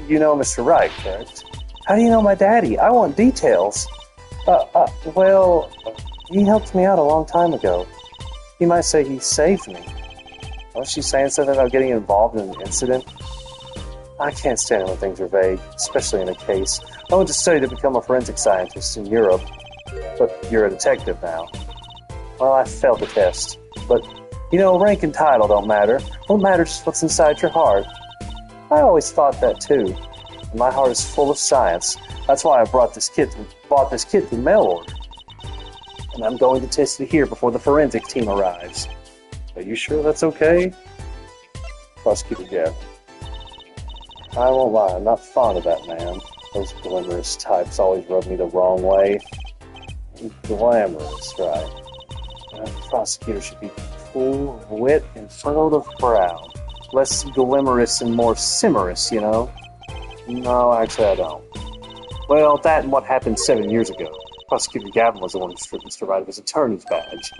You know Mr. Wright, correct? How do you know my daddy? I want details. Well, he helped me out a long time ago. You might say he saved me. Was she saying something about getting involved in an incident? I can't stand it when things are vague, especially in a case. I went to study to become a forensic scientist in Europe, but you're a detective now. Well, I failed the test, but, rank and title don't matter. What matters is what's inside your heart. I always thought that too. And my heart is full of science. That's why I bought this kit through mail order. And I'm going to test it here before the forensic team arrives. Are you sure that's okay? Prosecutor Gavin. I won't lie, I'm not fond of that man. Those glamorous types always rub me the wrong way. Glamorous, right. A prosecutor should be full of wit and furrowed of brow. Less glamorous and more simmerous, No, actually I don't. Well, that and what happened 7 years ago. Prosecutor Gavin was the one who stripped Mr. Wright of his attorney's badge.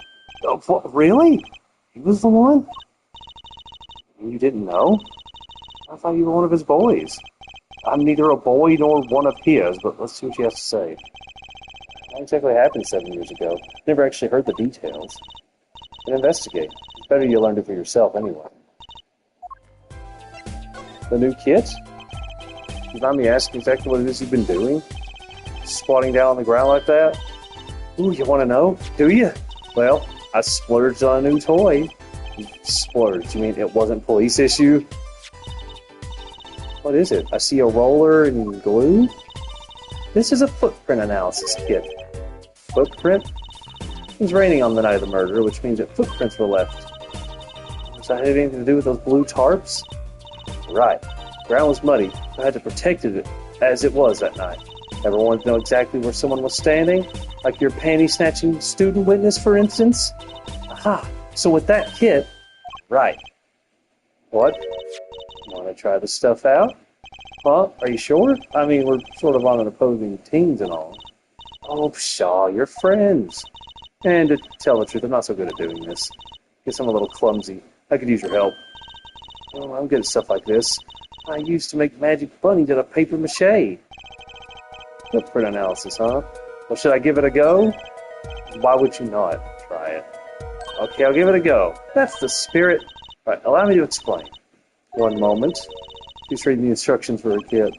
Oh, what, really? He was the one? You didn't know? I thought you were one of his boys. I'm neither a boy nor one of his, but let's see what you have to say. What exactly happened 7 years ago? Never actually heard the details. And investigate. It's better you learned it for yourself anyway. The new kit? You mind me asking exactly what it is you've been doing? Squatting down on the ground like that? Ooh, you want to know? Do you? Well, I splurged on a new toy. Splurged? You mean it wasn't police issue? What is it? I see a roller and glue? This is a footprint analysis kit. Footprint? It was raining on the night of the murder, which means that footprints were left. Does that have anything to do with those blue tarps? Right. The ground was muddy, so I had to protect it as it was that night. Ever wanted to know exactly where someone was standing? Like your panty-snatching student witness, for instance? Aha! So with that kit... Right. What? Want to try this stuff out? Huh? Are you sure? I mean, we're sort of on an opposing teams and all. Oh, pshaw, you're friends. And to tell the truth, I'm not so good at doing this. Guess I'm a little clumsy. I could use your help. Oh, I'm good at stuff like this. I used to make magic bunnies out of paper mache. Footprint analysis, huh? Well, should I give it a go? Why would you not try it? Okay, I'll give it a go. That's the spirit. Right, allow me to explain. One moment. He's reading the instructions for a kid.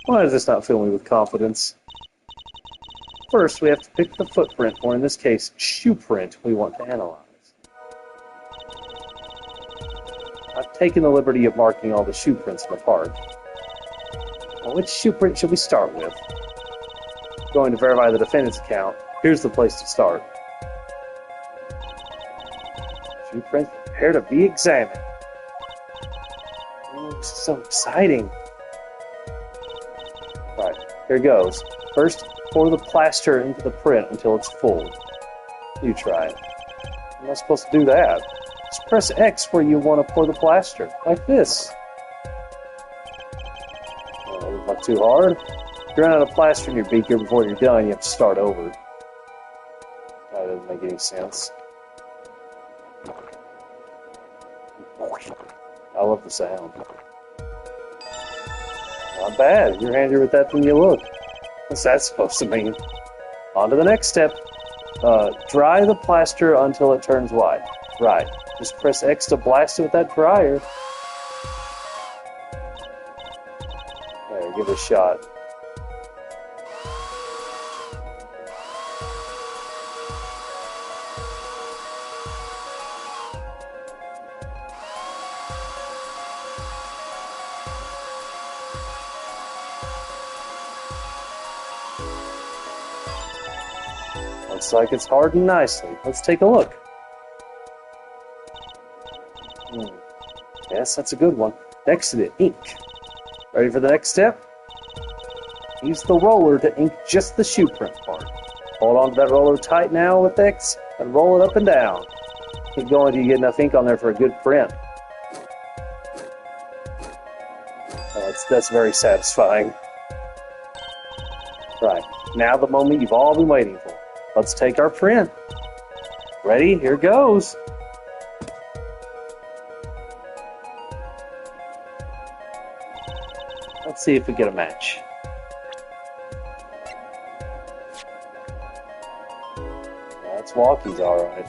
Why does this not fill me with confidence? First, we have to pick the footprint, or in this case, shoe print, we want to analyze. I've taken the liberty of marking all the shoe prints in the park. Well, which shoe print should we start with? Going to verify the defendant's account, here's the place to start. Shoe print, prepare to be examined. Oh, this is so exciting. Right, here goes. First, pour the plaster into the print until it's full. You try it. I'm not supposed to do that. Just press X where you want to pour the plaster, like this. Oh, not too hard. If you run out of plaster in your beaker before you're done, you have to start over. That doesn't make any sense. I love the sound. Not bad. You're handier with that than you look. What's that supposed to mean? On to the next step. Dry the plaster until it turns white. Right. Just press X to blast it with that dryer. There, give it a shot. Looks like it's hardened nicely. Let's take a look. Yes, that's a good one. Next to the ink. Ready for the next step? Use the roller to ink just the shoe print part. Hold on to that roller tight now with X and roll it up and down. Keep going till you get enough ink on there for a good print. Oh, that's very satisfying. Right, now the moment you've all been waiting for. Let's take our print. Ready? Here goes. Let's see if we get a match. Walkie's alright.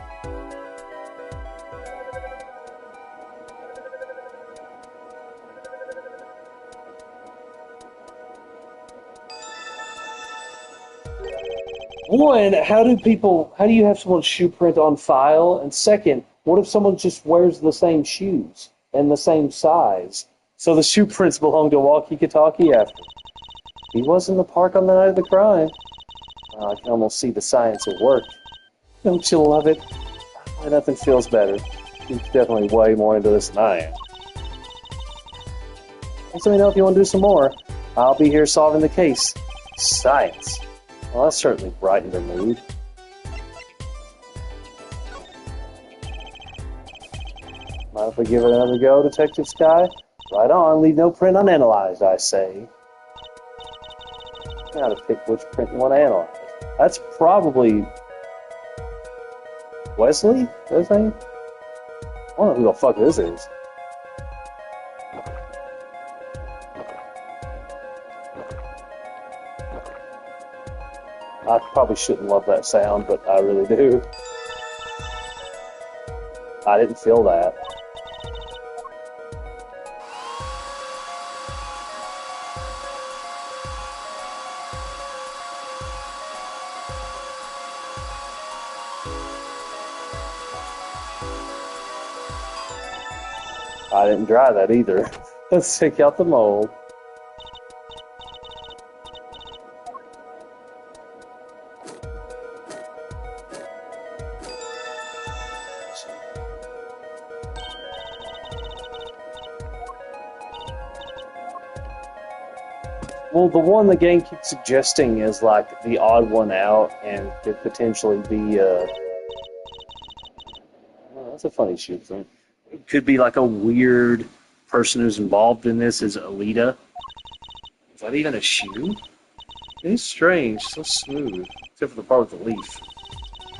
One, how do you have someone's shoe print on file? And second, what if someone just wears the same shoes and the same size? So the shoe prints belong to Walkie-Talkie after. He was in the park on the night of the crime. I can almost see the science at work. Don't you love it? Nothing feels better. He's definitely way more into this than I am. Just let me know if you want to do some more. I'll be here solving the case. Science. Well, that certainly brightened her mood. Mind if we give it another go, Detective Sky? Right on, leave no print unanalyzed, I say. You gotta pick which print you want to analyze. That's probably Wesley? Is that his name? I don't know who the fuck this is. I probably shouldn't love that sound, but I really do. I didn't feel that. I didn't dry that either. Let's take out the mold. Well, the one the game keeps suggesting is like the odd one out and could potentially be well, that's a funny shoot thing. It could be like a weird person who's involved in this is Alita. Is that even a shoe? It's strange, so smooth, except for the part with the leaf.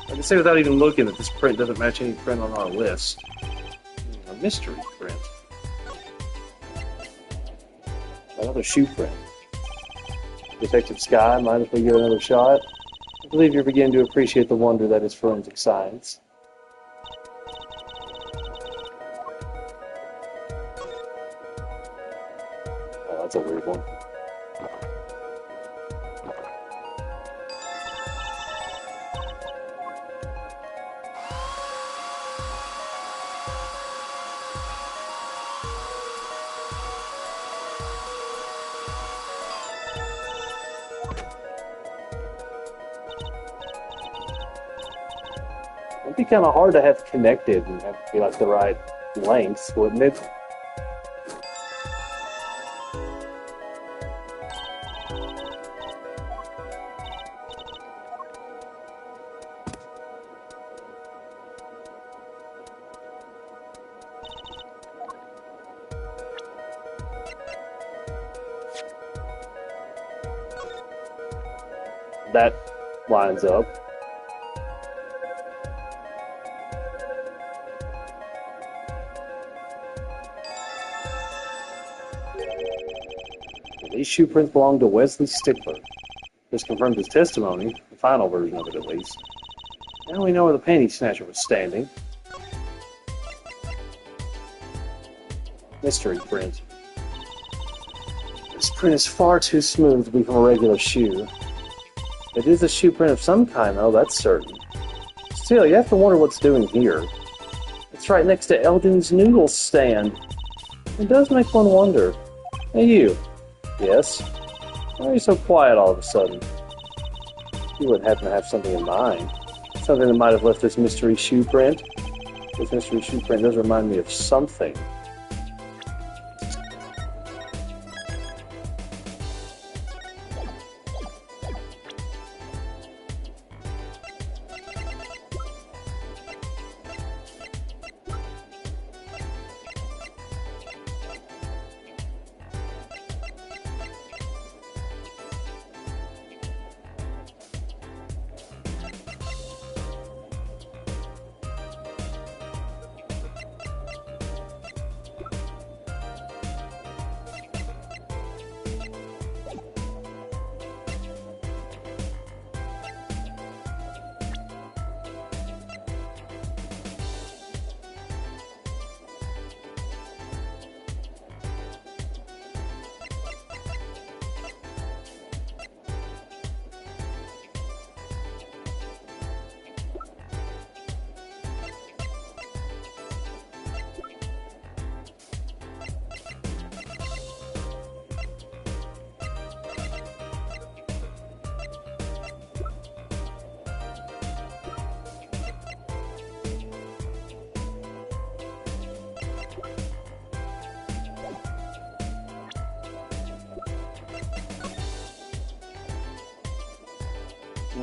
I can say without even looking that this print doesn't match any print on our list. A mystery print. Another shoe print. Detective Sky, mind if we give it another shot? I believe you're beginning to appreciate the wonder that is forensic science. Oh, that's a weird one. It'd be kind of hard to have connected and have to be like the right length, wouldn't it? That lines up. These shoe prints belong to Wesley Stickler. This confirmed his testimony, the final version of it at least. Now we know where the panty snatcher was standing. Mystery print. This print is far too smooth to be from a regular shoe. It is a shoe print of some kind, though, that's certain. Still, you have to wonder what's doing here. It's right next to Eldon's noodle stand. It does make one wonder. Hey, you. Yes? Why are you so quiet all of a sudden? You wouldn't happen to have something in mind. Something that might have left this mystery shoe print? This mystery shoe print does remind me of something.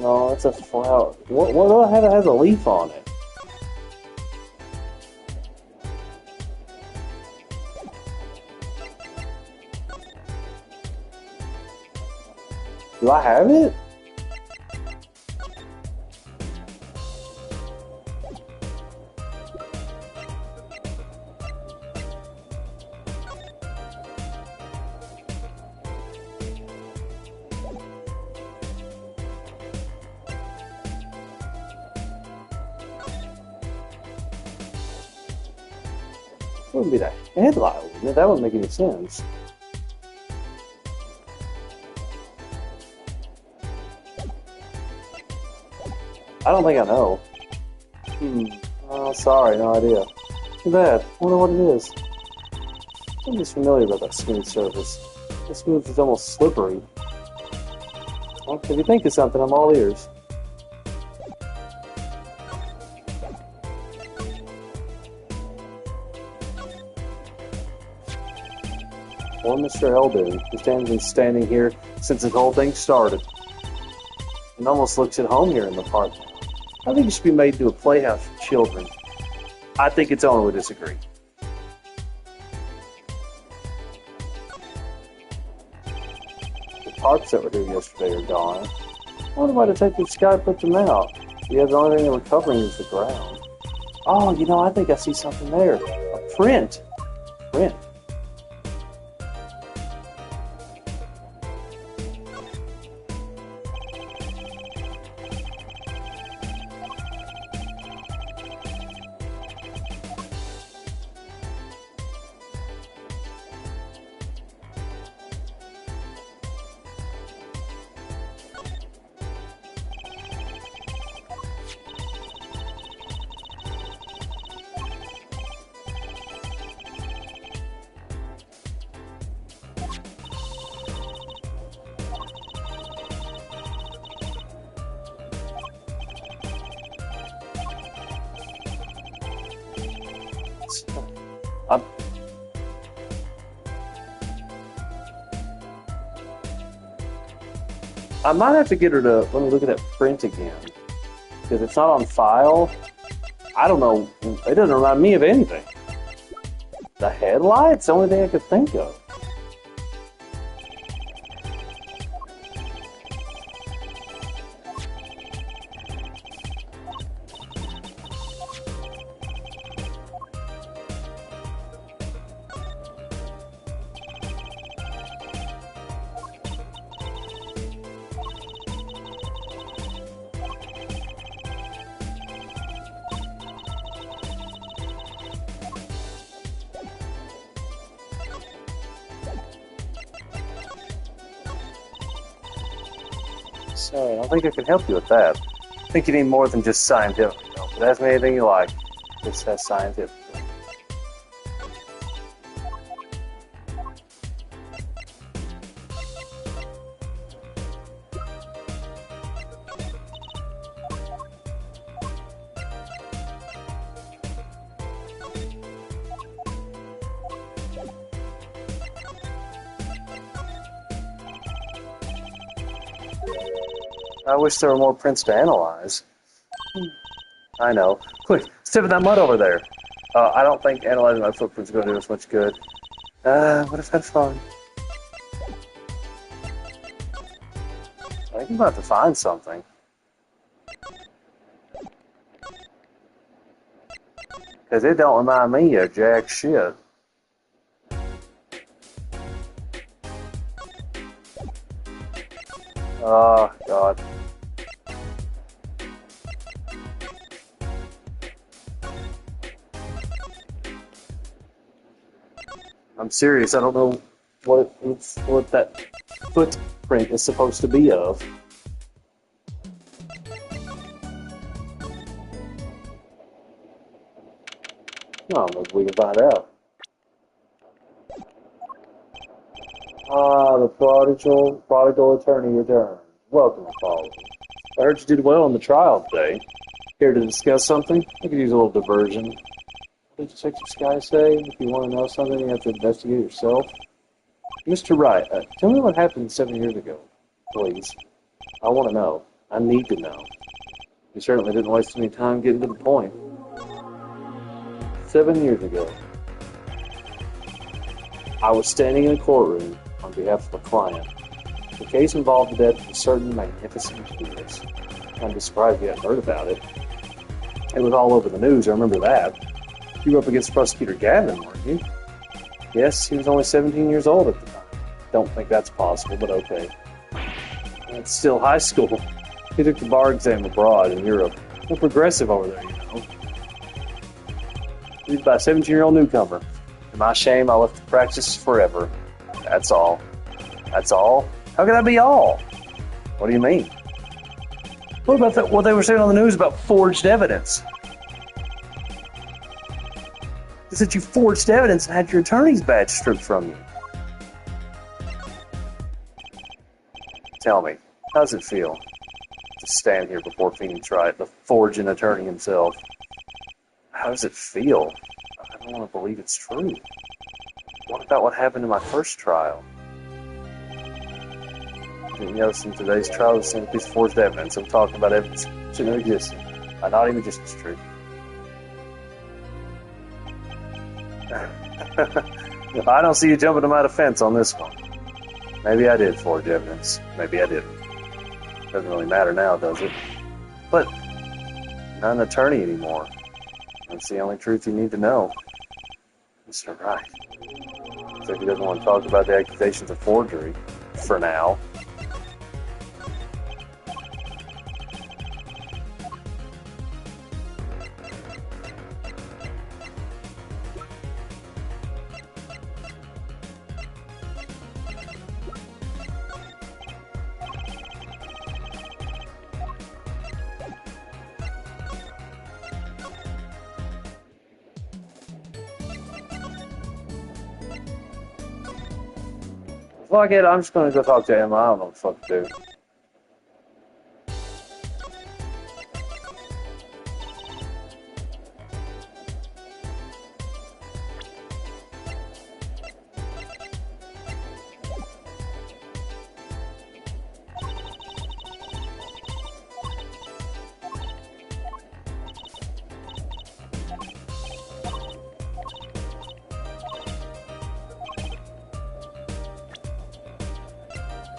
No, it's a flower. What the hell has a leaf on it? Do I have it? It wouldn't be the headlight, wouldn't it? That wouldn't make any sense. I don't think I know. Oh, sorry, no idea. Too bad. I wonder what it is. I'm just familiar with that smooth surface. This smooth is almost slippery. Well, if you think of something, I'm all ears. Poor Mr. Elden, who's been standing here since this whole thing started. And almost looks at home here in the park. I think it should be made into a playhouse for children. I think its owner would disagree. The tarps that were here yesterday are gone. I wonder why Detective Sky put them out. The only thing they were covering is the ground. Oh, you know, I think I see something there. A print. Print. I might have to get her to let me look at that print again because it's not on file. I don't know. It doesn't remind me of anything. The headlights, the only thing I could think of. Sorry, I don't think I can help you with that. I think you need more than just scientific help. But ask me anything you like. It says scientific. I wish there were more prints to analyze. I know. Quick, step in that mud over there. I don't think analyzing my footprints is going to do us much good. But I've had fun. I think I'm about to find something. Because it don't remind me of jack shit. Oh, God. I'm serious. I don't know what that footprint is supposed to be of. No, maybe we can find out. Ah, the prodigal attorney returned. Welcome, Paul. I heard you did well in the trial today. Here to discuss something? I could use a little diversion. What did Detective Sky say? If you want to know something, you have to investigate yourself. Mr. Wright, tell me what happened 7 years ago, please. I want to know. I need to know. You certainly didn't waste any time getting to the point. 7 years ago, I was standing in a courtroom on behalf of a client. The case involved the death of a certain magnificent genius. I'm surprised you hadn't heard about it. It was all over the news, I remember that. You were up against Prosecutor Gavin, weren't you? Yes, he was only 17 years old at the time. Don't think that's possible, but okay. It's still high school. He took the bar exam abroad in Europe. They're progressive over there, you know. He's about a 17-year-old newcomer. To my shame, I left the practice forever. That's all. That's all? How could that be all? What do you mean? What about that? What they were saying on the news about forged evidence? They said you forged evidence and had your attorney's badge stripped from you. Tell me, how does it feel to stand here before Phoenix Wright, the forging attorney himself? How does it feel? I don't want to believe it's true. What about what happened in my first trial? You know, in today's trial, the same piece of forged evidence. I'm talking about evidence that shouldn't have existed. Not even just as true. I don't see you jumping to my defense on this one. Maybe I did forge evidence. Maybe I didn't. Doesn't really matter now, does it? But I'm not an attorney anymore. That's the only truth you need to know. Mr. Wright. Looks like he doesn't want to talk about the accusations of forgery. For now. Fuck it, I'm just gonna go talk to Emma. I don't know what the fuck to do.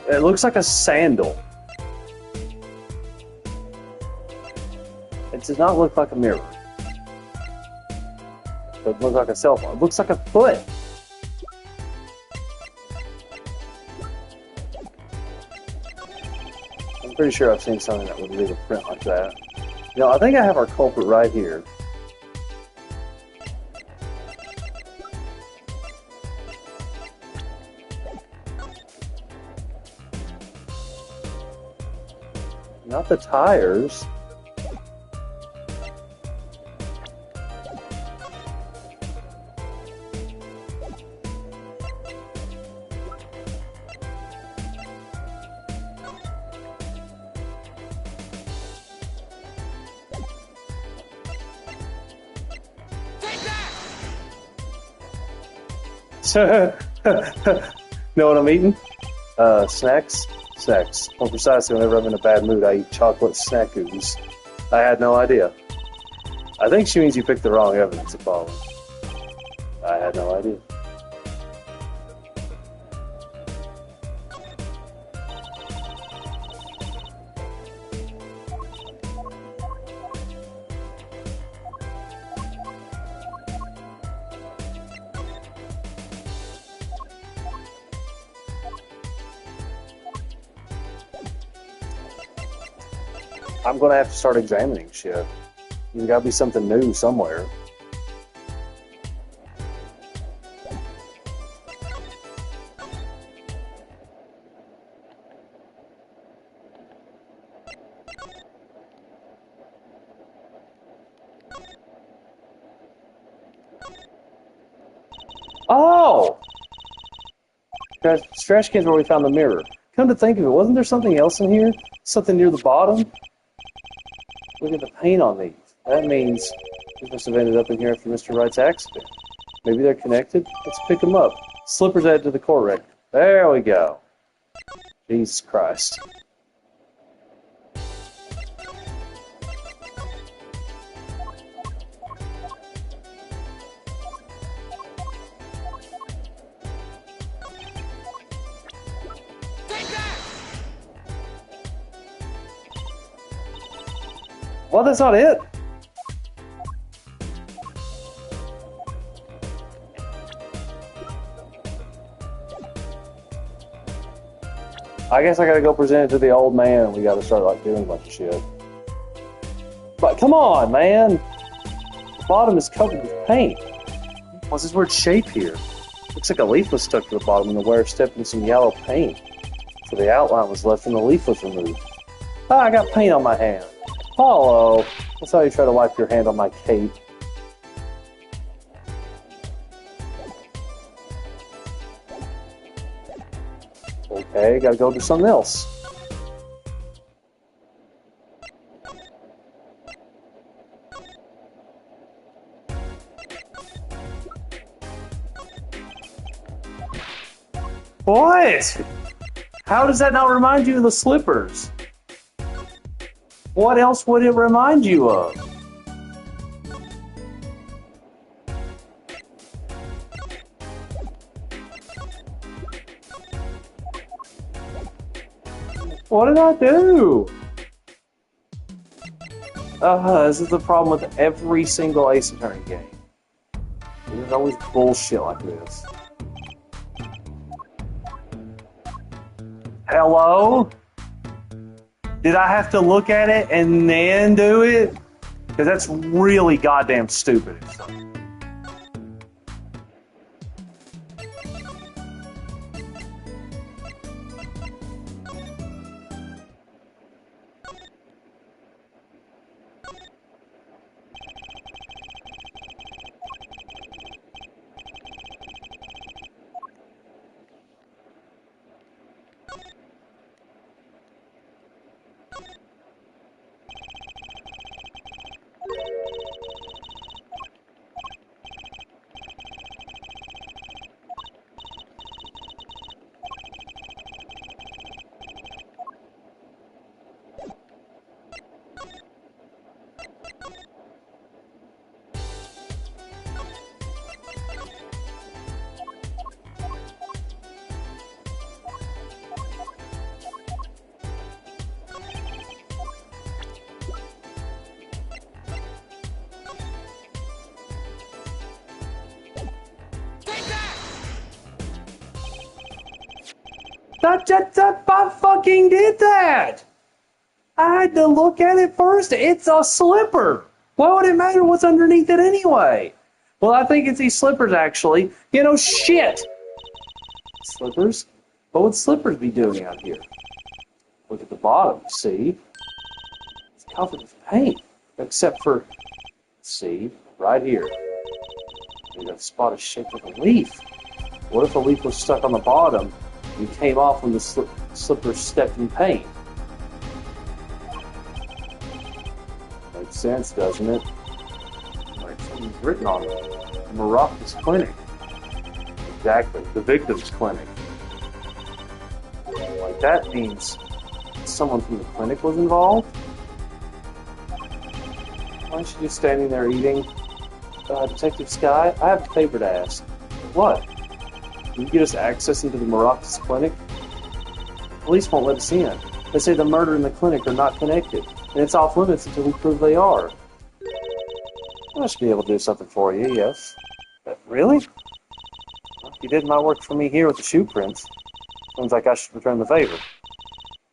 It looks like a sandal. It does not look like a mirror. It doesn't look like a cell phone. It looks like a foot. I'm pretty sure I've seen something that would leave a print like that. You know, I think I have our culprit right here. Not the tires. Know what I'm eating? Snacks? Snacks. More precisely, whenever I'm in a bad mood, I eat chocolate snackoos. I had no idea. I think she means you picked the wrong evidence to follow. I had no idea. I'm gonna have to start examining shit. There's gotta be something new somewhere. Oh! Trash can's where we found the mirror. Come to think of it, wasn't there something else in here? Something near the bottom? Look at the paint on these. That means we must have ended up in here after Mr. Wright's accident. Maybe they're connected? Let's pick them up. Slippers added to the court record. There we go. Jesus Christ. Well, that's not it. I guess I gotta go present it to the old man. We gotta start like doing a bunch of shit. But come on, man. The bottom is covered with paint. What's this weird shape here? Looks like a leaf was stuck to the bottom and the wearer stepped in some yellow paint. So the outline was left and the leaf was removed. Ah, I got paint on my hand. Hello. That's how you try to wipe your hand on my cape. Okay, gotta go do something else. What? How does that not remind you of the slippers? What else would it remind you of? What did I do? This is the problem with every single Ace Attorney game. There's always bullshit like this. Hello? Did I have to look at it and then do it? Because that's really goddamn stupid. I fucking did that! I had to look at it first. It's a slipper. Why would it matter what's underneath it anyway? Well, I think it's these slippers, actually. You know, shit! Slippers? What would slippers be doing out here? Look at the bottom, see? It's covered with paint. Except for, see, right here. That spot is shaped like a leaf. What if a leaf was stuck on the bottom and came off when the slipper stepped in paint? Makes sense, doesn't it? Like something's written on it. Morocco's clinic. Exactly, the victim's clinic. Like that means someone from the clinic was involved? Why is she just standing there eating? Detective Sky, I have a favor to ask. What? Can you get us access into the Morocco's clinic? The police won't let us in. They say the murder and the clinic are not connected, and it's off limits until we prove they are. I should be able to do something for you, yes. But really? Well, you did my work for me here with the shoe prints. Seems like I should return the favor.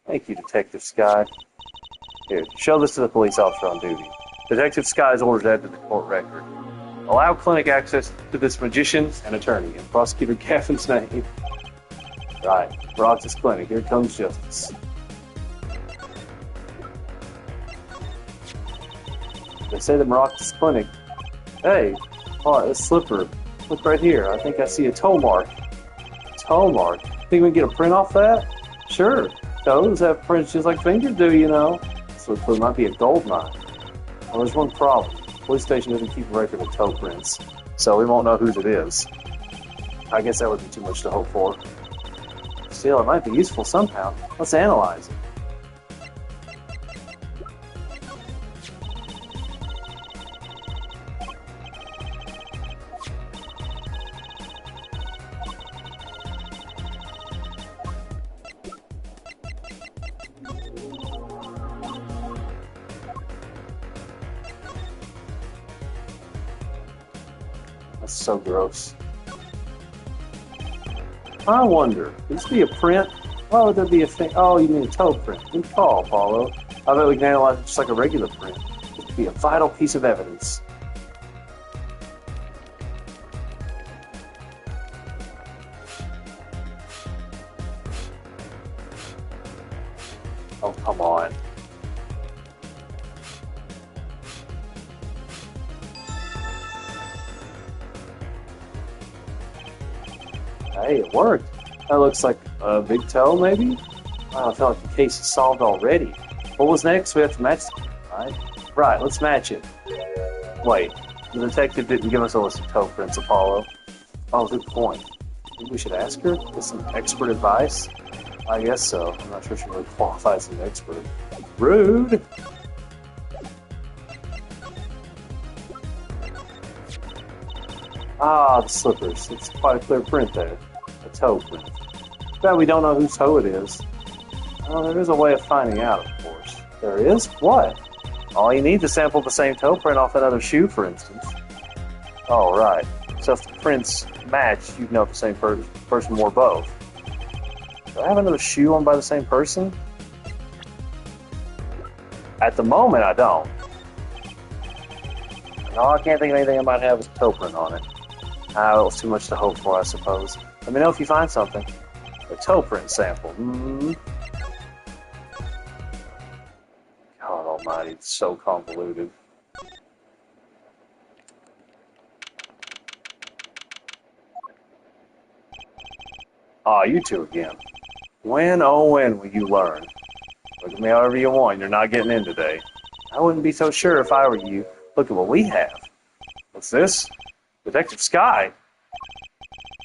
Thank you, Detective Sky. Here, show this to the police officer on duty. Detective Sky's orders added to the court record. Allow clinic access to this magician and attorney in Prosecutor Gaffin's name. Right, Morocco's clinic. Here comes justice. They say the Morocco's clinic. Hey, alright, this slipper. Look right here. I think I see a toe mark. Toe mark? Think we can get a print off that? Sure. Toes have prints just like fingers do, you know. So it might be a gold mine. Well, there's one problem. The police station doesn't keep a record of toe prints, so we won't know whose it is. I guess that would be too much to hope for. Still, it might be useful somehow. Let's analyze it. That's so gross. I wonder, could this be a print? Why would there be a thing? Oh, you mean a toe print. Good call, Apollo. I bet we can analyze it just like a regular print. It could be a vital piece of evidence. Oh, come on. Hey, it worked. That looks like a big toe, maybe? Wow, I feel like the case is solved already. What was next? We have to match it, right? Right, let's match it. Wait, the detective didn't give us a list of toe prints, Apollo. Oh, good point. Maybe we should ask her? Get some expert advice? I guess so. I'm not sure she really qualifies as an expert. Rude! Ah, the slippers. It's quite a clear print there. A toe print. Bet we don't know whose toe it is. Oh, there is a way of finding out, of course. There is? What? All you need to sample the same toe print off another shoe, for instance. Oh, right. So if the prints match, you'd know the same person wore both. Do I have another shoe owned by the same person? At the moment, I don't. No, I can't think of anything I might have with a toe print on it. Ah, it was too much to hope for, I suppose. Let me know if you find something. A toe print sample. God almighty, it's so convoluted. Ah, you two again. When, oh when, will you learn? Look at me however you want, you're not getting in today. I wouldn't be so sure if I were you. Look at what we have. What's this? Detective Sky.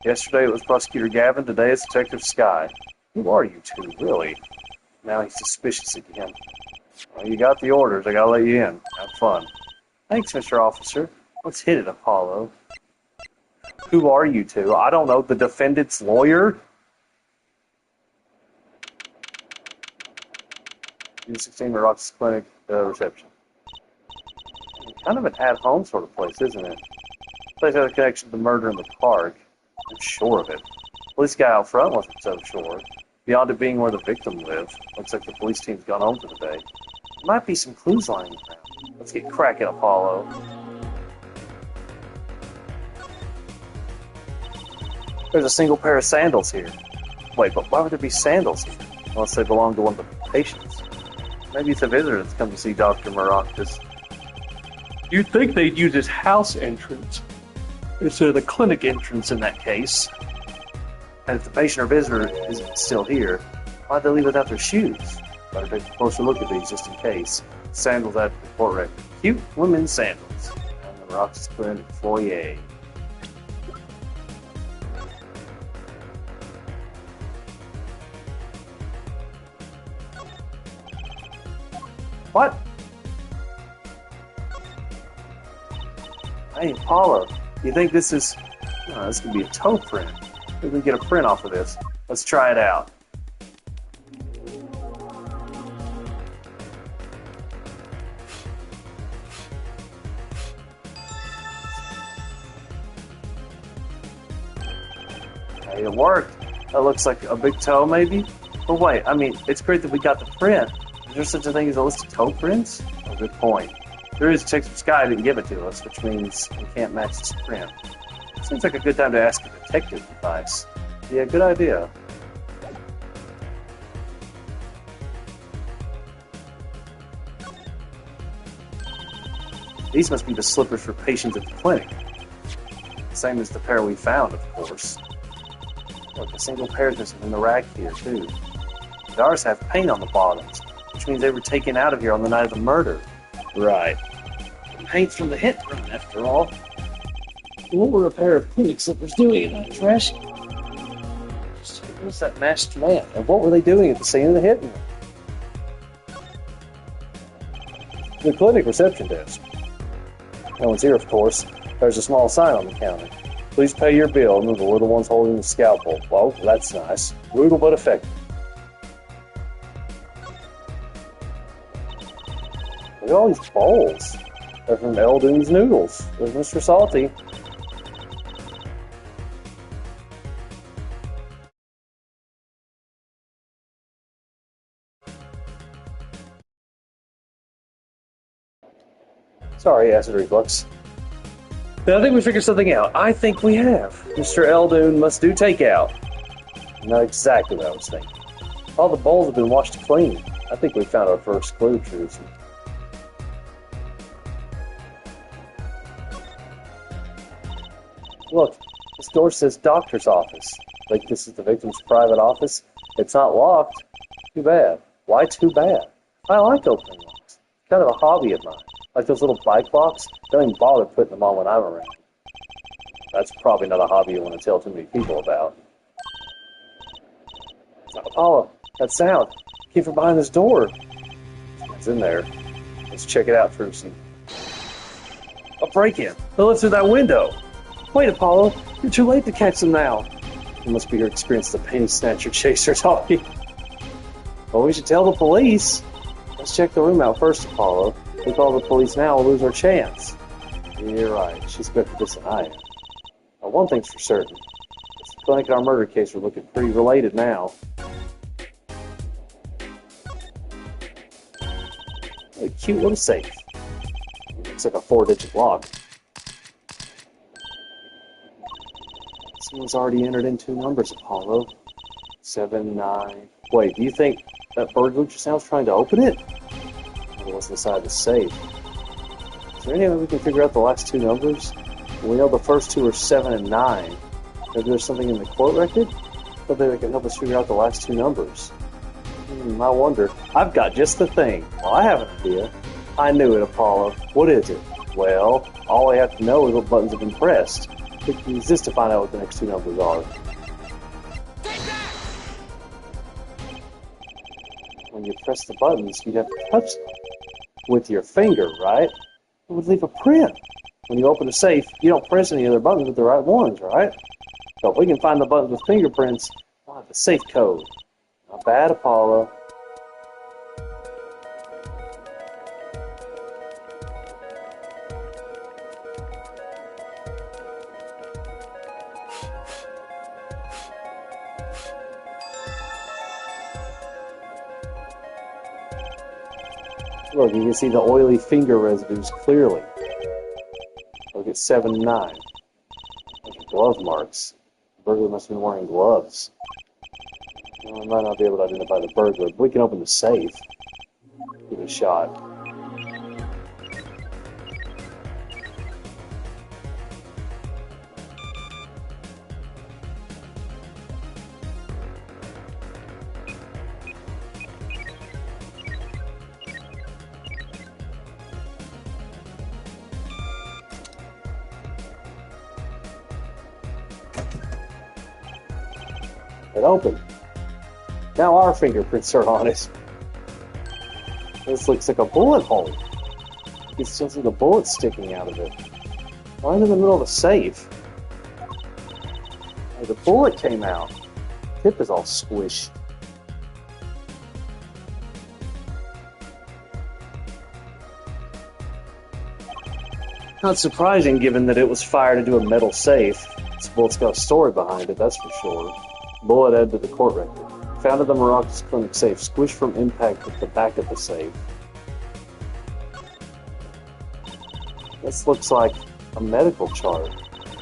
Yesterday it was Prosecutor Gavin, today it's Detective Sky. Who are you two, really? Now he's suspicious again. Well, you got the orders, I gotta let you in. Have fun. Thanks, Mr. Officer. Let's hit it, Apollo. Who are you two? I don't know, the defendant's lawyer? 16 Roxas Clinic reception. Kind of an at-home sort of place, isn't it? Place has a connection to the murder in the park. I'm sure of it. Police guy out front wasn't so sure. Beyond it being where the victim lived, looks like the police team's gone home for the day. There might be some clues lying around. Let's get cracking, Apollo. There's a single pair of sandals here. Wait, but why would there be sandals here? Unless they belong to one of the patients. Maybe it's a visitor that's come to see Dr. Maractus. You'd think they'd use his house entrance instead of the clinic entrance in that case. And if the patient or visitor isn't still here, why'd they leave without their shoes? Better take a closer look at these just in case. Sandals at the court record. Cute women's sandals. And the Maractus Clinic foyer. What? Hey, Apollo, you think this is... Oh, this could be a toe print. Maybe we can get a print off of this. Let's try it out. Hey, it worked. That looks like a big toe, maybe? But wait, I mean, it's great that we got the print. Is there such a thing as a list of toe prints? Oh, good point. There is Detective Sky didn't give it to us, which means we can't match this print. Seems like a good time to ask a detective advice. Yeah, good idea. These must be the slippers for patients at the clinic. Same as the pair we found, of course. Look, a single pair is missing in the rack here, too. The ours have paint on the bottoms, which means they were taken out of here on the night of the murder. Right. The paint's from the hit run, after all. What were a pair of clinic slippers doing in that trash? Who's that masked man? And what were they doing at the scene of the hit run? The clinic reception desk. No one's here, of course. There's a small sign on the counter. Please pay your bill, and the little one's holding the scalpel. Well, that's nice. Brutal but effective. Look at all these bowls. They're from Eldon's Noodles. There's Mr. Salty. Sorry, acid reflux. But I think we figured something out. I think we have. Mr. Eldoon must do takeout. Not exactly what I was thinking. All the bowls have been washed clean. I think we found our first clue, Truth. Look, this door says doctor's office. Like this is the victim's private office? It's not locked. Too bad. Why too bad? I like opening locks. It's kind of a hobby of mine. Like those little bike locks. Don't even bother putting them on when I'm around. That's probably not a hobby you want to tell too many people about. Apollo, that sound came from behind this door. It's in there. Let's check it out, Trucy. A break-in. They left through that window. Wait, Apollo, you're too late to catch them now. It must be your experience as the penny snatcher chaser talking. Well, we should tell the police. Let's check the room out first, Apollo. If we call the police now, we'll lose our chance. You're right. She's better at this than I am. Now, one thing's for certain. This clinic and our murder case are looking pretty related now. A cute little safe. Looks like a 4-digit lock. Someone's already entered in 2 numbers, Apollo. 7, 9... Wait, do you think that burglar just now was trying to open it? Or what's inside the safe? Is there any way we can figure out the last 2 numbers? We know the first 2 are 7 and 9. Maybe there's something in the court record? Something that can help us figure out the last 2 numbers. I wonder. I've got just the thing. Well, I have an idea. I knew it, Apollo. What is it? Well, all I have to know is what buttons have been pressed. We can use this to find out what the next 2 numbers are. When you press the buttons, you'd have to touch them with your finger, right? It would leave a print. When you open a safe, you don't press any other buttons with the right ones, right? So if we can find the buttons with fingerprints, we'll have the safe code. Not bad, Apollo. Look, you can see the oily finger residues clearly. Look at 7 and 9. Those are glove marks. The burglar must have been wearing gloves. Well, we might not be able to identify the burglar, but we can open the safe. Give it a shot. It opened. Now our fingerprints are on it. This looks like a bullet hole. It's just like a bullet sticking out of it. Right in the middle of a safe. Hey, the bullet came out. The tip is all squished. Not surprising given that it was fired into a metal safe. This bullet's got a story behind it, that's for sure. Bullet added to the court record. Found in the Maracas Clinic safe, squished from impact with the back of the safe. This looks like a medical chart.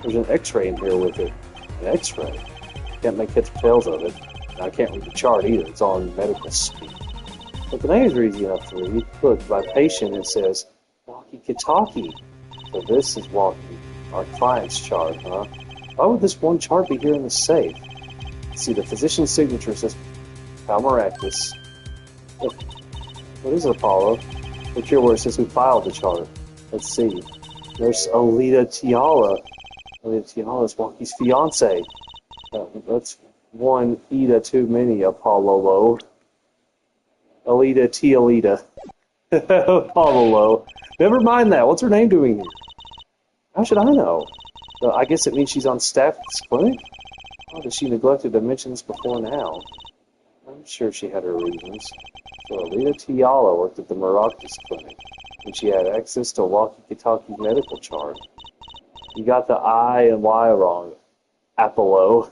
There's an x-ray in here with it. An x-ray. Can't make heads or tails of it. And I can't read the chart either. It's all in medical speak. But the names are easy enough to read. Look, by patient it says walkie-talkie. So this is walkie. Our client's chart, huh? Why would this one chart be here in the safe? See, the physician's signature says Maracas. Look, what is it, Apollo? Look here where it says we filed the chart. Let's see. There's Alita Tiala. Alita Tiala is Walkie's fiance. That's one Ida too many, Apollo. Alita Tialita. Apollo. Never mind that. What's her name doing here? How should I know? I guess it means she's on staff at this clinic? How did she neglected to mention this before now? I'm sure she had her reasons. So Alita Tiala worked at the Maracas Clinic, and she had access to walkie-talkie medical chart. You got the I and Y wrong, Apollo.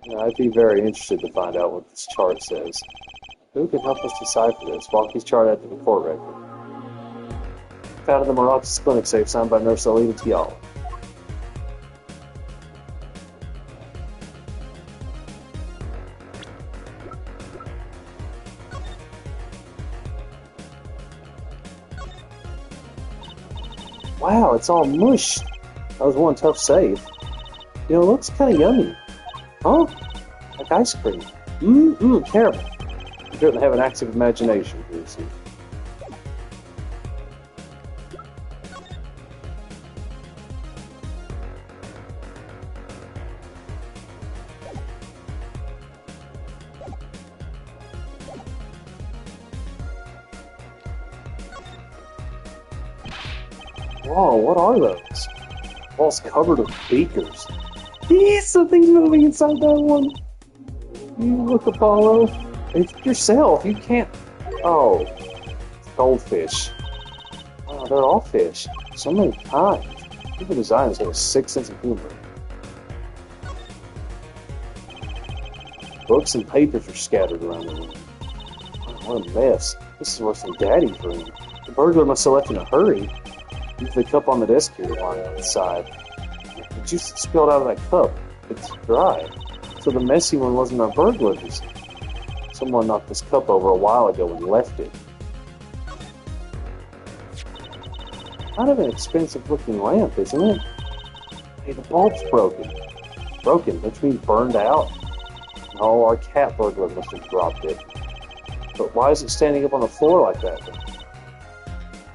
Yeah, I'd be very interested to find out what this chart says. Who can help us decipher this? Walkie's chart after the court record. Found in the Moroccas clinic safe signed by Nurse Alita Tiala. Wow, it's all mush. That was one tough save. You know, it looks kind of yummy. Huh? Like ice cream. Caramel. You certainly have an active imagination, Lucy. Whoa, what are those? Wall's covered with beakers. Something's moving inside that one. You look, Apollo. It's yourself. You can't. Oh, it's goldfish. Oh, they're all fish. So many kinds. People designers have a sick sense of humor. Books and papers are scattered around the room. Oh, what a mess. This is worse than Daddy's room. The burglar must have left in a hurry. Leave the cup on the desk here, lying on the side. The juice spilled out of that cup. It's dry. So the messy one wasn't our burglars. Someone knocked this cup over a while ago and left it. Kind of an expensive looking lamp, isn't it? Hey, the bulb's broken. Broken? Don't you mean burned out? No, our cat burglar must have dropped it. But why is it standing up on the floor like that?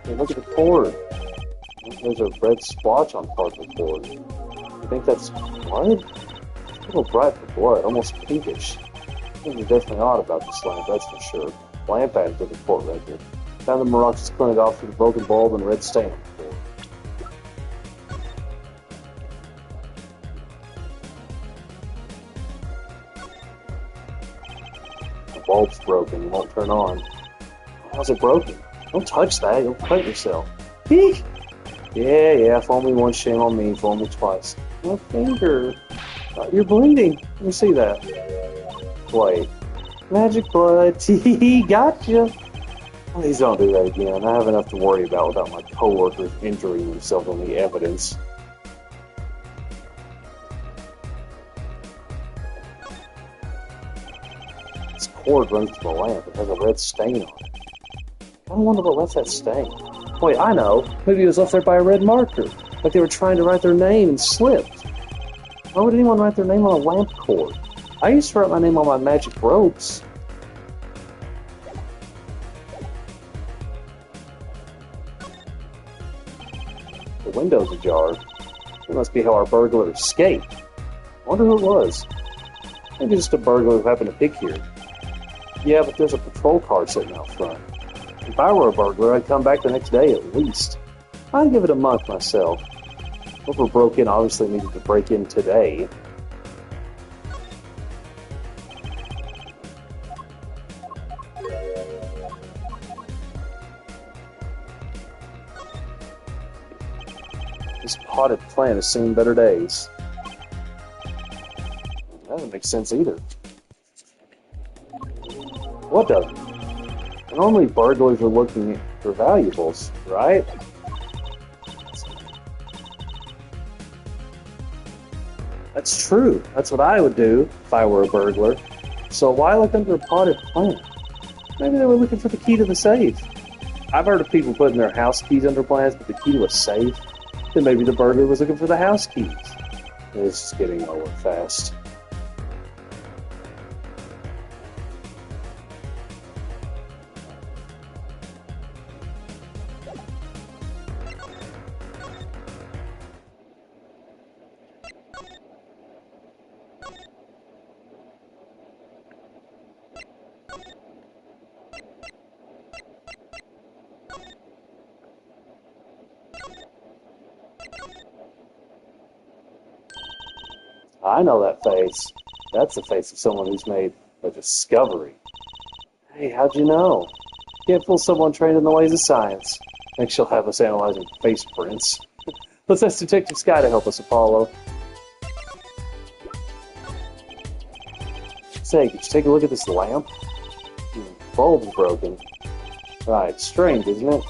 Hey, look at the cord. There's a red splotch on part of the cord. I think that's blood? It's a little bright for blood, almost pinkish. Things are definitely odd about this lamp, that's for sure. Lamp added to the court record. Found the Moroccas clinic off with a broken bulb and a red stain on the floor. The bulb's broken, it won't turn on. How's it broken? Don't touch that, you'll cut yourself. Eek! Yeah, fool me once, shame on me, fool me twice. My finger. You're bleeding. Let me see that. Wait. Magic blood. Tee, gotcha. Please don't do that again. I have enough to worry about without my coworkers injuring themselves on the evidence. This cord runs to the lamp. It has a red stain on it. I wonder what left that stain. Wait, I know. Maybe it was left there by a red marker. Like they were trying to write their name and slipped. Why would anyone write their name on a lamp cord? I used to write my name on my magic ropes. The window's ajar. It must be how our burglar escaped. I wonder who it was. Maybe just a burglar who happened to pick here. Yeah, but there's a patrol car sitting out front. If I were a burglar, I'd come back the next day at least. I'd give it a month myself. Whoever broke in obviously needed to break in today. This potted plant has seen better days. That doesn't make sense either. What doesn't? Normally burglars are looking for valuables, right? That's true. That's what I would do if I were a burglar. So why look under a potted plant? Maybe they were looking for the key to the safe. I've heard of people putting their house keys under plants, but the key to a safe? Then maybe the burglar was looking for the house keys. This is getting nowhere fast. I know that face. That's the face of someone who's made a discovery. Hey, how'd you know? Can't fool someone trained in the ways of science. Think she'll have us analyzing face prints. Let's ask Detective Sky to help us, Apollo. Say, could you take a look at this lamp? Bulb's broken. Right, strange, isn't it?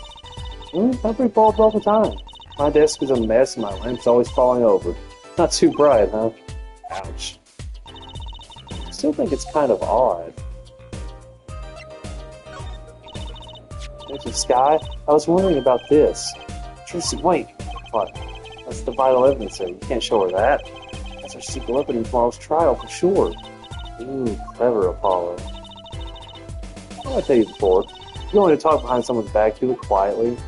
Every bulb's all the time. My desk is a mess and my lamp's always falling over. Not too bright, huh? Ouch. I still think it's kind of odd. There's the sky. I was wondering about this. Tracy, wait. What? That's the vital evidence there. You can't show her that. That's our secret weapon in tomorrow's trial for sure. Ooh, clever, Apollo. What did I tell you before? You want to talk behind someone's back, do it quietly.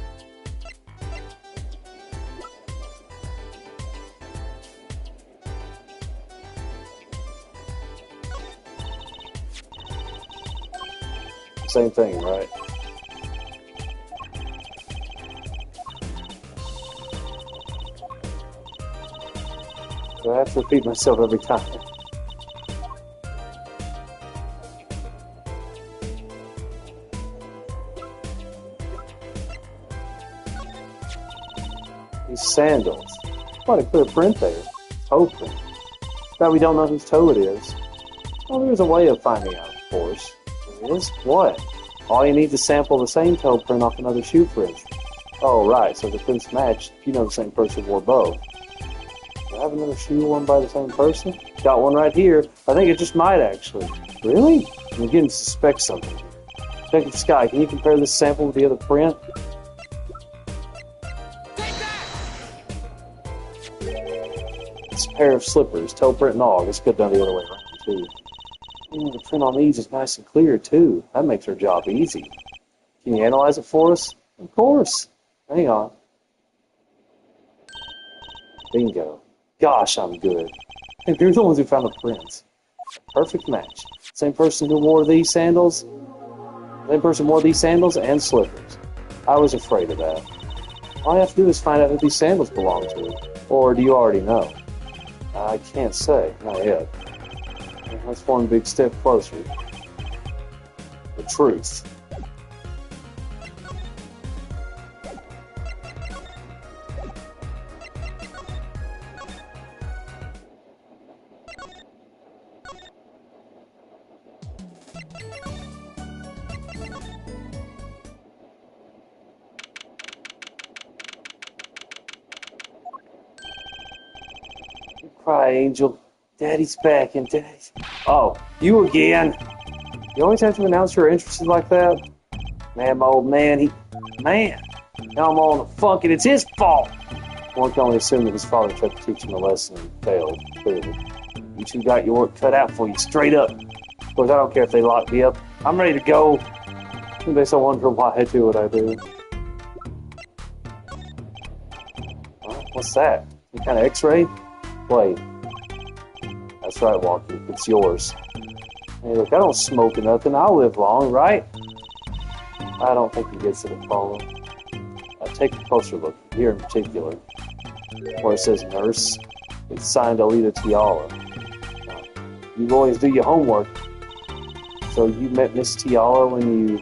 Same thing, right? I have to repeat myself every time. These sandals. Quite a clear print there. Toe print. But we don't know whose toe it is. Well, there's a way of finding out, of course. There is? What? All you need to sample the same toe print off another shoe print. Oh, right, so the prints match, you know the same person wore both. Do I have another shoe worn by the same person? Got one right here. I think it just might, actually. Really? I'm beginning to suspect something. Detective Sky, can you compare this sample with the other print? It's a pair of slippers, toe print and all. It's good done the other way around, too. The print on these is nice and clear, too. That makes our job easy. Can you analyze it for us? Of course. Hang on. Bingo. Gosh, I'm good. And they're the ones who found the prints. Perfect match. Same person who wore these sandals? Same person wore these sandals and slippers. I was afraid of that. All you have to do is find out who these sandals belong to. Or do you already know? I can't say. Not yet. That's one big step closer. The truth. Cry, Angel. Daddy's back, and Daddy's... Oh, you again. You always have to announce your interests like that? Man, my old man, Man! Now I'm all in a funk, and it's his fault! One can only assume that his father tried to teach him a lesson and failed, clearly. You two got your work cut out for you, straight up. Of course, I don't care if they lock me up. I'm ready to go. They still wonder why I do what I do. What's that? Some kind of x-ray? Wait. That's right, Walkie. It's yours. Hey, look, I don't smoke or nothing. I'll live long, right? I don't think he gets it, Apollo. Take a closer look, here in particular. Where it says nurse, it's signed Alita Tiala. You always do your homework. So you met Miss Tiala when you...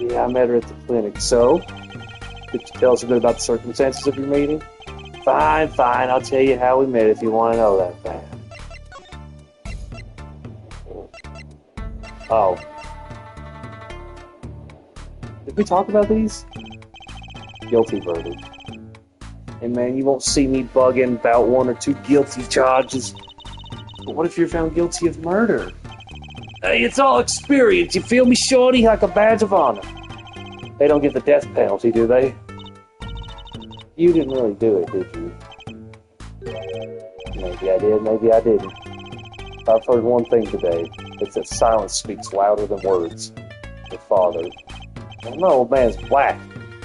Yeah, I met her at the clinic. So? Could you tell us a bit about the circumstances of your meeting? Fine, I'll tell you how we met if you want to know that bad. Oh. Did we talk about these? Guilty verdict. Hey man, you won't see me bugging about one or two guilty charges. But what if you're found guilty of murder? Hey, it's all experience, you feel me, shorty? Like a badge of honor. They don't get the death penalty, do they? You didn't really do it, did you? Maybe I did, maybe I didn't. I've heard one thing today. It's that silence speaks louder than words. Your father. My old man's black.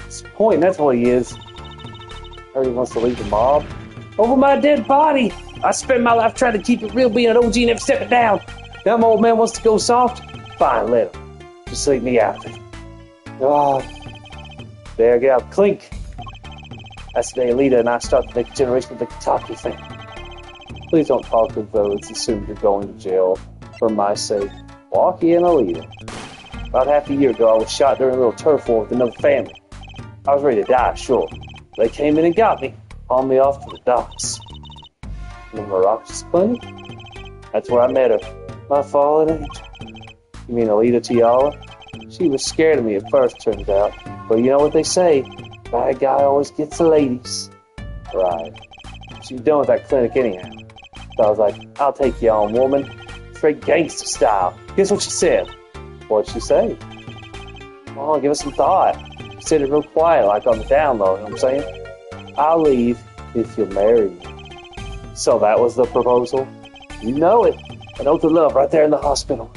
It's the point, that's what he is. Heard he wants to leave the mob. Over my dead body! I spent my life trying to keep it real, being an OG, never stepping down. Now my old man wants to go soft. Fine, let him. Just leave me out of it. Ah, there I go. Clink! That's the day Alita and I start the next generation of the Kentucky family. Please don't talk as though it's assumed you're going to jail for my sake. Walkie and Alita. About half a year ago, I was shot during a little turf war with another family. I was ready to die, sure. They came in and got me, hauled me off to the docks. In the Maracas clinic? That's where I met her. My fallen angel. You mean Alita Tiala? She was scared of me at first, turns out. But you know what they say, bad guy always gets the ladies. Right. She was done with that clinic anyhow. So I was like, I'll take you on, woman. Straight gangster style. Guess what she said? What'd she say? Come on, give us some thought. She said it real quiet, like on the down low, you know what I'm saying? I'll leave if you'll marry me. So that was the proposal? You know it. An oath of love right there in the hospital.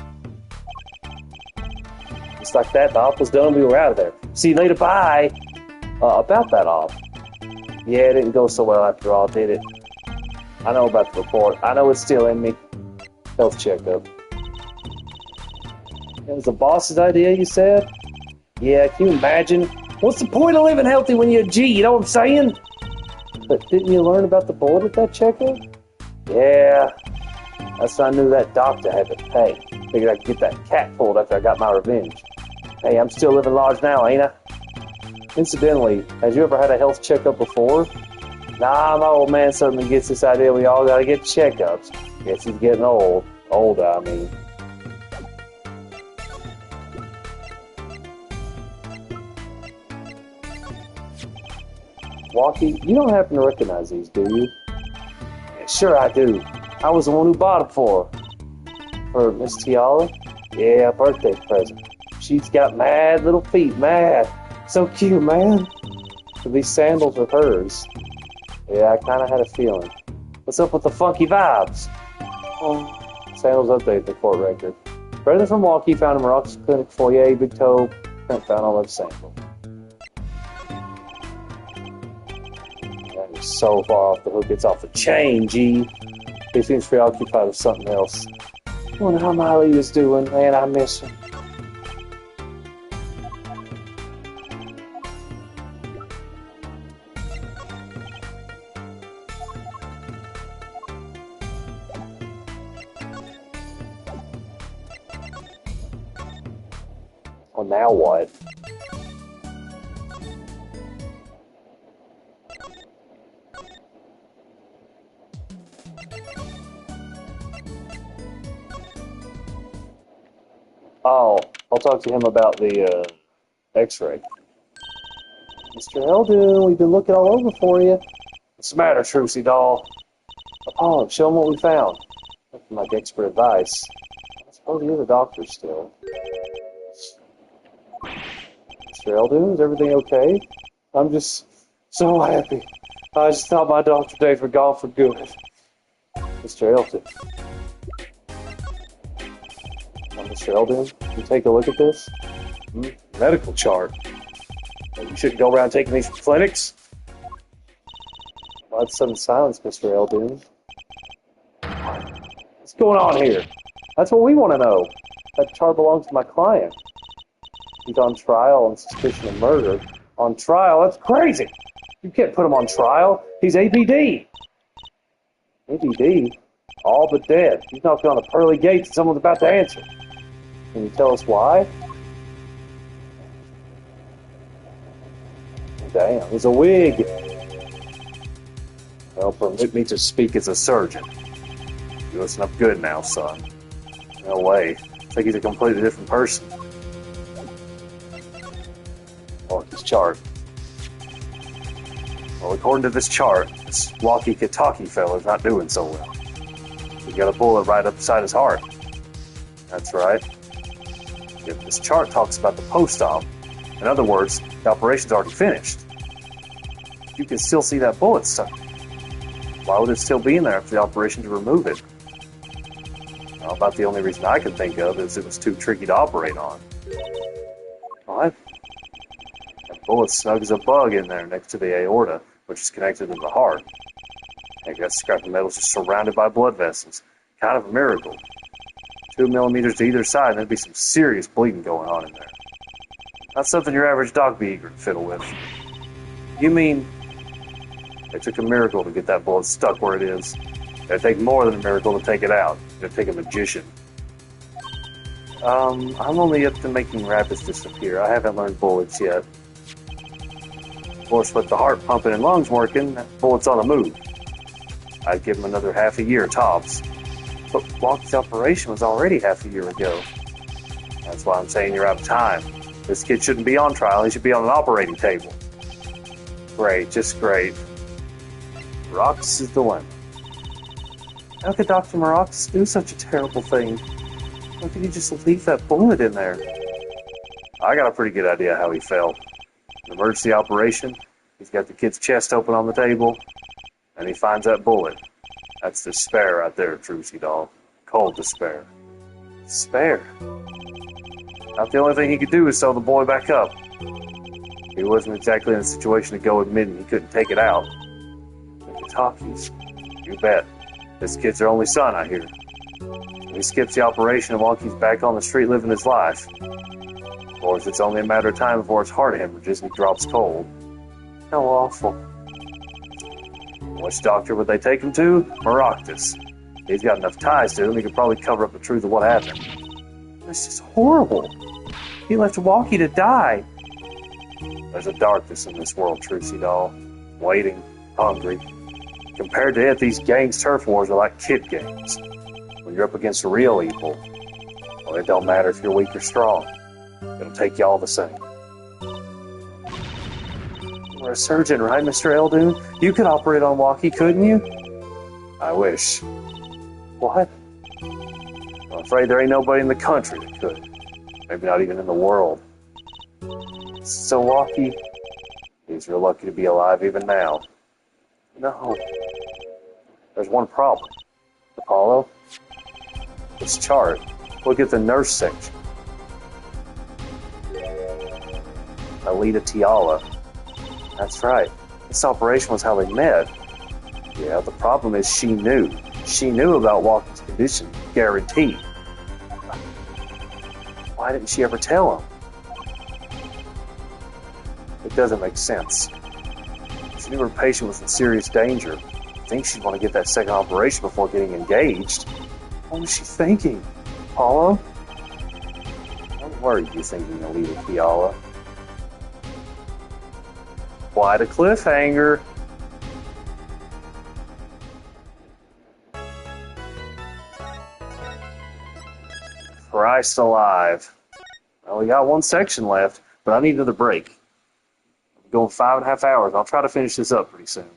Just like that, the op was done, we were out of there. See you later, bye. About that op. Yeah, it didn't go so well after all, did it? I know about the report. I know it's still in me. Health checkup. It was the boss's idea, you said? Yeah, can you imagine? What's the point of living healthy when you're a G, you know what I'm saying? But didn't you learn about the bullet at that checkup? Yeah. That's when I knew that doctor had to pay. Figured I could get that cat pulled after I got my revenge. Hey, I'm still living large now, ain't I? Incidentally, has you ever had a health checkup before? Nah, my old man suddenly gets this idea we all gotta get checkups. Guess he's getting old. Older, I mean. Walkie, you don't happen to recognize these, do you? Yeah, sure I do. I was the one who bought them for her. For Miss Tiala? Yeah, a birthday present. She's got mad little feet, mad. So cute, man. These sandals are hers. Yeah, I kind of had a feeling. What's up with the funky vibes? Oh, sandals update the court record. Brendan from Milwaukee found in Morocco's clinic foyer, big toe. Trent found all those samples. That is so far off the hook, it's off the chain, G. He seems preoccupied with something else. I wonder how Miley is doing. Man, I miss him. Well, now what? Oh, I'll talk to him about the X-ray. Mr. Eldon, we've been looking all over for you. What's the matter, Trucy doll? Oh, show him what we found. Nothing like expert advice. I suppose you're the doctor still. Mr. Eldon, is everything okay? I'm just so happy. I just thought my doctor days were gone for good. Mr. Eldon. Mr. Eldon, can you take a look at this? Medical chart. You shouldn't go around taking these clinics. Well, that's sudden silence, Mr. Eldon. What's going on here? That's what we want to know. That chart belongs to my client. He's on trial on suspicion of murder. On trial? That's crazy! You can't put him on trial. He's APD. APD? All but dead. He's knocking on the pearly gates and someone's about to answer. Can you tell us why? Damn, it's a wig. Well, permit me to speak as a surgeon. You listen up good now, son. No way. I think he's a completely different person. Oh, this chart. Well, according to this chart, this walkie-talkie fella's not doing so well. He got a bullet right up beside his heart. That's right. Yet this chart talks about the post-op. In other words, the operation's already finished. You can still see that bullet stuck. Why would it still be in there after the operation to remove it? Well, about the only reason I can think of is it was too tricky to operate on. What? That bullet's snug as a bug in there next to the aorta, which is connected to the heart. I guess scrap metal's just surrounded by blood vessels. Kind of a miracle. 2 millimeters to either side, and there'd be some serious bleeding going on in there. Not something your average dog be eager to fiddle with. You mean it took a miracle to get that bullet stuck where it is? It'd take more than a miracle to take it out. It'd take a magician. I'm only up to making rabbits disappear. I haven't learned bullets yet. Of course, with the heart pumping and lungs working, that bullet's on the move. I'd give him another half a year tops. But Walker's operation was already half a year ago. That's why I'm saying you're out of time. This kid shouldn't be on trial. He should be on an operating table. Great, just great. Roxas' dilemma. How could Dr. Maraxis do such a terrible thing? How could he just leave that bullet in there? I got a pretty good idea how he fell. An emergency operation, he's got the kid's chest open on the table, and he finds that bullet. That's despair right there, Trucy doll. Cold despair. Despair? Not the only thing he could do is sew the boy back up. He wasn't exactly in a situation to go admitting he couldn't take it out. The talkies? You bet. This kid's their only son, I hear. He skips the operation and Wonky's back on the street living his life. Of course, it's only a matter of time before his heart hemorrhages and he drops cold. How awful. Which doctor would they take him to? Maractus. He's got enough ties to him, he could probably cover up the truth of what happened. This is horrible. He left Wonky to die. There's a darkness in this world, Trucy doll. Waiting, hungry. Compared to it, these gangs' turf wars are like kid games. When you're up against real evil, well, it don't matter if you're weak or strong. It'll take you all the same. You're a surgeon, right, Mr. Eldoon? You could operate on Walkie, couldn't you? I wish. What? I'm afraid there ain't nobody in the country that could. Maybe not even in the world. So Walkie, he's real lucky to be alive even now. No. There's one problem. Apollo? This chart. Look at the nurse section. Alita Tiala. That's right. This operation was how they met. Yeah, the problem is she knew. She knew about Walker's condition. Guaranteed. Why didn't she ever tell him? It doesn't make sense. She knew her patient was in serious danger. I think she'd want to get that second operation before getting engaged. What was she thinking? Apollo? Don't worry, you're thinking Alita Tiala. Quite a cliffhanger. Christ alive. Well, we got one section left, but I need another break. I'm going 5.5 hours. I'll try to finish this up pretty soon.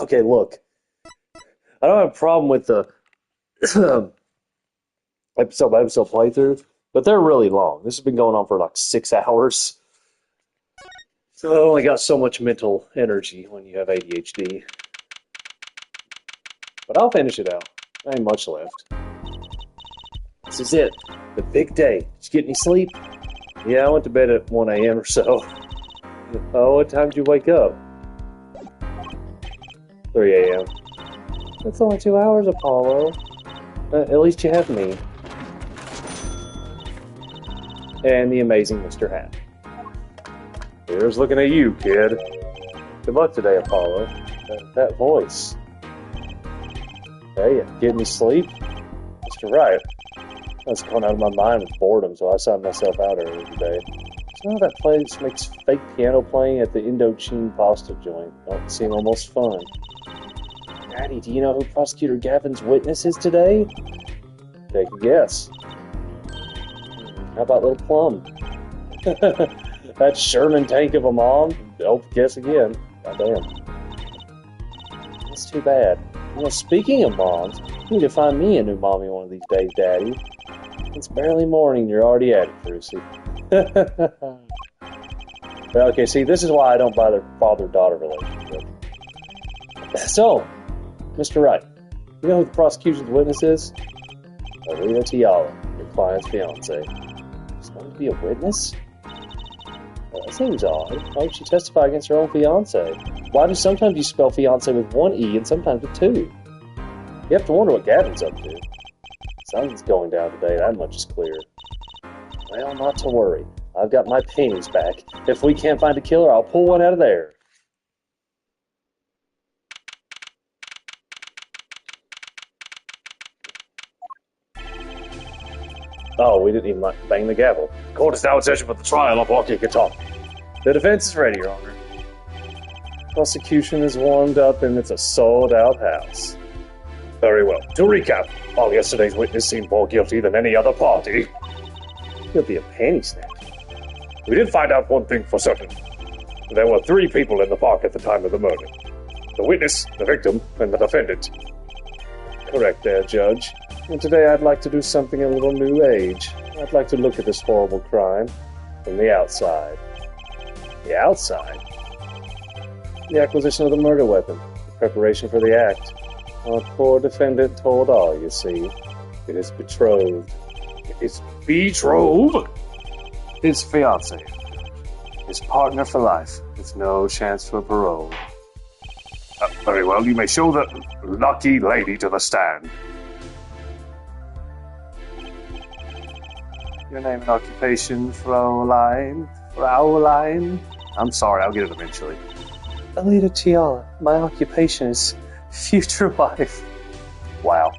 Okay, look. I don't have a problem with the episode by episode playthrough, but they're really long. This has been going on for like 6 hours. So I only got so much mental energy when you have ADHD. But I'll finish it out. There ain't much left. This is it. The big day. Did you get any sleep? Yeah, I went to bed at 1 a.m. or so. Oh, what time did you wake up? 3 a.m. That's only 2 hours, Apollo. At least you have me. And the amazing Mr. Hat. Here's looking at you, kid. Good luck today, Apollo. That voice. Hey, get any sleep? Mr. Wright. I was going out of my mind with boredom, so I signed myself out earlier today. So now that place makes fake piano playing at the Indochine pasta joint. Don't seem almost fun. Daddy, do you know who Prosecutor Gavin's witness is today? Take a guess. How about little Plum? That Sherman tank of a mom? Don't guess again. Goddamn. That's too bad. You know, speaking of moms, you need to find me a new mommy one of these days, Daddy. It's barely morning, you're already at it, Brucey. Okay, see, this is why I don't buy their father-daughter relationship. So, Mr. Wright, you know who the prosecution's witness is? Alita Tiala, your client's fiancé. She's going to be a witness? Well, that seems odd. Why would she testify against her own fiancé? Why do sometimes you spell fiancé with one E and sometimes with two? You have to wonder what Gavin's up to. Something's going down today, that much is clear. Well, not to worry. I've got my pennies back. If we can't find a killer, I'll pull one out of there. Oh, we didn't even bang the gavel. Court is now in session for the trial of Walkie Guitar. The defense is ready, Your Honor. Prosecution is warmed up and it's a sold-out house. Very well. To recap, while yesterday's witness seemed more guilty than any other party, He'll be a panty snatcher. we did find out one thing for certain. There were 3 people in the park at the time of the murder. The witness, the victim, and the defendant. Correct there, Judge. And today I'd like to do something a little new age. I'd like to look at this horrible crime from the outside. The outside? The acquisition of the murder weapon. The preparation for the act. Our poor defendant told all, you see. It is betrothed. Is betrothed? His fiancé. His partner for life, with no chance for parole. Very well, you may show the lucky lady to the stand. Your name and occupation, Fraulein? Fraulein? I'm sorry, I'll get it eventually. Alita Tiala. My occupation is future wife. Wow.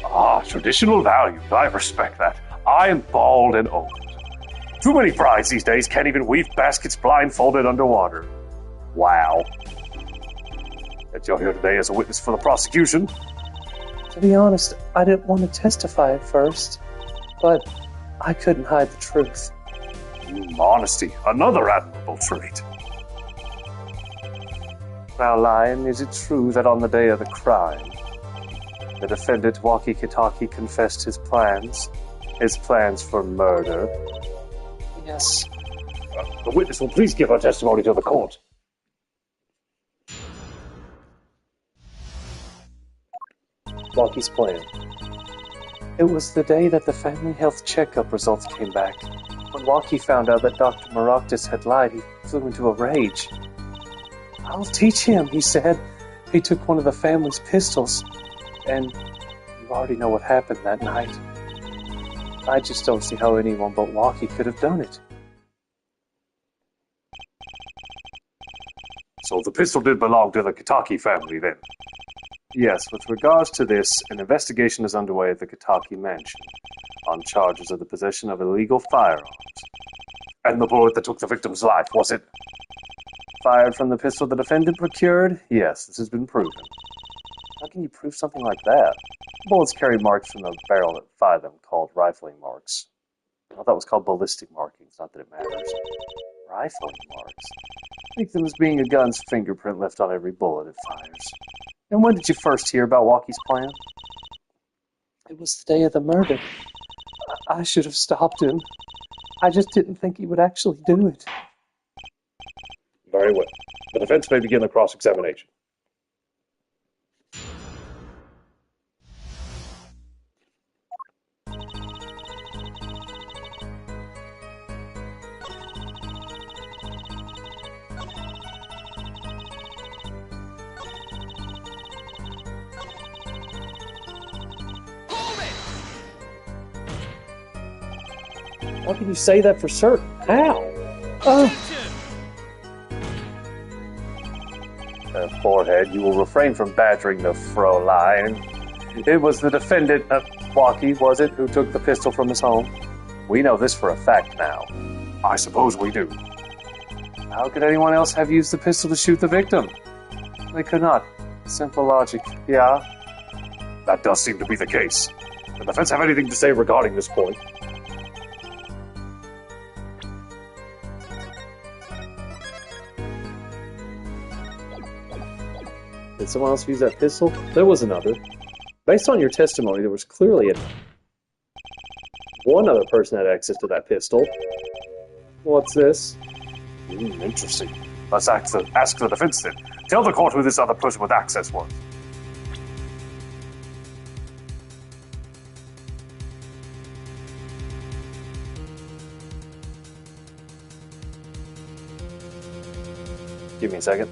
Ah, traditional values. I respect that. I am bald and old. Too many brides these days can't even weave baskets blindfolded underwater. Wow. That you're here today as a witness for the prosecution. To be honest, I didn't want to testify at first, but I couldn't hide the truth. Honesty, another admirable trait. Fraulein, is it true that on the day of the crime, the defendant Walkie Kitaki confessed his plans? His plans for murder? Yes. The witness will please give her testimony to the court. Walkie's plan. It was the day that the family health checkup results came back. When Walkie found out that Dr. Maroctis had lied, he flew into a rage. I'll teach him, he said. He took one of the family's pistols, and you already know what happened that night. I just don't see how anyone but Walkie could have done it. So the pistol did belong to the Kitaki family then? Yes, with regards to this, an investigation is underway at the Kitaki mansion on charges of the possession of illegal firearms. And the bullet that took the victim's life, was it? Fired from the pistol the defendant procured? Yes, this has been proven. How can you prove something like that? Bullets carry marks from the barrel that fired them, called rifling marks. I thought that was called ballistic markings, not that it matters. Rifling marks? Think them as being a gun's fingerprint left on every bullet it fires. And when did you first hear about Walkie's plan? It was the day of the murder. I should have stopped him. I just didn't think he would actually do it. Very well. The defense may begin the cross-examination. How can you say that for certain? How? Forehead, you will refrain from badgering the Fräulein. It was the defendant, Walkie, was it, who took the pistol from his home? We know this for a fact now. I suppose we do. How could anyone else have used the pistol to shoot the victim? They could not. Simple logic, yeah? That does seem to be the case. Does the defense have anything to say regarding this point? Did someone else use that pistol? There was another. Based on your testimony, there was clearly one other person had access to that pistol. What's this? Interesting. Let's ask the defense then. Tell the court who this other person with access was. Give me a second.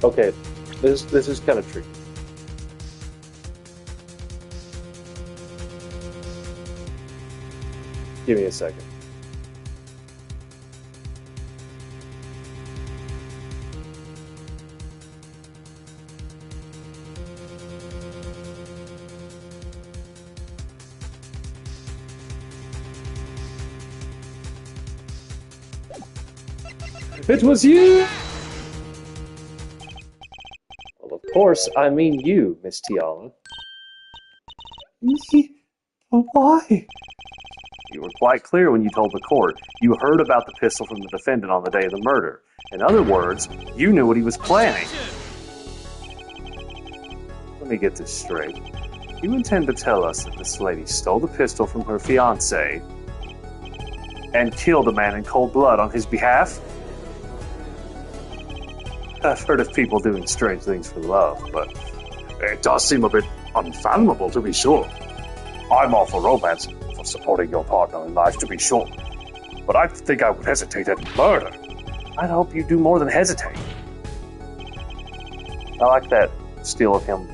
Okay, this is kind of tricky. Give me a second. It was you! Of course, I mean you, Miss Tiala. Me? Why? You were quite clear when you told the court. You heard about the pistol from the defendant on the day of the murder. In other words, you knew what he was planning. Let me get this straight. You intend to tell us that this lady stole the pistol from her fiancé and killed a man in cold blood on his behalf? I've heard of people doing strange things for love, but it does seem a bit unfathomable, to be sure. I'm all for romance, for supporting your partner in life, to be sure. But I think I would hesitate at murder. I'd hope you do more than hesitate. I like that still of him,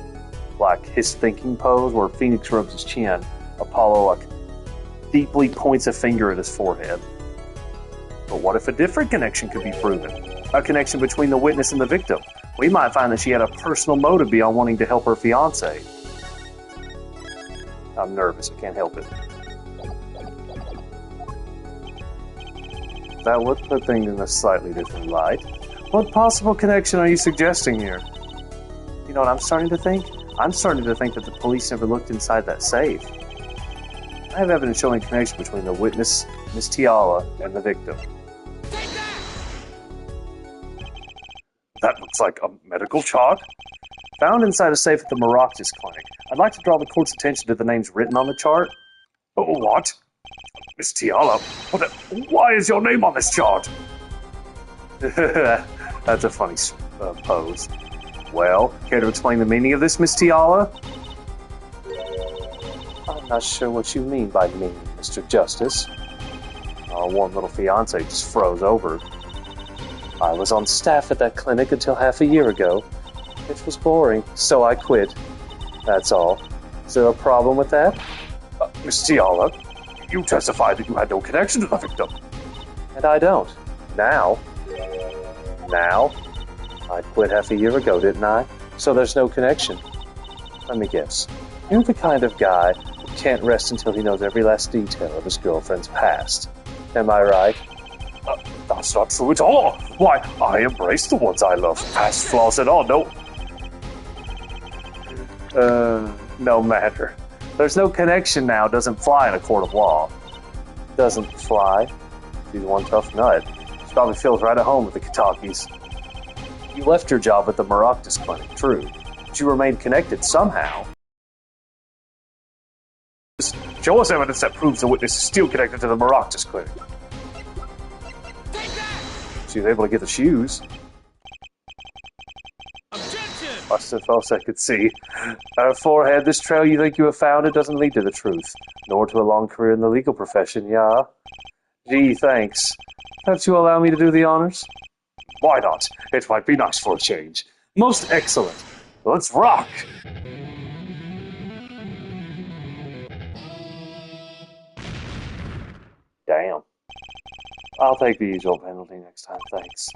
like his thinking pose, where Phoenix rubs his chin. Apollo, like, deeply points a finger at his forehead. But what if a different connection could be proven? A connection between the witness and the victim. We might find that she had a personal motive beyond wanting to help her fiancé. I'm nervous, I can't help it. That would put things in a slightly different light. What possible connection are you suggesting here? You know what I'm starting to think? I'm starting to think that the police never looked inside that safe. I have evidence showing a connection between the witness, Miss Tiala, and the victim. That looks like a medical chart. Found inside a safe at the Maractus Clinic. I'd like to draw the court's attention to the names written on the chart. Oh, what? Miss Tiala, why is your name on this chart? That's a funny pose. Well, care to explain the meaning of this, Miss Tiala? I'm not sure what you mean by meaning, Mr. Justice. Our warm little fiancé just froze over. I was on staff at that clinic until half a year ago. It was boring, so I quit. That's all. Is there a problem with that? Miss Tiala, you testified that you had no connection to the victim. And I don't. Now? I quit half a year ago, didn't I? So there's no connection. Let me guess. You're the kind of guy who can't rest until he knows every last detail of his girlfriend's past. Am I right? That's not true at all. Why, I embrace the ones I love. Past flaws and all, no. No matter. There's no connection now doesn't fly in a court of law. Doesn't fly? He's one tough nut. She probably feels right at home with the Kitakis. You left your job at the Maractus Clinic, true. But you remained connected somehow. Show us evidence that proves the witness is still connected to the Maractus Clinic. She was able to get the shoes. That's the false I could see. Forehead, this trail you think you have found, it doesn't lead to the truth, nor to a long career in the legal profession, yeah? Gee, thanks. Perhaps you allow me to do the honors? Why not? It might be nice for a change. Most excellent. Let's rock! Damn. I'll take the usual penalty next time, thanks.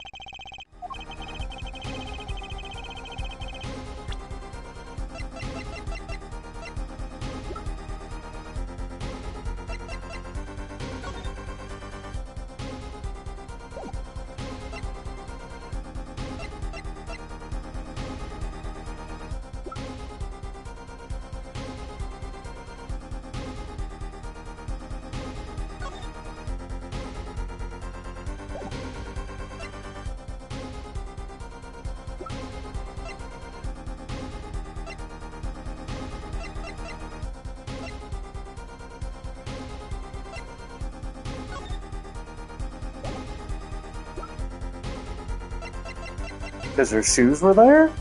Because her shoes were there?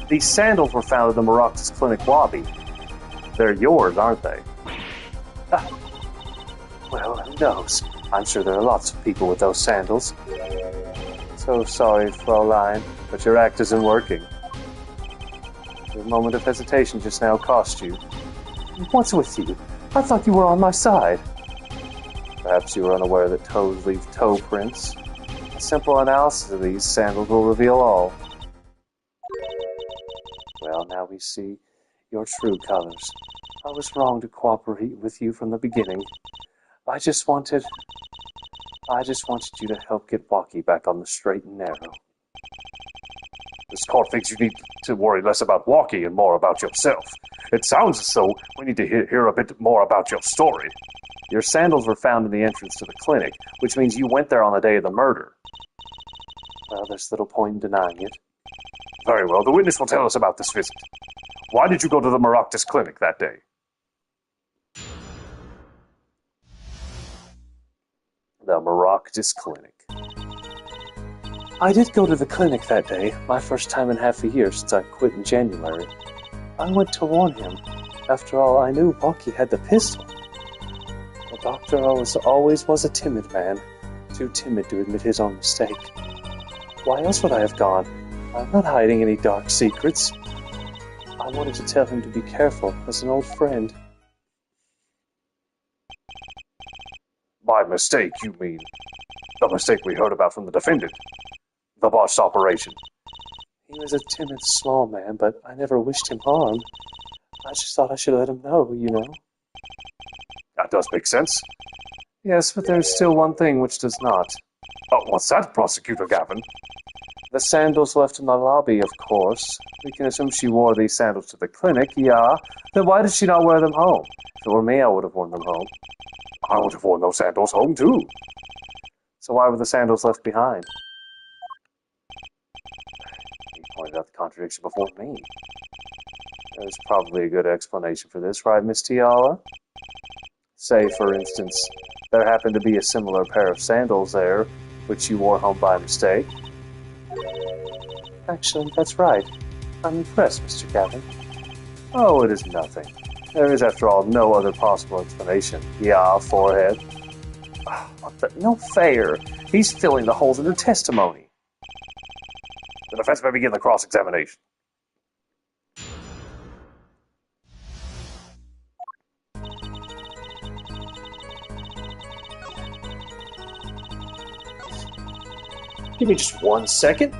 These sandals were found in the Maractus Clinic lobby. They're yours, aren't they? Well, who knows? I'm sure there are lots of people with those sandals. So sorry, Fraulein, but your act isn't working. Your moment of hesitation just now cost you. What's with you? I thought you were on my side. Perhaps you were unaware that toes leave toe prints. A simple analysis of these sandals will reveal all. Well, now we see your true colors. I was wrong to cooperate with you from the beginning. I just wanted you to help get Waki back on the straight and narrow. This court thinks you need to worry less about Waki and more about yourself. It sounds as though we need to hear a bit more about your story. Your sandals were found in the entrance to the clinic, which means you went there on the day of the murder. Well, there's little point in denying it. Very well, the witness will tell us about this visit. Why did you go to the Maractus Clinic that day? The Maractus Clinic. I did go to the clinic that day, my first time in half a year since I quit in January. I went to warn him. After all, I knew Waki had the pistol. The doctor always was a timid man, too timid to admit his own mistake. Why else would I have gone? I'm not hiding any dark secrets. I wanted to tell him to be careful, as an old friend. By mistake, you mean the mistake we heard about from the defendant? The botched operation? He was a timid, small man, but I never wished him harm. I just thought I should let him know, you know. That does make sense. Yes, but there's still one thing which does not. Oh, what's that, Prosecutor Gavin? The sandals left in the lobby, of course. We can assume she wore these sandals to the clinic, yeah. Then why did she not wear them home? If it were me, I would have worn them home. I would have worn those sandals home, too. So why were the sandals left behind? You pointed out the contradiction before me. There's probably a good explanation for this, right, Miss Tiala? Say, for instance, there happened to be a similar pair of sandals there, which you wore home by mistake. Actually, that's right. I'm impressed, Mr. Gavin. Oh, it is nothing. There is, after all, no other possible explanation. Yeah, forehead. No fair. He's filling the holes in the testimony. The defense may begin the cross-examination. Give me just 1 second.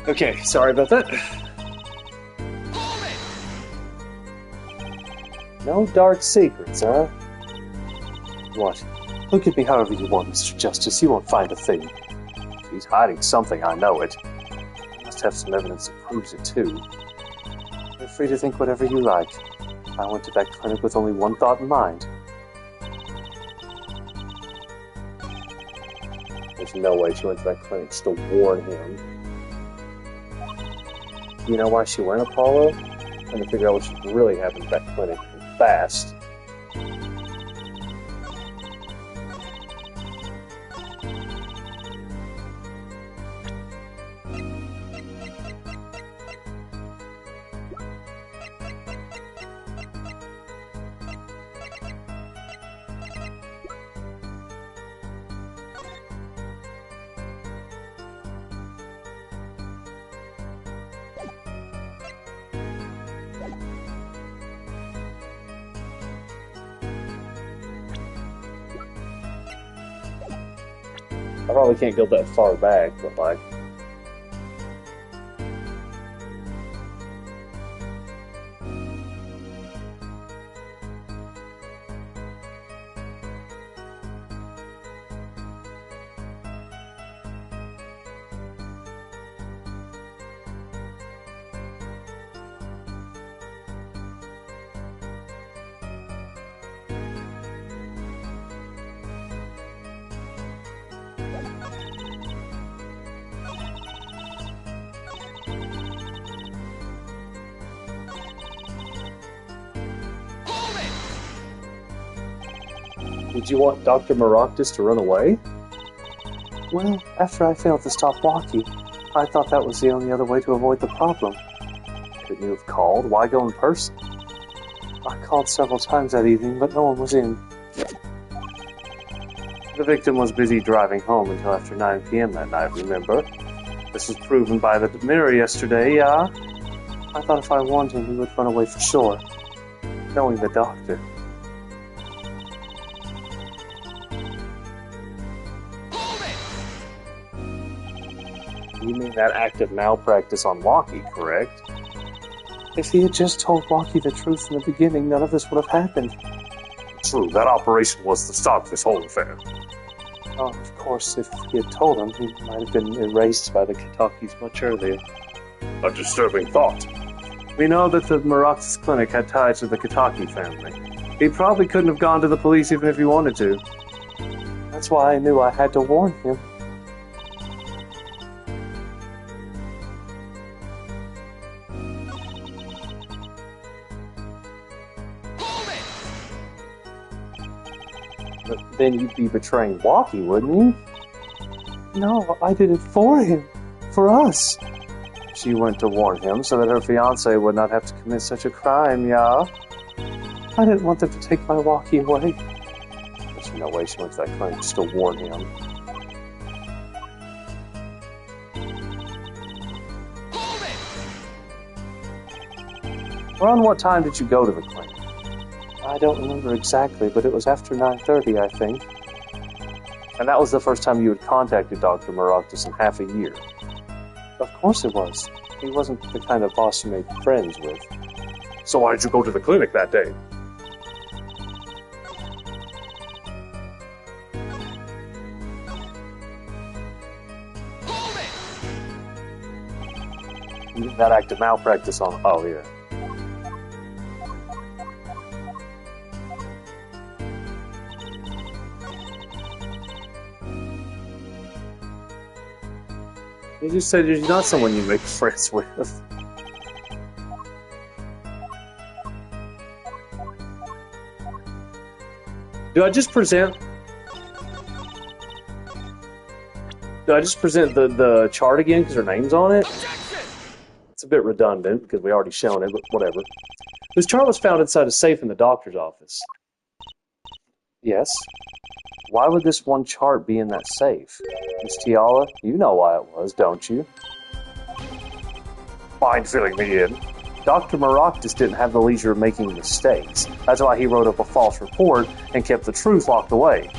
Okay, sorry about that. No dark secrets, huh? What? Look at me however you want, Mr. Justice. You won't find a thing. If he's hiding something, I know it. He must have some evidence that proves it, too. You're free to think whatever you like. I went to that clinic with only one thought in mind. There's no way she went to that clinic just to warn him. You know why she went, Apollo? Trying to figure out what should really happen at that clinic, and fast. I probably can't go that far back, but like... Did you want Dr. Maroctus to run away? Well, after I failed to stop Walkie, I thought that was the only other way to avoid the problem. Couldn't you have called? Why go in person? I called several times that evening, but no one was in. The victim was busy driving home until after 9 p.m. that night, remember? This was proven by the mirror yesterday, yeah? I thought if I warned him, he would run away for sure. Knowing the doctor. You mean that act of malpractice on Walkie, correct? If he had just told Walkie the truth in the beginning, none of this would have happened. True, that operation was the start of this whole affair. Oh, of course, if he had told him, he might have been erased by the Kitakis much earlier. A disturbing thought. We know that the Maroctus clinic had ties to the Kitaki family. He probably couldn't have gone to the police even if he wanted to. That's why I knew I had to warn him. But then you'd be betraying Walkie, wouldn't you? No, I did it for him. For us. She went to warn him so that her fiancé would not have to commit such a crime, yeah? I didn't want them to take my Walkie away. There's no way she went to that clinic just to warn him. Around what time did you go to the clinic? I don't remember exactly, but it was after 9:30, I think. And that was the first time you had contacted Dr. Maroctus in half a year. Of course it was. He wasn't the kind of boss you made friends with. So why did you go to the clinic that day? That act of malpractice on... Oh, yeah. You just said you're not someone you make friends with. Do I just present the chart again because her name's on it? It's a bit redundant because we already shown it, but whatever. This chart was found inside a safe in the doctor's office. Yes. Why would this one chart be in that safe? Miss Tiala, you know why it was, don't you? Mind filling me in? Dr. Maractus didn't have the leisure of making mistakes. That's why he wrote up a false report and kept the truth locked away.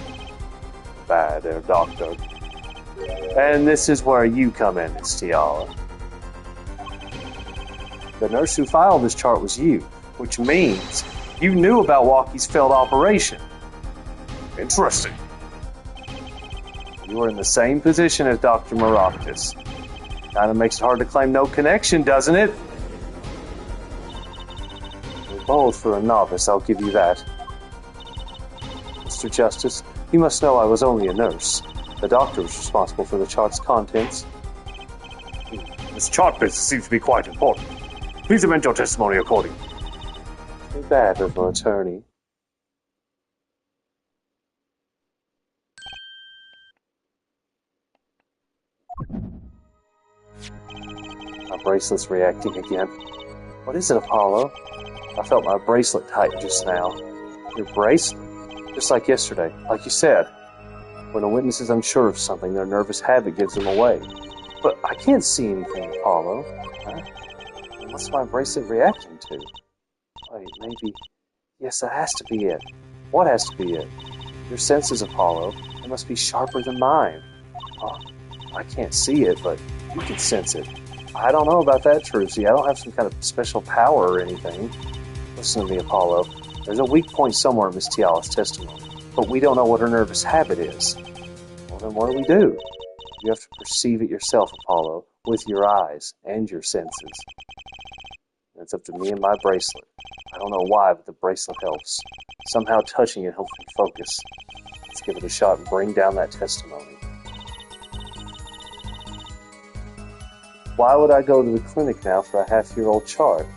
Bad there, Doctor. And this is where you come in, Miss Tiala. The nurse who filed this chart was you, which means you knew about Walkie's failed operation. Interesting. You were in the same position as Dr. Maractus. Kinda makes it hard to claim no connection, doesn't it? You're bold for a novice, I'll give you that. Mr. Justice, you must know I was only a nurse. The doctor was responsible for the chart's contents. This chart business seems to be quite important. Please amend your testimony accordingly. Too bad of an attorney. My bracelet's reacting again. What is it, Apollo? I felt my bracelet tighten just now. Your bracelet? Just like yesterday, like you said. When a witness is unsure of something, their nervous habit gives them away. But I can't see anything, Apollo. Huh? What's my bracelet reacting to? Wait, maybe... Yes, that has to be it. What has to be it? Your senses, Apollo. They must be sharper than mine. Oh, I can't see it, but you can sense it. I don't know about that, Trucy. I don't have some kind of special power or anything. Listen to me, Apollo. There's a weak point somewhere in Miss Tiala's testimony, but we don't know what her nervous habit is. Well, then what do? You have to perceive it yourself, Apollo, with your eyes and your senses. And it's up to me and my bracelet. I don't know why, but the bracelet helps. Somehow touching it helps me focus. Let's give it a shot and bring down that testimony. Why would I go to the clinic now for a half-year-old chart?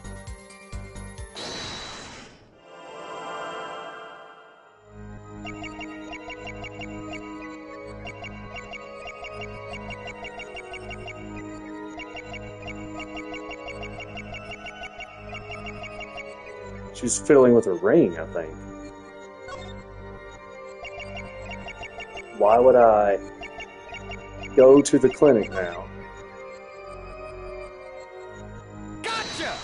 She's fiddling with her ring, I think. Why would I go to the clinic now? Gotcha!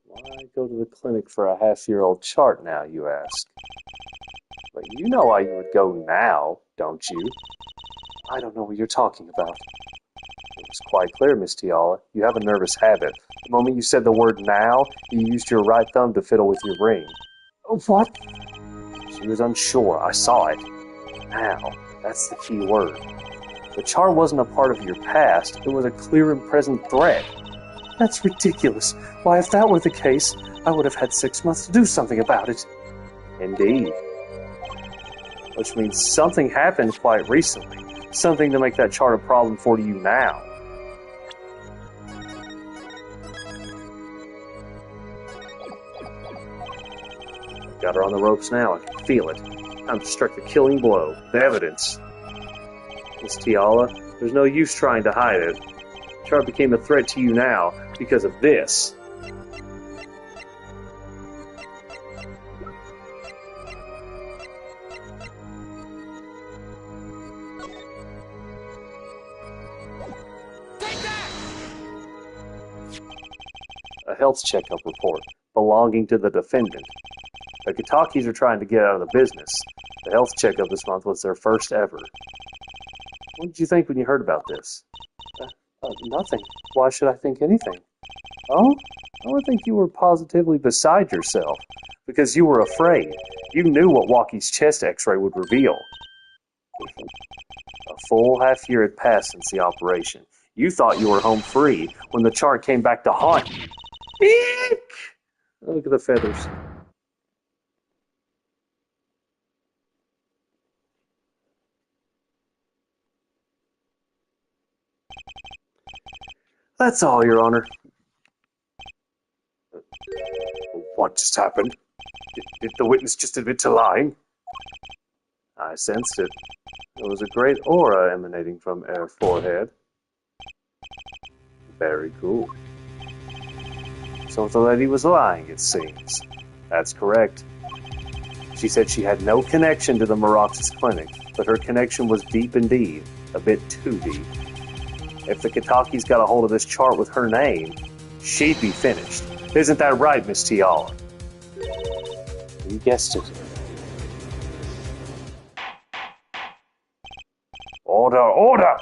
Why go to the clinic for a half-year-old chart now, you ask? But you know why you would go now, don't you? I don't know what you're talking about. It was quite clear, Miss Tiala. You have a nervous habit. The moment you said the word now, you used your right thumb to fiddle with your ring. Oh, what? She was unsure. I saw it. Now. That's the key word. The chart wasn't a part of your past. It was a clear and present threat. That's ridiculous. Why, if that were the case, I would have had 6 months to do something about it. Indeed. Which means something happened quite recently. Something to make that chart a problem for you now. Got her on the ropes now. I can feel it. Time to strike the killing blow. The evidence. Miss Tiala, there's no use trying to hide it. The chart became a threat to you now because of this. A health checkup report belonging to the defendant. The Katakis are trying to get out of the business. The health checkup this month was their first ever. What did you think when you heard about this? Nothing. Why should I think anything? Oh? I would think you were positively beside yourself. Because you were afraid. You knew what Walkie's chest x-ray would reveal. A full half year had passed since the operation. You thought you were home free when the chart came back to haunt you. Eek! Look at the feathers. That's all, Your Honor. What just happened? Did the witness just admit to lying? I sensed it. There was a great aura emanating from her forehead. Very cool. So the lady was lying, it seems. That's correct. She said she had no connection to the Maraxis clinic, but her connection was deep indeed, a bit too deep. If the Kataki's got a hold of this chart with her name, she'd be finished. Isn't that right, Miss Tiala? You guessed it. Order, order!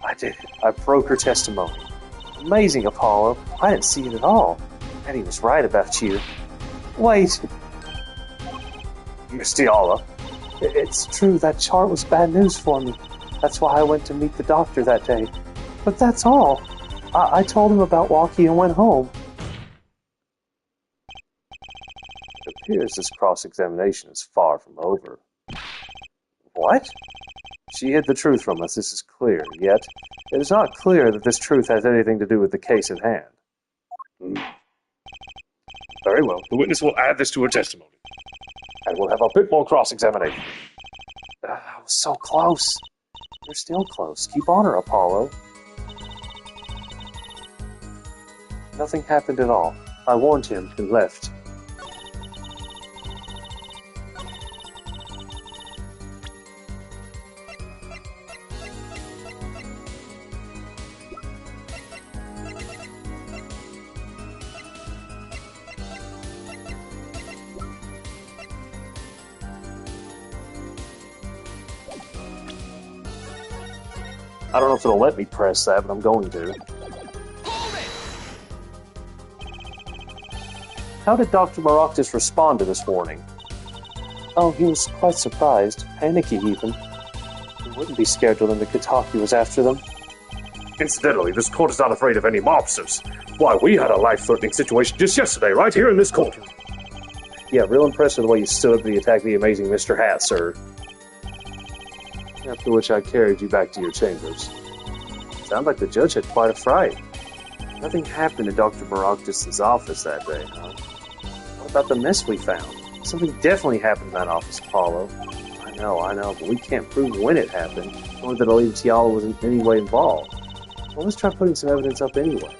I did. I broke her testimony. Amazing, Apollo. I didn't see it at all. And he was right about you. Wait. Miss Tiala. It's true, that chart was bad news for me. That's why I went to meet the doctor that day. But that's all. I told him about Walkie and went home. It appears this cross-examination is far from over. What? She hid the truth from us, this is clear. Yet, it is not clear that this truth has anything to do with the case at hand. Very well. The witness will add this to her testimony. And we'll have a bit more cross-examination. I was so close. You're still close. Keep on her, Apollo. Nothing happened at all. I warned him and left. I don't know if it'll let me press that, but I'm going to. How did Dr. Maroctis respond to this warning? Oh, he was quite surprised, panicky even. He wouldn't be scared to learn that Kataki was after them. Incidentally, this court is not afraid of any mobsters. Why, we had a life-threatening situation just yesterday, right here in this court. Yeah, real impressed with the way you stood up to the attack of the amazing Mr. Hat, sir. After which I carried you back to your chambers. Sounds like the judge had quite a fright. Nothing happened in Dr. Maroctis' office that day, huh? What about the mess we found? Something definitely happened in that office, Apollo. I know, but we can't prove when it happened, nor that Alita Tiala was in any way involved. Well, let's try putting some evidence up anyway.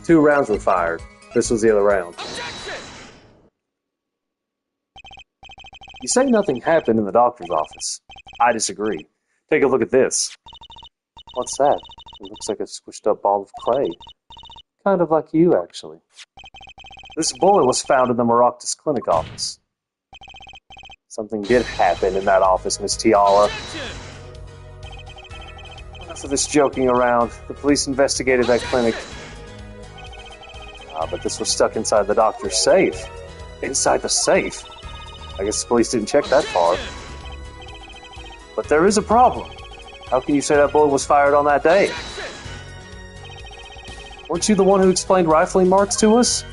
Two rounds were fired. This was the other round. You say nothing happened in the doctor's office. I disagree. Take a look at this. What's that? It looks like a squished up ball of clay. Kind of like you, actually. This bullet was found in the Maroctis clinic office. Something did happen in that office, Miss Tiala. Enough of this joking around. The police investigated that clinic. But this was stuck inside the doctor's safe. Inside the safe? I guess the police didn't check that far. But there is a problem. How can you say that bullet was fired on that day? Weren't you the one who explained rifling marks to us?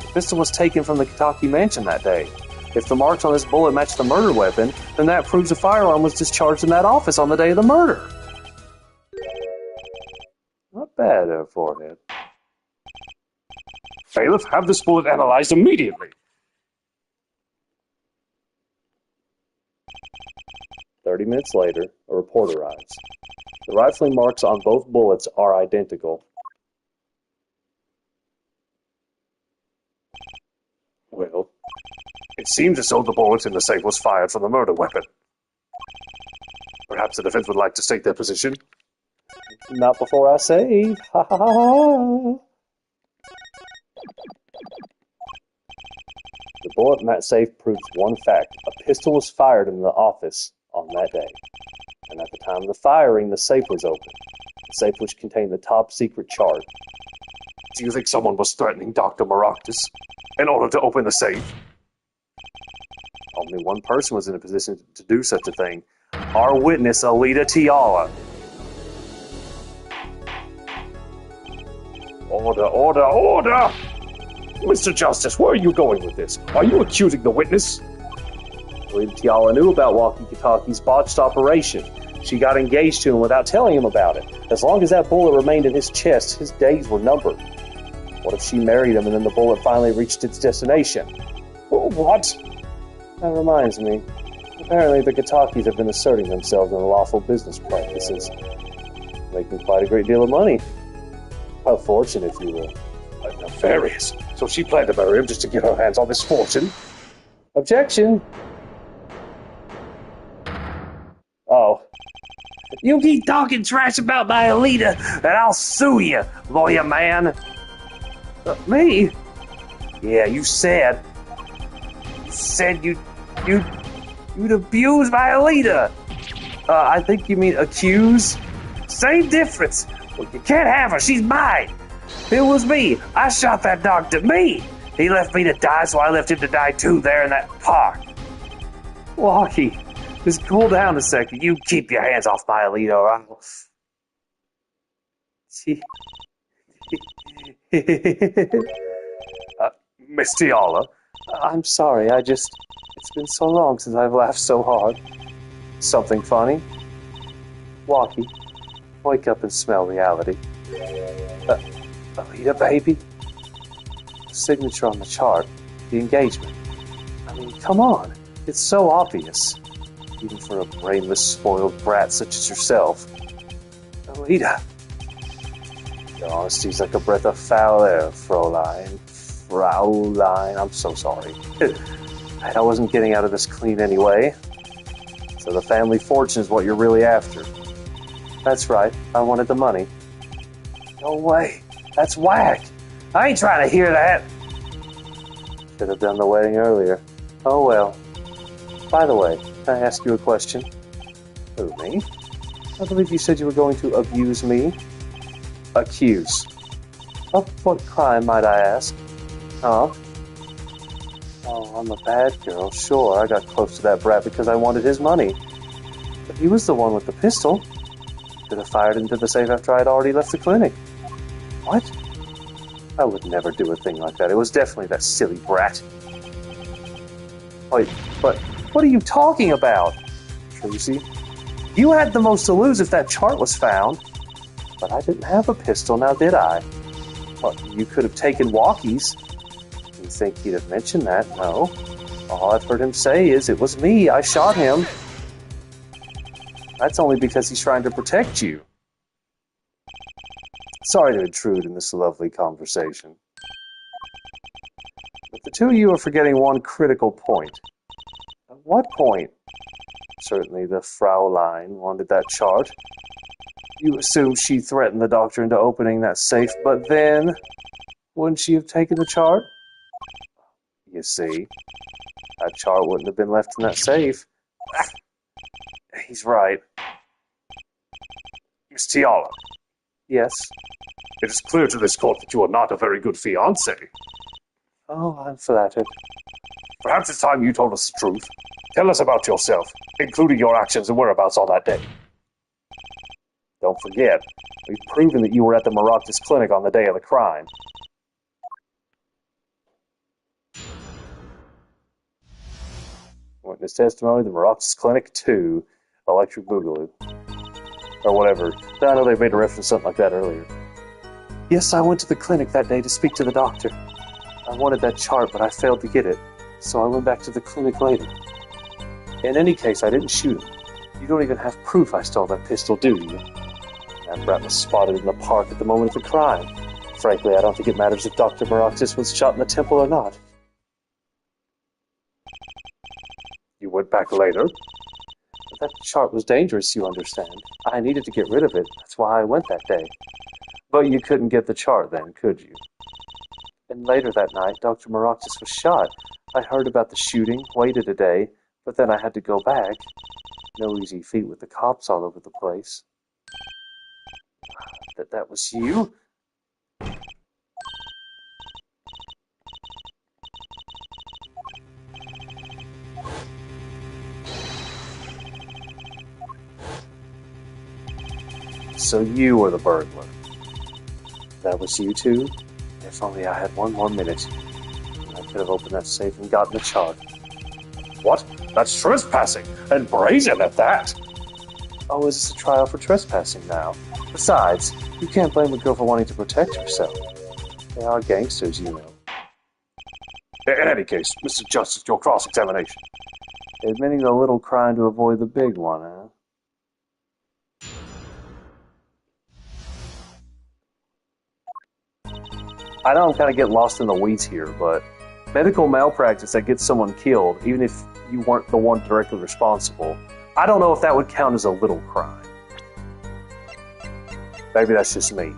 The pistol was taken from the Kataki mansion that day. If the marks on this bullet match the murder weapon, then that proves a firearm was discharged in that office on the day of the murder. Not bad, forehead. Bailiff, have this bullet analyzed immediately. 30 minutes later, a report arrives. The rifling marks on both bullets are identical. Well, it seems as though the bullet in the safe was fired from the murder weapon. Perhaps the defense would like to state their position? Not before I save. Ha ha ha ha. The bullet in that safe proves one fact. A pistol was fired in the office on that day. And at the time of the firing, the safe was open. The safe which contained the top secret chart. Do you think someone was threatening Dr. Maroctis in order to open the safe? Only one person was in a position to do such a thing. Our witness, Alita Tiala. Order, order, order! Mr. Justice, where are you going with this? Are you accusing the witness? I believe Tiala knew about Walkie Kataki's botched operation. She got engaged to him without telling him about it. As long as that bullet remained in his chest, his days were numbered. What if she married him and then the bullet finally reached its destination? What? That reminds me. Apparently the Katakis have been asserting themselves in lawful business practices, making quite a great deal of money. A fortune, if you will. Nefarious. So she planned to marry him just to get her hands on this fortune? Objection! Oh. You keep talking trash about my Alita, and I'll sue you, lawyer man. Me? Yeah, you said you'd abuse my Alita. I think you mean accuse? Same difference. Well, you can't have her. She's mine. It was me. I shot that doctor. Me. He left me to die, so I left him to die too there in that park. Walkie, just cool down a second. You keep your hands off my Alita, or I'll... Miss Tiala? I'm sorry, it's been so long since I've laughed so hard. Something funny? Walkie, wake up and smell reality. Alita, baby? The signature on the chart, the engagement. I mean, come on, it's so obvious. Even for a brainless, spoiled brat such as yourself. Alita. Your honesty's like a breath of foul air, Fraulein. Fraulein, I'm so sorry. I wasn't getting out of this clean anyway. So the family fortune is what you're really after. That's right, I wanted the money. No way. That's whack. I ain't trying to hear that. Should have done the wedding earlier. Oh well. By the way, can I ask you a question? Who, me? I believe you said you were going to abuse me. Accuse. Of what crime, might I ask? Huh? Oh, I'm a bad girl, sure. I got close to that brat because I wanted his money. But he was the one with the pistol. Could have fired into the safe after I'd already left the clinic. What? I would never do a thing like that. It was definitely that silly brat. Wait, but what are you talking about? Tracy, you had the most to lose if that chart was found. But I didn't have a pistol, now did I? Well, you could have taken Walkie's. You think he'd have mentioned that? No. All I've heard him say is, it was me, I shot him. That's only because he's trying to protect you. Sorry to intrude in this lovely conversation. But the two of you are forgetting one critical point. At what point? Certainly the Fraulein wanted that chart. You assume she threatened the doctor into opening that safe, but then, wouldn't she have taken the chart? You see, that chart wouldn't have been left in that safe. He's right. Miss Tiala? Yes? It is clear to this court that you are not a very good fiancé. Oh, I'm flattered. Perhaps it's time you told us the truth. Tell us about yourself, including your actions and whereabouts on that day. Don't forget, we've proven that you were at the Maractus Clinic on the day of the crime. Witness testimony, the Maractus Clinic 2, Electric Boogaloo. Or whatever. I know they made a reference to something like that earlier. Yes, I went to the clinic that day to speak to the doctor. I wanted that chart, but I failed to get it, so I went back to the clinic later. In any case, I didn't shoot him. You don't even have proof I stole that pistol, do you? That brat was spotted in the park at the moment of the crime. Frankly, I don't think it matters if Dr. Maractus was shot in the temple or not. You went back later? But that chart was dangerous, you understand. I needed to get rid of it. That's why I went that day. But you couldn't get the chart then, could you? And later that night, Dr. Maractus was shot. I heard about the shooting, waited a day, but then I had to go back. No easy feat with the cops all over the place. That was you? So you were the burglar. That was you two? If only I had one more minute. I could have opened that safe and gotten the chart. What? That's trespassing, and brazen at that. Oh, is this a trial for trespassing now? Besides, you can't blame a girl for wanting to protect herself. They are gangsters, you know. In any case, Mr. Justice, your cross-examination. Admitting the little crime to avoid the big one, huh? I know I'm kind of getting lost in the weeds here, but medical malpractice that gets someone killed, even if you weren't the one directly responsible, I don't know if that would count as a little crime. Maybe that's just me.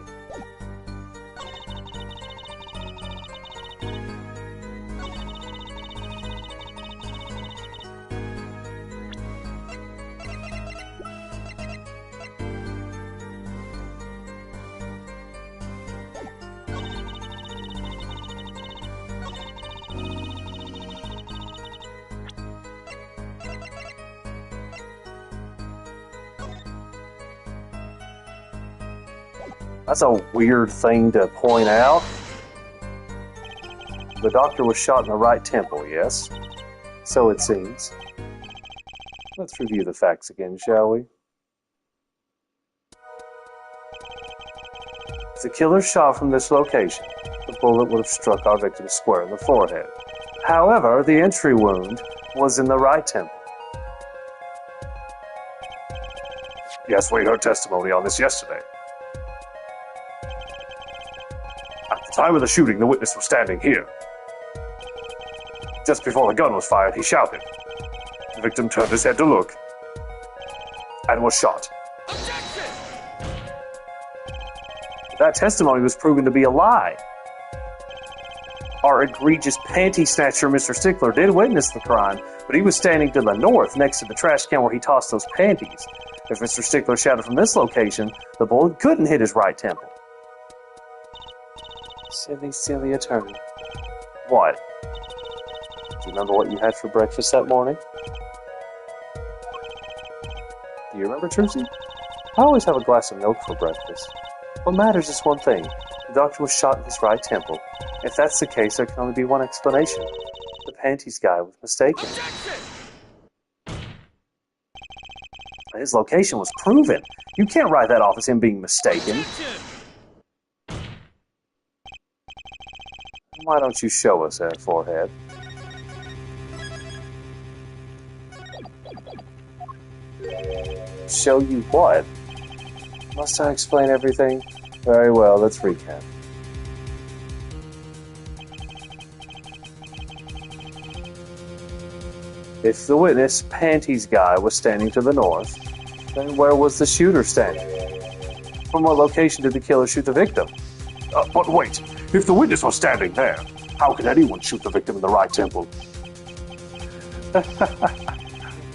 That's a weird thing to point out. The doctor was shot in the right temple, yes? So it seems. Let's review the facts again, shall we? If the killer shot from this location, the bullet would have struck our victim square in the forehead. However, the entry wound was in the right temple. Yes, we heard testimony on this yesterday. At the time of the shooting, the witness was standing here. Just before the gun was fired, he shouted. The victim turned his head to look and was shot. Objection! That testimony was proven to be a lie. Our egregious panty snatcher, Mr. Stickler, did witness the crime, but he was standing to the north next to the trash can where he tossed those panties. If Mr. Stickler shouted from this location, the bullet couldn't hit his right temple. Silly, silly attorney. What? Do you remember what you had for breakfast that morning? Do you remember, Trucy? I always have a glass of milk for breakfast. What matters is one thing. The doctor was shot in his right temple. If that's the case, there can only be one explanation. The panties guy was mistaken. Objection! His location was proven. You can't write that off as him being mistaken. Objection! Why don't you show us that, Forehead? Show you what? Must I explain everything? Very well, let's recap. If the witness, Panties Guy, was standing to the north, then where was the shooter standing? From what location did the killer shoot the victim? But wait, if the witness was standing there, how could anyone shoot the victim in the right temple?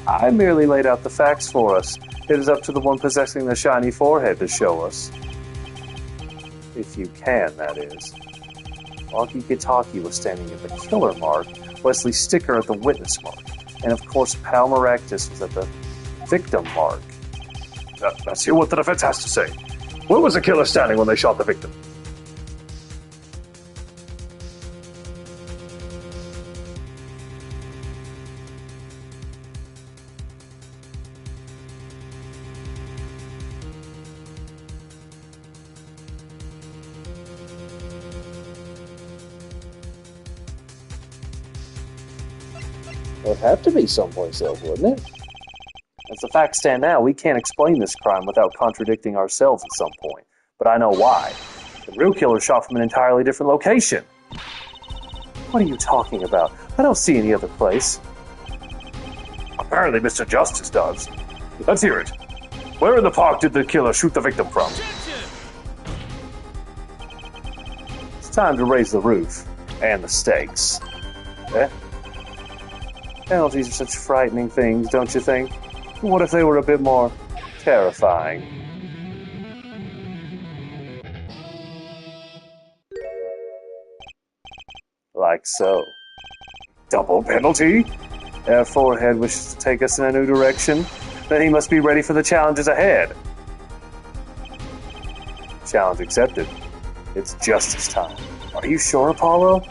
I merely laid out the facts for us. It is up to the one possessing the shiny forehead to show us. If you can, that is. Walkie Kitaki was standing at the killer mark, Wesley Sticker at the witness mark, and of course Palmeractus was at the victim mark. Let's hear what the defense has to say. Where was the killer standing when they shot the victim? It would have to be someplace else, wouldn't it? As the facts stand now, we can't explain this crime without contradicting ourselves at some point. But I know why. The real killer shot from an entirely different location. What are you talking about? I don't see any other place. Apparently Mr. Justice does. Let's hear it. Where in the park did the killer shoot the victim from? Objection! It's time to raise the roof. And the stakes. Eh? Penalties are such frightening things, don't you think? What if they were a bit more terrifying? Like so. Double penalty? Our forehead wishes to take us in a new direction, then he must be ready for the challenges ahead. Challenge accepted. It's justice time. Are you sure, Apollo?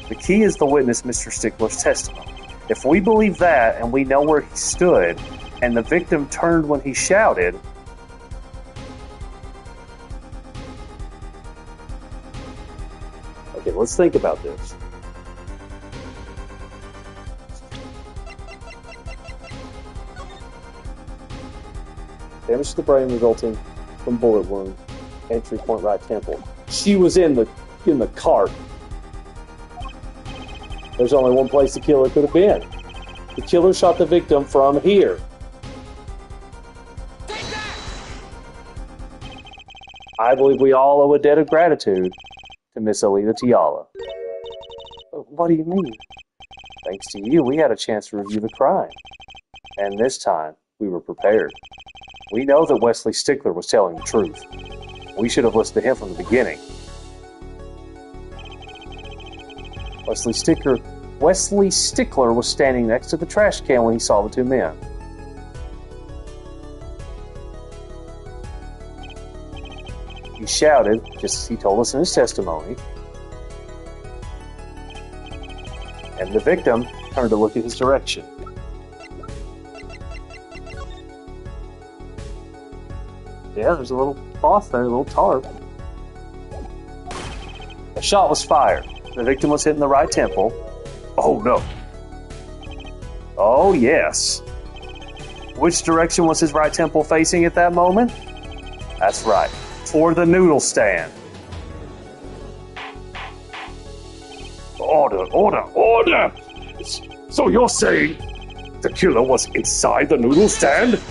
The key is the witness Mr. Stickler's testimony. If we believe that, and we know where he stood, and the victim turned when he shouted... Okay, let's think about this. Damage to the brain resulting from bullet wound. Entry point right temple. She was in the cart. There's only one place the killer could have been. The killer shot the victim from here. I believe we all owe a debt of gratitude to Miss Alita Tiala. What do you mean? Thanks to you, we had a chance to review the crime. And this time, we were prepared. We know that Wesley Stickler was telling the truth. We should have listened to him from the beginning. Wesley Stickler was standing next to the trash can when he saw the two men. He shouted, just as he told us in his testimony. And the victim turned to look in his direction. Yeah, there's a little cloth there, a little tarp. A shot was fired. The victim was hit in the right temple. Oh no. Oh yes. Which direction was his right temple facing at that moment? That's right, toward the noodle stand. Order, order, order! So you're saying the killer was inside the noodle stand?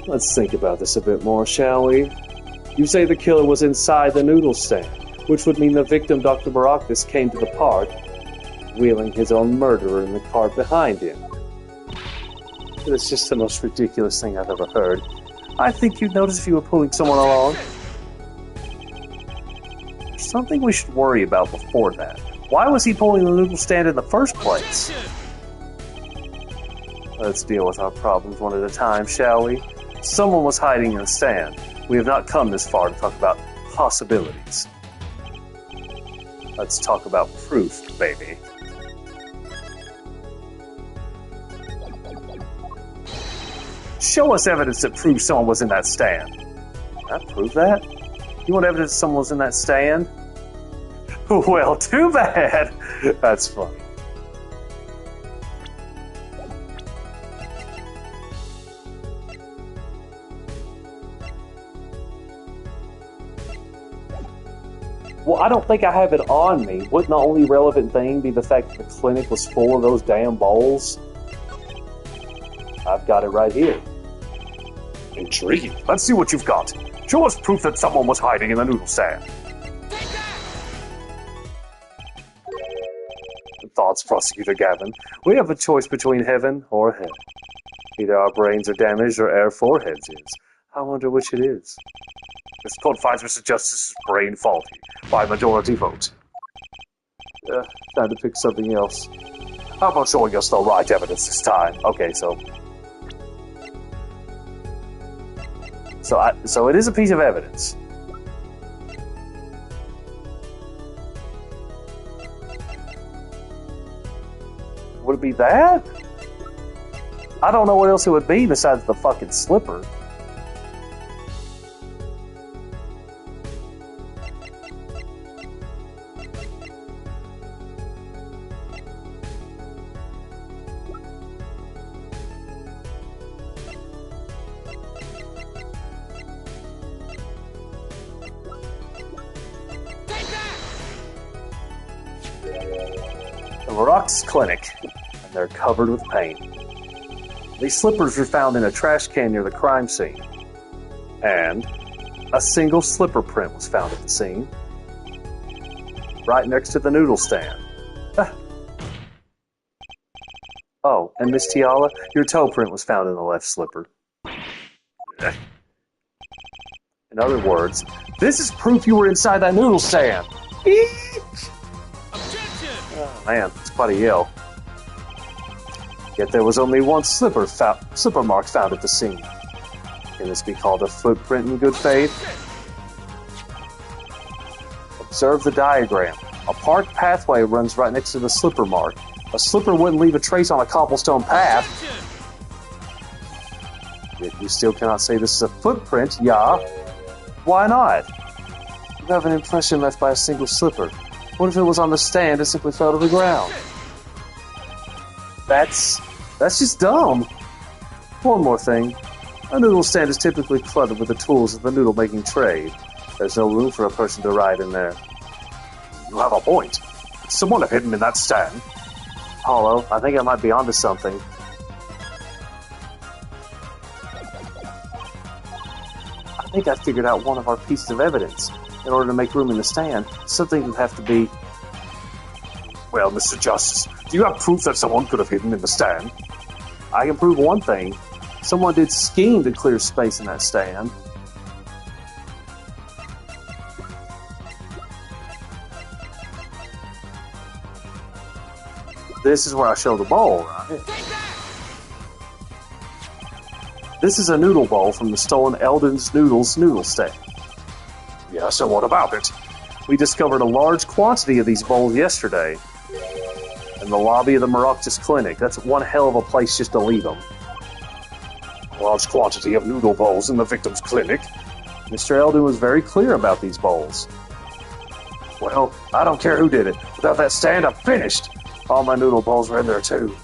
Let's think about this a bit more, shall we? You say the killer was inside the noodle stand, which would mean the victim, Dr. Barakis, came to the park, wheeling his own murderer in the cart behind him. It's just the most ridiculous thing I've ever heard. I think you'd notice if you were pulling someone along. There's something we should worry about before that. Why was he pulling the noodle stand in the first place? Let's deal with our problems one at a time, shall we? Someone was hiding in the stand. We have not come this far to talk about possibilities. Let's talk about proof, baby. Show us evidence that proves someone was in that stand. Can I prove that? You want evidence someone was in that stand? Well, too bad. That's funny. Well, I don't think I have it on me. Wouldn't the only relevant thing be the fact that the clinic was full of those damn bowls? I've got it right here. Intriguing. Let's see what you've got. Show us proof that someone was hiding in the noodle stand. Thoughts, Prosecutor Gavin. We have a choice between heaven or hell. Either our brains are damaged or our foreheads is. I wonder which it is. This court finds Mr. Justice's brain faulty by majority vote. Time to pick something else. How about showing us the right evidence this time? Okay, so it is a piece of evidence. Would it be that? I don't know what else it would be besides the fucking slipper. Rock's clinic, and they're covered with paint. These slippers were found in a trash can near the crime scene, and a single slipper print was found at the scene, right next to the noodle stand. Oh, and Miss Tiala, your toe print was found in the left slipper. In other words, this is proof you were inside that noodle stand. Oh, man, it's quite a yell. Yet there was only one slipper mark found at the scene. Can this be called a footprint in good faith? Observe the diagram. A parked pathway runs right next to the slipper mark. A slipper wouldn't leave a trace on a cobblestone path. Yet you still cannot say this is a footprint, yeah? Why not? You have an impression left by a single slipper. What if it was on the stand and simply fell to the ground? That's just dumb. One more thing. A noodle stand is typically cluttered with the tools of the noodle-making trade. There's no room for a person to ride in there. You have a point. Could someone have hidden in that stand? Hollow, I think I might be onto something. I think I figured out one of our pieces of evidence. In order to make room in the stand, something would have to be... Well, Mr. Justice, do you have proof that someone could have hidden in the stand? I can prove one thing. Someone did scheme to clear space in that stand. This is where I show the bowl, right? This is a noodle bowl from the stolen Eldon's Noodles noodle stand. Yeah, so what about it? We discovered a large quantity of these bowls yesterday in the lobby of the Maroctus Clinic. That's one hell of a place just to leave them. A large quantity of noodle bowls in the victim's clinic? Mr. Eldon was very clear about these bowls. Well, I don't care who did it. Without that stand, I'm finished. All my noodle bowls were in there, too.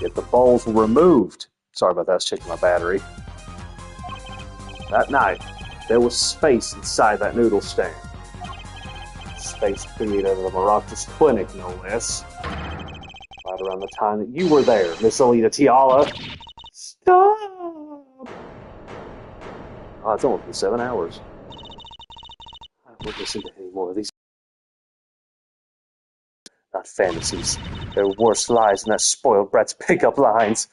Yet the bowls were removed. Sorry about that, I was checking my battery. That night, there was space inside that noodle stand. Space created at the Maroctus Clinic, no less. Right around the time that you were there, Miss Alita Tiala. Stop! Oh, it's only been 7 hours. I won't listen to any more of these. Not fantasies. They're worse lies than that spoiled brat's pickup lines.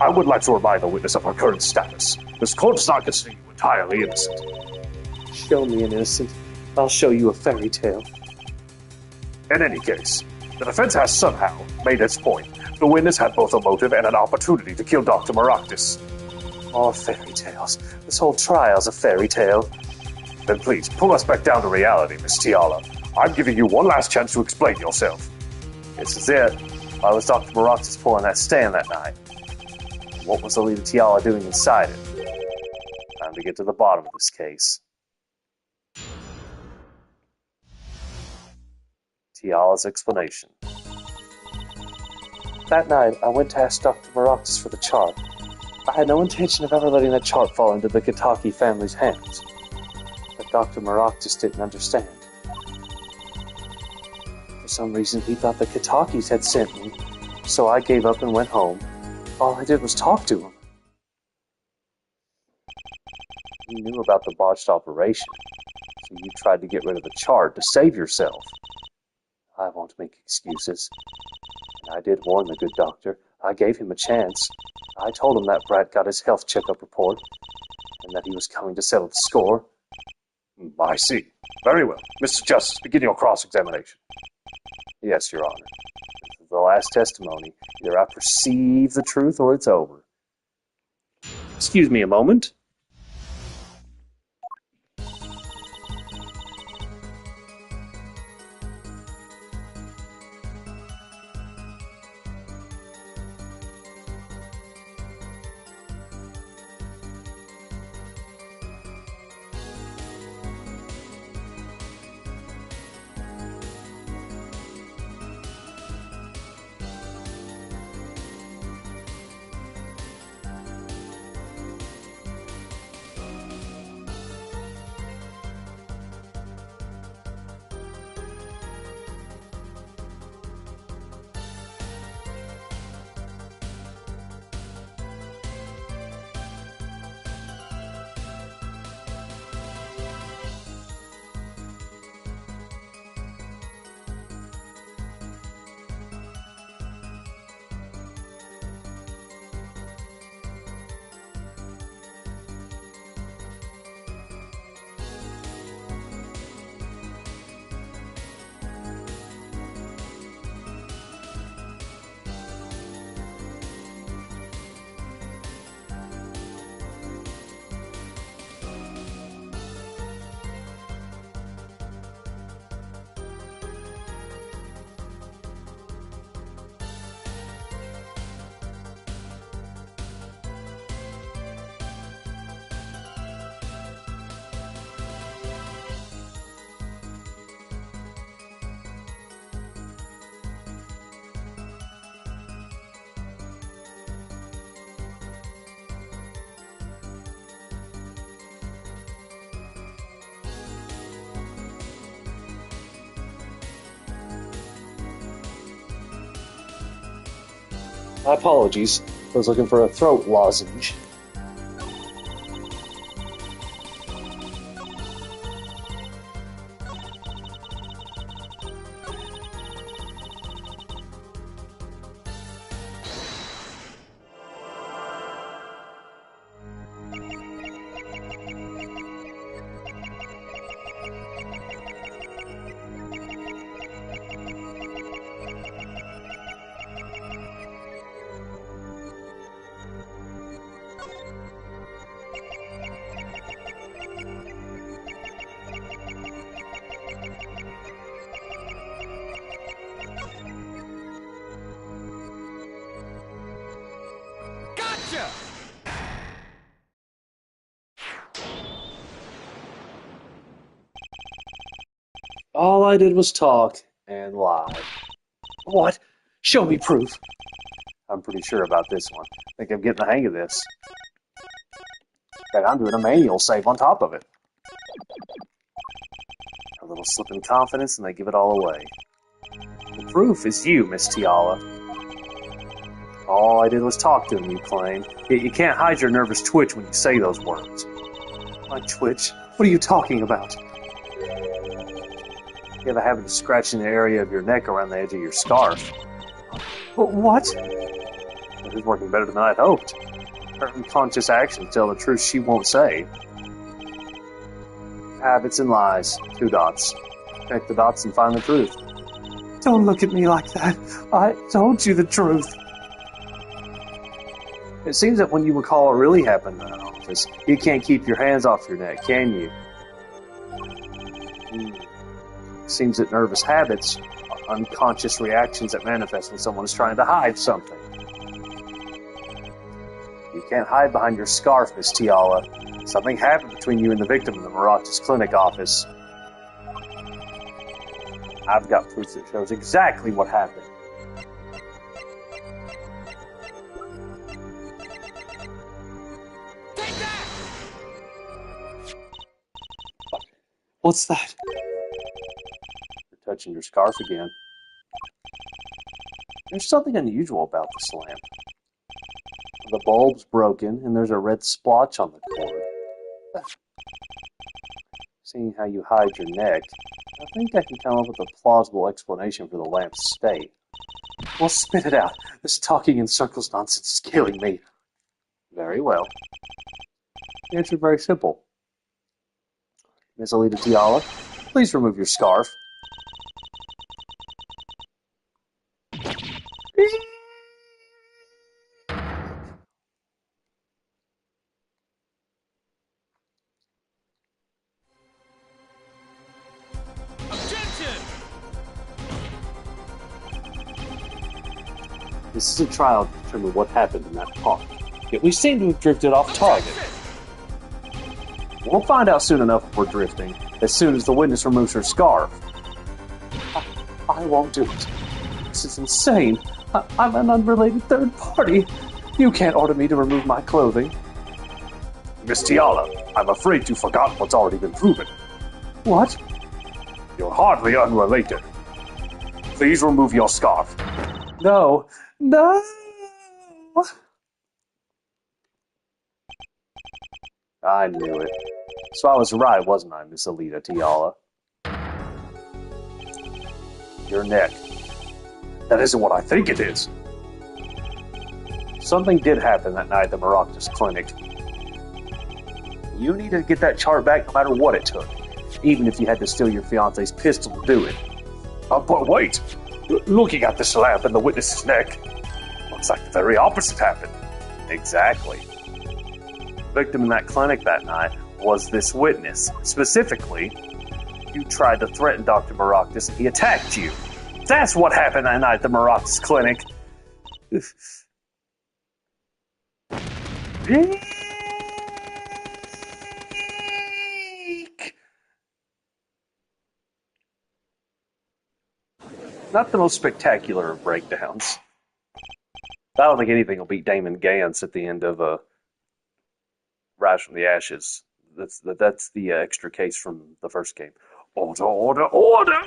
I would like to remind the witness of her current status. This court does not consider you entirely innocent. Show me an innocent. I'll show you a fairy tale. In any case, the defense has somehow made its point. The witness had both a motive and an opportunity to kill Dr. Maroctus. All fairy tales. This whole trial's a fairy tale. Then please, pull us back down to reality, Miss Tiala. I'm giving you one last chance to explain yourself. This is it. Why was Dr. Maroctus pulling that stand that night? What was Alita Tiala doing inside it? Time to get to the bottom of this case. Tiala's explanation. That night, I went to ask Dr. Maroctus for the chart. I had no intention of ever letting that chart fall into the Kitaki family's hands. But Dr. Maroctus didn't understand. For some reason, he thought the Kitakis had sent me, so I gave up and went home. All I did was talk to him. You knew about the botched operation, so you tried to get rid of the chart to save yourself. I won't make excuses. And I did warn the good doctor. I gave him a chance. I told him that brat got his health checkup report, and that he was coming to settle the score. I see. Very well. Mr. Justice, begin your cross-examination. Yes, Your Honor. This is the last testimony. Either I perceive the truth or it's over. Excuse me a moment. My apologies. I was looking for a throat lozenge. Gotcha! All I did was talk and lie. What? Show me proof. I'm pretty sure about this one. I think I'm getting the hang of this. And I'm doing a manual save on top of it. A little slip in confidence and they give it all away. The proof is you, Miss Tiala. All I did was talk to him, you claim. Yet you can't hide your nervous twitch when you say those words. My twitch? What are you talking about? You have a habit of scratching the area of your neck around the edge of your scarf. What? It is working better than I'd hoped. Her unconscious actions tell the truth she won't say. Habits and lies. 2 dots. Connect the dots and find the truth. Don't look at me like that. I told you the truth. It seems that when you recall what really happened in that office, you can't keep your hands off your neck, can you? Seems that nervous habits are unconscious reactions that manifest when someone is trying to hide something. You can't hide behind your scarf, Miss Tiala. Something happened between you and the victim in the Maracas Clinic office. I've got proof that shows exactly what happened. Take that! What's that? You're touching your scarf again. There's something unusual about this lamp. The bulb's broken, and there's a red splotch on the cord. Seeing how you hide your neck, I think I can come up with a plausible explanation for the lamp's state. Well, spit it out. This talking in circles nonsense is killing me. Very well. The answer is very simple. Miss Alita Tiala, please remove your scarf. Objection! This is a trial to determine what happened in that park. Yet we seem to have drifted off target. We'll find out soon enough if we're drifting, as soon as the witness removes her scarf. I won't do it. This is insane. I'm an unrelated third party. You can't order me to remove my clothing. Miss Tiala, I'm afraid you've forgotten what's already been proven. What? You're hardly unrelated. Please remove your scarf. No. No! I knew it. So I was right, wasn't I, Miss Alita Tiala? Your neck. That isn't what I think it is. Something did happen that night at the Maracas Clinic. You need to get that chart back no matter what it took, even if you had to steal your fiance's pistol to do it. But wait! Looking at this lamp and the witness's neck, looks like the very opposite happened. Exactly. The victim in that clinic that night was this witness. Specifically, you tried to threaten Dr. Maracas and he attacked you. That's what happened that night at the Maracas Clinic. Not the most spectacular of breakdowns. I don't think anything will beat Damon Gantz at the end of Rise from the Ashes. That's the extra case from the first game. Order, order, order!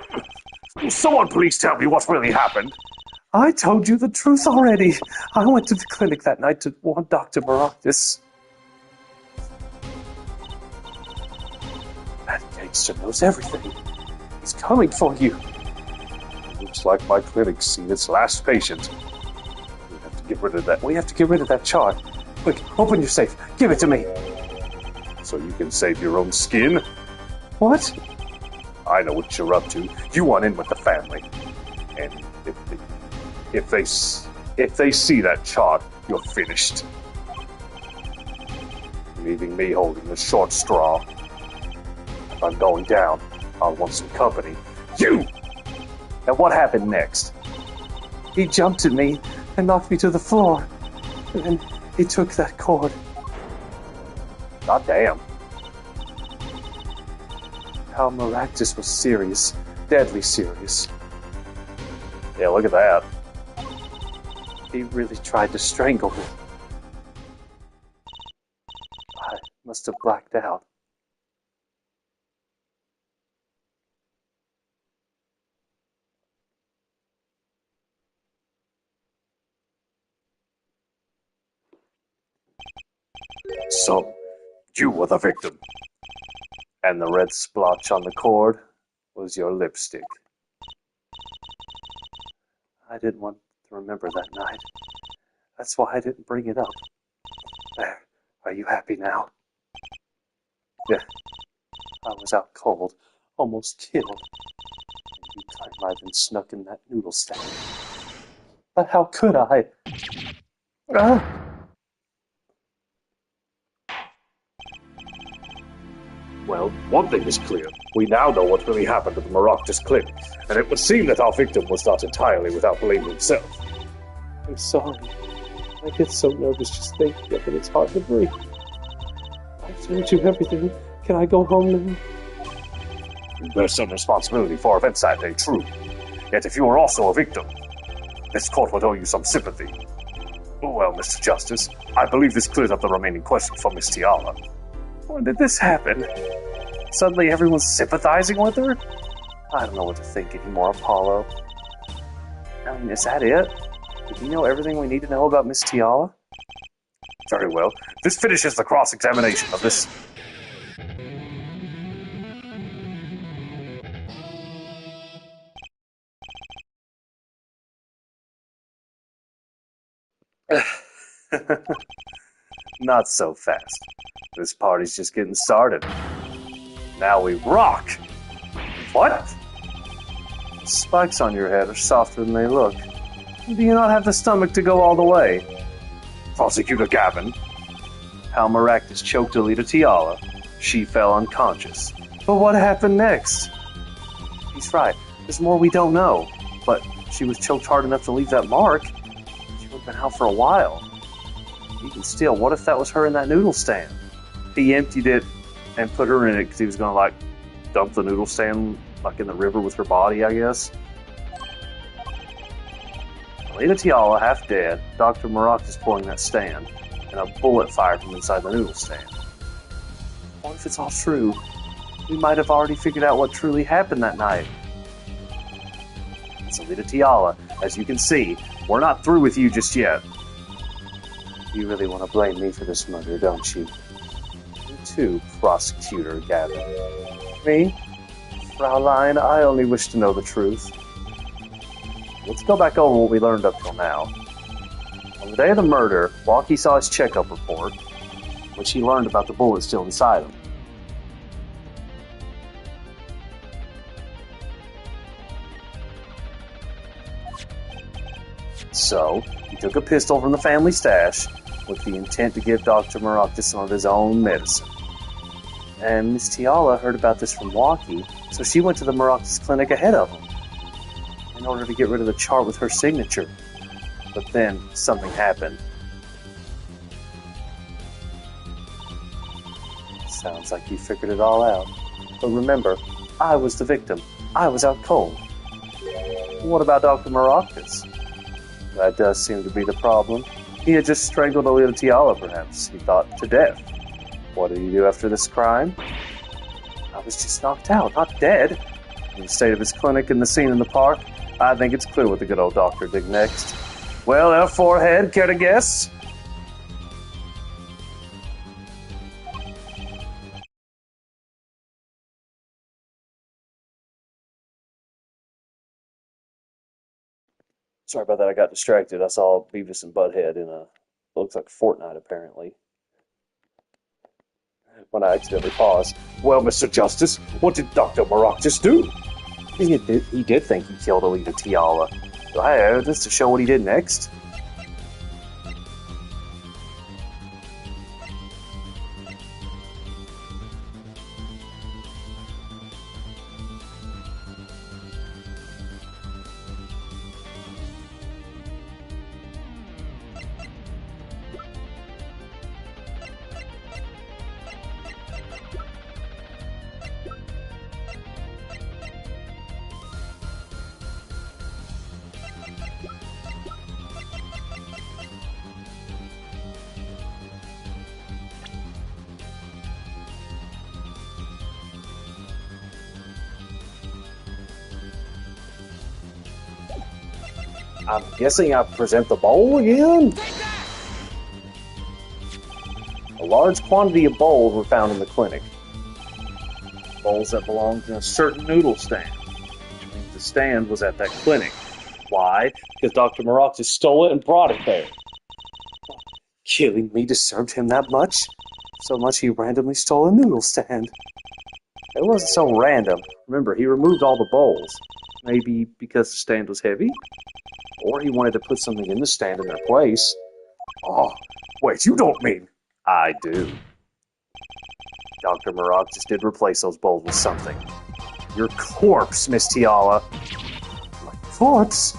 Will someone please tell me what really happened? I told you the truth already. I went to the clinic that night to warn Dr. Maractus. That gangster knows everything. He's coming for you. Looks like my clinic's seen its last patient. We have to get rid of that. We have to get rid of that chart. Quick, open your safe. Give it to me. So you can save your own skin? What? I know what you're up to. You want in with the family. And if they see that chart, you're finished. Leaving me holding the short straw. If I'm going down, I'll want some company. You! And what happened next? He jumped at me and knocked me to the floor. And then he took that cord. God damn. How Maractus was serious. Deadly serious. Yeah, look at that. He really tried to strangle me. I must have blacked out. So, you were the victim. And the red splotch on the cord was your lipstick. I didn't want to remember that night. That's why I didn't bring it up. There. Are you happy now? Yeah. I was out cold. Almost killed. And you claim I've been snuck in that noodle stand. But how could I? Ah! Well, one thing is clear. We now know what really happened at the Maractus clinic, and it would seem that our victim was not entirely without blame himself. I'm sorry. I get so nervous just thinking of it, it's hard to breathe. I've told you everything. Can I go home now? You bear some responsibility for events that day, true. Yet if you were also a victim, this court would owe you some sympathy. Well, Mr. Justice, I believe this clears up the remaining questions for Miss Tiala. When did this happen? Suddenly everyone's sympathizing with her? I don't know what to think anymore, Apollo. I mean, is that it? Did you know everything we need to know about Miss Tiala? Very well. This finishes the cross-examination of this... Not so fast. This party's just getting started. Now we rock! What? The spikes on your head are softer than they look. Do you not have the stomach to go all the way? Prosecutor Gavin. How Maractus choked Alita Tiala. She fell unconscious. But what happened next? He's right. There's more we don't know. But she was choked hard enough to leave that mark. She would have been out for a while. Even still, what if that was her in that noodle stand? He emptied it and put her in it because he was going to, like, dump the noodle stand, like, in the river with her body, I guess. Alita Tiala, half dead, Dr. Maractus pulling that stand, and a bullet fired from inside the noodle stand. What if it's all true? We might have already figured out what truly happened that night. It's Alita Tiala. As you can see, we're not through with you just yet. You really want to blame me for this murder, don't you? You too, Prosecutor Gavin. Me? Fraulein, I only wish to know the truth. Let's go back over what we learned up till now. On the day of the murder, Walkie saw his checkup report, which he learned about the bullet still inside him. So, he took a pistol from the family stash with the intent to give Dr. Maractus some of his own medicine. And Miss Tiala heard about this from Walkie, so she went to the Maractus clinic ahead of him in order to get rid of the chart with her signature. But then, something happened. Sounds like you figured it all out. But remember, I was the victim. I was out cold. What about Dr. Maractus? That does seem to be the problem. He had just strangled Alita Tiala, perhaps, he thought, to death. What did he do after this crime? I was just knocked out, not dead. In the state of his clinic and the scene in the park, I think it's clear what the good old doctor did next. Well, F4 head, care to guess? Sorry about that, I got distracted. I saw Beavis and Butthead in a, looks like Fortnite apparently, when I accidentally paused. Well, Mr. Justice, what did Dr. Maroctus do? He did think he killed Alita Tiala. Do I have this to show what he did next? I'm guessing I present the bowl again? A large quantity of bowls were found in the clinic. Bowls that belonged in a certain noodle stand, which means the stand was at that clinic. Why? Because Dr. Maroctus stole it and brought it there. Killing me disturbed him that much? So much he randomly stole a noodle stand. It wasn't so random. Remember, he removed all the bowls. Maybe because the stand was heavy? Or he wanted to put something in the stand in their place. Oh, wait, you don't mean... I do. Dr. Maroctus did replace those bowls with something. Your corpse, Miss Tiala. My corpse?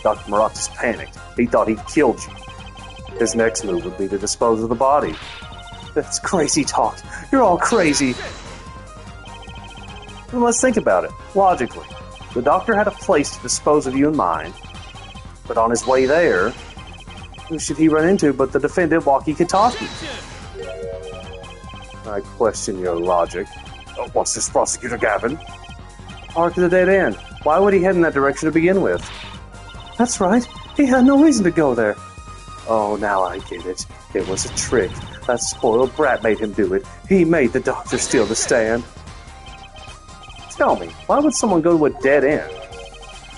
Dr. Maroctus panicked. He thought he'd killed you. His next move would be to dispose of the body. That's crazy talk. You're all crazy. Well, let's think about it, logically. The doctor had a place to dispose of you in mind, but on his way there, who should he run into but the defendant walkie-talkie? I question your logic. Oh, what's this, Prosecutor Gavin? Arc of the dead end. Why would he head in that direction to begin with? That's right. He had no reason to go there. Oh, now I get it. It was a trick. That spoiled brat made him do it. He made the doctor steal the stand. Tell me, why would someone go to a dead end?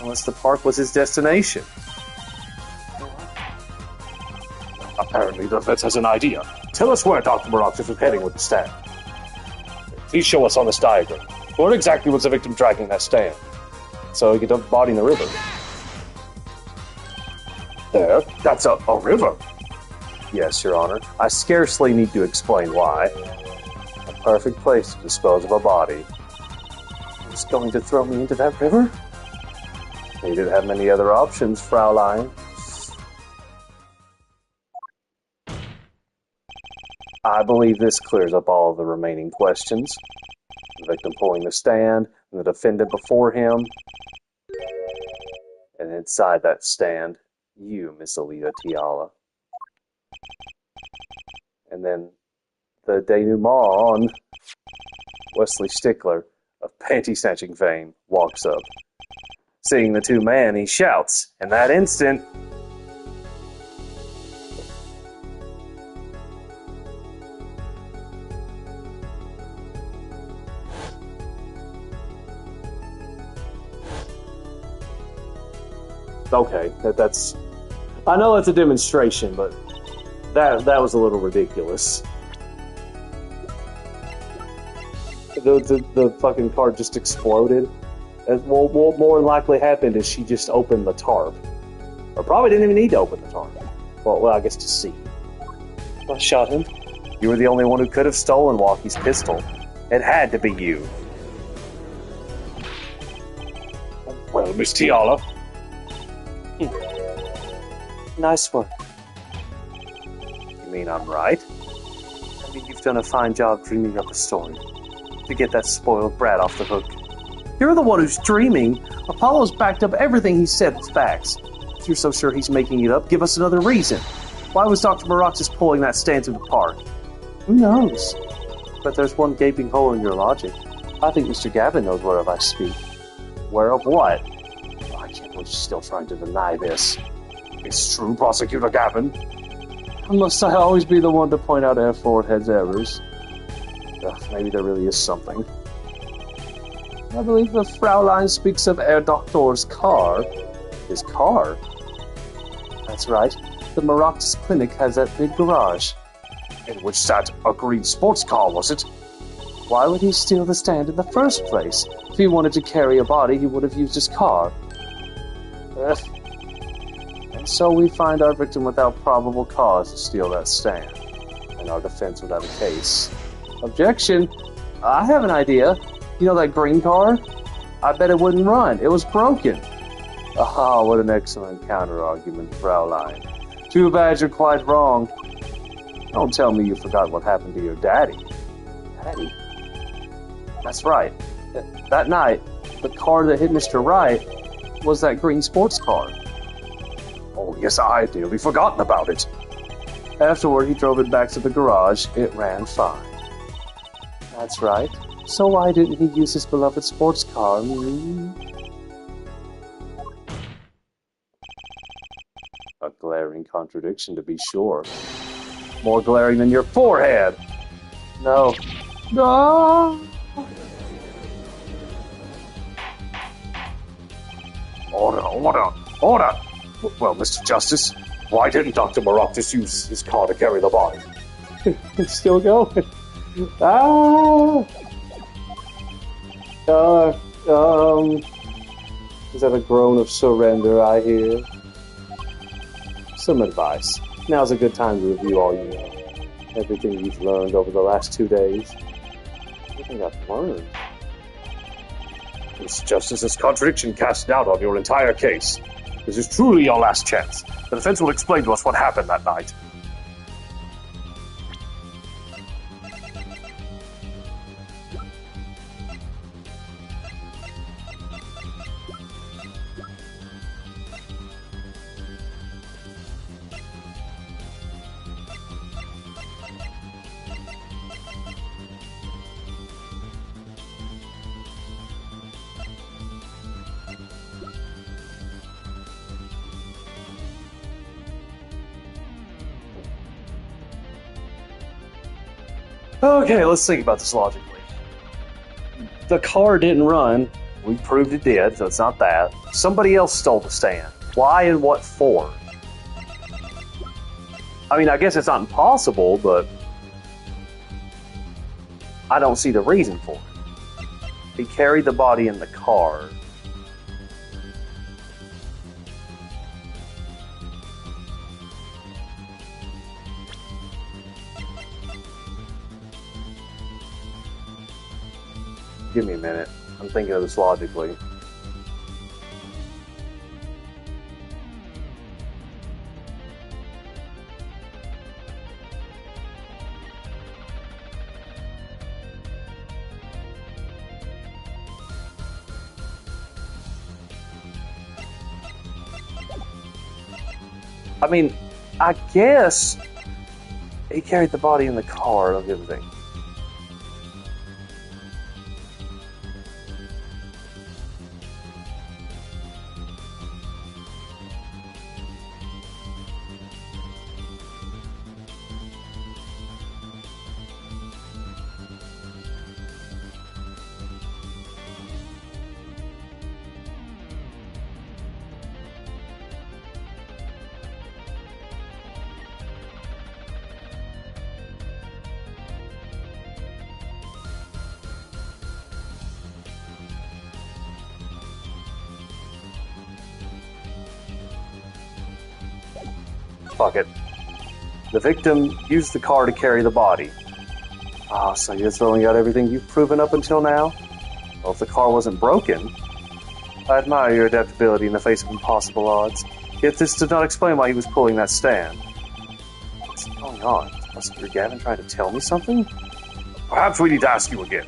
Unless the park was his destination. Apparently the vet has an idea. Tell us where Dr. Maroctus is heading with the stand. Please show us on this diagram. Where exactly was the victim dragging that stand? So he could dump the body in the river. There? That's a river? Yes, Your Honor. I scarcely need to explain why. A perfect place to dispose of a body. He's going to throw me into that river? He didn't have many other options, Fraulein. I believe this clears up all of the remaining questions. The victim pulling the stand, and the defendant before him. And inside that stand, you, Miss Alita Tiala. And then the denouement, Wesley Stickler, of panty-snatching fame, walks up. Seeing the two men, he shouts. In that instant... Okay, that's... I know that's a demonstration, but that was a little ridiculous. The fucking card just exploded. And what more likely happened is she just opened the tarp. Or probably didn't even need to open the tarp. Well, I guess to see. I shot him. You were the only one who could have stolen Walkie's pistol. It had to be you. Well, Miss Tiala. Nice work. You mean I'm right? I mean, you've done a fine job dreaming up a story to get that spoiled brat off the hook. You're the one who's dreaming. Apollo's backed up everything he said with facts. If you're so sure he's making it up, give us another reason. Why was Dr. Maroctus pulling that stand through the park? Who knows? But there's one gaping hole in your logic. I think Mr. Gavin knows whereof I speak. Where of what? can't believe she's still trying to deny this. It's true, Prosecutor Gavin. Must I always be the one to point out Air Forehead's errors? Maybe there really is something. I believe the Fraulein speaks of Herr Doctor's car. His car? That's right. The Maroctis clinic has that big garage. In which sat a green sports car, was it? Why would he steal the stand in the first place? If he wanted to carry a body, he would have used his car. And so we find our victim without probable cause to steal that stand, and our defense without a case. Objection! I have an idea. You know that green car? I bet it wouldn't run. It was broken. Ah, what an excellent counter-argument, Fraulein. Too bad you're quite wrong. Don't tell me you forgot what happened to your daddy. Daddy? That's right. That night, the car that hit Mr. Wright was that green sports car. Oh, yes, I had nearly forgotten about it. Afterward, he drove it back to the garage. It ran fine. That's right. So why didn't he use his beloved sports car? A glaring contradiction, to be sure. More glaring than your forehead! No. No! Order! Well, Mr. Justice, why didn't Dr. Maroctis use his car to carry the body? It's still going. Is that a groan of surrender I hear? Some advice. Now's a good time to review all you know. Everything you've learned over the last 2 days. Everything I've learned. Mr. Justice, this contradiction cast doubt on your entire case. This is truly your last chance. The defense will explain to us what happened that night. Okay, let's think about this logically. The car didn't run. We proved it did, so it's not that. Somebody else stole the stand. Why and what for? I mean, I guess it's not impossible, but I don't see the reason for it. He carried the body in the car. Give me a minute. I'm thinking of this logically. I mean, I guess he carried the body in the car. Don't give a thing. Fuck it. The victim used the car to carry the body. Ah, so you're throwing out everything you've proven up until now? Well, if the car wasn't broken, I admire your adaptability in the face of impossible odds. Yet this does not explain why he was pulling that stand. What's going on? Must be Gavin trying to tell me something? Perhaps we need to ask you again.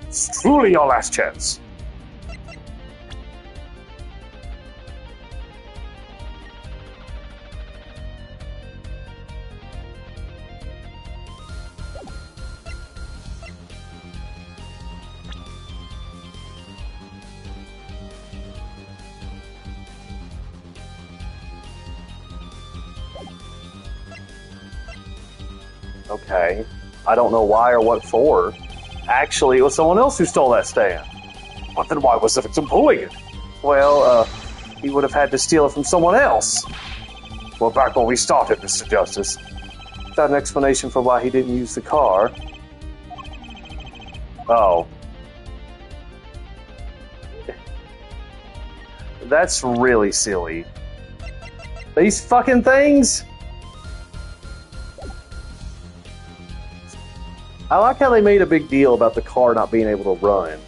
It's truly your last chance. Okay. I don't know why or what for. Actually, it was someone else who stole that stand. But then why was the victim pulling it? Well, he would have had to steal it from someone else. We're back where we started, Mr. Justice. Without an explanation for why he didn't use the car. Oh. That's really silly. These fucking things? I like how they made a big deal about the car not being able to run,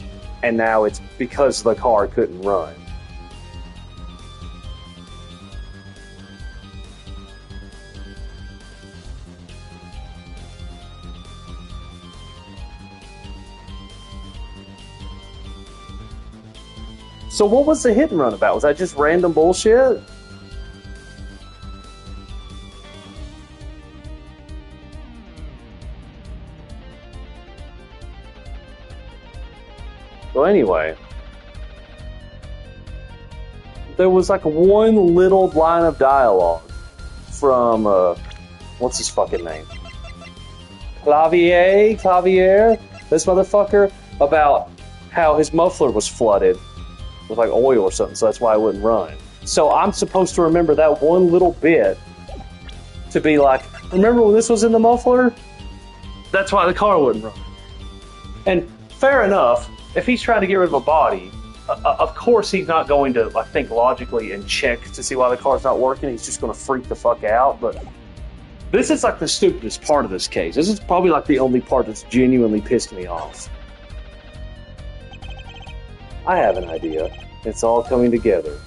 and now it's because the car couldn't run. So what was the hit and run about? Was that just random bullshit? So anyway, there was like one little line of dialogue from, what's his fucking name? Clavier, this motherfucker, about how his muffler was flooded with like oil or something, so that's why it wouldn't run. So I'm supposed to remember that one little bit to be like, remember when this was in the muffler? That's why the car wouldn't run. And fair enough, if he's trying to get rid of a body, of course he's not going to like think logically and check to see why the car's not working. He's just going to freak the fuck out. But this is like the stupidest part of this case. This is probably like the only part that's genuinely pissed me off. I have an idea. It's all coming together.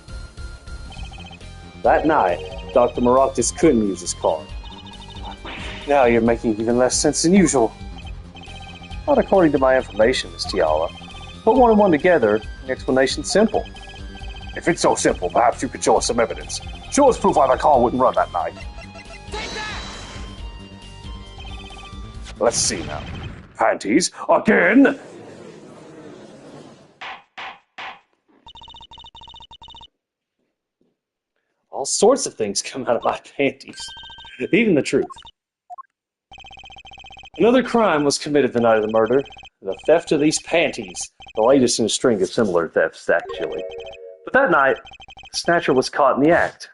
That night, Dr. Maroctis couldn't use his car. Now you're making even less sense than usual. Not according to my information, Miss Tiala. Put one and one together, the explanation's simple. If it's so simple, perhaps you could show us some evidence. Show us proof why the car wouldn't run that night. Take that! Let's see now. Panties, again! All sorts of things come out of my panties. Even the truth. Another crime was committed the night of the murder. The theft of these panties. The latest in a string of similar thefts, actually. But that night, the snatcher was caught in the act.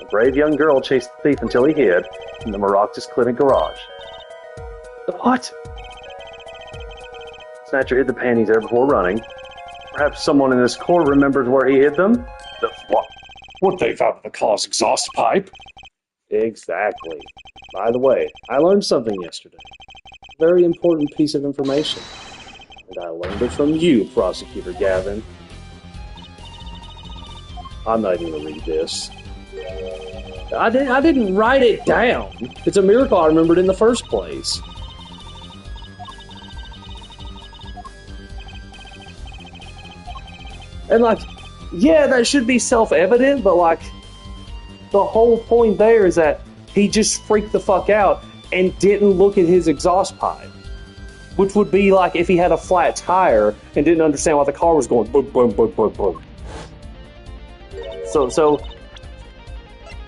A brave young girl chased the thief until he hid in the Maroctis Clinic garage. The what? The snatcher hid the panties there before running. Perhaps someone in this court remembers where he hid them? What? What they found in the car's exhaust pipe? Exactly. By the way, I learned something yesterday. A very important piece of information. And I learned it from you, Prosecutor Gavin. I'm not even going to read this. I didn't write it down. It's a miracle I remembered in the first place. And like, yeah, that should be self-evident, but like, the whole point there is that he just freaked the fuck out and didn't look at his exhaust pipe. Which would be like if he had a flat tire and didn't understand why the car was going boom, boom, boom, boom, boom. So,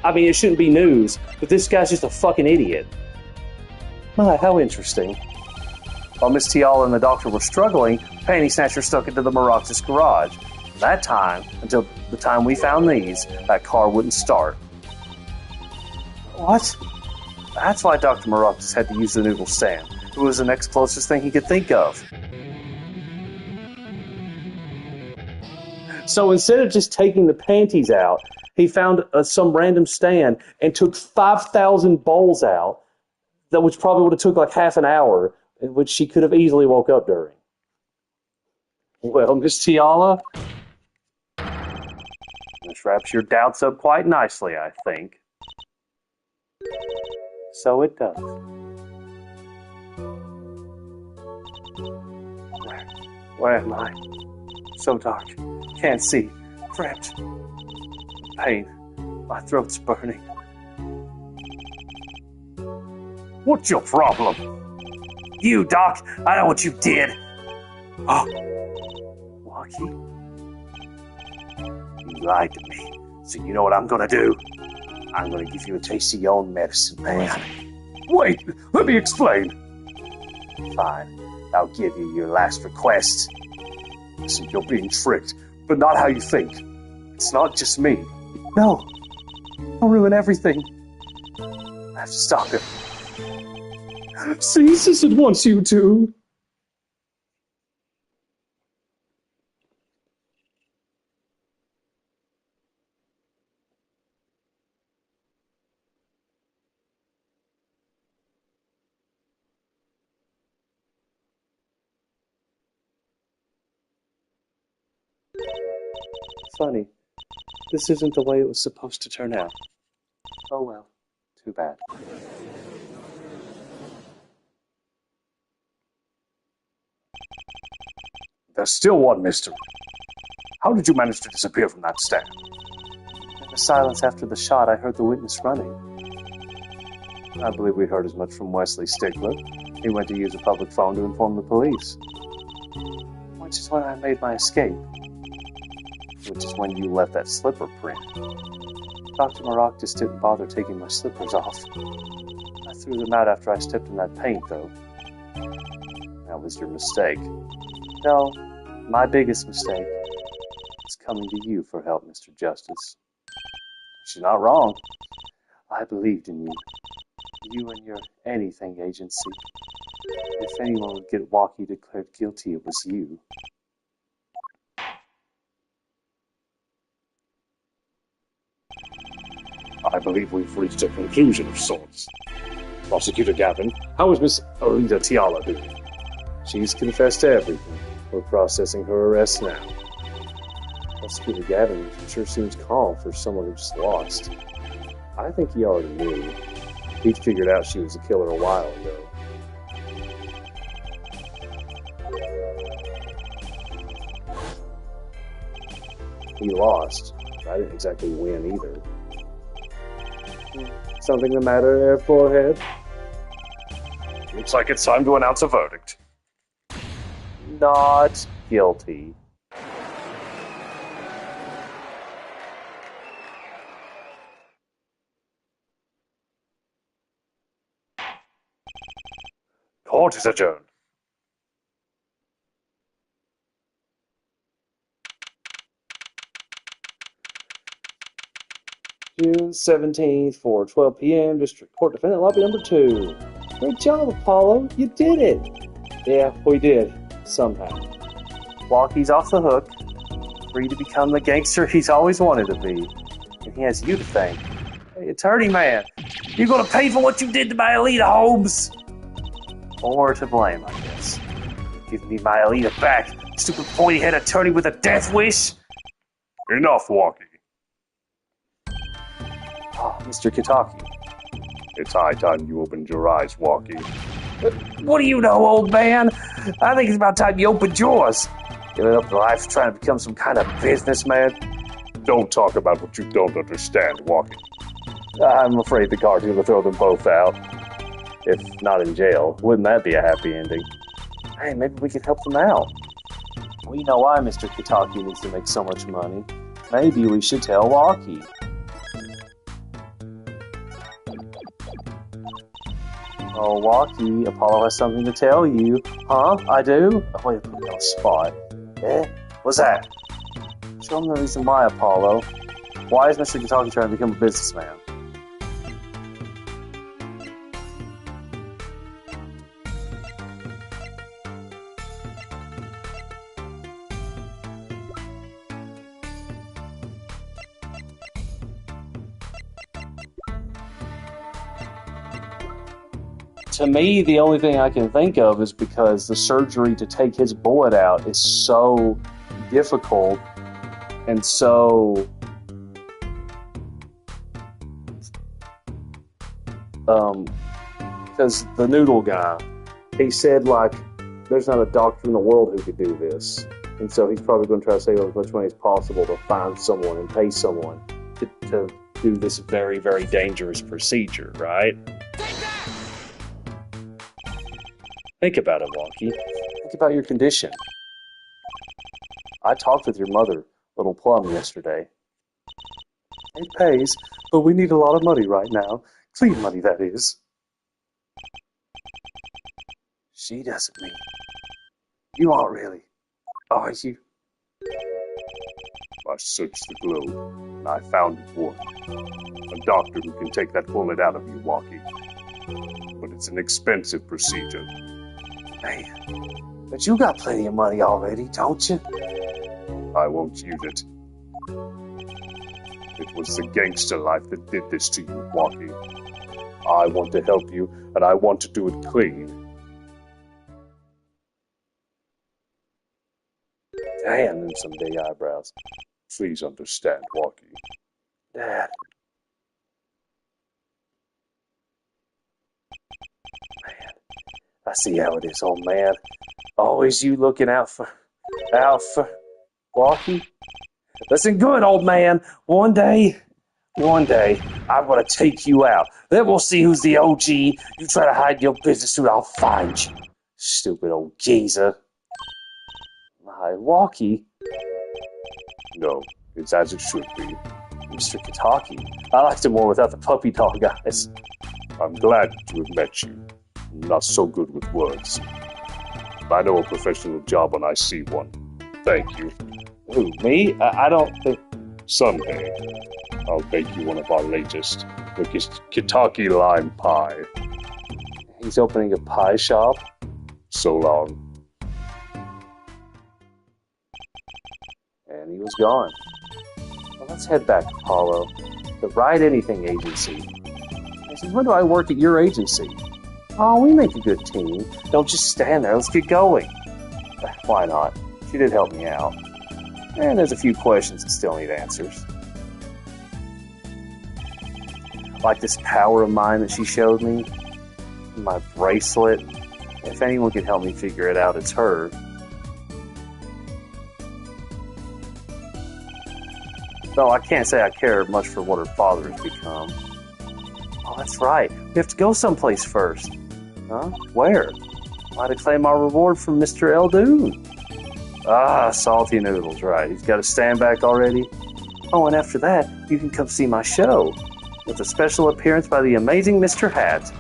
I mean, it shouldn't be news, but this guy's just a fucking idiot. My, how interesting. While Miss Tiala and the doctor were struggling, Panty Snatcher stuck into the Maroctis garage. That time, until the time we found these, that car wouldn't start. What? That's why Dr. Maroctis had to use the noodle stand. It was the next closest thing he could think of. So instead of just taking the panties out, he found some random stand and took 5,000 bowls out, which probably would have took like half an hour, which she could have easily woke up during. Well, Miss Tiala, this wraps your doubts up quite nicely, I think. So it does. Where am I? So dark. Can't see. Cramped. Pain. My throat's burning. What's your problem? You, Doc, I know what you did. Oh, Lucky. You lied to me, so you know what I'm gonna do? I'm gonna give you a taste of your own medicine, man. Wait, let me explain. Fine. I'll give you your last request. Listen, you're being tricked, but not how you think. It's not just me. No. I'll ruin everything. I have to stop him. Ceases and wants you to. Funny. This isn't the way it was supposed to turn out. Oh well. Too bad. There's still one mystery. How did you manage to disappear from that stand? In the silence after the shot, I heard the witness running. I believe we heard as much from Wesley Stickler. He went to use a public phone to inform the police. Which is when I made my escape. Which is when you left that slipper print. Dr. Maroc just didn't bother taking my slippers off. I threw them out after I stepped in that paint, though. That was your mistake. No, my biggest mistake is coming to you for help, Mr. Justice. She's not wrong. I believed in you. You and your anything agency. If anyone would get Walkie declared guilty, it was you. I believe we've reached a conclusion of sorts. Prosecutor Gavin, how is Miss Alita Tiala doing? She's confessed to everything. We're processing her arrest now. Prosecutor Gavin sure seems calm for someone who just lost. I think he already knew. He'd figured out she was a killer a while ago. He lost. I didn't exactly win either. Something the matter there, forehead? Looks like it's time to announce a verdict. Not guilty. Court is adjourned. June 17th, 4:12 p.m., District Court Defendant Lobby number 2. Great job, Apollo. You did it. Yeah, we did. Somehow. Walkie's off the hook. Free to become the gangster he's always wanted to be. And he has you to thank. Hey, attorney man, You're gonna pay for what you did to my Alita, Holmes. or to blame, I guess. Give me my Alita back, stupid pointy-head attorney with a death wish. Enough, Walkie. Oh, Mr. Kitaki. It's high time you opened your eyes, Walkie. What do you know, old man? I think it's about time you opened yours. Giving up life trying to become some kind of businessman. Don't talk about what you don't understand, Walkie. I'm afraid the guard's going to throw them both out. If not in jail, wouldn't that be a happy ending? Hey, maybe we could help them out. We know why Mr. Kitaki needs to make so much money. Maybe we should tell Walkie. Oh, Walkie, Apollo has something to tell you. Huh? I do? Oh, wait, put me on the spot. Eh? What's that? Show him the reason why, Apollo. Why is Mr. Kitaki trying to become a businessman? To me, the only thing I can think of is because the surgery to take his bullet out is so difficult and so because the noodle guy, he said, like, there's not a doctor in the world who could do this, and so he's probably going to try to save as much money as possible to find someone and pay someone to do this very, very dangerous procedure, right? Think about it, Walkie. Think about your condition. I talked with your mother, Little Plum, yesterday. It pays, But we need a lot of money right now. Clean money, that is. She doesn't mean. You aren't really, are you? I searched the globe, and I found one. A doctor who can take that bullet out of you, Walkie. But it's an expensive procedure. Man, but you got plenty of money already, don't you? I won't use it. It was the gangster life that did this to you, Walkie. I want to help you, and I want to do it clean. Damn them some big eyebrows. Please understand, Walkie. Dad. Man, I see how it is, old man. Always you looking out for Walkie. Listen good, old man. One day, I'm gonna take you out. Then we'll see who's the OG. You try to hide your business, dude, I'll find you. Stupid old geezer. My Walkie. No, it's as it should be. Mr. Kitaki. I liked him more without the puppy dog eyes. I'm glad to have met you. I'm not so good with words. I know a professional job when I see one. Thank you. Who, me? I don't think... Someday, I'll bake you one of our latest, the Kitaki lime pie. He's opening a pie shop? So long. And he was gone. Well, let's head back, Apollo. The Ride Anything agency. I said, when do I work at your agency? Oh, we make a good team. Don't just stand there. Let's get going. Why not? She did help me out. And there's a few questions that still need answers. Like this power of mine that she showed me. My bracelet. If anyone can help me figure it out, it's her. Though I can't say I care much for what her father has become. Oh, that's right. We have to go someplace first. Huh? Where? Why to claim our reward from Mr. Eldoon? Ah, salty noodles, right. He's got to stand back already. Oh, and after that, you can come see my show. With a special appearance by the amazing Mr. Hat.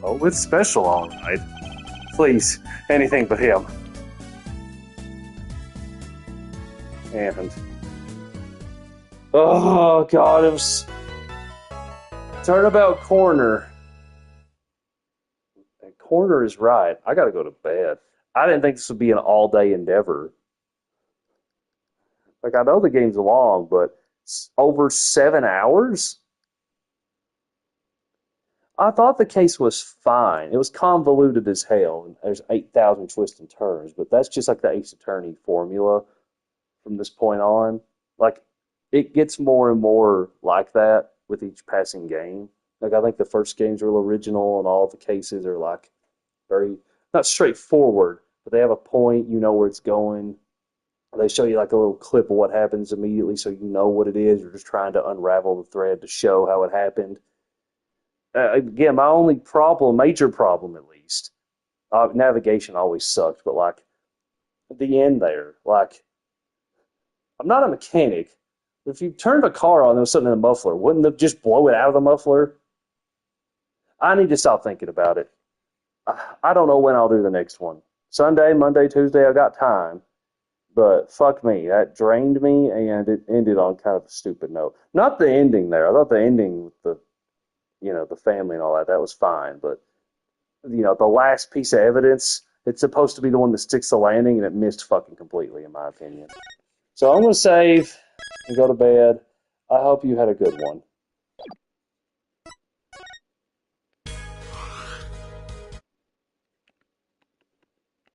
Oh, it's special, all right. Please, anything but him. And oh god, it was Turnabout Corner. That corner is right. I gotta go to bed. I didn't think this would be an all-day endeavor. Like, I know the game's long, but it's over 7 hours? I thought the case was fine. It was convoluted as hell. And there's 8,000 twists and turns, but that's just like the Ace Attorney formula. From this point on, like, it gets more and more like that with each passing game. Like, I think the first game's real original, and all the cases are like very not straightforward, but they have a point. You know where it's going. They show you like a little clip of what happens immediately, so you know what it is. You're just trying to unravel the thread to show how it happened. Again, my only problem, major problem at least, navigation always sucked, but like at the end there, like. I'm not a mechanic. If you turned a car on and there was something in the muffler, wouldn't it just blow it out of the muffler? I need to stop thinking about it. I don't know when I'll do the next one. Sunday, Monday, Tuesday, I got time. But fuck me, that drained me, and it ended on kind of a stupid note. Not the ending there. I thought the ending with the family and all that was fine. But, the last piece of evidence, it's supposed to be the one that sticks the landing, and it missed fucking completely, in my opinion. So I'm going to save and go to bed. I hope you had a good one.